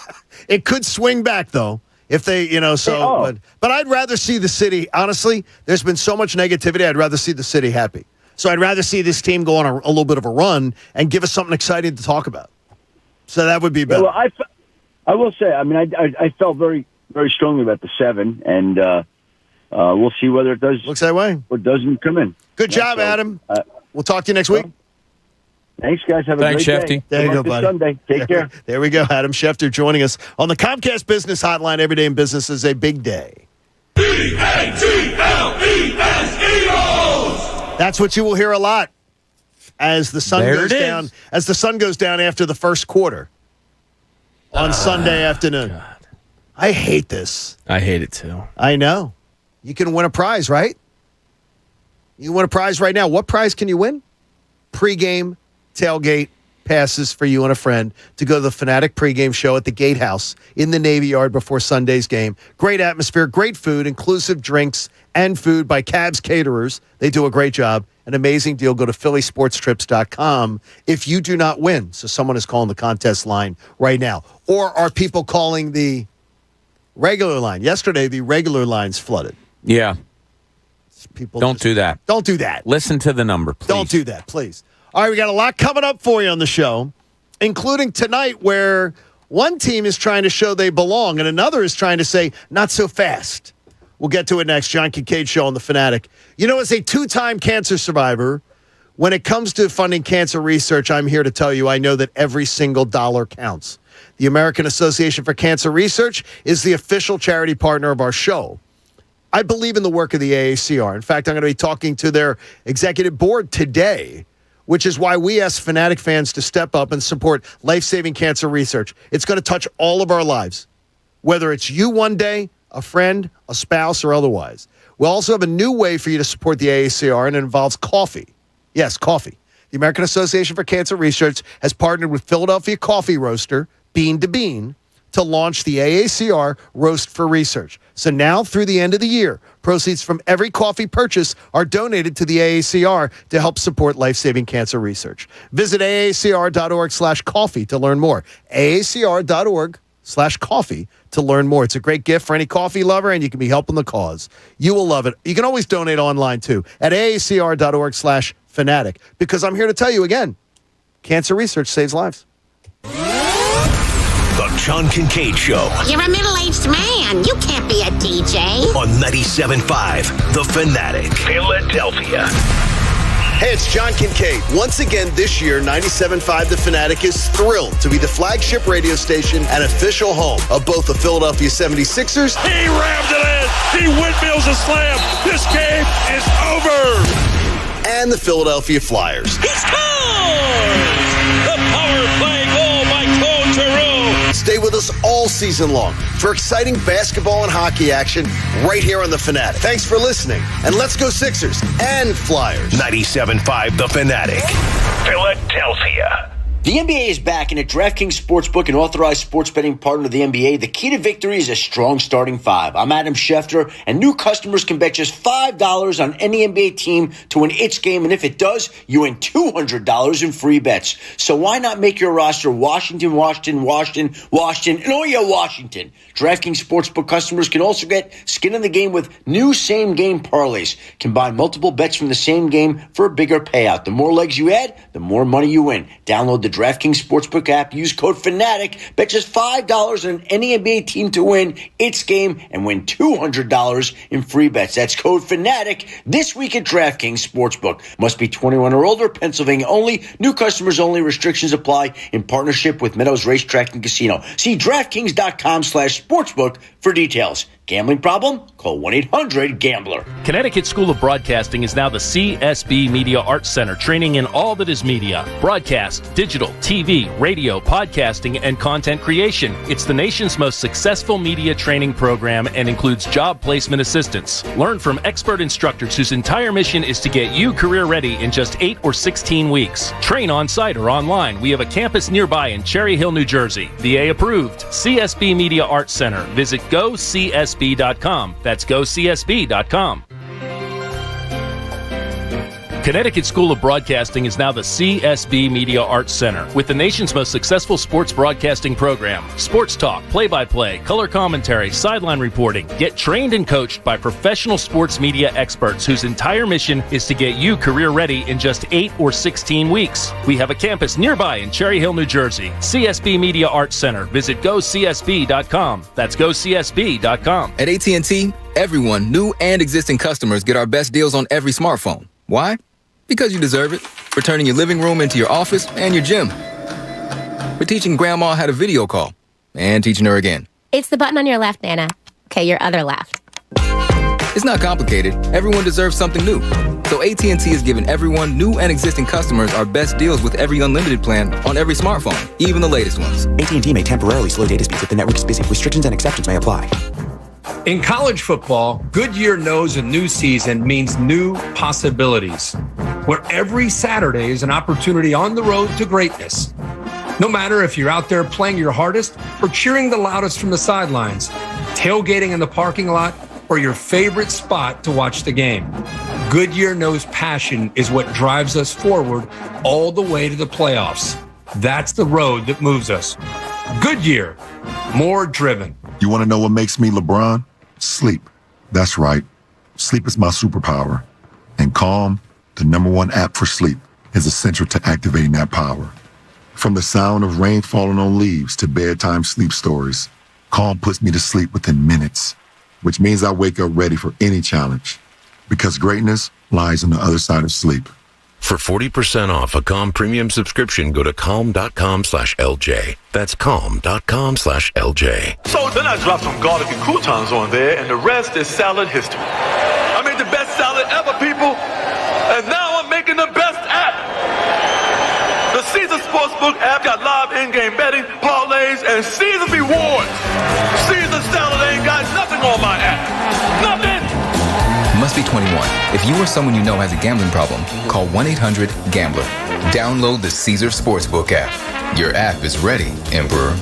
It could swing back, though, if they, But I'd rather see the city, honestly, there's been so much negativity, I'd rather see the city happy. So I'd rather see this team go on a little bit of a run and give us something exciting to talk about. So that would be better. Well, I will say, I mean, I felt very, very strongly about the 7, and we'll see whether it does. Looks that way. Or doesn't come in. Good job, Adam. We'll talk to you next week. Thanks, guys. Have a great day. There you go, buddy. Sunday. Take care. There we go. Adam Schefter joining us on the Comcast Business Hotline. Every day in business is a big day. EAGLES, Eagles! That's what you will hear a lot as the sun goes down. As the sun goes down after the first quarter. on Sunday afternoon. God. I hate this. I hate it too. I know. You can win a prize, right? You win a prize right now. What prize can you win? Pre-game tailgate passes for you and a friend to go to the Fanatic pregame show at the Gatehouse in the Navy Yard before Sunday's game. Great atmosphere, great food, inclusive drinks and food by Cabs Caterers. They do a great job. An amazing deal. Go to phillysportstrips.com if you do not win. So someone is calling the contest line right now. Or are people calling the regular line? Yesterday, the regular lines flooded. Yeah. People don't do that. Don't do that. Listen to the number, please. Don't do that, please. All right, we got a lot coming up for you on the show, including tonight where one team is trying to show they belong and another is trying to say, not so fast. We'll get to it next. John Kincade Show on The Fanatic. You know, as a two-time cancer survivor, when it comes to funding cancer research, I'm here to tell you I know that every single dollar counts. The American Association for Cancer Research is the official charity partner of our show. I believe in the work of the AACR. In fact, I'm going to be talking to their executive board today, which is why we ask Fanatic fans to step up and support life-saving cancer research. It's going to touch all of our lives, whether it's you one day, a friend, a spouse, or otherwise. We'll also have a new way for you to support the AACR, and it involves coffee. Yes, coffee. The American Association for Cancer Research has partnered with Philadelphia coffee roaster, Bean to Bean, to launch the AACR Roast for Research. So now through the end of the year, proceeds from every coffee purchase are donated to the AACR to help support life-saving cancer research. Visit aacr.org/coffee to learn more. aacr.org/coffee to learn more. It's a great gift for any coffee lover, and you can be helping the cause. You will love it. You can always donate online, too, at aacr.org/fanatic, because I'm here to tell you again, cancer research saves lives. The John Kincade Show. You're a middle-aged man. You can't be a DJ. On 97.5 The Fanatic, Philadelphia. Hey, it's John Kincade. Once again this year, 97.5 The Fanatic is thrilled to be the flagship radio station and official home of both the Philadelphia 76ers. He rammed it in. He windmills a slam. This game is over. And the Philadelphia Flyers. He scores! The power play goal by Claude Giroux. Stay with us all season long for exciting basketball and hockey action right here on The Fanatic. Thanks for listening, and let's go Sixers and Flyers. 97.5 The Fanatic, Philadelphia. The NBA is back, and at DraftKings Sportsbook, an authorized sports betting partner of the NBA, the key to victory is a strong starting five. I'm Adam Schefter, and new customers can bet just $5 on any NBA team to win its game, and if it does, you win $200 in free bets. So why not make your roster Washington, and oh yeah, Washington. DraftKings Sportsbook customers can also get skin in the game with new same-game parlays. Combine multiple bets from the same game for a bigger payout. The more legs you add, the more money you win. Download the DraftKings Sportsbook app, use code FANATIC, bet just $5 on any NBA team to win its game and win $200 in free bets. That's code FANATIC this week at DraftKings Sportsbook. Must be 21 or older, Pennsylvania only, new customers only, restrictions apply in partnership with Meadows Racetrack and Casino. See DraftKings.com/sportsbook for details. Gambling problem? Call 1-800-GAMBLER. Connecticut School of Broadcasting is now the CSB Media Arts Center, training in all that is media. Broadcast, digital, TV, radio, podcasting, and content creation. It's the nation's most successful media training program and includes job placement assistance. Learn from expert instructors whose entire mission is to get you career ready in just 8 or 16 weeks. Train on site or online. We have a campus nearby in Cherry Hill, New Jersey. VA approved. CSB Media Arts Center. Visit GoCSB.com. That's GoCSB.com. Connecticut School of Broadcasting is now the CSB Media Arts Center with the nation's most successful sports broadcasting program. Sports talk, play-by-play, color commentary, sideline reporting. Get trained and coached by professional sports media experts whose entire mission is to get you career ready in just 8 or 16 weeks. We have a campus nearby in Cherry Hill, New Jersey. CSB Media Arts Center. Visit GoCSB.com. That's GoCSB.com. At AT&T, everyone, new and existing customers, get our best deals on every smartphone. Why? Because you deserve it. For turning your living room into your office and your gym. For teaching grandma how to video call. And teaching her again. It's the button on your left, Nana. Okay, your other left. It's not complicated. Everyone deserves something new. So AT&T is giving everyone, new and existing customers, our best deals with every unlimited plan on every smartphone, even the latest ones. AT&T may temporarily slow data speeds if the network is busy. Restrictions and exceptions may apply. In college football, Goodyear knows a new season means new possibilities, where every Saturday is an opportunity on the road to greatness. No matter if you're out there playing your hardest or cheering the loudest from the sidelines, tailgating in the parking lot, or your favorite spot to watch the game, Goodyear knows passion is what drives us forward all the way to the playoffs. That's the road that moves us. Goodyear, more driven. You want to know what makes me LeBron? Sleep. That's right. Sleep is my superpower. And Calm, the #1 app for sleep, is essential to activating that power. From the sound of rain falling on leaves to bedtime sleep stories, Calm puts me to sleep within minutes, which means I wake up ready for any challenge. Because greatness lies on the other side of sleep. For 40% off a Calm premium subscription, go to calm.com/LJ. That's calm.com/LJ. So then I dropped some garlic and croutons on there, and the rest is salad history. I made the best salad ever, people, and now I'm making the best app. The Caesar Sportsbook app got live in-game betting, parlays, and Caesar rewards. Caesar salad ain't got nothing on my app. Nothing. Must be 21. If you or someone you know has a gambling problem, call 1-800-GAMBLER. Download the Caesar Sportsbook app. Your app is ready, Emperor.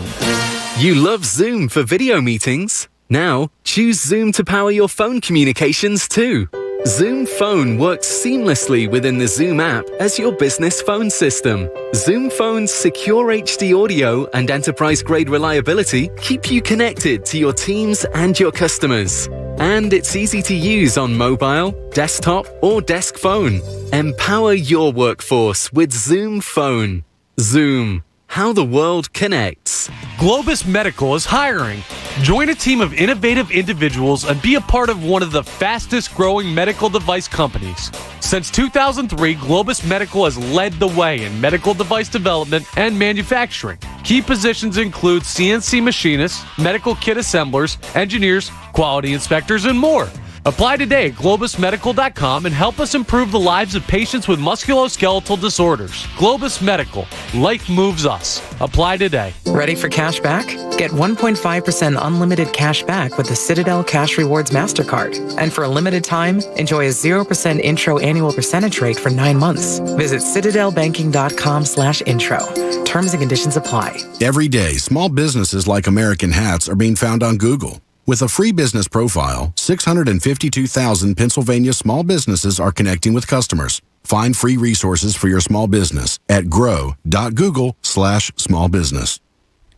You love Zoom for video meetings? Now, choose Zoom to power your phone communications too. Zoom Phone works seamlessly within the Zoom app as your business phone system. Zoom Phone's secure HD audio and enterprise-grade reliability keep you connected to your teams and your customers. And it's easy to use on mobile, desktop, or desk phone. Empower your workforce with Zoom Phone. Zoom, how the world connects. Globus Medical is hiring. Join a team of innovative individuals and be a part of one of the fastest growing medical device companies. Since 2003, Globus Medical has led the way in medical device development and manufacturing. Key positions include CNC machinists, medical kit assemblers, engineers, quality inspectors, and more. Apply today at globusmedical.com and help us improve the lives of patients with musculoskeletal disorders. Globus Medical. Life moves us. Apply today. Ready for cash back? Get 1.5% unlimited cash back with the Citadel Cash Rewards MasterCard. And for a limited time, enjoy a 0% intro annual percentage rate for 9 months. Visit citadelbanking.com/intro. Terms and conditions apply. Every day, small businesses like American Hats are being found on Google. With a free business profile, 652,000 Pennsylvania small businesses are connecting with customers. Find free resources for your small business at grow.google/smallbusiness.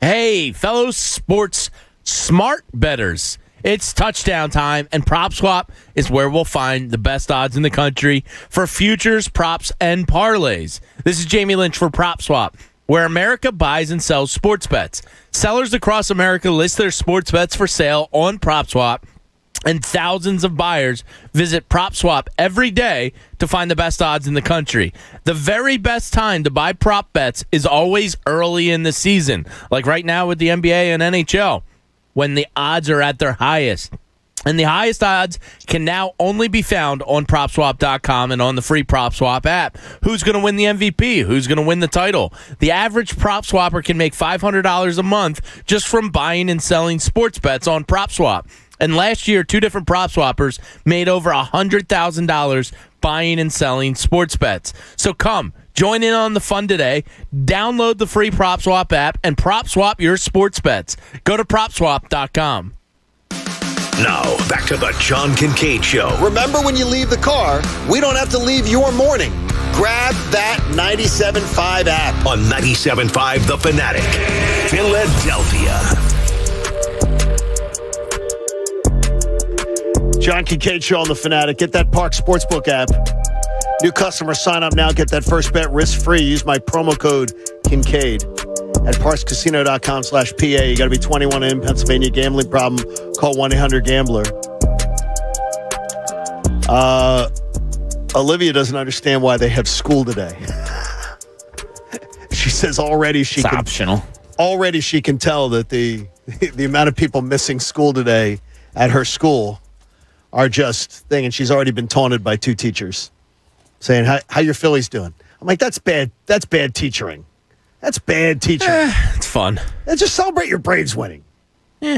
Hey, fellow sports smart bettors. It's touchdown time, and PropSwap is where we'll find the best odds in the country for futures, props, and parlays. This is Jamie Lynch for PropSwap, where America buys and sells sports bets. Sellers across America list their sports bets for sale on PropSwap, and thousands of buyers visit PropSwap every day to find the best odds in the country. The very best time to buy prop bets is always early in the season, like right now with the NBA and NHL, when the odds are at their highest. And the highest odds can now only be found on PropSwap.com and on the free PropSwap app. Who's going to win the MVP? Who's going to win the title? The average PropSwapper can make $500 a month just from buying and selling sports bets on PropSwap. And last year, 2 different PropSwappers made over $100,000 buying and selling sports bets. So come, join in on the fun today. Download the free PropSwap app and PropSwap your sports bets. Go to PropSwap.com. Now, back to the John Kincade Show. Remember, when you leave the car, we don't have to leave your morning. Grab that 97.5 app. On 97.5 The Fanatic, Philadelphia. John Kincade Show on The Fanatic. Get that Park Sportsbook app. New customers sign up now. Get that first bet risk-free. Use my promo code Kincade at parkscasino.com/PA. You got to be 21 in Pennsylvania. Gambling problem, call 1-800-GAMBLER. Olivia doesn't understand why they have school today. She says already she can tell that the amount of people missing school today at her school are just thing, and she's already been taunted by 2 teachers saying, how your Phillies doing? I'm like, that's bad. That's bad teachering. That's bad teachering. It's fun. And just celebrate your Braves winning.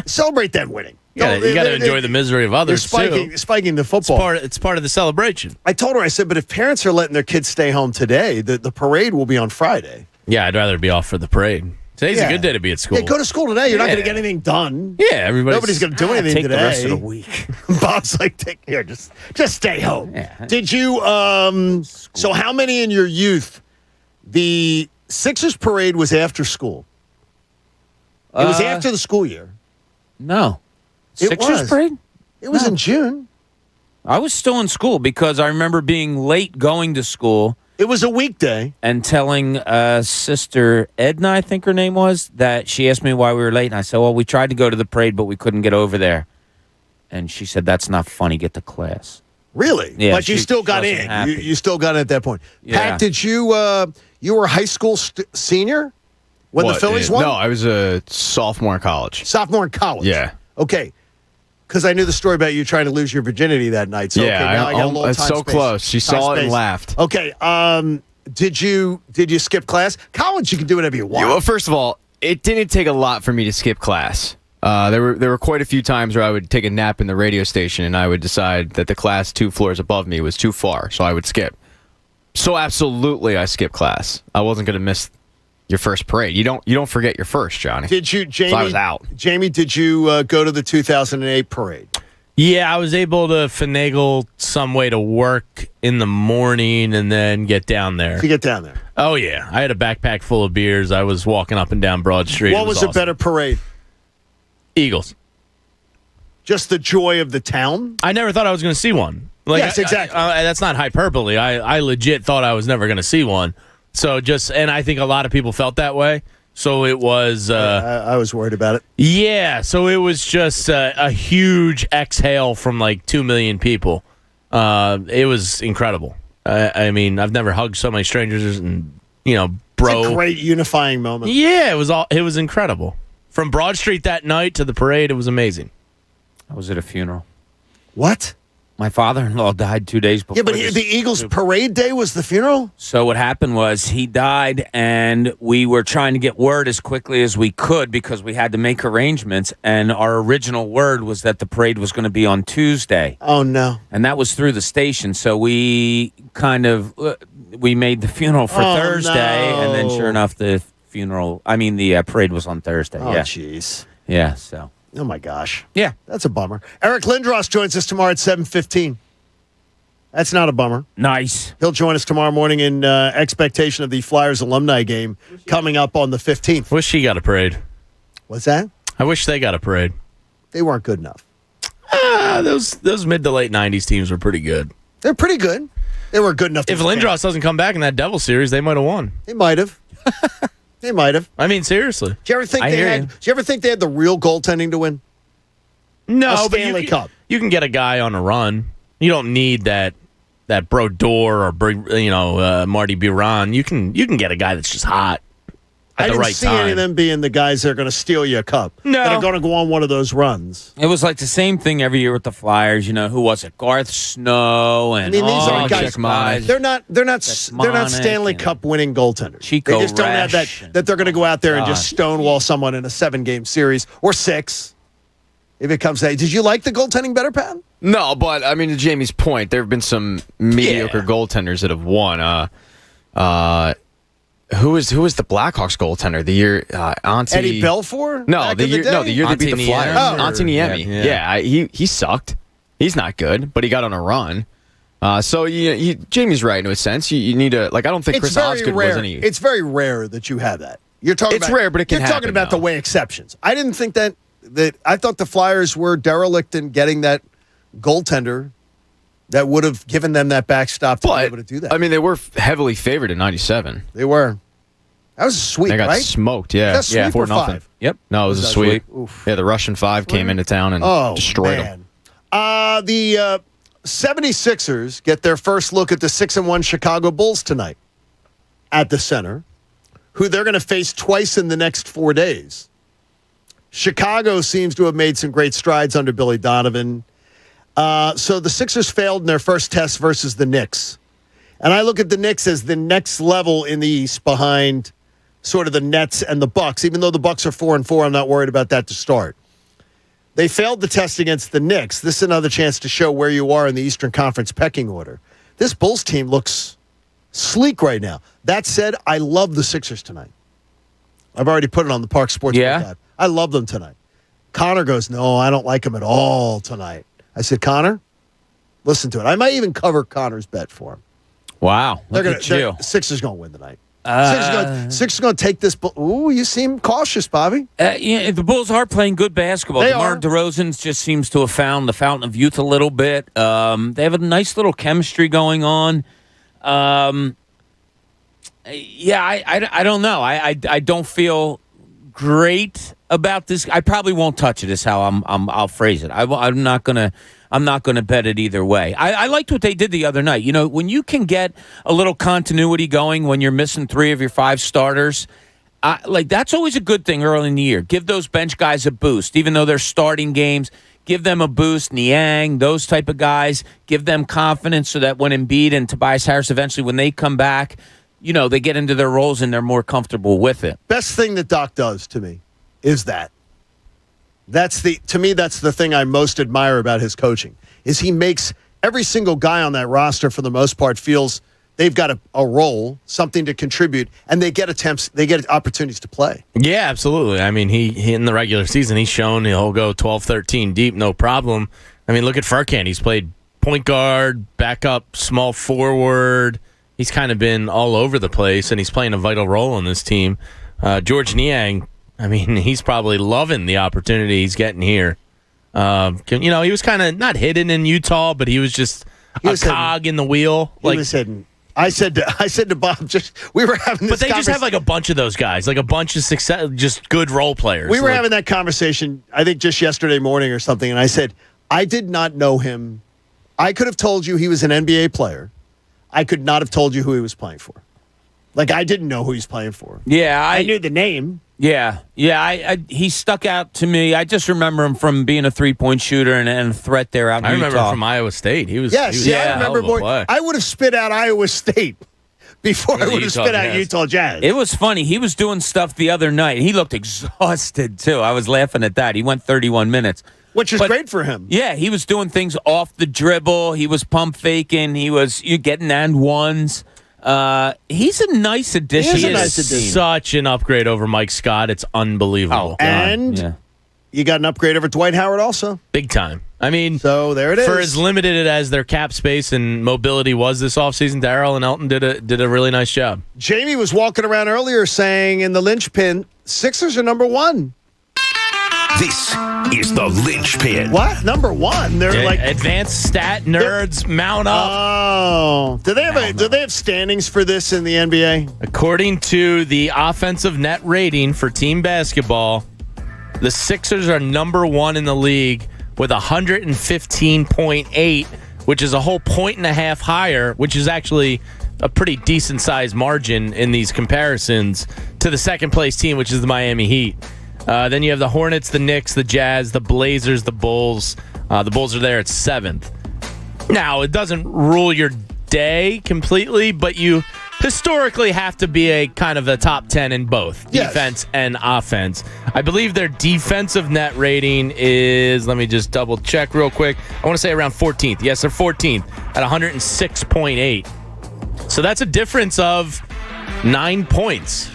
Celebrate them winning. You got to enjoy the misery of others, too. Spiking the football. It's part of the celebration. I told her, I said, but if parents are letting their kids stay home today, the parade will be on Friday. Yeah, I'd rather be off for the parade. Today's a good day to be at school. Yeah, go to school today. You're not going to get anything done. Yeah, nobody's going to do anything take today. the rest of the week. Bob's like, just stay home. Yeah. Did you? So how many in your youth? The Sixers parade was after school. It was after the school year. No. It Sixers was. parade? It was in June. I was still in school because I remember being late going to school. It was a weekday. And telling Sister Edna, I think her name was, that she asked me why we were late. And I said, well, we tried to go to the parade, but we couldn't get over there. And she said, that's not funny. Get to class. Really? Yeah, but you still got in. You still got in at that point. Yeah. Pat, did you, you were a high school senior when the Phillies won? No, I was a sophomore in college. Sophomore in college? Yeah. Okay. Because I knew the story about you trying to lose your virginity that night. So, yeah, okay, now I got a little it's time so space. close. She saw it and laughed. Okay. Did you skip class? College, you can do whatever you want. Yeah, well, first of all, it didn't take a lot for me to skip class. There were quite a few times where I would take a nap in the radio station and I would decide that the class 2 floors above me was too far, so I would skip. So absolutely, I skipped class. I wasn't going to miss your first parade. You don't forget your first, Johnny. Did you, Jamie? So I was out. Jamie, did you go to the 2008 parade? Yeah, I was able to finagle some way to work in the morning and then get down there. To get down there. Oh, yeah. I had a backpack full of beers. I was walking up and down Broad Street. What was a better parade? Eagles. Just the joy of the town? I never thought I was going to see one. Yes, exactly. That's not hyperbole. I legit thought I was never going to see one. So and I think a lot of people felt that way. So it was... I was worried about it. Yeah, so it was just a huge exhale from like 2 million people. It was incredible. I mean, I've never hugged so many strangers and, bro. It's a great unifying moment. Yeah, it was incredible. From Broad Street that night to the parade, it was amazing. I was at a funeral. What? My father-in-law died 2 days before. Yeah, but the Eagles parade day was the funeral? So what happened was he died, and we were trying to get word as quickly as we could because we had to make arrangements, and our original word was that the parade was going to be on Tuesday. Oh, no. And that was through the station, so we we made the funeral for Thursday, no. and then sure enough, the parade was on Thursday. Oh, yeah. jeez. Yeah, so... Oh, my gosh. Yeah. That's a bummer. Eric Lindros joins us tomorrow at 7:15. That's not a bummer. Nice. He'll join us tomorrow morning in expectation of the Flyers alumni game coming up on the 15th. Wish he got a parade. What's that? I wish they got a parade. They weren't good enough. Those mid to late 90s teams were pretty good. They're pretty good. They were good enough. If Lindros doesn't come back in that Devil series, they might have won. They might have. They might have. I mean, seriously. Did you ever think Did you ever think they had the real goaltending to win? No, a Stanley Cup. You can get a guy on a run. You don't need that Brodeur or Marty Biron. You can get a guy that's just hot at the right time. I didn't see any of them being the guys that are going to steal you a cup. No. That are going to go on one of those runs. It was like the same thing every year with the Flyers. Who was it? Garth Snow and these are guys. guys. They're not Stanley Cup winning goaltenders. Chico they just don't have that they're going to go out there and just stonewall someone in a 7-game series or 6. If it comes to that. Did you like the goaltending better, Pat? No, but I mean, to Jamie's point, there have been some mediocre goaltenders that have won. Who was the Blackhawks goaltender the year? Eddie Belfour? No, the year they beat the Flyers. Antoniemi. Yeah. Yeah, he sucked. He's not good, but he got on a run. So Jamie's right in a sense. You need to I don't think Chris Osgood was any. It's very rare that you have that. You're talking. It's rare, but it can happen. You're talking about the way exceptions. I didn't think that I thought the Flyers were derelict in getting that goaltender that would have given them that backstop to be able to do that. I mean, they were heavily favored in '97. They were. That was a sweep, They got right? smoked, yeah. Was that a sweep or 4-0. Yep. No, it was a sweep. Yeah, the Russian 5 came into town and destroyed them. The 76ers get their first look at the 6-1 Chicago Bulls tonight at the Center, who they're going to face twice in the next 4 days. Chicago seems to have made some great strides under Billy Donovan. So the Sixers failed in their first test versus the Knicks. And I look at the Knicks as the next level in the East behind sort of the Nets and the Bucks. Even though the Bucks are 4-4, I'm not worried about that to start. They failed the test against the Knicks. This is another chance to show where you are in the Eastern Conference pecking order. This Bulls team looks sleek right now. That said, I love the Sixers tonight. I've already put it on the Park Sports app. I love them tonight. Connor goes, no, I don't like them at all tonight. I said, Connor, listen to it. I might even cover Connor's bet for him. Wow. Look at you. Sixers going to win tonight. Sixers going to take this. Ooh, you seem cautious, Bobby. Yeah, the Bulls are playing good basketball. DeMar DeRozan just seems to have found the fountain of youth a little bit. They have a nice little chemistry going on. I don't know. I don't feel great about this. I probably won't touch it. Is how I'll phrase it. I'm not gonna bet it either way. I liked what they did the other night. You know, when you can get a little continuity going when you're missing 3 of your 5 starters, that's always a good thing early in the year. Give those bench guys a boost, even though they're starting games. Give them a boost. Niang, those type of guys, give them confidence so that when Embiid and Tobias Harris eventually, when they come back, you know, they get into their roles and they're more comfortable with it. Best thing that Doc does to me is that. To me, that's the thing I most admire about his coaching, is he makes every single guy on that roster, for the most part, feels they've got a role, something to contribute, and they get opportunities to play. Yeah, absolutely. I mean, he in the regular season, he's shown he'll go 12, 13 deep, no problem. I mean, look at Furkan. He's played point guard, backup, small forward. He's kind of been all over the place, and he's playing a vital role in this team. George Niang, I mean, he's probably loving the opportunity he's getting here. He was kind of not hidden in Utah, but he was just a cog in the wheel. He was hidden. I said to Bob, we were having this. But they just have like a bunch of those guys, like a bunch of success, just good role players. We were having that conversation, I think, just yesterday morning or something, and I said I did not know him. I could have told you he was an NBA player. I could not have told you who he was playing for. Like, I didn't know who he was playing for. Yeah, I knew the name. Yeah. He stuck out to me. I just remember him from being a 3-point shooter and a threat there out in Utah. I remember him from Iowa State. He was. Yes, I remember. I would have spit out Iowa State before I would have spit out Utah Jazz. It was funny. He was doing stuff the other night. He looked exhausted too. I was laughing at that. He went 31 minutes. Which is great for him. Yeah, he was doing things off the dribble. He was pump faking. He was getting and ones. He's a nice addition. He is such an upgrade over Mike Scott. It's unbelievable. And you got an upgrade over Dwight Howard also. Big time. I mean, so there it is. For as limited as their cap space and mobility was this offseason, Darrell and Elton did a really nice job. Jamie was walking around earlier saying in the linchpin, Sixers are number 1. This is the linchpin. What? Number 1? They're like advanced stat nerds. Mount up. Oh, do they have standings for this in the NBA? According to the offensive net rating for team basketball, the Sixers are number 1 in the league with 115.8, which is a whole 1.5 higher, which is actually a pretty decent sized margin in these comparisons to the second place team, which is the Miami Heat. Then you have the Hornets, the Knicks, the Jazz, the Blazers, the Bulls. The Bulls are there at 7th. Now, it doesn't rule your day completely, but you historically have to be a kind of a top 10 in both defense and offense. I believe their defensive net rating is, let me just double check real quick. I want to say around 14th. Yes, they're 14th at 106.8. So that's a difference of 9 points.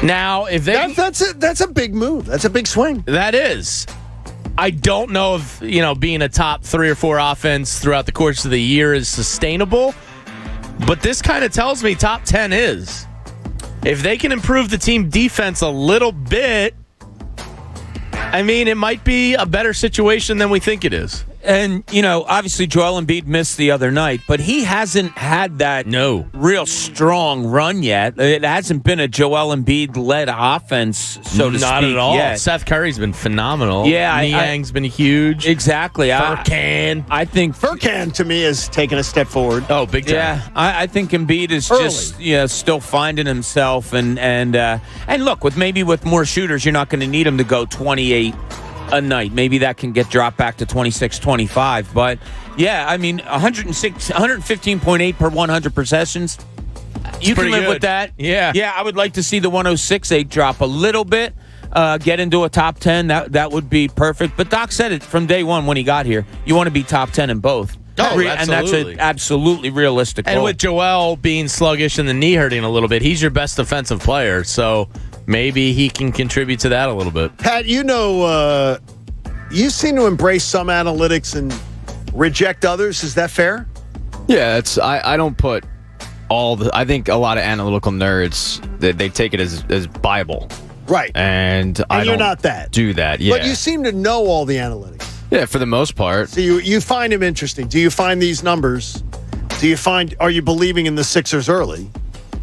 Now, if they that's a big move. That's a big swing. That is. I don't know if, being a top 3 or 4 offense throughout the course of the year is sustainable, but this kind of tells me top 10 is. If they can improve the team defense a little bit, I mean, it might be a better situation than we think it is. And, obviously Joel Embiid missed the other night, but he hasn't had that real strong run yet. It hasn't been a Joel Embiid-led offense, so to speak. Not at all. Yet. Seth Curry's been phenomenal. Yeah. Niang's been huge. Exactly. Furkan. I think Furkan, to me, has taken a step forward. Oh, big time. Yeah, I think Embiid is just still finding himself. And look, with more shooters, you're not going to need him to go 28 a night. Maybe that can get dropped back to 26, 25. But, yeah, I mean, 115.8 per 100 possessions. You can live good with that. Yeah. Yeah, I would like to see the 106.8 drop a little bit, get into a top 10. That would be perfect. But Doc said it from day one when he got here. You want to be top 10 in both. Oh, and that's an absolutely realistic And goal. with Joel being sluggish and the knee hurting a little bit, he's your best defensive player. So maybe he can contribute to that a little bit. Pat, you seem to embrace some analytics and reject others. Is that fair? Yeah, I don't put I think a lot of analytical nerds, they take it as Bible. Right. And you're not that. Do that, yeah. But you seem to know all the analytics. Yeah, for the most part. So you find him interesting. Do you find these numbers? Are you believing in the Sixers early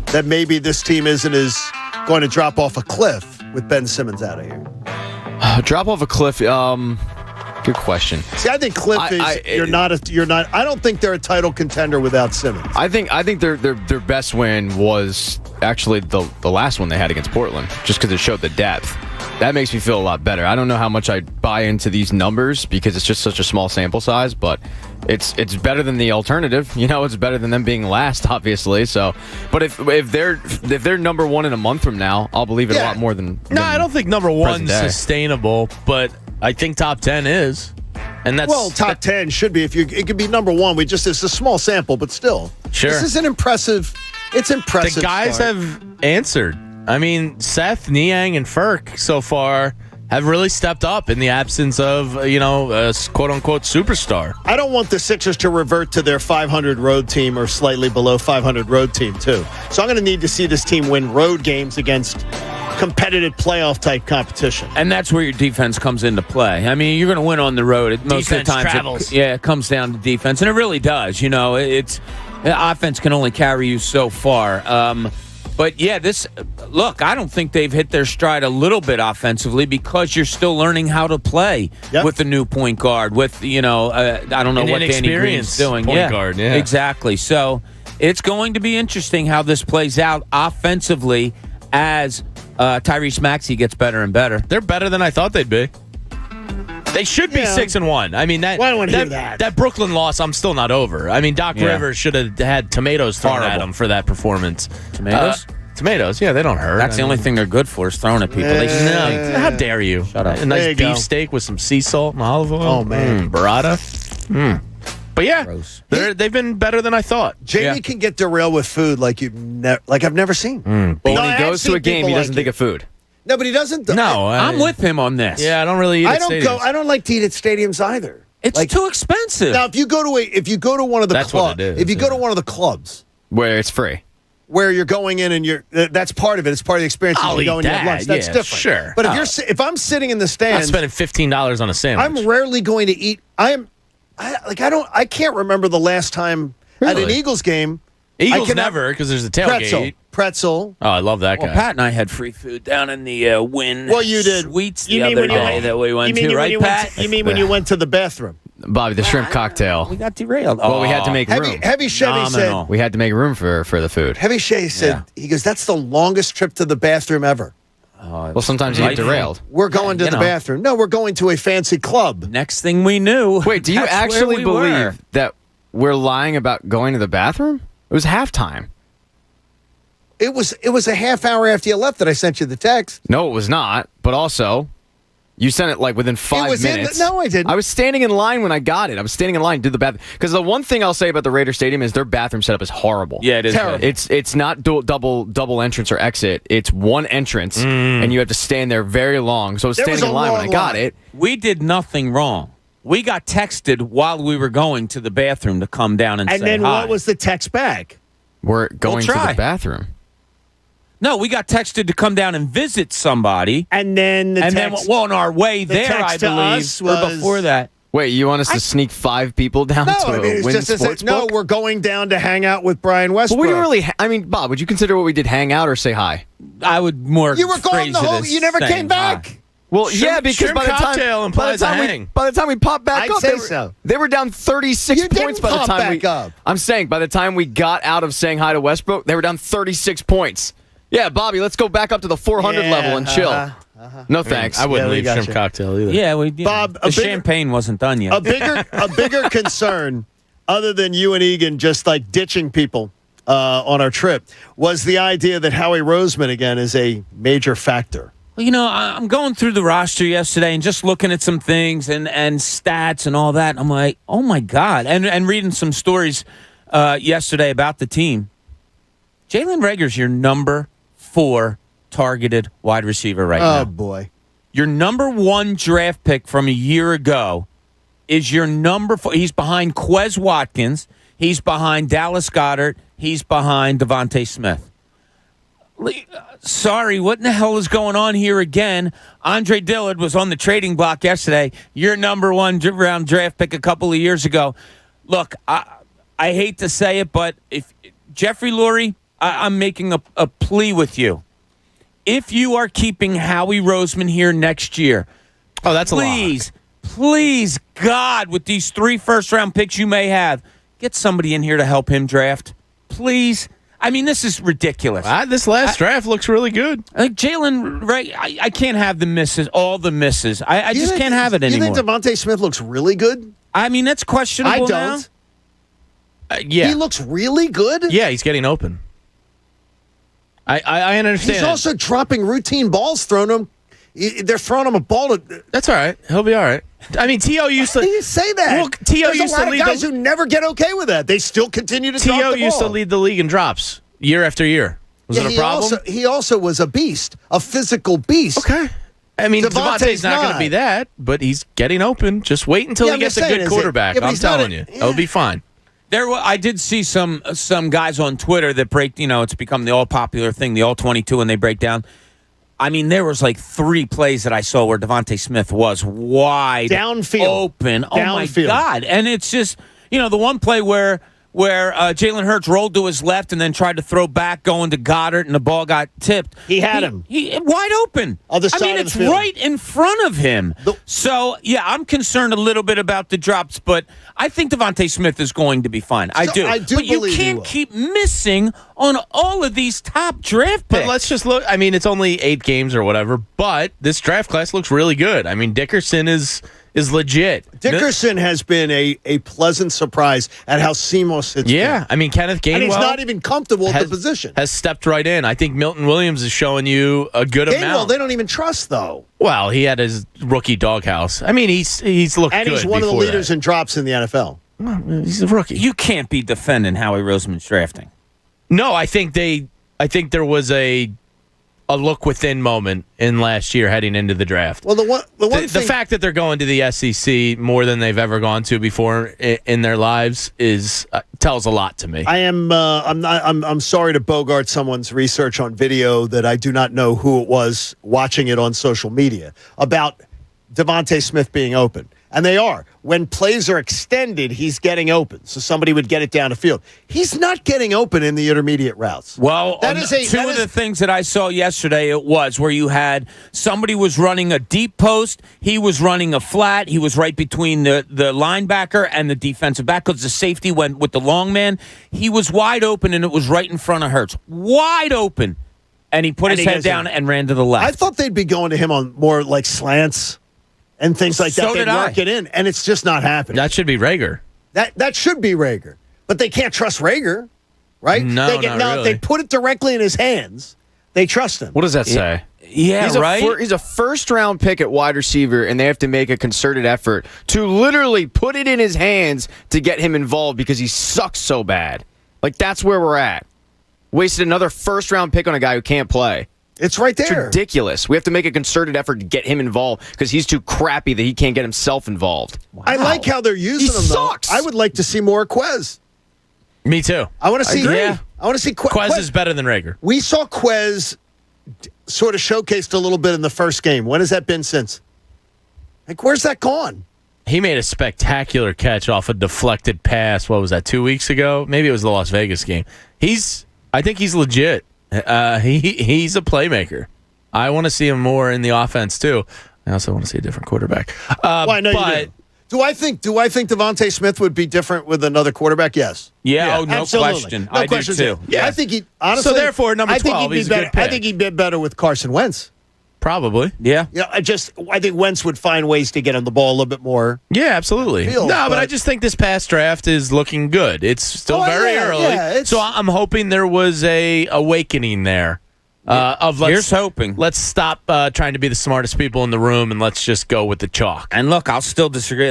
that maybe this team isn't as going to drop off a cliff with Ben Simmons out of here? Drop off a cliff. Good question. See, I think Cliff you're not. I don't think they're a title contender without Simmons. I think their best win was actually the last one they had against Portland, just because it showed the depth. That makes me feel a lot better. I don't know how much I buy into these numbers because it's just such a small sample size, but it's better than the alternative. It's better than them being last, obviously. So, but if they're number one in a month from now, I'll believe it a lot more than. No, I don't think number one's sustainable, but I think top 10 is. And that's top 10 should be. It could be number one. It's a small sample, but still. Sure. This is an impressive. It's impressive. The guys have answered. I mean, Seth, Niang, and Ferk so far have really stepped up in the absence of, a quote-unquote superstar. I don't want the Sixers to revert to their 500 road team or slightly below 500 road team, too. So I'm going to need to see this team win road games against competitive playoff-type competition. And that's where your defense comes into play. I mean, you're going to win on the road. Most of the times, it comes down to defense, and it really does. Offense can only carry you so far. But, yeah, I don't think they've hit their stride a little bit offensively because you're still learning how to play with the new point guard, with, I don't know what Danny Green's doing. Point guard, yeah. Exactly. So it's going to be interesting how this plays out offensively as Tyrese Maxey gets better and better. They're better than I thought they'd be. They should be 6-1. I mean, that Brooklyn loss, I'm still not over. I mean, Doc Rivers should have had tomatoes thrown at him for that performance. Tomatoes? Tomatoes, yeah, they don't hurt. That's the only thing they're good for is throwing at people. No, how dare you? Shut up. A nice beef steak with some sea salt and olive oil. Oh, man. Burrata. But yeah, they've been better than I thought. Jamie can get derailed with food like I've never seen. But when he goes to a game, he doesn't think of food. No, but he doesn't. No, I'm with him on this. Yeah, I don't really eat at stadiums. I don't like to eat at stadiums either. It's too expensive. Now, if you go to one of the clubs, go to one of the clubs where it's free, where you're going in and that's part of it. It's part of the experience. I'll you go eat and you have lunch. That's different. Sure. But if I'm sitting in the stands, I'm spending $15 on a sandwich. I'm rarely going to eat. I can't remember the last time at an Eagles game. Eagles never, because there's a tailgate. Pretzel. Oh, I love that guy. Well, Pat and I had free food down in the Wynn you did. Suites the other day that we went to, right, Pat? You mean when you went to the bathroom? Bobby, the shrimp cocktail. We got derailed. Well, we had to make room. Heavy Chevy said we had to make room for the food. Heavy Chevy said, he goes, that's the longest trip to the bathroom ever. Well, sometimes you get derailed. We're going to the bathroom. No, we're going to a fancy club. Next thing we knew. Wait, do you actually believe that we're lying about going to the bathroom? It was halftime. It was a half hour after you left that I sent you the text. No, it was not. But also, you sent it like within 5 minutes. No, I didn't. I was standing in line when I got it. I was standing in line to do the bathroom. Because the one thing I'll say about the Raider Stadium is their bathroom setup is horrible. Yeah, it is. Terrible. It's not double entrance or exit. It's one entrance, and you have to stand there very long. So I was standing in line when I got it. We did nothing wrong. We got texted while we were going to the bathroom to come down and say hi. And then what was the text back? We're going to the bathroom. No, we got texted to come down and visit somebody. And then on our way there, I believe, or before that. Wait, you want us to sneak 5 people down to a Wynn Sportsbook? No, we're going down to hang out with Brian Westbrook. Well, we didn't really. Bob, would you consider what we did hang out or say hi? I would more. You were gone the whole. You never came back. Hi. Well, because by the time we popped back up, they were down 36 points by the time I'm saying by the time we got out of saying hi to Westbrook, they were down 36 points. Yeah, Bobby, let's go back up to the 400 level and chill. No thanks. I wouldn't Yeah, we leave got shrimp you. cocktail either. Yeah, Bob, the champagne wasn't done yet. A bigger concern, other than you and Egan just like ditching people on our trip, was the idea that Howie Roseman again is a major factor. Well, I'm going through the roster yesterday and just looking at some things and stats and all that. And I'm like, oh my God, and reading some stories yesterday about the team. Jalen Reagor's your number 4 targeted wide receiver right now. Oh, boy. Your number 1 draft pick from a year ago is your number 4. He's behind Quez Watkins. He's behind Dallas Goedert. He's behind Devontae Smith. Sorry, what in the hell is going on here again? Andre Dillard was on the trading block yesterday. Your number 1 round draft pick a couple of years ago. Look, I hate to say it, but if Jeffrey Lurie, I'm making a plea with you. If you are keeping Howie Roseman here next year, that's a lot. Please, God, with these 3 first-round picks you may have, get somebody in here to help him draft. Please. I mean, this is ridiculous. This last draft looks really good. Like Jalen, right? I can't have the misses, all the misses. I just can't have it anymore. You think Devontae Smith looks really good? I mean, that's questionable. I don't. Yeah. He looks really good? Yeah, he's getting open. I understand. He's also dropping routine balls thrown him. They're throwing him a ball. That's all right. He'll be all right. I mean, T.O. used to... How do you say that? Well, T.O. There's used a lot to lead of guys who never get okay with that. They still continue to drop the ball. T.O. used to lead the league in drops year after year. Was it a problem? He also was a beast, a physical beast. Okay. I mean, Devontae's not going to be that, but he's getting open. Just wait until he gets a good quarterback. I'm telling you. It'll be fine. I did see some guys on Twitter that break, it's become the all-popular thing, the all-22, and they break down. I mean, there was like 3 plays that I saw where Devontae Smith was wide downfield open. Oh, my God. And it's just, the one play where Jalen Hurts rolled to his left and then tried to throw back going to Goddard, and the ball got tipped. He had him. He wide open. Other side of the it's field. right in front of him. So, yeah, I'm concerned a little bit about the drops, but I think Devontae Smith is going to be fine. I do. But you can't keep missing on all of these top draft picks. But let's just look. I mean, it's only 8 games or whatever, but this draft class looks really good. I mean, Dickerson is legit. Dickerson has been a pleasant surprise at how seamless it's been. Yeah, I mean, Kenneth Gainwell. And he's not even comfortable at the position. Has stepped right in. I think Milton Williams is showing you a good amount. They don't even trust, though. Well, he had his rookie doghouse. I mean, he's looked good. And he's one of the leaders in drops in the NFL. Well, he's a rookie. You can't be defending Howie Roseman's drafting. No, I think there was a look within moment in last year heading into the draft. Well, the fact that they're going to the SEC more than they've ever gone to before in their lives is tells a lot to me. I'm sorry to bogart someone's research on video that I do not know who it was watching it on social media about Devontae Smith being open. And they are. When plays are extended, he's getting open. So somebody would get it down the field. He's not getting open in the intermediate routes. Well, two of the things that I saw yesterday, it was where you had somebody was running a deep post. He was running a flat. He was right between the linebacker and the defensive back because the safety went with the long man. He was wide open, and it was right in front of Hurts. Wide open. And he put his head down and ran to the left. I thought they'd be going to him on more like slants and things like that. They'd work it in, and it's just not happening. That should be Reagor. That should be Reagor. But they can't trust Reagor, right? No, not really. If they put it directly in his hands, they trust him. What does that say? Yeah, he's a first-round pick at wide receiver, and they have to make a concerted effort to literally put it in his hands to get him involved because he sucks so bad. Like, that's where we're at. Wasted another first-round pick on a guy who can't play. It's right there. It's ridiculous. We have to make a concerted effort to get him involved because he's too crappy that he can't get himself involved. Wow. I like how they're using him, sucks. though. I would like to see more Quez. Me too. I want to see. Yeah. I want to see Quez is better than Reagor. We saw Quez sort of showcased a little bit in the first game. When has that been since? Like, where's that gone? He made a spectacular catch off a deflected pass. What was that, 2 weeks ago? Maybe it was the Las Vegas game. I think he's legit. He's a playmaker. I want to see him more in the offense too. I also want to see a different quarterback. Why? No, you do. Do I think Devontae Smith would be different with another quarterback? Yes. Yeah. Oh, no absolutely. question. No I question do too. Yeah. I think he honestly. So therefore, number 12, he's a good pick. I think he'd be better with Carson Wentz. Probably. Yeah. I think Wentz would find ways to get him the ball a little bit more. Yeah, absolutely. But I just think this past draft is looking good. It's still very early. Yeah, so I'm hoping there was a awakening there. Here's hoping. Let's stop trying to be the smartest people in the room and let's just go with the chalk. And look, I'll still disagree.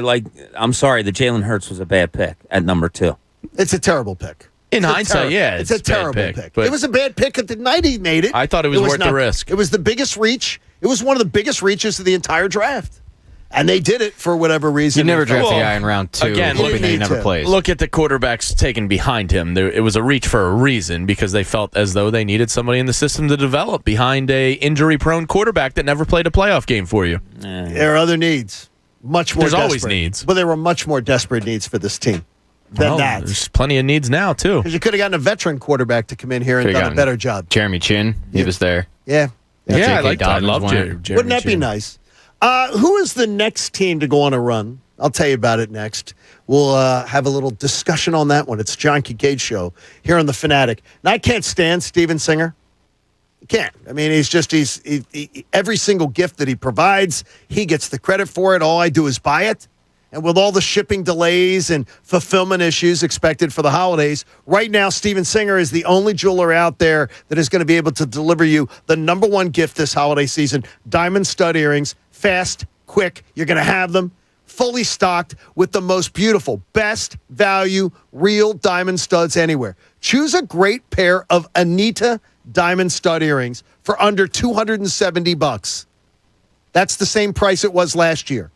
I'm sorry, the Jalen Hurts was a bad pick at number 2. It's a terrible pick. In hindsight, it's a terrible pick. It was a bad pick at the night he made it. I thought it was worth the risk. It was the biggest reach. It was one of the biggest reaches of the entire draft. And they did it for whatever reason. You never draft the guy in round 2. Again, hoping that he never plays. Look at the quarterbacks taken behind him. It was a reach for a reason because they felt as though they needed somebody in the system to develop behind a injury-prone quarterback that never played a playoff game for you. There are other needs. Much more There's desperate. always needs. But there were much more desperate needs for this team than that. There's plenty of needs now, too. Because you could have gotten a veteran quarterback to come in here and Could've done a gotten better job. Jeremy Chin, he was there. Yeah. Yeah, I Jeremy love Jeremy. Wouldn't that be nice? Who is the next team to go on a run? I'll tell you about it next. We'll have a little discussion on that one. It's John Kincade Show here on The Fanatic. Now, I can't stand Steven Singer. I can't. I mean, he's every single gift that he provides, he gets the credit for it. All I do is buy it. And with all the shipping delays and fulfillment issues expected for the holidays, right now, Steven Singer is the only jeweler out there that is going to be able to deliver you the number one gift this holiday season, diamond stud earrings, fast, quick. You're going to have them fully stocked with the most beautiful, best value, real diamond studs anywhere. Choose a great pair of Anita diamond stud earrings for under $270. That's the same price it was last year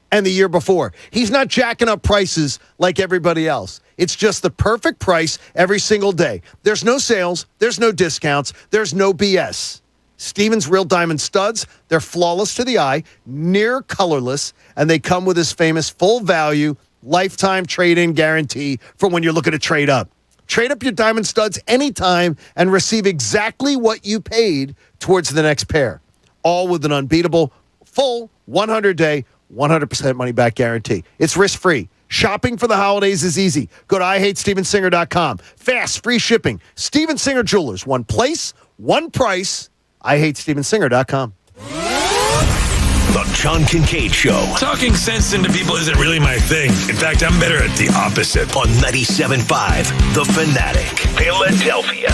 and the year before. He's not jacking up prices like everybody else. It's just the perfect price every single day. There's no sales. There's no discounts. There's no BS. Steven's Real Diamond Studs, they're flawless to the eye, near colorless, and they come with his famous full value, lifetime trade-in guarantee for when you're looking to trade up. Trade up your diamond studs anytime and receive exactly what you paid towards the next pair. All with an unbeatable, full 100-day, 100% money-back guarantee. It's risk-free. Shopping for the holidays is easy. Go to IHateStevenSinger.com. Fast, free shipping. Steven Singer Jewelers. One place, one price. IHateStevenSinger.com. The John Kincade Show. Talking sense into people isn't really my thing. In fact, I'm better at the opposite. On 97.5 The Fanatic, Philadelphia.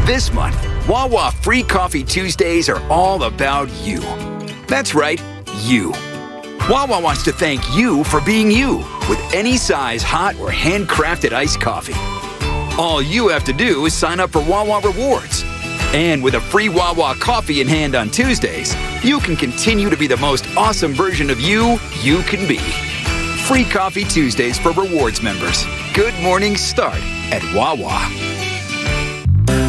This month, Wawa Free Coffee Tuesdays are all about you. That's right, you. Wawa wants to thank you for being you with any size hot or handcrafted iced coffee. All you have to do is sign up for Wawa Rewards. And with a free Wawa coffee in hand on Tuesdays, you can continue to be the most awesome version of you can be. Free Coffee Tuesdays for rewards members. Good morning start at Wawa.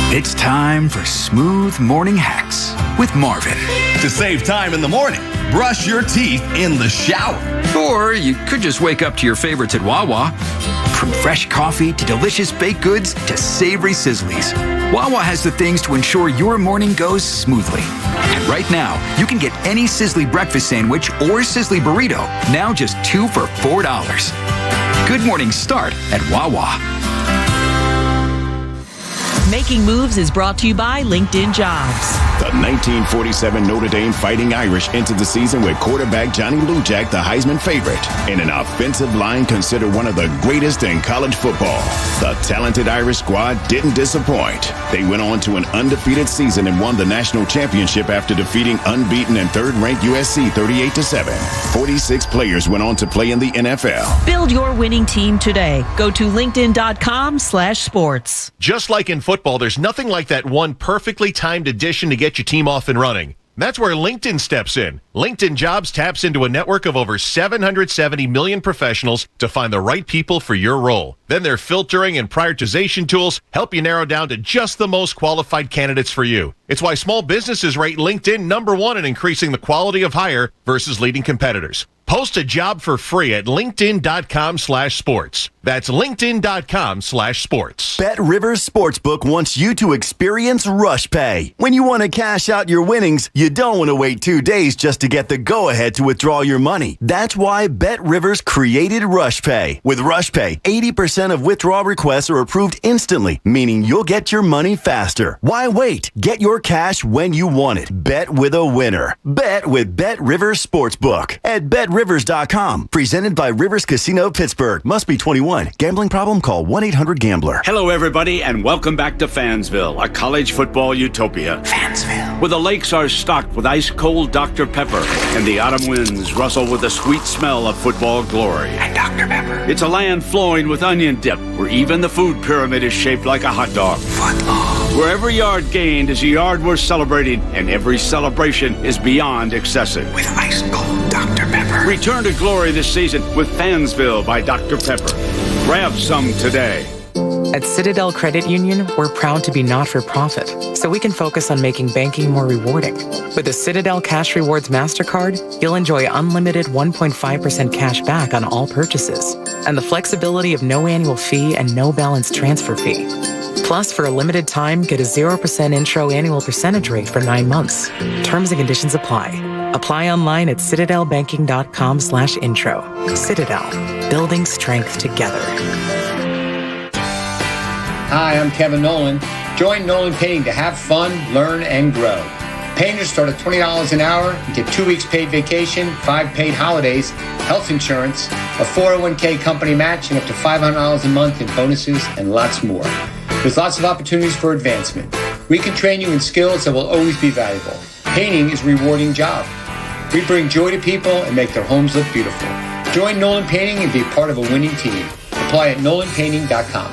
It's time for Smooth Morning Hacks with Marvin. To save time in the morning, brush your teeth in the shower. Or you could just wake up to your favorites at Wawa. From fresh coffee to delicious baked goods to savory sizzlies, Wawa has the things to ensure your morning goes smoothly. And right now, you can get any Sizzly breakfast sandwich or Sizzly burrito, now just 2 for $4. Good morning start at Wawa. Making Moves is brought to you by LinkedIn Jobs. The 1947 Notre Dame Fighting Irish entered the season with quarterback Johnny Lujack, the Heisman favorite, and an offensive line considered one of the greatest in college football. The talented Irish squad didn't disappoint. They went on to an undefeated season and won the national championship after defeating unbeaten and third-ranked USC 38-7. 46 players went on to play in the NFL. Build your winning team today. Go to linkedin.com/sports. Just like in football, there's nothing like that one perfectly timed addition to get your team off and running. That's where LinkedIn steps in. LinkedIn Jobs taps into a network of over 770 million professionals to find the right people for your role. Then their filtering and prioritization tools help you narrow down to just the most qualified candidates for you. It's why small businesses rate LinkedIn #1 in increasing the quality of hire versus leading competitors. Post a job for free at linkedin.com/sports. That's linkedin.com/sports. Bet Rivers Sportsbook wants you to experience Rush Pay. When you want to cash out your winnings, you don't want to wait 2 days just to get the go-ahead to withdraw your money. That's why Bet Rivers created Rush Pay. With Rush Pay, 80% of withdrawal requests are approved instantly, meaning you'll get your money faster. Why wait? Get your cash when you want it. Bet with a winner. Bet with Bet Rivers Sportsbook at BetRivers.com. Presented by Rivers Casino Pittsburgh. Must be 21. Gambling problem? Call 1-800-GAMBLER. Hello, everybody, and welcome back to Fansville, a college football utopia. Fansville. Where the lakes are stocked with ice-cold Dr. Pepper, and the autumn winds rustle with the sweet smell of football glory. And Dr. Pepper. It's a land flowing with onion dip, where even the food pyramid is shaped like a hot dog. Footlong. Where every yard gained is a yard worth celebrating, and every celebration is beyond excessive. With ice-cold Dr. Pepper. Return to glory this season with Fansville by Dr. Pepper. Grab some today. At Citadel Credit Union, we're proud to be not-for-profit, so we can focus on making banking more rewarding. With the Citadel Cash Rewards MasterCard, you'll enjoy unlimited 1.5% cash back on all purchases, and the flexibility of no annual fee and no balance transfer fee. Plus, for a limited time, get a 0% intro annual percentage rate for 9 months. Terms and conditions apply. Apply online at citadelbanking.com/intro. Citadel, building strength together. Hi, I'm Kevin Nolan. Join Nolan Painting to have fun, learn, and grow. Painters start at $20 an hour. You get 2 weeks paid vacation, 5 paid holidays, health insurance, a 401k company match, and up to $500 a month in bonuses, and lots more. With lots of opportunities for advancement. We can train you in skills that will always be valuable. Painting is a rewarding job. We bring joy to people and make their homes look beautiful. Join Nolan Painting and be part of a winning team. Apply at nolanpainting.com.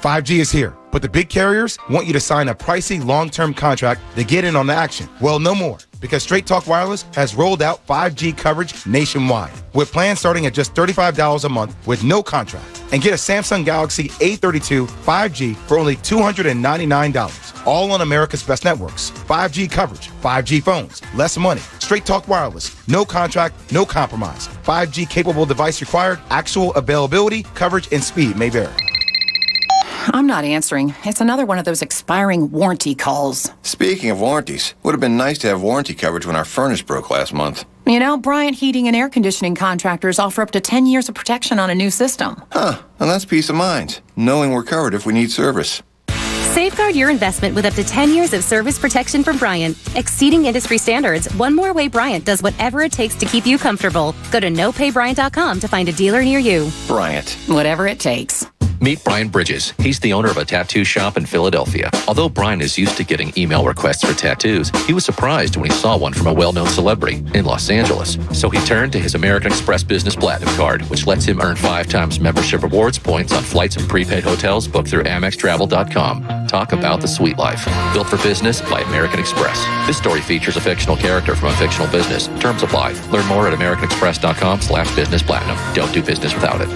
5G is here, but the big carriers want you to sign a pricey long-term contract to get in on the action. Well, no more, because Straight Talk Wireless has rolled out 5G coverage nationwide, with plans starting at just $35 a month with no contract. And get a Samsung Galaxy A32 5G for only $299, all on America's best networks. 5G coverage, 5G phones, less money. Straight Talk Wireless, no contract, no compromise. 5G capable device required, actual availability, coverage, and speed may vary. I'm not answering. It's another one of those expiring warranty calls. Speaking of warranties, would have been nice to have warranty coverage when our furnace broke last month. You know, Bryant Heating and Air Conditioning contractors offer up to 10 years of protection on a new system. Huh, and that's peace of mind, knowing we're covered if we need service. Safeguard your investment with up to 10 years of service protection from Bryant. Exceeding industry standards, one more way Bryant does whatever it takes to keep you comfortable. Go to nopaybryant.com to find a dealer near you. Bryant. Whatever it takes. Meet Brian Bridges. He's the owner of a tattoo shop in Philadelphia. Although Brian is used to getting email requests for tattoos, he was surprised when he saw one from a well-known celebrity in Los Angeles. So he turned to his American Express Business Platinum Card, which lets him earn 5 times membership rewards points on flights and prepaid hotels booked through AmexTravel.com. Talk about the sweet life. Built for business by American Express. This story features a fictional character from a fictional business. Terms apply. Learn more at AmericanExpress.com/business platinum. Don't do business without it.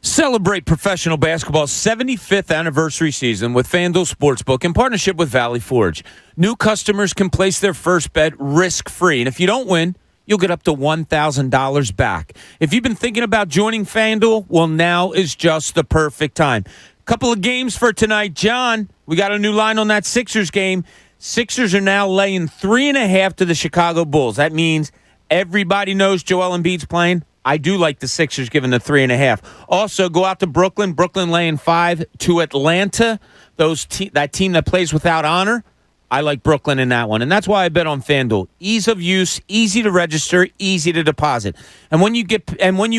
Celebrate professional basketball's 75th anniversary season with FanDuel Sportsbook in partnership with Valley Forge. New customers can place their first bet risk-free, and if you don't win, you'll get up to $1,000 back. If you've been thinking about joining FanDuel, well, now is just the perfect time. Couple of games for tonight. John, we got a new line on that Sixers game. Sixers are now laying 3.5 to the Chicago Bulls. That means everybody knows Joel Embiid's playing. I do like the Sixers giving the 3.5. Also, go out to Brooklyn. Brooklyn laying 5 to Atlanta. That team that plays without honor. I like Brooklyn in that one, and that's why I bet on FanDuel. Ease of use, easy to register, easy to deposit, and when you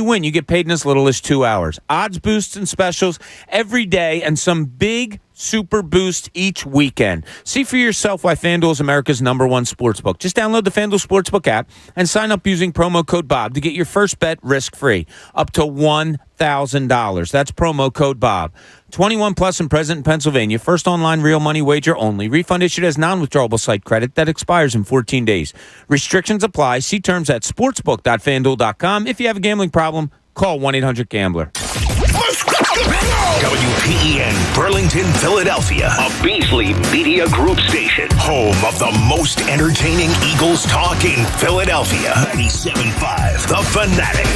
win, you get paid in as little as 2 hours. Odds boosts and specials every day, and some big super boost each weekend. See for yourself why FanDuel is America's #1 sportsbook. Just download the FanDuel Sportsbook app and sign up using promo code Bob to get your first bet risk-free, up to $1,000. That's promo code Bob. 21 plus and present in Pennsylvania. First online real money wager only. Refund issued as non-withdrawable site credit that expires in 14 days. Restrictions apply. See terms at sportsbook.fanduel.com. If you have a gambling problem, call 1-800-GAMBLER. WPEN Burlington, Philadelphia, a Beasley Media Group station. Home of the most entertaining Eagles talk in Philadelphia. 97.5 The Fanatic,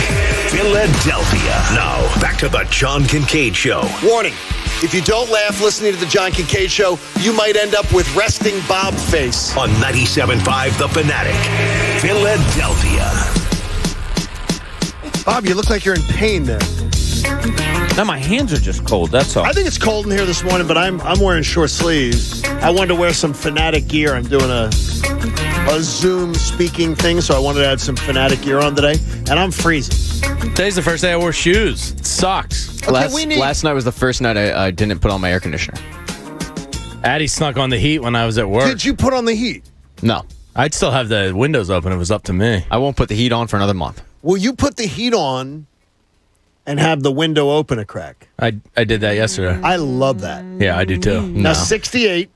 Philadelphia. Now, back to the John Kincade Show. Warning. If you don't laugh listening to the John Kincade Show, you might end up with resting Bob face. On 97.5 The Fanatic, Philadelphia. Bob, you look like you're in pain there. Now my hands are just cold, that's all. I think it's cold in here this morning, but I'm wearing short sleeves. I wanted to wear some Fanatic gear. I'm doing a Zoom speaking thing, so I wanted to add some Fanatic gear on today, and I'm freezing. Today's the first day I wore shoes. It sucks. Okay, last night was the first night I didn't put on my air conditioner. Addie snuck on the heat when I was at work. Did you put on the heat? No. I'd still have the windows open if it was up to me. I won't put the heat on for another month. Will you put the heat on and have the window open a crack? I did that yesterday. I love that. Yeah, I do too. Now, 68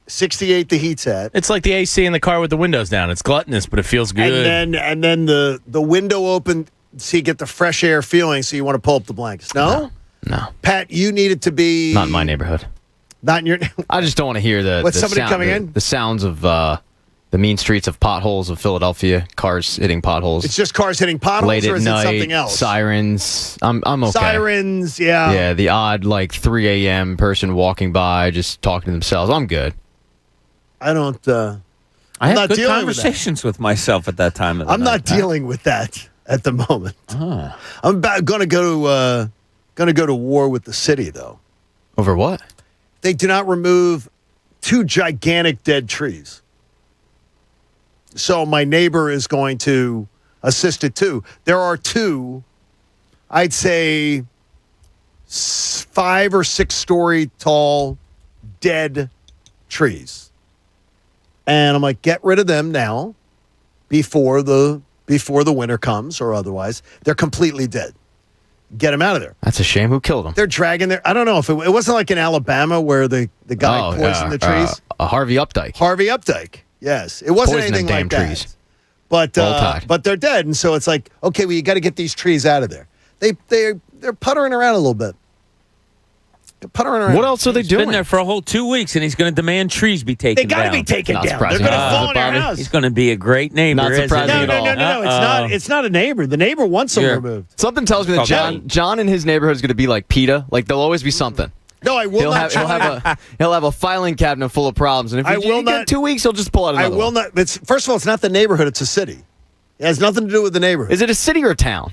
the heat's at. It's like the AC in the car with the windows down. It's gluttonous, but it feels good. And then the window open so you get the fresh air feeling, so you want to pull up the blankets. No? No. Pat, you need it to be... Not in my neighborhood. Not in your... I just don't want to hear the sounds of the mean streets of potholes of Philadelphia, cars hitting potholes. It's just cars hitting potholes, late or is at night, it something else? Sirens. I'm okay. Sirens, yeah. Yeah, the odd 3 a.m. person walking by just talking to themselves. I'm good. I don't... I have good conversations with myself at that time of the night. I'm not dealing with that at the moment. I'm going to go to war with the city, though. Over what? They do not remove 2 gigantic dead trees. So my neighbor is going to assist it too. There are 2, I'd say 5 or 6 story tall dead trees. And I'm like, get rid of them now before the winter comes, or otherwise they're completely dead. Get them out of there. That's a shame. Who killed them? They're dragging their... I don't know if it wasn't like in Alabama where the guy poisoned the trees. Harvey Updike. Harvey Updike. Yes. It wasn't anything like that. Trees. But they're dead, and so it's like, okay, well, you got to get these trees out of there. They're puttering around a little bit. They're puttering around. What else are they doing? He's been there for a whole 2 weeks, and he's going to demand trees be taken down. They got to be taken down. They're going to fall in your house. He's going to be a great neighbor. Not surprising at all. No. It's not a neighbor. The neighbor wants them removed. Something tells me that John in his neighborhood is going to be like PETA. Like, there'll always be something. No, I will not. He'll have a filing cabinet full of problems, and if you get 2 weeks, he'll just pull out another one. Not. First of all, it's not the neighborhood; it's a city. It has nothing to do with the neighborhood. Is it a city or a town?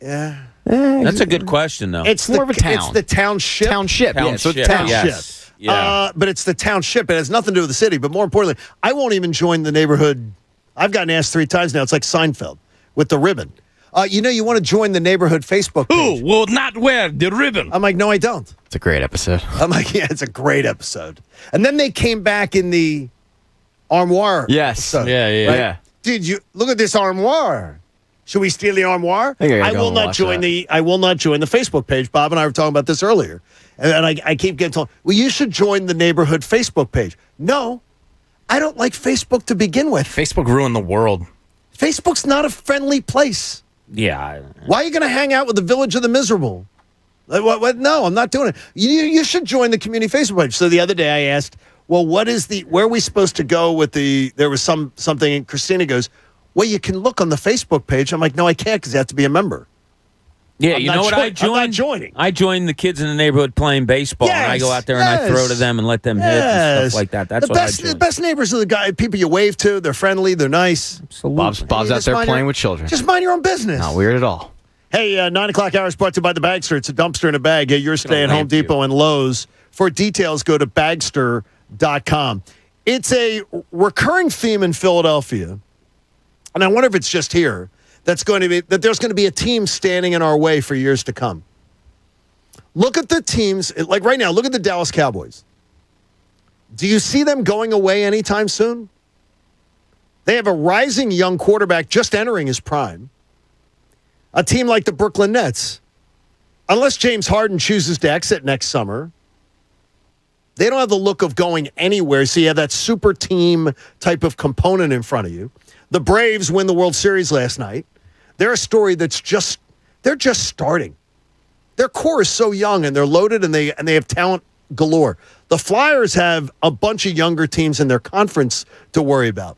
Yeah, that's a good question, though. It's more of a town. It's the township. Township. Yeah, so it's township. Yes. Yeah. But it's the township. It has nothing to do with the city. But more importantly, I won't even join the neighborhood. I've gotten asked 3 times now. It's like Seinfeld with the ribbon. You want to join the neighborhood Facebook page. Who will not wear the ribbon? I'm like, no, I don't. It's a great episode. I'm like, yeah, it's a great episode. And then they came back in the armoire. Yes. episode, Yeah. Did you look at this armoire? Should we steal the armoire? I will not join the Facebook page. Bob and I were talking about this earlier. And I keep getting told, well, you should join the neighborhood Facebook page. No, I don't like Facebook to begin with. Facebook ruined the world. Facebook's not a friendly place. Yeah. Why are you going to hang out with the Village of the Miserable? What? No, I'm not doing it. You should join the community Facebook page. So the other day I asked, well, where are we supposed to go with there was something, and Christina goes, well, you can look on the Facebook page. I'm like, no, I can't because you have to be a member. Yeah, you know what I joined? I'm not joining. I joined the kids in the neighborhood playing baseball, and I go out there and I throw to them and let them hit and stuff like that. That's what I joined. The best neighbors are the people you wave to. They're friendly. They're nice. Absolutely. Bob's out there playing with children. Just mind your own business. Not weird at all. Hey, 9 o'clock hour is brought to you by the Bagster. It's a dumpster in a bag. Get your stay at Home Depot and Lowe's. For details, go to Bagster.com. It's a recurring theme in Philadelphia, and I wonder if it's just here. There's going to be a team standing in our way for years to come. Look at the teams, like right now, look at the Dallas Cowboys. Do you see them going away anytime soon? They have a rising young quarterback just entering his prime. A team like the Brooklyn Nets, unless James Harden chooses to exit next summer, they don't have the look of going anywhere, so you have that super team type of component in front of you. The Braves win the World Series last night. They're a story they're just starting. Their core is so young, and they're loaded, and they have talent galore. The Flyers have a bunch of younger teams in their conference to worry about.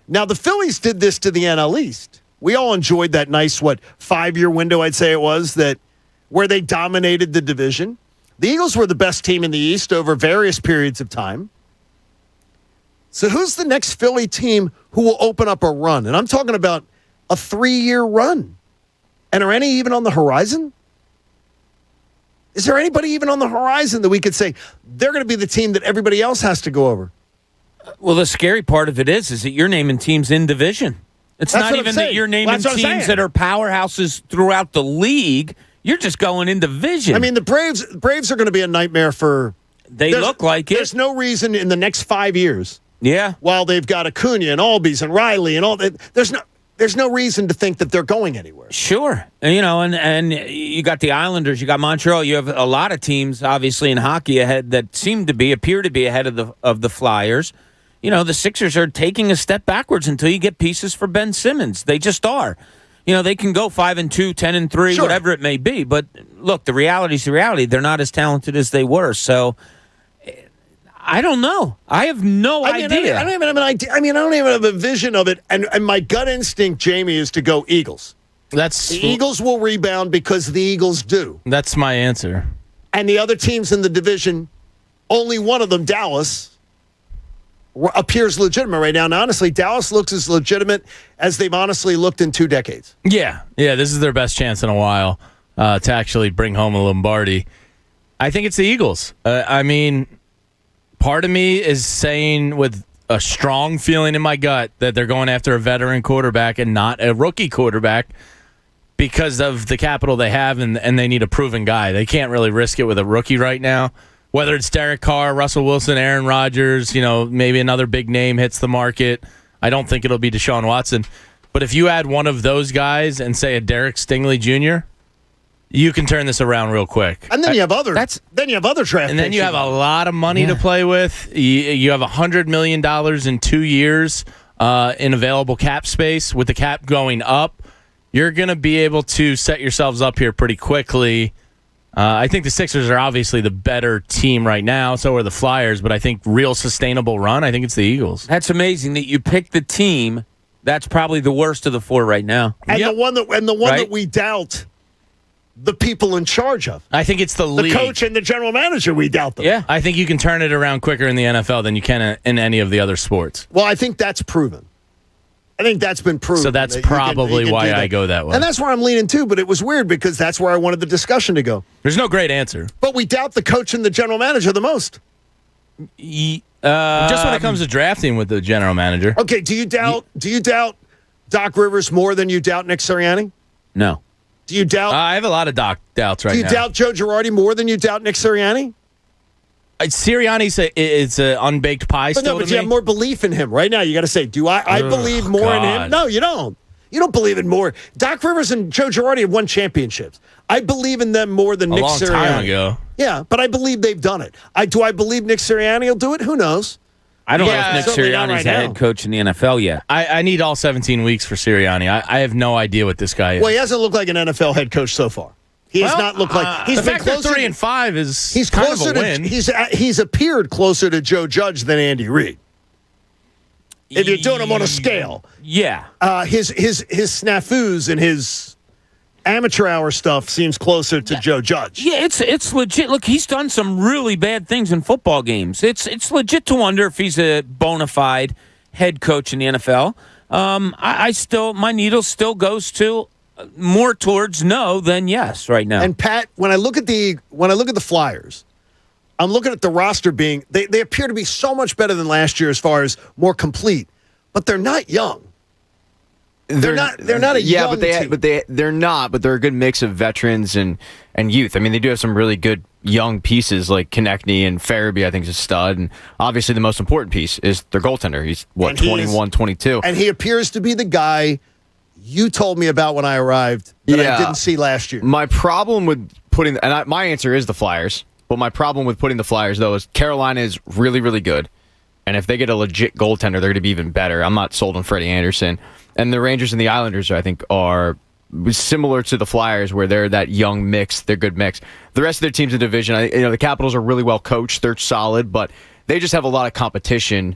Now, the Phillies did this to the NL East. We all enjoyed that nice, 5-year window, I'd say it was, where they dominated the division. The Eagles were the best team in the East over various periods of time. So who's the next Philly team who will open up a run? And I'm talking about a 3-year run. And are any even on the horizon? Is there anybody even on the horizon that we could say they're going to be the team that everybody else has to go over? Well, the scary part of it is that you're naming teams in division. It's not even that you're naming teams that are powerhouses throughout the league. You're just going in division. I mean, the Braves are going to be a nightmare for... They look like it. There's no reason in the next 5 years. Yeah. While they've got Acuna and Albies and Riley and all that, there's no reason to think that they're going anywhere. Sure. And you got the Islanders, you got Montreal, you have a lot of teams, obviously, in hockey ahead that appear to be ahead of the Flyers. The Sixers are taking a step backwards until you get pieces for Ben Simmons. They just are. They can go 5-2, 10-3, sure, whatever it may be. But look, the reality's the reality. They're not as talented as they were. So I don't know. I have no idea. I don't even have an idea. I don't even have a vision of it. And my gut instinct, Jamie, is to go Eagles. The Eagles will rebound because the Eagles do. That's my answer. And the other teams in the division, only one of them, Dallas, appears legitimate right now. And honestly, Dallas looks as legitimate as they've honestly looked in 2 decades. Yeah, this is their best chance in a while to actually bring home a Lombardi. I think it's the Eagles. Part of me is saying with a strong feeling in my gut that they're going after a veteran quarterback and not a rookie quarterback because of the capital they have and they need a proven guy. They can't really risk it with a rookie right now. Whether it's Derek Carr, Russell Wilson, Aaron Rodgers, maybe another big name hits the market. I don't think it'll be Deshaun Watson. But if you add one of those guys and say a Derek Stingley Jr., you can turn this around real quick. And then you have other draft picks. And then you have a lot of money to play with. You have $100 million in 2 years in available cap space. With the cap going up, you're going to be able to set yourselves up here pretty quickly. I think the Sixers are obviously the better team right now. So are the Flyers. But I think real sustainable run, I think it's the Eagles. That's amazing that you picked the team that's probably the worst of the 4 right now. And the one that we doubt the people in charge of. I think it's the league. The coach and the general manager, we doubt them. Yeah. I think you can turn it around quicker in the NFL than you can in any of the other sports. Well, I think that's proven. I think that's been proven. So that's probably why I go that way. And that's where I'm leaning too, but it was weird because that's where I wanted the discussion to go. There's no great answer. But we doubt the coach and the general manager the most. Just when it comes to drafting with the general manager. Okay, do you doubt Doc Rivers more than you doubt Nick Sirianni? No. Do you doubt? I have a lot of doubts right now. Do you doubt Joe Girardi more than you doubt Nick Sirianni? Sirianni's it's an unbaked pie still but you have more belief in him right now. You got to say, do I believe more in him? No, you don't. You don't believe in more. Doc Rivers and Joe Girardi have won championships. I believe in them more than Nick Sirianni. A long time ago. Yeah, but I believe they've done it. Do I believe Nick Sirianni will do it? Who knows? I don't know if Nick Sirianni's a head coach in the NFL yet. I need all 17 weeks for Sirianni. I have no idea what this guy is. Well, he hasn't looked like an NFL head coach so far. He has not looked like he's been closer. 3-5 is he's kind closer of a win. He's appeared closer to Joe Judge than Andy Reid. If you're doing him on a scale, yeah, his snafus and his amateur hour stuff seems closer to Joe Judge. Yeah, it's legit. Look, he's done some really bad things in football games. It's legit to wonder if he's a bona fide head coach in the NFL. My needle still goes to more towards no than yes right now. And Pat, when I look at the Flyers, I'm looking at the roster being they appear to be so much better than last year as far as more complete, but they're not young. They're not a young team. They're not, but they're a good mix of veterans and youth. I mean, they do have some really good young pieces like Konechny and Farabee, I think, is a stud. And obviously the most important piece is their goaltender. He's, 21, 22. And he appears to be the guy you told me about when I arrived that I didn't see last year. My problem with putting, my answer is the Flyers, but my problem with putting the Flyers, though, is Carolina is really, really good. And if they get a legit goaltender, they're going to be even better. I'm not sold on Freddie Anderson. And the Rangers and the Islanders, I think, are similar to the Flyers, where they're that young mix. They're good mix. The rest of their teams in the division, the Capitals are really well coached. They're solid, but they just have a lot of competition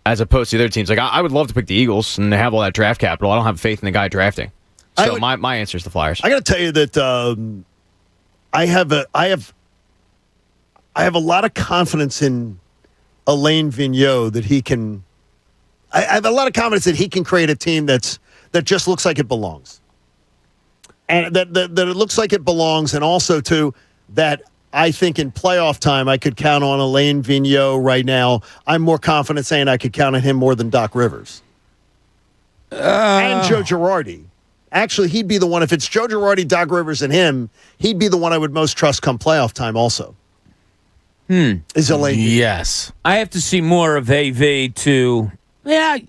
as opposed to the other teams. Like I would love to pick the Eagles, and they have all that draft capital. I don't have faith in the guy drafting. So my answer is the Flyers. I got to tell you that I have a lot of confidence in Alain Vigneault that he can. I have a lot of confidence that he can create a team that just looks like it belongs, and that it looks like it belongs, and also too that I think in playoff time I could count on Alain Vigneault right now. I'm more confident saying I could count on him more than Doc Rivers and Joe Girardi. Actually, he'd be the one, if it's Joe Girardi, Doc Rivers, and him, he'd be the one I would most trust come playoff time also. Is Alain. Yes. I have to see more of AV to... Yeah.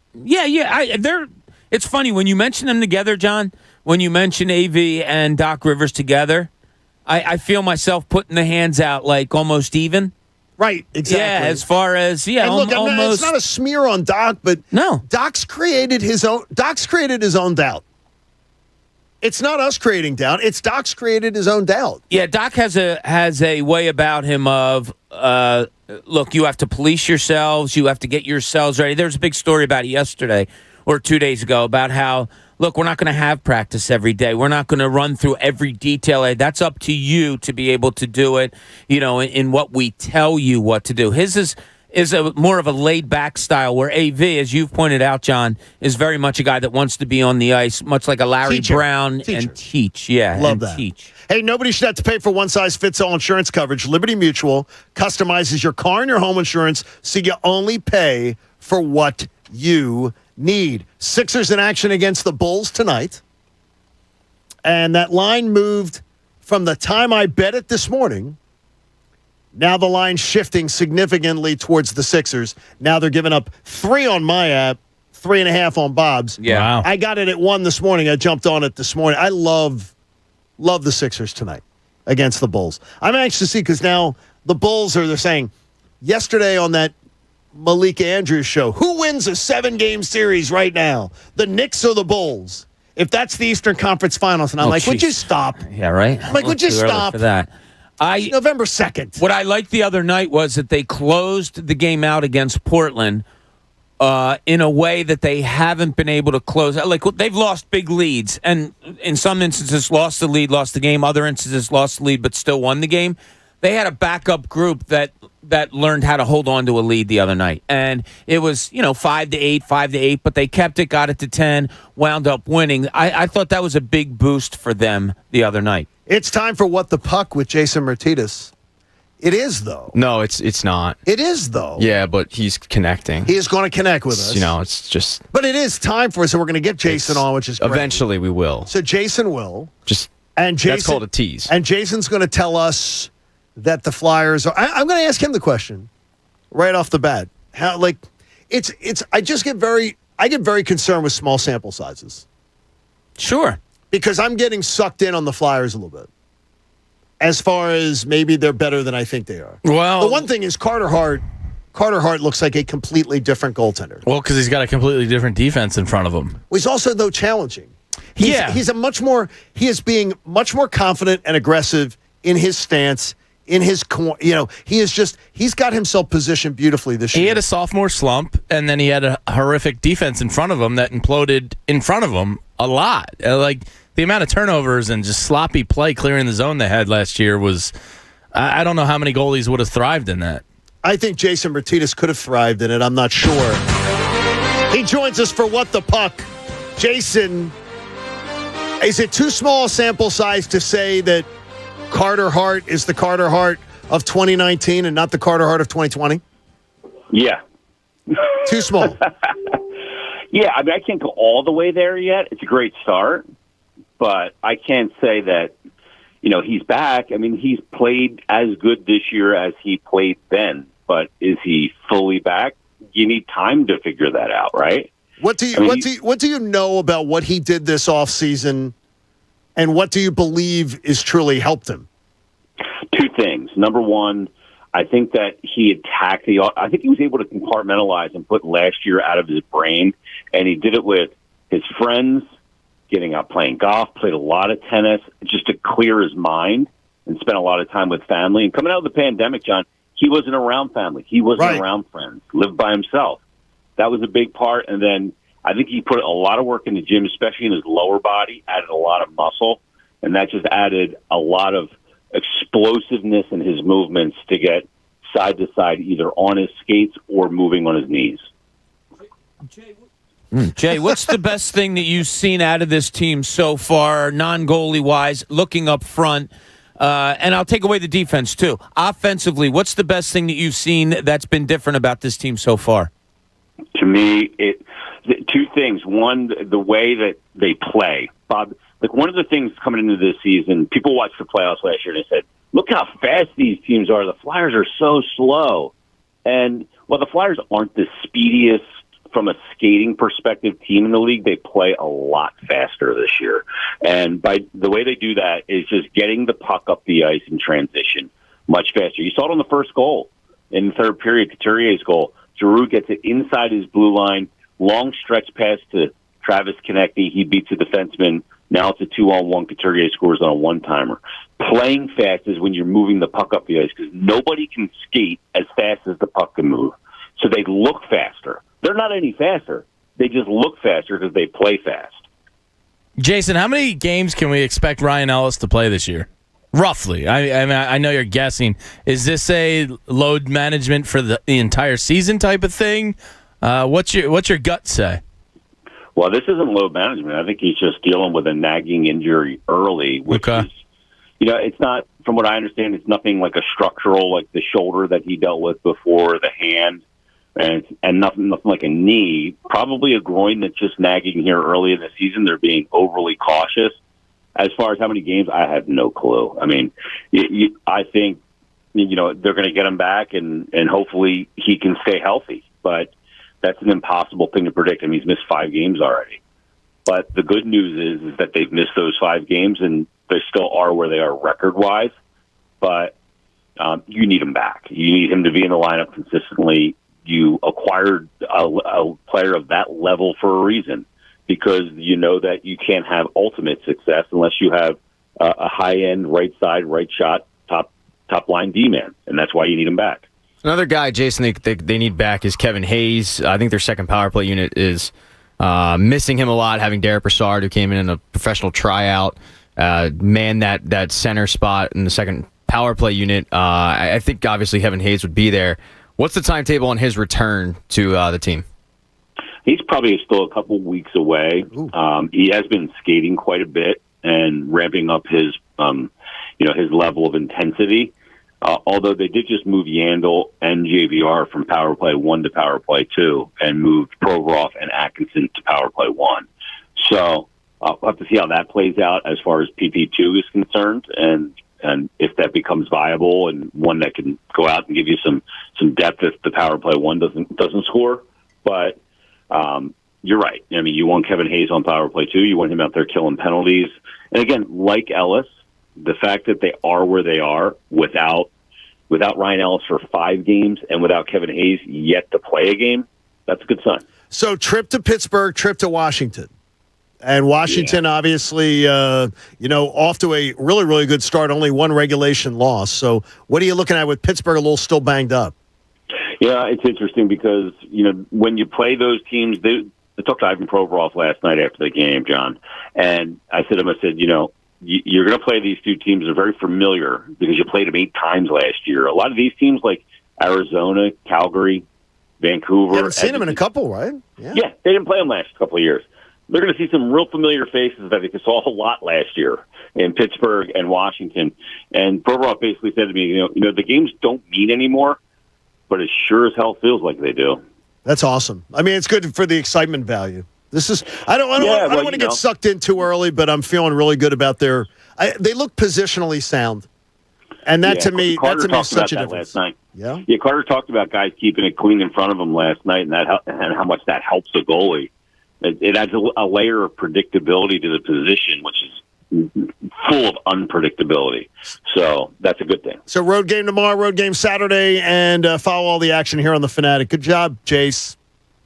It's funny, when you mention them together, John, when you mention AV and Doc Rivers together, I feel myself putting the hands out like almost even. Right, exactly. Yeah, as far as, And look, almost... it's not a smear on Doc, but no. Doc's created his own doubt. It's not us creating doubt. It's Doc's created his own doubt. Yeah, Doc has a way about him of, look, you have to police yourselves. You have to get yourselves ready. There was a big story about it yesterday or 2 days ago about how, look, we're not going to have practice every day. We're not going to run through every detail. That's up to you to be able to do it, in what we tell you what to do. His is a more of a laid-back style where AV, as you've pointed out, John, is very much a guy that wants to be on the ice, much like a Larry Brown, and teach. Yeah, Love that. Teach. Hey, nobody should have to pay for one-size-fits-all insurance coverage. Liberty Mutual customizes your car and your home insurance so you only pay for what you need. Sixers in action against the Bulls tonight. And that line moved from the time I bet it this morning. Now the line's shifting significantly towards the Sixers. Now they're giving up 3 on my app, 3.5 on Bob's. Yeah. Wow. I got it at 1 this morning. I jumped on it this morning. I love the Sixers tonight against the Bulls. I'm anxious to see because now the Bulls they're saying yesterday on that Malik Andrews show, who wins a 7-game series right now? The Knicks or the Bulls? If that's the Eastern Conference Finals. And I'm like, would you stop? Yeah, right? I'm like, would you stop? For that. It's November 2nd. What I liked the other night was that they closed the game out against Portland in a way that they haven't been able to close. Like, they've lost big leads, and in some instances lost the lead, lost the game. Other instances lost the lead, but still won the game. They had a backup group that learned how to hold on to a lead the other night. And it was, 5-8, but they kept it, got it to 10, wound up winning. I thought that was a big boost for them the other night. It's time for What the Puck with Jason Martinez. It is, though. No, it's not. It is, though. Yeah, but he's connecting. He is going to connect with us. It's just... But it is time for us, so we're going to get Jason on, which is great. Eventually we will. So Jason will. That's called a tease. And Jason's going to tell us that the Flyers are... I'm going to ask him the question right off the bat. How, I get very concerned with small sample sizes. Sure. Because I'm getting sucked in on the Flyers a little bit. As far as maybe they're better than I think they are. Well, the one thing is Carter Hart looks like a completely different goaltender. Well, because he's got a completely different defense in front of him. He's also, though, challenging. He is being much more confident and aggressive in his stance, in his, he's got himself positioned beautifully this year. He had a sophomore slump, and then he had a horrific defense in front of him that imploded in front of him a lot. The amount of turnovers and just sloppy play clearing the zone they had last year was, I don't know how many goalies would have thrived in that. I think Jason Martinez could have thrived in it. I'm not sure. He joins us for What the Puck. Jason, is it too small a sample size to say that Carter Hart is the Carter Hart of 2019 and not the Carter Hart of 2020? Yeah. Too small. Yeah, I can't go all the way there yet. It's a great start. But I can't say that, he's back. He's played as good this year as he played then. But is he fully back? You need time to figure that out, right? What do you know about what he did this offseason, and what do you believe is truly helped him? 2 things. Number one, I think that he attacked I think he was able to compartmentalize and put last year out of his brain, and he did it with his friends, getting out playing golf, played a lot of tennis, just to clear his mind and spent a lot of time with family. And coming out of the pandemic, John, he wasn't around family. He wasn't around friends. Lived by himself. That was a big part. And then I think he put a lot of work in the gym, especially in his lower body, added a lot of muscle, and that just added a lot of explosiveness in his movements to get side to side, either on his skates or moving on his knees. Jay, what's the best thing that you've seen out of this team so far, non-goalie wise, looking up front? And I'll take away the defense, too. Offensively, what's the best thing that you've seen that's been different about this team so far? To me, two things. One, the way that they play. Bob, like one of the things coming into this season, people watched the playoffs last year and they said, look how fast these teams are. The Flyers are so slow. And while the Flyers aren't the speediest from a skating perspective team in the league, they play a lot faster this year. And by the way they do that is just getting the puck up the ice in transition much faster. You saw it on the first goal in the third period, Couturier's goal. Giroux gets it inside his blue line, long stretch pass to Travis Konecny. He beats a defenseman. Now it's a 2-on-1. Couturier scores on a one-timer. Playing fast is when you're moving the puck up the ice because nobody can skate as fast as the puck can move. So they look faster. They're not any faster. They just look faster because they play fast. Jason, how many games can we expect Ryan Ellis to play this year? Roughly. I know you're guessing. Is this a load management for the entire season type of thing? What's your gut say? Well, this isn't load management. I think he's just dealing with a nagging injury early, which is, it's not, from what I understand, it's nothing like a structural, like the shoulder that he dealt with before, the hand, and nothing like a knee. Probably a groin that's just nagging here early in the season. They're being overly cautious. As far as how many games, I have no clue. I mean, I think, they're going to get him back, and hopefully he can stay healthy. But that's an impossible thing to predict. I mean, he's missed 5 games already. But the good news is that they've missed those 5 games, and they still are where they are record-wise. But you need him back. You need him to be in the lineup consistently. You acquired a player of that level for a reason, because you know that you can't have ultimate success unless you have a high-end, right side, right shot, top-line D-man, and that's why you need him back. Another guy, Jason, they need back is Kevin Hayes. I think their second power play unit is missing him a lot, having Derek Brassard, who came in a professional tryout, man that center spot in the second power play unit. I think, obviously, Kevin Hayes would be there. What's the timetable on his return to the team? He's probably still a couple weeks away. He has been skating quite a bit and ramping up his level of intensity. Although they did just move Yandel and JVR from Power Play 1 to Power Play 2 and moved Provorov and Atkinson to Power Play 1. So I'll have to see how that plays out as far as PP2 is concerned, and if that becomes viable and one that can go out and give you some depth if the Power Play 1 doesn't score. But you're right. I mean, you want Kevin Hayes on Power Play 2. You want him out there killing penalties. And again, like Ellis, the fact that they are where they are without Ryan Ellis for 5 games and without Kevin Hayes yet to play a game, that's a good sign. So trip to Pittsburgh, trip to Washington. And Washington, obviously, off to a really, really good start, only 1 regulation loss. So what are you looking at with Pittsburgh a little still banged up? Yeah, it's interesting because, when you play those teams, I talked to Ivan Provorov last night after the game, John, and I said to him, you're going to play these two teams that are very familiar because you played them 8 times last year. A lot of these teams like Arizona, Calgary, Vancouver. You haven't seen them in a couple, right? Yeah, they didn't play them last couple of years. They're going to see some real familiar faces that they saw a lot last year in Pittsburgh and Washington. And Provorov basically said to me, the games don't mean anymore, but it sure as hell feels like they do. That's awesome. I mean, it's good for the excitement value. This is I don't want to get sucked in too early, but I'm feeling really good about they look positionally sound. And that to me is such a difference. Last night. Yeah, Carter talked about guys keeping it clean in front of him last night, and how much that helps the goalie. It adds a layer of predictability to the position, which is full of unpredictability. So that's a good thing. So road game tomorrow, road game Saturday, and follow all the action here on The Fanatic. Good job, Jace.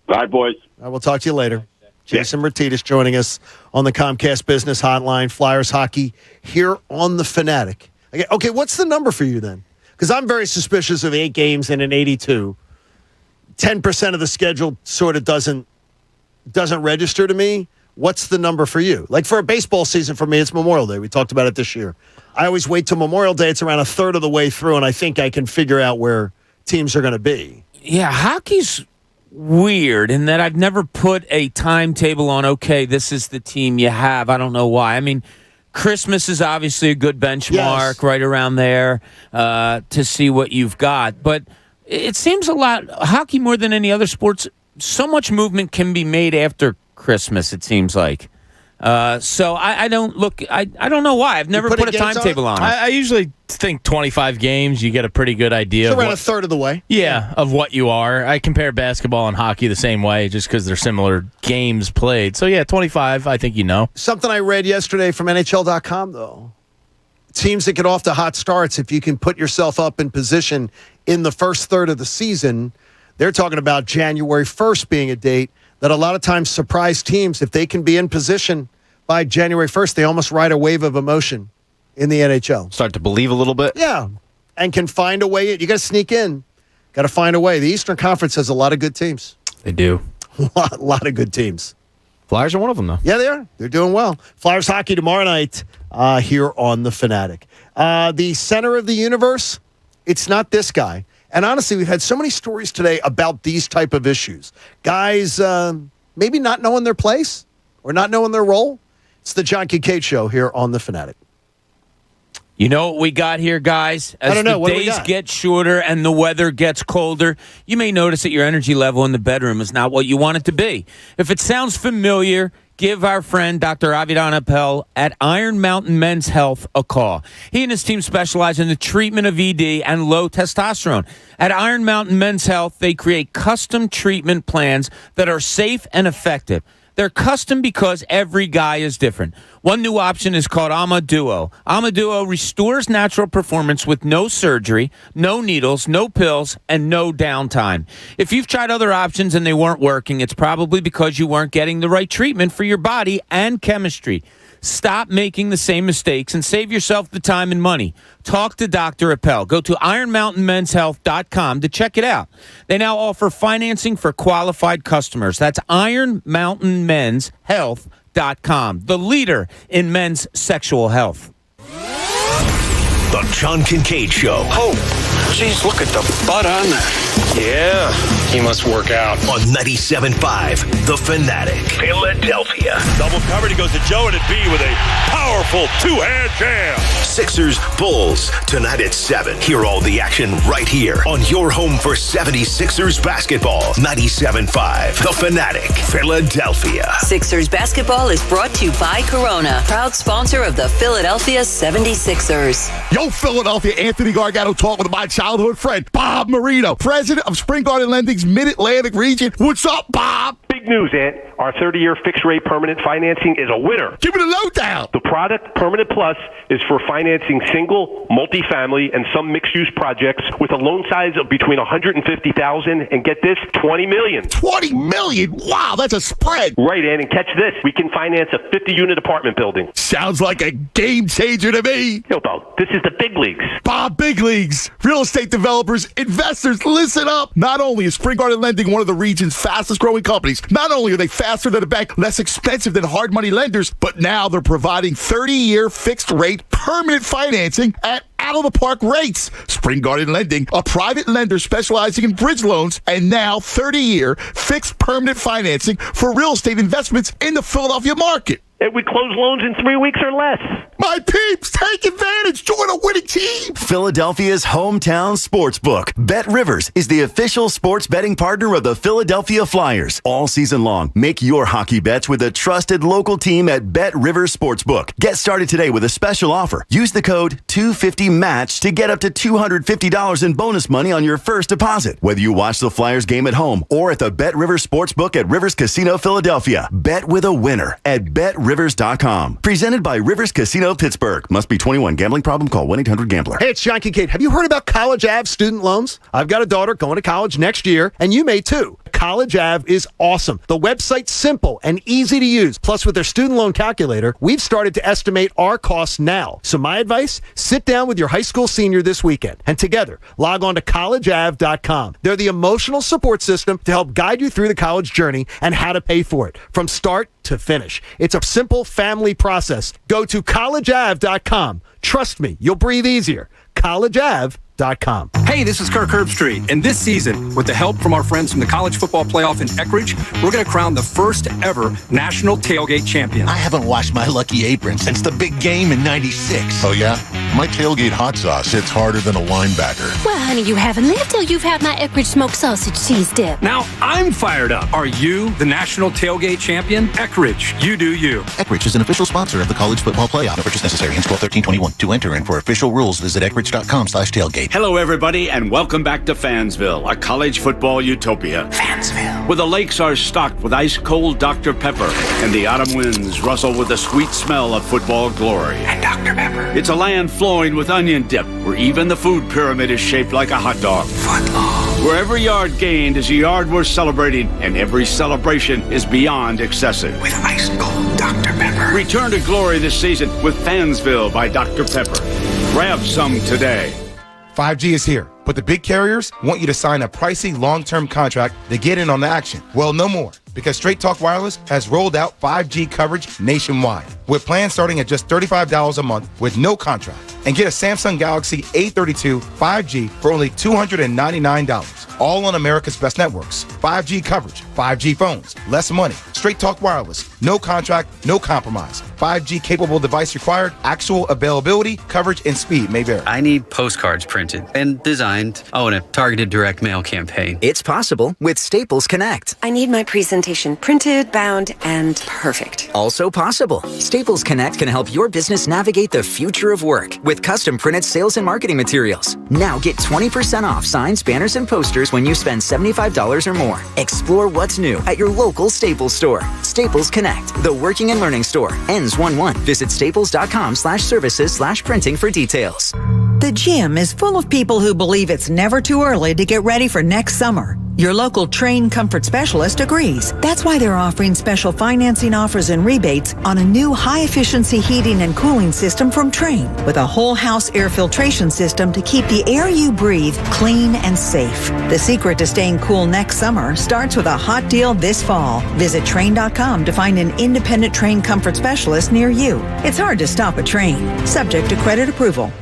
All right, boys. I will talk to you later. Jason Martinez joining us on the Comcast Business Hotline. Flyers hockey here on the Fanatic. Okay, what's the number for you then? Because I'm very suspicious of 8 games in an 82. 10% of the schedule sort of doesn't register to me. What's the number for you? Like for a baseball season, for me, it's Memorial Day. We talked about it this year. I always wait till Memorial Day. It's around a third of the way through, and I think I can figure out where teams are going to be. Yeah, hockey's weird in that I've never put a timetable on, okay, this is the team you have. I don't know why. I mean, Christmas is obviously a good benchmark right around there to see what you've got. But it seems a lot, hockey more than any other sports, so much movement can be made after Christmas, it seems like. So I don't look. I don't know why. I've never put a timetable on it. I usually think 25 games. You get a pretty good idea. So around a third of the way. Yeah, of what you are. I compare basketball and hockey the same way, just because they're similar games played. So yeah, 25. I think you know. Something I read yesterday from NHL.com though. Teams that get off to hot starts, if you can put yourself up in position in the first third of the season, they're talking about January 1st being a date that a lot of times surprise teams. If they can be in position by January 1st, they almost ride a wave of emotion in the NHL. Start to believe a little bit? Yeah, and can find a way. You got to sneak in. Got to find a way. The Eastern Conference has a lot of good teams. They do. A lot of good teams. Flyers are one of them, though. Yeah, they are. They're doing well. Flyers hockey tomorrow night here on The Fanatic. The center of the universe, it's not this guy. And honestly, we've had so many stories today about these type of issues. Guys maybe not knowing their place or not knowing their role. It's the John Kincade Show here on The Fanatic. You know what we got here, guys? As the days get shorter and the weather gets colder, you may notice that your energy level in the bedroom is not what you want it to be. If it sounds familiar, give our friend Dr. Avidan Appel at Iron Mountain Men's Health a call. He and his team specialize in the treatment of ED and low testosterone. At Iron Mountain Men's Health, they create custom treatment plans that are safe and effective. They're custom because every guy is different. One new option is called Amaduo. Amaduo restores natural performance with no surgery, no needles, no pills, and no downtime. If you've tried other options and they weren't working, it's probably because you weren't getting the right treatment for your body and chemistry. Stop making the same mistakes and save yourself the time and money. Talk to Dr. Appel. Go to ironmountainmenshealth.com to check it out. They now offer financing for qualified customers. That's ironmountainmenshealth.com, the leader in men's sexual health. The John Kincade Show. Oh, geez, look at the butt on that. Yeah, he must work out. On 97.5 The Fanatic. Philadelphia. Double covered, he goes to Joe and at B with a powerful two-hand jam. Sixers, Bulls, tonight at 7. Hear all the action right here on your home for 76ers basketball. 97.5 The Fanatic. Philadelphia. Sixers basketball is brought to you by Corona, proud sponsor of the Philadelphia 76ers. Yo, Philadelphia, Anthony Gargano talking with my childhood friend, Bob Marino, president of Spring Garden Lending's Mid-Atlantic region. What's up, Bob? Big news, Ant. Our 30-year fixed-rate permanent financing is a winner. Give me the lowdown. The product, Permanent Plus, is for financing single, multifamily, and some mixed-use projects with a loan size of between $150,000 and, get this, $20 million. $20 million? Wow, that's a spread. Right, Ant, and catch this. We can finance a 50-unit apartment building. Sounds like a game changer to me. Yo, Bo, this is the big leagues. Bob, big leagues. Real estate developers, investors, listen up. Not only is Spring Garden Lending one of the region's fastest-growing companies, not only are they faster than a bank, less expensive than hard money lenders, but now they're providing 30-year fixed-rate permanent financing at out-of-the-park rates. Spring Garden Lending, a private lender specializing in bridge loans, and now 30-year fixed permanent financing for real estate investments in the Philadelphia market. And we close loans in 3 weeks or less. My peeps, take advantage. Join a winning team. Philadelphia's hometown sportsbook. Bet Rivers is the official sports betting partner of the Philadelphia Flyers. All season long, make your hockey bets with a trusted local team at Bet Rivers Sportsbook. Get started today with a special offer. Use the code 250MATCH to get up to $250 in bonus money on your first deposit. Whether you watch the Flyers game at home or at the Bet Rivers Sportsbook at Rivers Casino Philadelphia, bet with a winner at BetRivers.com. Presented by Rivers Casino Pittsburgh. Must be 21. Gambling problem? Call 1-800-GAMBLER. Hey, it's John Kincade. Have you heard about College Ave student loans? I've got a daughter going to college next year, and you may too. College Ave is awesome. The website's simple and easy to use. Plus, with their student loan calculator, we've started to estimate our costs now. So my advice, sit down with your high school senior this weekend, and together, log on to collegeave.com. They're the emotional support system to help guide you through the college journey and how to pay for it, from start to finish. It's a simple family process. Go to collegeave.com. Trust me, you'll breathe easier. collegeave.com. Hey, this is Kirk Herbstreit, and this season, with the help from our friends from the College Football Playoff in Eckridge, we're going to crown the first ever national tailgate champion. I haven't washed my lucky apron since the big game in '96. Oh, yeah? My tailgate hot sauce hits harder than a linebacker. Well, honey, you haven't lived till you've had my Eckridge smoked sausage cheese dip. Now I'm fired up. Are you the national tailgate champion? Eckridge, you do you. Eckridge is an official sponsor of the College Football Playoff. No purchase necessary. Hence 12/13/21. To enter and for official rules, visit eckridge.com/tailgate. Hello, everybody, and welcome back to Fansville, a college football utopia. Fansville. Where the lakes are stocked with ice-cold Dr. Pepper, and the autumn winds rustle with the sweet smell of football glory. And Dr. Pepper. It's a land flowing with onion dip, where even the food pyramid is shaped like a hot dog. Footlong. Where every yard gained is a yard worth celebrating, and every celebration is beyond excessive. With ice-cold Dr. Pepper. Return to glory this season with Fansville by Dr. Pepper. Grab some today. 5G is here, but the big carriers want you to sign a pricey long-term contract to get in on the action. Well, no more, because Straight Talk Wireless has rolled out 5G coverage nationwide, with plans starting at just $35 a month with no contract. And get a Samsung Galaxy A32 5G for only $299. All on America's best networks. 5G coverage, 5G phones, less money. Straight Talk Wireless, no contract, no compromise. 5G capable device required, actual availability, coverage, and speed may vary. I need postcards printed and designed. Oh, and a targeted direct mail campaign. It's possible with Staples Connect. I need my presentation printed, bound, and perfect. Also possible. Staples Connect can help your business navigate the future of work with custom printed sales and marketing materials. Now get 20% off signs, banners, and posters when you spend $75 or more. Explore what's new at your local Staples store. Staples Connect, the working and learning store. Ends 1/1. Visit staples.com/services/printing for details. The gym is full of people who believe it's never too early to get ready for next summer. Your local Train Comfort Specialist agrees. That's why they're offering special financing offers and rebates on a new high-efficiency heating and cooling system from Train, with a whole house air filtration system to keep the air you breathe clean and safe. The secret to staying cool next summer starts with a hot deal this fall. Visit Train.com to find an independent Train Comfort Specialist near you. It's hard to stop a Train, subject to credit approval.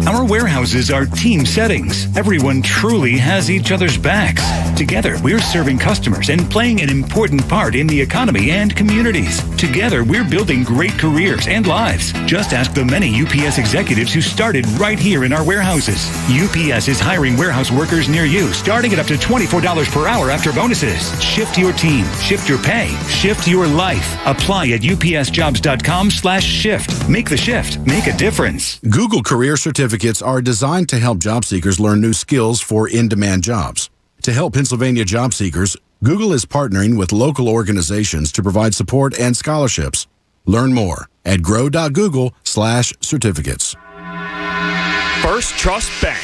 Our warehouses are team settings. Everyone truly has each other's backs. Together, we're serving customers and playing an important part in the economy and communities. Together, we're building great careers and lives. Just ask the many UPS executives who started right here in our warehouses. UPS is hiring warehouse workers near you, starting at up to $24 per hour after bonuses. Shift your team, shift your pay, shift your life. Apply at upsjobs.com/shift. Make the shift. Make a difference. Google Career Certificates are designed to help job seekers learn new skills for in-demand jobs. To help Pennsylvania job seekers, Google is partnering with local organizations to provide support and scholarships. Learn more at grow.google/certificates. First Trust Bank,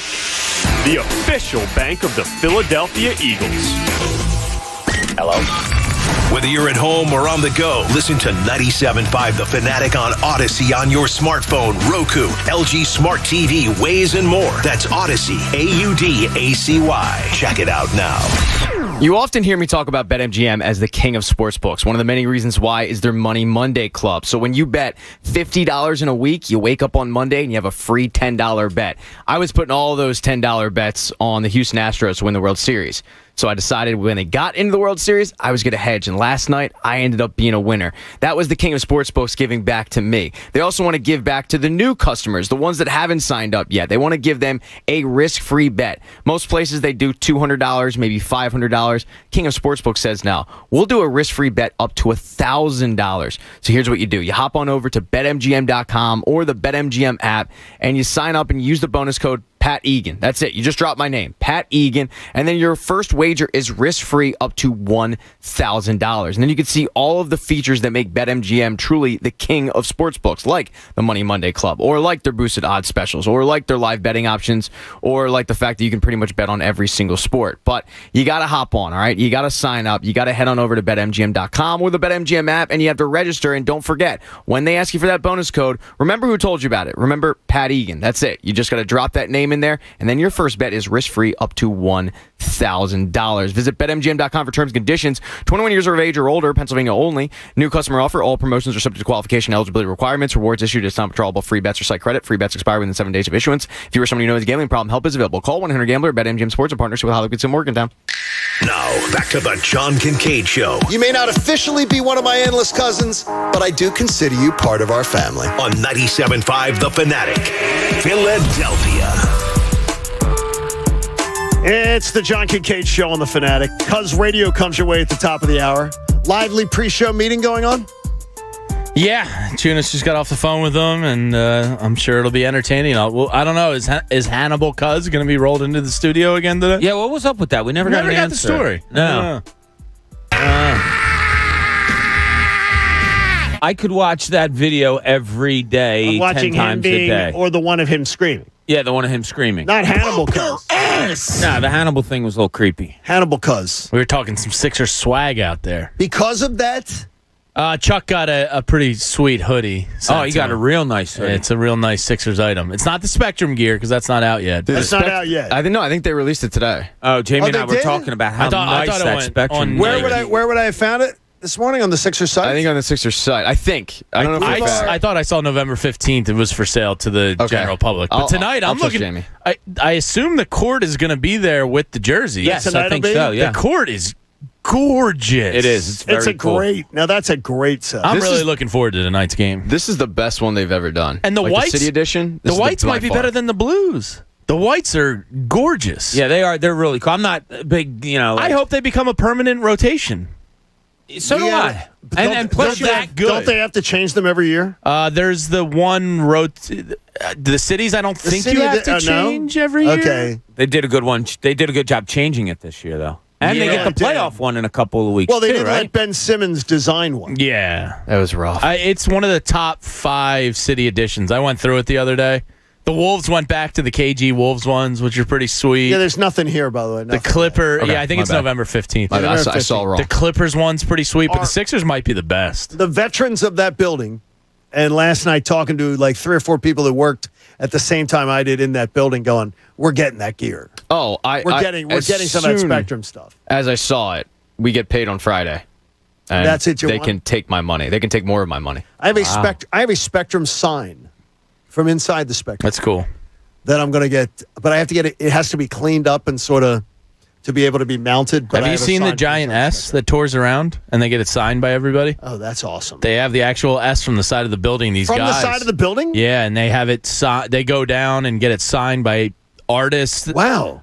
the official bank of the Philadelphia Eagles. Hello? Whether you're at home or on the go, listen to 97.5 The Fanatic on Odyssey on your smartphone, Roku, LG Smart TV, Waze, and more. That's Odyssey, AUDACY. Check it out now. You often hear me talk about BetMGM as the king of sportsbooks. One of the many reasons why is their Money Monday Club. So when you bet $50 in a week, you wake up on Monday and you have a free $10 bet. I was putting all those $10 bets on the Houston Astros to win the World Series. So I decided when they got into the World Series, I was going to hedge. And last night, I ended up being a winner. That was the king of sportsbooks giving back to me. They also want to give back to the new customers, the ones that haven't signed up yet. They want to give them a risk-free bet. Most places, they do $200, maybe $500. King of Sportsbooks says now, we'll do a risk-free bet up to $1,000. So here's what you do. You hop on over to BetMGM.com or the BetMGM app, and you sign up and use the bonus code Pat Egan. That's it. You just drop my name, Pat Egan, and then your first wager is risk-free up to $1,000. And then you can see all of the features that make BetMGM truly the king of sportsbooks, like the Money Monday Club, or like their boosted odds specials, or like their live betting options, or like the fact that you can pretty much bet on every single sport. But you got to hop on, all right? You got to sign up. You got to head on over to BetMGM.com or the BetMGM app, and you have to register. And don't forget, when they ask you for that bonus code, remember who told you about it. Remember Pat Egan. That's it. You just got to drop that name in there, and then your first bet is risk-free up to $1,000. Visit BetMGM.com for terms and conditions. 21 years of age or older, Pennsylvania only. New customer offer. All promotions are subject to qualification and eligibility requirements. Rewards issued as non-withdrawable free bets or site credit. Free bets expire within 7 days of issuance. If you or someone you know has a gambling problem, help is available. Call 1-800-GAMBLER. BetMGM Sports in partnership with Hollywood Consumer Morgantown. Now, back to the John Kincade Show. You may not officially be one of my endless cousins, but I do consider you part of our family. On 97.5 The Fanatic, Philadelphia. It's the John Kincade Show on The Fanatic. Cuz Radio comes your way at the top of the hour. Lively pre-show meeting going on? Yeah, Tunis just got off the phone with them, and I'm sure it'll be entertaining. I don't know. Is Hannibal Cuz going to be rolled into the studio again today? Yeah, what was up with that? We never got an answer. The story. No. I could watch that video every day, 10 times a day. Or the one of him screaming. Yeah, the one of him screaming. Not Hannibal Cuz. Nah, the Hannibal thing was a little creepy. Hannibal Cuz. We were talking some Sixer swag out there. Because of that? Chuck got a pretty sweet hoodie. Oh, he got a real nice hoodie. It's a real nice Sixers item. It's not the Spectrum gear because that's not out yet. That's not out yet. I think they released it today. Oh, Jamie and I were talking about how nice that Spectrum. Where would I have found it? This morning on the Sixers site? I think on the Sixers site. I don't know if I thought I saw November 15th it was for sale to the general public. But tonight I'm looking. Jamie. I assume the court is going to be there with the jersey. Yes, I think so. Yeah. The court is gorgeous. It is. It's very cool. That's a great set. I'm really looking forward to tonight's game. This is the best one they've ever done. And the whites, the City Edition. The whites might be better than the blues. The whites are gorgeous. Yeah, they are. They're really cool. I'm not big, I hope they become a permanent rotation. So do I. And plus, you're that good. Don't they have to change them every year? There's the one the cities. I don't think you have to change every year. Okay, they did a good one. They did a good job changing it this year, though. And they get the playoff one in a couple of weeks. Well, they too, didn't right? let Ben Simmons design one. Yeah, that was rough. It's one of the top 5 city editions. I went through it the other day. The Wolves went back to the KG Wolves ones, which are pretty sweet. Yeah, there's nothing here, by the way. The Clipper, I think it's November 15th. I saw wrong. The Clippers one's pretty sweet, but the Sixers might be the best. The veterans of that building, and last night talking to like 3 or 4 people that worked at the same time I did in that building, going, "We're getting that gear. Oh, we're getting some of that Spectrum stuff." As I saw it, we get paid on Friday. And that's it. They can take my money. They can take more of my money. I have a Spectrum sign from inside the Spectrum. That's cool. That I'm going to get, but I have to get it. It has to be cleaned up and sort of to be able to be mounted. But have you seen the giant S that tours around and they get it signed by everybody? Oh, that's awesome. They have the actual S from the side of the building. These guys from the side of the building. Yeah, and they have it. They go down and get it signed by artists. Wow.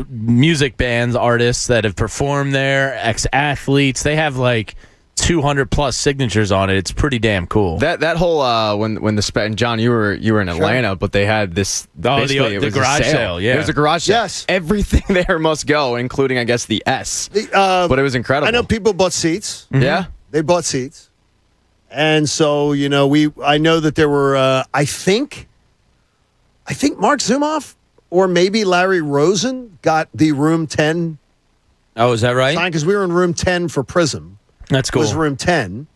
Music bands, artists that have performed there, ex-athletes. They have like 200 plus signatures on it. It's pretty damn cool. That whole when the and John, you were in Atlanta, but they had this. The garage sale. Yeah, it was a garage sale. Yes, everything there must go, including I guess the S. But it was incredible. I know people bought seats. Mm-hmm. Yeah, they bought seats, and so I know that there were. I think Mark Zumoff or maybe Larry Rosen got the room 10. Oh, is that right? Because we were in room 10 for Prism. That's cool. It was room 10.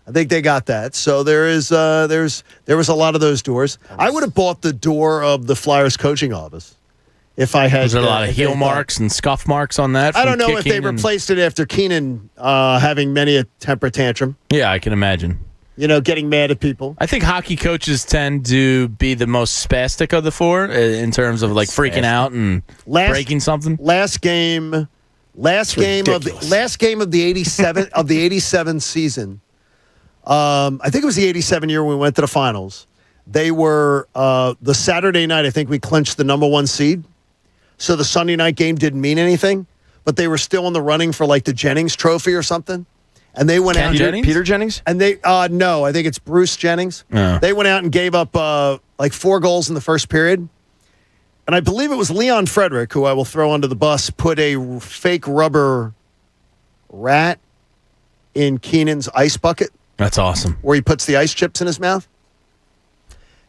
I think they got that. So there was a lot of those doors. I would have bought the door of the Flyers coaching office if I had. Was there a lot of heel marks and scuff marks on that? I don't know if they replaced it after Keenan having many a temper tantrum. Yeah, I can imagine. Getting mad at people. I think hockey coaches tend to be the most spastic of the 4 in terms of like freaking out and breaking something. Last game of the 87 season. I think it was the 87 year when we went to the finals. They were the Saturday night. I think we clinched the number 1 seed. So the Sunday night game didn't mean anything, but they were still in the running for like the Jennings Trophy or something. And they went out. Peter Jennings? And they no, I think it's Bruce Jennings. Oh. They went out and gave up like 4 goals in the first period. and I believe it was Leon Frederick, who I will throw under the bus, put a fake rubber rat in Keenan's ice bucket. That's awesome. Where he puts the ice chips in his mouth.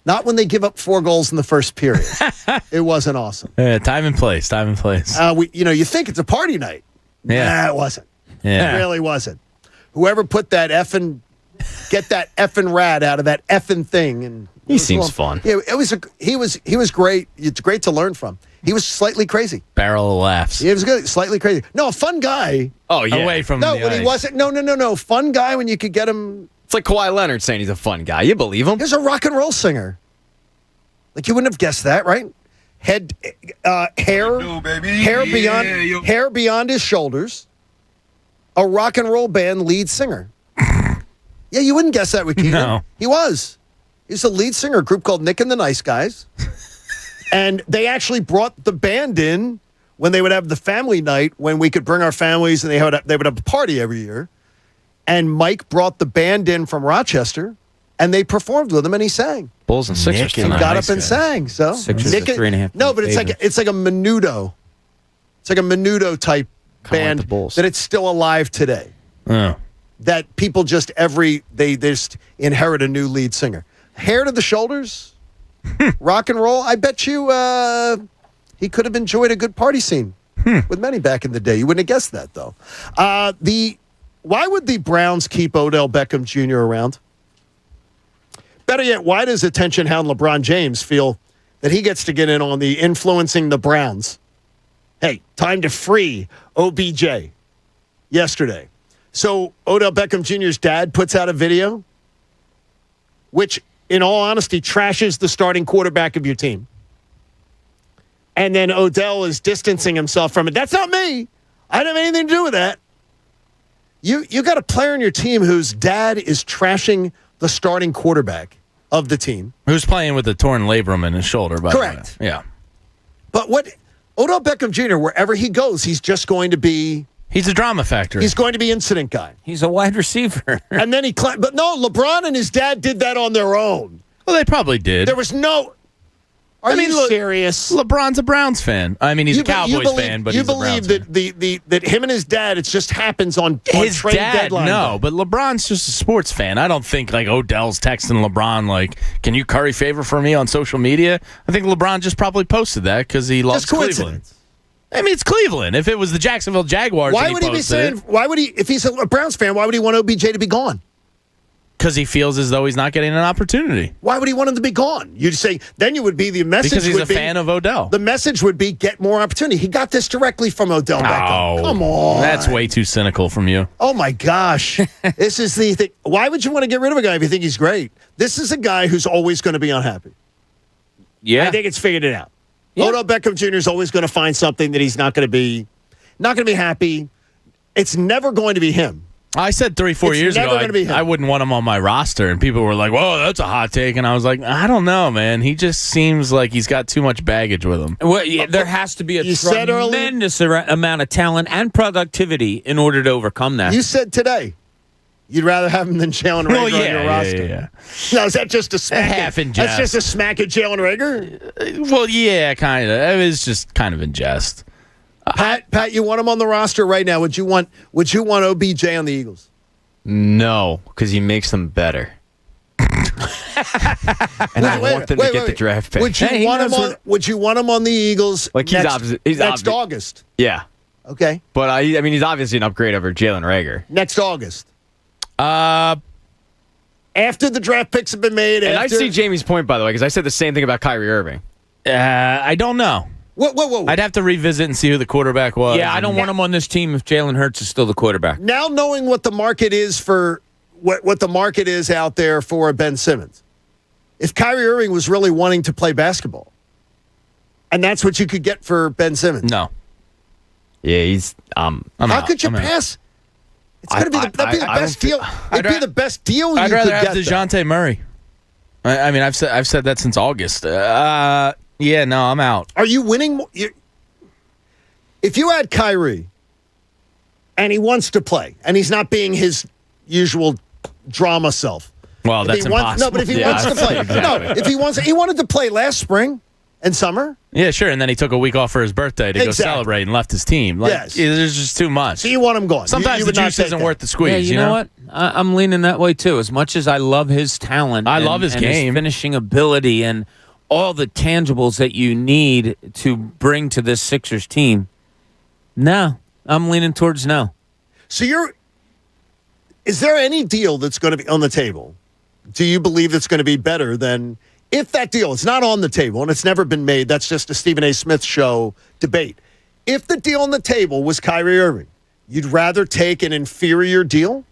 Not when they give up 4 goals in the first period. It wasn't awesome. Yeah, time and place. You think it's a party night. Yeah. Nah, it wasn't. Yeah. It really wasn't. Whoever put that get that effing rat out of that effing thing. And he seems fun. Yeah, he was great. It's great to learn from. He was slightly crazy. Barrel of laughs. He was good, slightly crazy. No, a fun guy. Oh, yeah. Away from no, the when ice. he wasn't. No. Fun guy when you could get him. It's like Kawhi Leonard saying he's a fun guy. You believe him? He's a rock and roll singer. Like you wouldn't have guessed that, right? Hair beyond his shoulders. A rock and roll band lead singer. Yeah, you wouldn't guess that with Keenan. No. He was. He's the lead singer of a group called Nick and the Nice Guys. And they actually brought the band in when they would have the family night, when we could bring our families, and they would have a party every year. And Mike brought the band in from Rochester, and they performed with him, and he sang. Bulls and Sixers He got up and sang. So Sixers are 3.5. No, but it's like a menudo. It's like a menudo type band like the Bulls. that it's still alive today. Oh. That people just they just inherit a new lead singer. Hair to the shoulders, rock and roll. I bet you he could have enjoyed a good party scene with many back in the day. You wouldn't have guessed that though. Why would the Browns keep Odell Beckham Jr. around? Better yet, why does attention hound LeBron James feel that he gets to get in on the influencing the Browns? Hey, time to free OBJ yesterday. So Odell Beckham Jr.'s dad puts out a video, which, in all honesty, trashes the starting quarterback of your team. And then Odell is distancing himself from it. That's not me. I don't have anything to do with that. You got a player on your team whose dad is trashing the starting quarterback of the team. Who's playing with a torn labrum in his shoulder, by Correct. the way. Yeah. But what Odell Beckham Jr., wherever he goes, he's just going to be... He's a drama factor. He's going to be incident guy. He's a wide receiver. And then but no, LeBron and his dad did that on their own. Well, they probably did. There was no... Are you serious? LeBron's a Browns fan. I mean, he's a Cowboys fan, but he's a Browns fan. You believe that him and his dad, it just happens on his trade dad, deadline. No, but LeBron's just a sports fan. I don't think like Odell's texting LeBron like, "Can you curry favor for me on social media?" I think LeBron just probably posted that because he loves Cleveland. I mean, it's Cleveland. If it was the Jacksonville Jaguars, why would he be saying? Why would he? If he's a Browns fan, why would he want OBJ to be gone? Because he feels as though he's not getting an opportunity. Why would he want him to be gone? You'd say, then you would be the message. Because he's a fan of Odell. The message would be get more opportunity. He got this directly from Odell Beckham. Come on. That's way too cynical from you. Oh, my gosh. This is the thing. Why would you want to get rid of a guy if you think he's great? This is a guy who's always going to be unhappy. Yeah. I think it's figured it out. Yeah. Odell Beckham Jr. is always going to find something that he's not going to be happy. It's never going to be him. I said 3-4 years ago I wouldn't want him on my roster, and people were like, "Whoa, that's a hot take," and I was like, "I don't know, man. He just seems like he's got too much baggage with him." Well, yeah, there has to be a tremendous amount of talent and productivity in order to overcome that. You said today you'd rather have him than Jalen Reagor on your roster. Yeah. Now, is that just a smack? Half in jest. That's just a smack at Jalen Reagor? Well, yeah, kind of. It was just kind of in jest. Pat, you want him on the roster right now? Would you want OBJ on the Eagles? No, because he makes them better. And I want them to get the draft pick. Would you want him on the Eagles? Like next August. Yeah. Okay. But I mean, he's obviously an upgrade over Jalen Reagor. Next August. After the draft picks have been made. And I see Jamie's point, by the way, because I said the same thing about Kyrie Irving. I don't know. Whoa. I'd have to revisit and see who the quarterback was. Yeah, I don't want him on this team if Jalen Hurts is still the quarterback. Now knowing what the market is for what the market is out there for Ben Simmons. If Kyrie Irving was really wanting to play basketball, and that's what you could get for Ben Simmons. No. Yeah, he's how could you pass? It's going to be the best deal. It'd be the best deal you could get. I'd rather have DeJounte Murray. I mean, I've said that since August. Yeah, no, I'm out. Are you winning? If you had Kyrie and he wants to play and he's not being his usual drama self. Well, that's impossible. No, but if he wants to play. Exactly. No, if he wanted to play last spring and summer? Yeah, sure. And then he took a week off for his birthday to go celebrate and left his team. Yes. There's just too much. So you want him gone. Sometimes the juice isn't worth the squeeze. Yeah, you know what? I'm leaning that way, too. As much as I love his talent. I love his game. His finishing ability and all the tangibles that you need to bring to this Sixers team. No. I'm leaning towards no. So is there any deal that's going to be on the table? Do you believe it's going to be better than if that deal is not on the table and it's never been made? That's just a Stephen A. Smith show debate. If the deal on the table was Kyrie Irving, you'd rather take an inferior deal?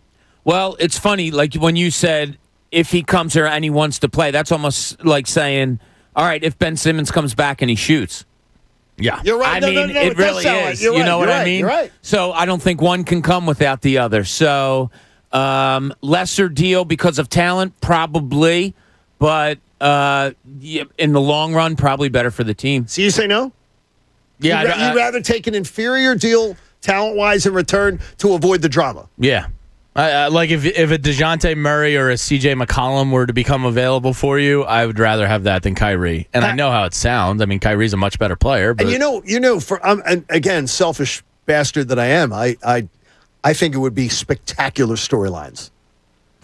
Well, it's funny, like when you said if he comes here and he wants to play, that's almost like saying, all right, if Ben Simmons comes back and he shoots. Yeah. You're right. I mean, it really is. You know what I mean? You're right. So I don't think one can come without the other. So lesser deal because of talent, probably. But in the long run, probably better for the team. So you say no? Yeah. You'd rather take an inferior deal talent-wise in return to avoid the drama? Yeah. Like if a DeJounte Murray or a CJ McCollum were to become available for you, I would rather have that than Kyrie. And I know how it sounds. I mean, Kyrie's a much better player. But and you know, and again, selfish bastard that I am, I think it would be spectacular storylines.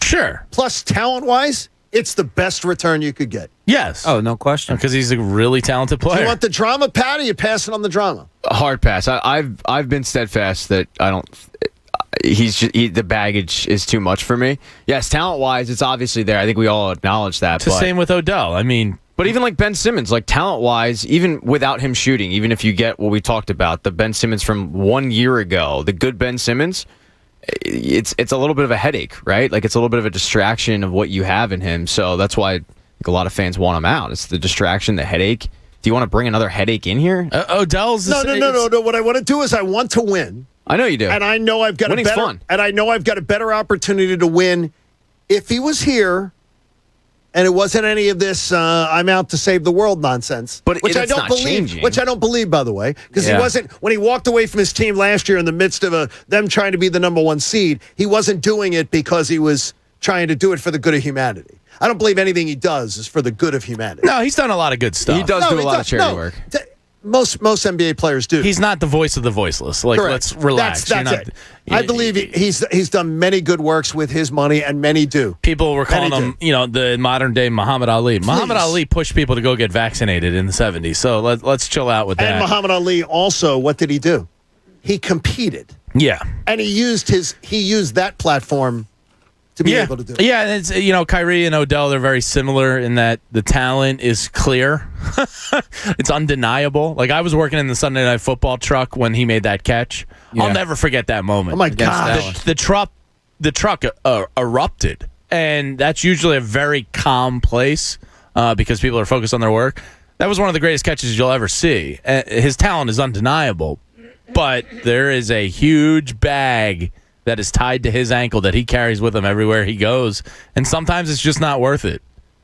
Sure. Plus, talent-wise, it's the best return you could get. Yes. Oh, no question. Because he's a really talented player. Do you want the drama, Pat, or you passing on the drama? A hard pass. I've been steadfast that I don't. The baggage is too much for me. Yes, talent-wise, it's obviously there. I think we all acknowledge that. It's the same with Odell. I mean, but even like Ben Simmons, like talent-wise, even without him shooting, even if you get what we talked about, the Ben Simmons from 1 year ago, the good Ben Simmons, it's a little bit of a headache, right? Like it's a little bit of a distraction of what you have in him. So that's why a lot of fans want him out. It's the distraction, the headache. Do you want to bring another headache in here? Odell's no. What I want to do is I want to win. I know you do. And I know I've got Winning's fun. And I know I've got a better opportunity to win if he was here and it wasn't any of this I'm out to save the world nonsense. But which I don't believe. Changing. Which I don't believe, by the way, because he wasn't when he walked away from his team last year in the midst of them trying to be the number one seed. He wasn't doing it because he was trying to do it for the good of humanity. I don't believe anything he does is for the good of humanity. No, he's done a lot of good stuff. He does do a lot of charity work. Most NBA players do. He's not the voice of the voiceless. Like, correct. Let's relax. That's it. I believe he's done many good works with his money, and many do. People were calling him, the modern day Muhammad Ali. Please. Muhammad Ali pushed people to go get vaccinated in the 70s. So let's chill out with that. And Muhammad Ali also, what did he do? He competed. Yeah, and he used that platform to be able to do it. Yeah, and it's Kyrie and Odell, they're very similar in that the talent is clear. It's undeniable. Like I was working in the Sunday Night Football truck when he made that catch. Yeah. I'll never forget that moment. Oh my God. The truck erupted. And that's usually a very calm place because people are focused on their work. That was one of the greatest catches you'll ever see. His talent is undeniable, but there is a huge bag that is tied to his ankle that he carries with him everywhere he goes, and sometimes it's just not worth it.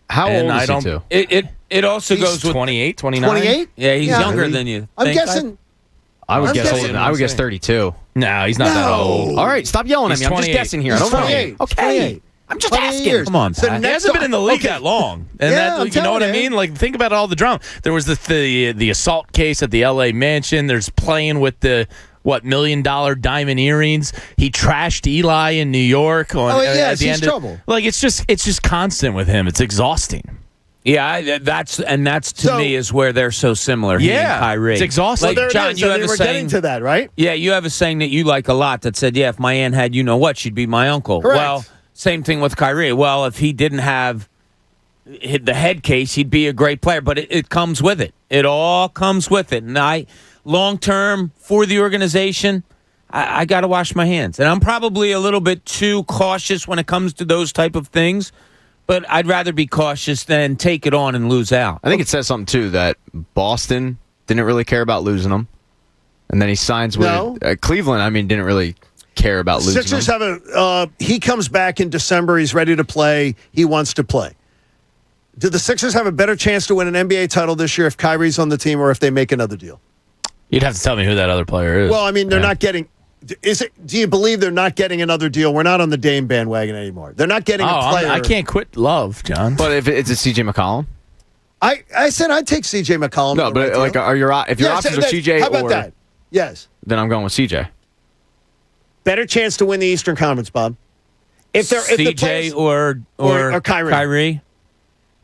How old is he, too? It also goes with 28, 29. 28? Yeah, he's younger than you. I'm guessing. I would guess 32. No, he's not that old. All right, stop yelling at me. I'm just guessing here. I don't know. 28. Okay. I'm just asking. Years. Come on, Pat. He hasn't been in the league that long. And you know what I mean? Like, think about all the drama. There was the assault case at the L.A. mansion. There's playing with the $1 million diamond earrings. He trashed Eli in New York. At the end trouble. Like it's just constant with him. It's exhausting. Yeah, that's to me is where they're so similar. He and Kyrie. It's exhausting. Well, John, you have a saying, getting to that, right? Yeah, you have a saying that you like a lot that said, "Yeah, if my aunt had you know what, she'd be my uncle." Correct. Well, same thing with Kyrie. Well, if he didn't have the head case, he'd be a great player. But it comes with it. It all comes with it. And long term for the organization, I got to wash my hands. And I'm probably a little bit too cautious when it comes to those type of things. But I'd rather be cautious than take it on and lose out. I think it says something, too, that Boston didn't really care about losing him. And then he signs with Cleveland, didn't really care about losing him. Sixers have he comes back in December. He's ready to play. He wants to play. Do the Sixers have a better chance to win an NBA title this year if Kyrie's on the team or if they make another deal? You'd have to tell me who that other player is. Well, they're not getting... Do you believe they're not getting another deal? We're not on the Dame bandwagon anymore. They're not getting a player. I can't quit Love, John. But if it's a CJ McCollum? I said I'd take C.J. McCollum. No, but if your options are C.J. How about or that? Yes. Then I'm going with C.J. Better chance to win the Eastern Conference, Bob. If C.J. or Kyrie.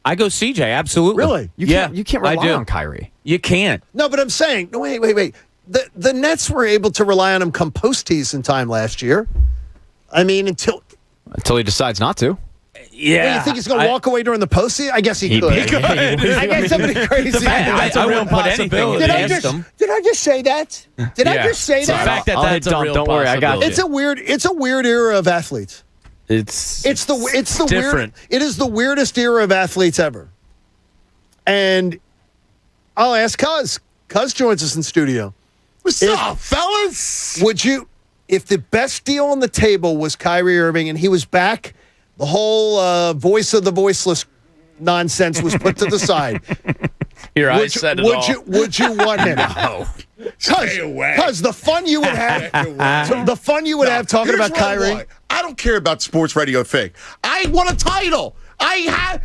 I go C.J. Absolutely. Really? You can't rely on Kyrie. You can't. No, but I'm saying, wait. The Nets were able to rely on him come postseason time last year. I mean, until he decides not to. Yeah. Well, you think he's going to walk away during the postseason? I guess he could. He could. I guess somebody crazy. I wouldn't put anything against him. Did I just say that? Did I just say that? The fact that's a real don't worry, I got you. It's a weird era of athletes. It's the different. It is the weirdest era of athletes ever. And I'll ask Cuz. Cuz joins us in studio. What's up, fellas? Would you, if the best deal on the table was Kyrie Irving and he was back, the whole voice of the voiceless nonsense was put to the side. Here, I said it all. Would you want him? No. Stay away. Because the fun you would have, talking about Kyrie. I don't care about sports radio thing. I want a title. I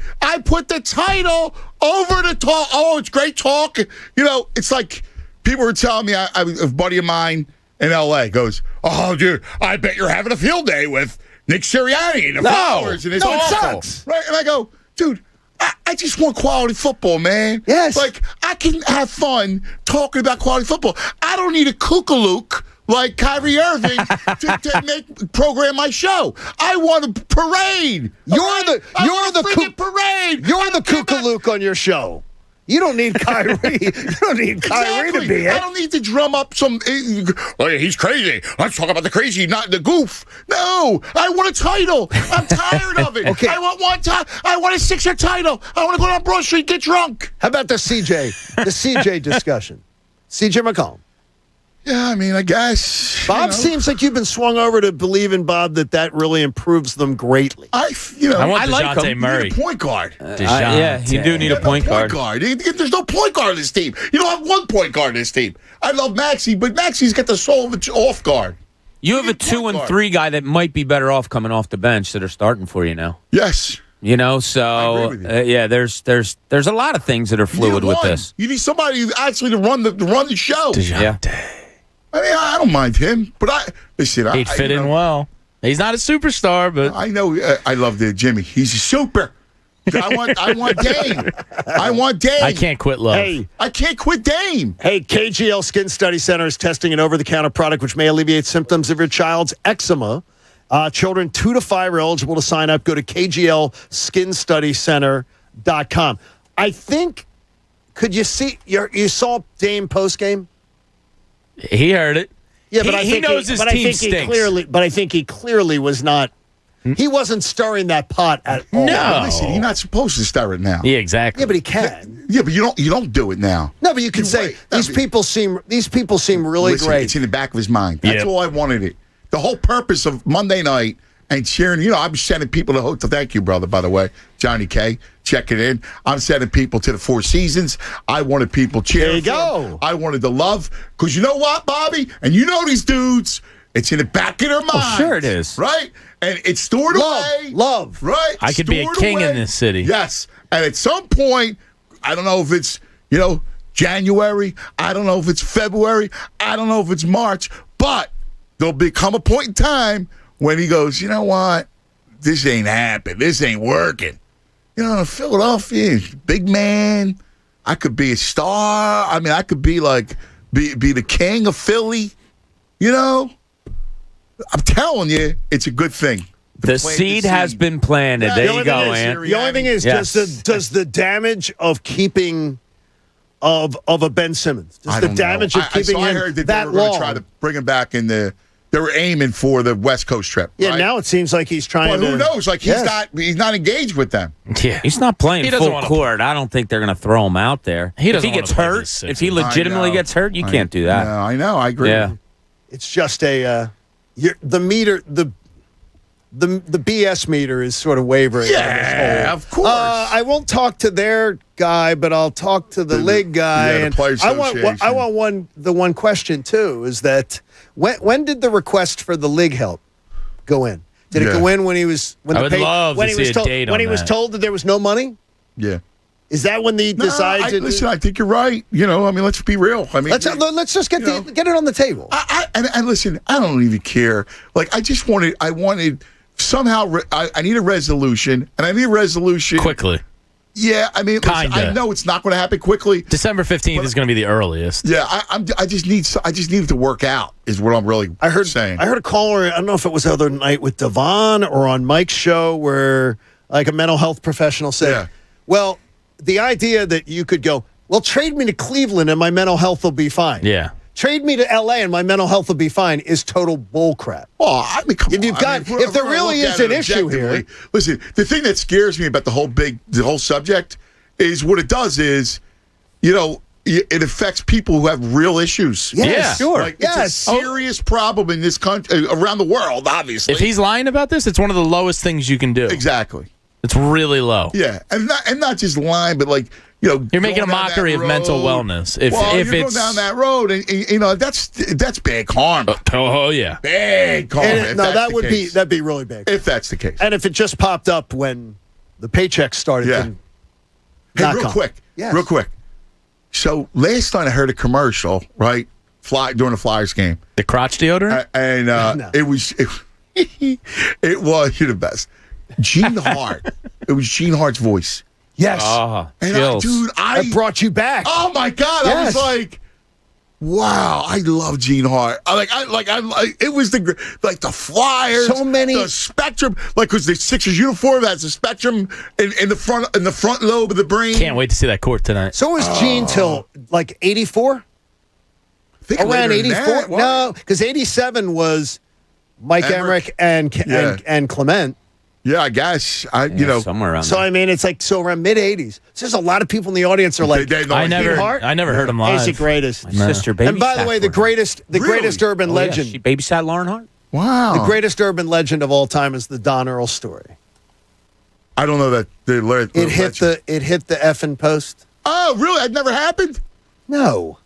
put the title over the talk. Oh, it's great talk. You know, it's like people were telling me, a buddy of mine in L.A. goes, oh, dude, I bet you're having a field day with Nick Sirianni and the Flowers. And it's awful. It sucks. Right? And I go, dude, I just want quality football, man. Yes. Like, I can have fun talking about quality football. I don't need a kookalook like Kyrie Irving to program my show. I want a parade. You're the parade. You're the kookalook on your show. You don't need Kyrie. You don't need Kyrie to be it. I don't need to drum up some. He's crazy. Let's talk about the crazy, not the goof. No, I want a title. I'm tired of it. Okay. I want one time. I want a Sixer title. I want to go down Broad Street, get drunk. How about the CJ discussion? CJ McCollum. Yeah, I mean, I guess. Bob seems like you've been swung over to believe in Bob that really improves them greatly. I want DeJounte Murray. You need a point guard. Yeah, you do need a point guard. There's no point guard in this team. You don't have one point guard in this team. I love Maxey, but Maxey's got the soul of an off guard. You have a 2 and 3 guy that might be better off coming off the bench that are starting for you now. Yes. You know, so there's a lot of things that are fluid with this. You need somebody actually to run the show. DeJounte. I mean, I don't mind him, but he'd fit in well. He's not a superstar, but I know. I love the Jimmy. He's a super. I want Dame. I want Dame. I can't quit love. Hey, I can't quit Dame. Hey, KGL Skin Study Center is testing an over-the-counter product which may alleviate symptoms of your child's eczema. Children 2 to 5 are eligible to sign up. Go to KGLSkinStudyCenter.com. I think, could you see, you saw Dame post-game? He heard it. Yeah, but he knows his team stinks. I think he clearly was not. He wasn't stirring that pot at all. No, listen, he's not supposed to stir it now. Yeah, exactly. Yeah, but he can. Yeah, but you don't do it now. No, but you can say these people seem really great. It's in the back of his mind. That's all I wanted it. The whole purpose of Monday night and cheering. You know, I'm sending people to hotel. Thank you, brother. By the way, Johnny K, checking in. I'm sending people to the Four Seasons. I wanted people cheering. There you go. I wanted the love because you know what, Bobby, and you know these dudes. It's in the back of their mind. Oh, sure it is. Right? And it's stored away. Love. Right? I could be a king in this city. Yes. And at some point, I don't know if it's, January. I don't know if it's February. I don't know if it's March. But there'll become a point in time when he goes, you know what? This ain't happening. This ain't working. Philadelphia, big man. I could be a star. I mean, I could be be the king of Philly. I'm telling you, it's a good thing. The seed has been planted. There you go, Ant. The only thing is, does the damage of keeping of a Ben Simmons, does the damage of keeping him I heard that that they were going long? to try to bring him back in the. They were aiming for the West Coast trip. Yeah, right? now it seems like he's trying to. to. Who knows? He's not engaged with them. Yeah, he's not playing full court. I don't think they're going to throw him out there. If he gets hurt, if he legitimately gets hurt, you can't do that. I know. I agree. Yeah, it's just the meter. The BS meter is sort of wavering. Yeah, of course. I won't talk to their guy, but I'll talk to the league guy. Yeah, the Players Association. I want one question too. Is that when did the request for the league help go in? Did it go in when he was I would love to see a date on when he was that. told that there was no money? Yeah. Is that when they decide to? Listen, I think you're right. Let's be real. Let's just get it on the table. And listen, I don't even care. Like, I wanted somehow. I need a resolution, and I need a resolution quickly. Yeah, listen, I know it's not going to happen quickly. December 15th is going to be the earliest. Yeah, I just need it to work out. Is what I'm really saying. I heard a caller. I don't know if it was the other night with Devon or on Mike's show where like a mental health professional said, "Well, the idea that you could go, well, trade me to Cleveland and my mental health will be fine. Yeah." Trade me to L.A. and my mental health will be fine is total bullcrap. Oh, come on. If there really is an issue here. Listen, the thing that scares me about the whole subject is what it does is, it affects people who have real issues. Yes, sure. It's a serious problem in this country, around the world, obviously. If he's lying about this, it's one of the lowest things you can do. Exactly. It's really low. Yeah, and not just lying, but you're making a mockery of mental wellness. If you're going down that road, and that's big harm. Oh yeah, big harm. That'd be really big if that's the case. And if it just popped up when the paycheck started. Yeah. Hey, real quick. So last night I heard a commercial, right? During the Flyers game, the crotch deodorant, and it was you're the best. Gene Hart. It was Gene Hart's voice. Yes. And that brought you back. Oh my God. Yes. I was like, wow, I love Gene Hart. It was the Flyers. So many. The Spectrum. Because the Sixers uniform has a Spectrum in the front lobe of the brain. Can't wait to see that court tonight. So was Gene till 84? Around 84? No, because 87 was Mike Emmerich and Clement. Yeah, I guess. Somewhere around there. It's around mid-80s. So there's a lot of people in the audience are like, I never heard him live. He's the greatest. My sister babysat. And by the way, the greatest urban legend. Yeah, she babysat Lauren Hart? Wow. The greatest urban legend of all time is the Don Earl story. I don't know that. It hit the effing post. Oh, really? That never happened? No.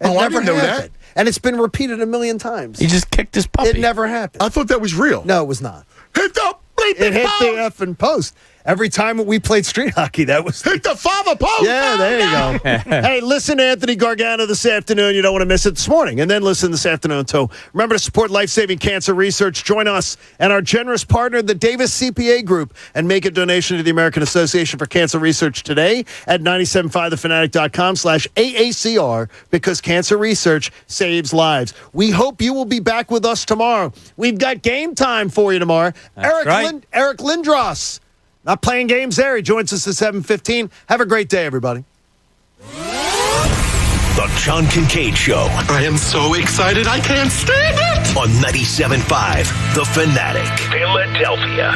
I didn't know that. And it's been repeated a million times. He just kicked his puppy. It never happened. I thought that was real. No, it was not. Hit the It hit the effing post. Every time we played street hockey, that was... Hit the father post! Yeah, there you go. Hey, listen to Anthony Gargano this afternoon. You don't want to miss it this morning. And then listen this afternoon, too. Remember to support life-saving cancer research. Join us and our generous partner, the Davis CPA Group, and make a donation to the American Association for Cancer Research today at 97.5thefanatic.com/AACR, because cancer research saves lives. We hope you will be back with us tomorrow. We've got game time for you tomorrow. Eric Lindros. Not playing games there. He joins us at 7:15. Have a great day, everybody. The John Kincade Show. I am so excited I can't stand it. On 97.5 The Fanatic. Philadelphia.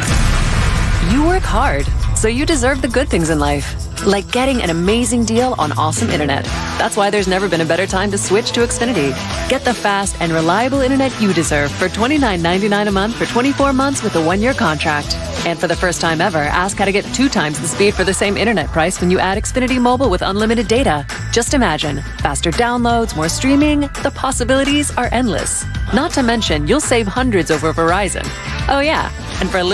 You work hard, so you deserve the good things in life. Like getting an amazing deal on awesome internet. That's why there's never been a better time to switch to Xfinity. Get the fast and reliable internet you deserve for $29.99 a month for 24 months with a 1-year contract. And for the first time ever, ask how to get 2 times the speed for the same internet price when you add Xfinity Mobile with unlimited data. Just imagine. Faster downloads, more streaming. The possibilities are endless. Not to mention, you'll save hundreds over Verizon. Oh yeah, and for a limited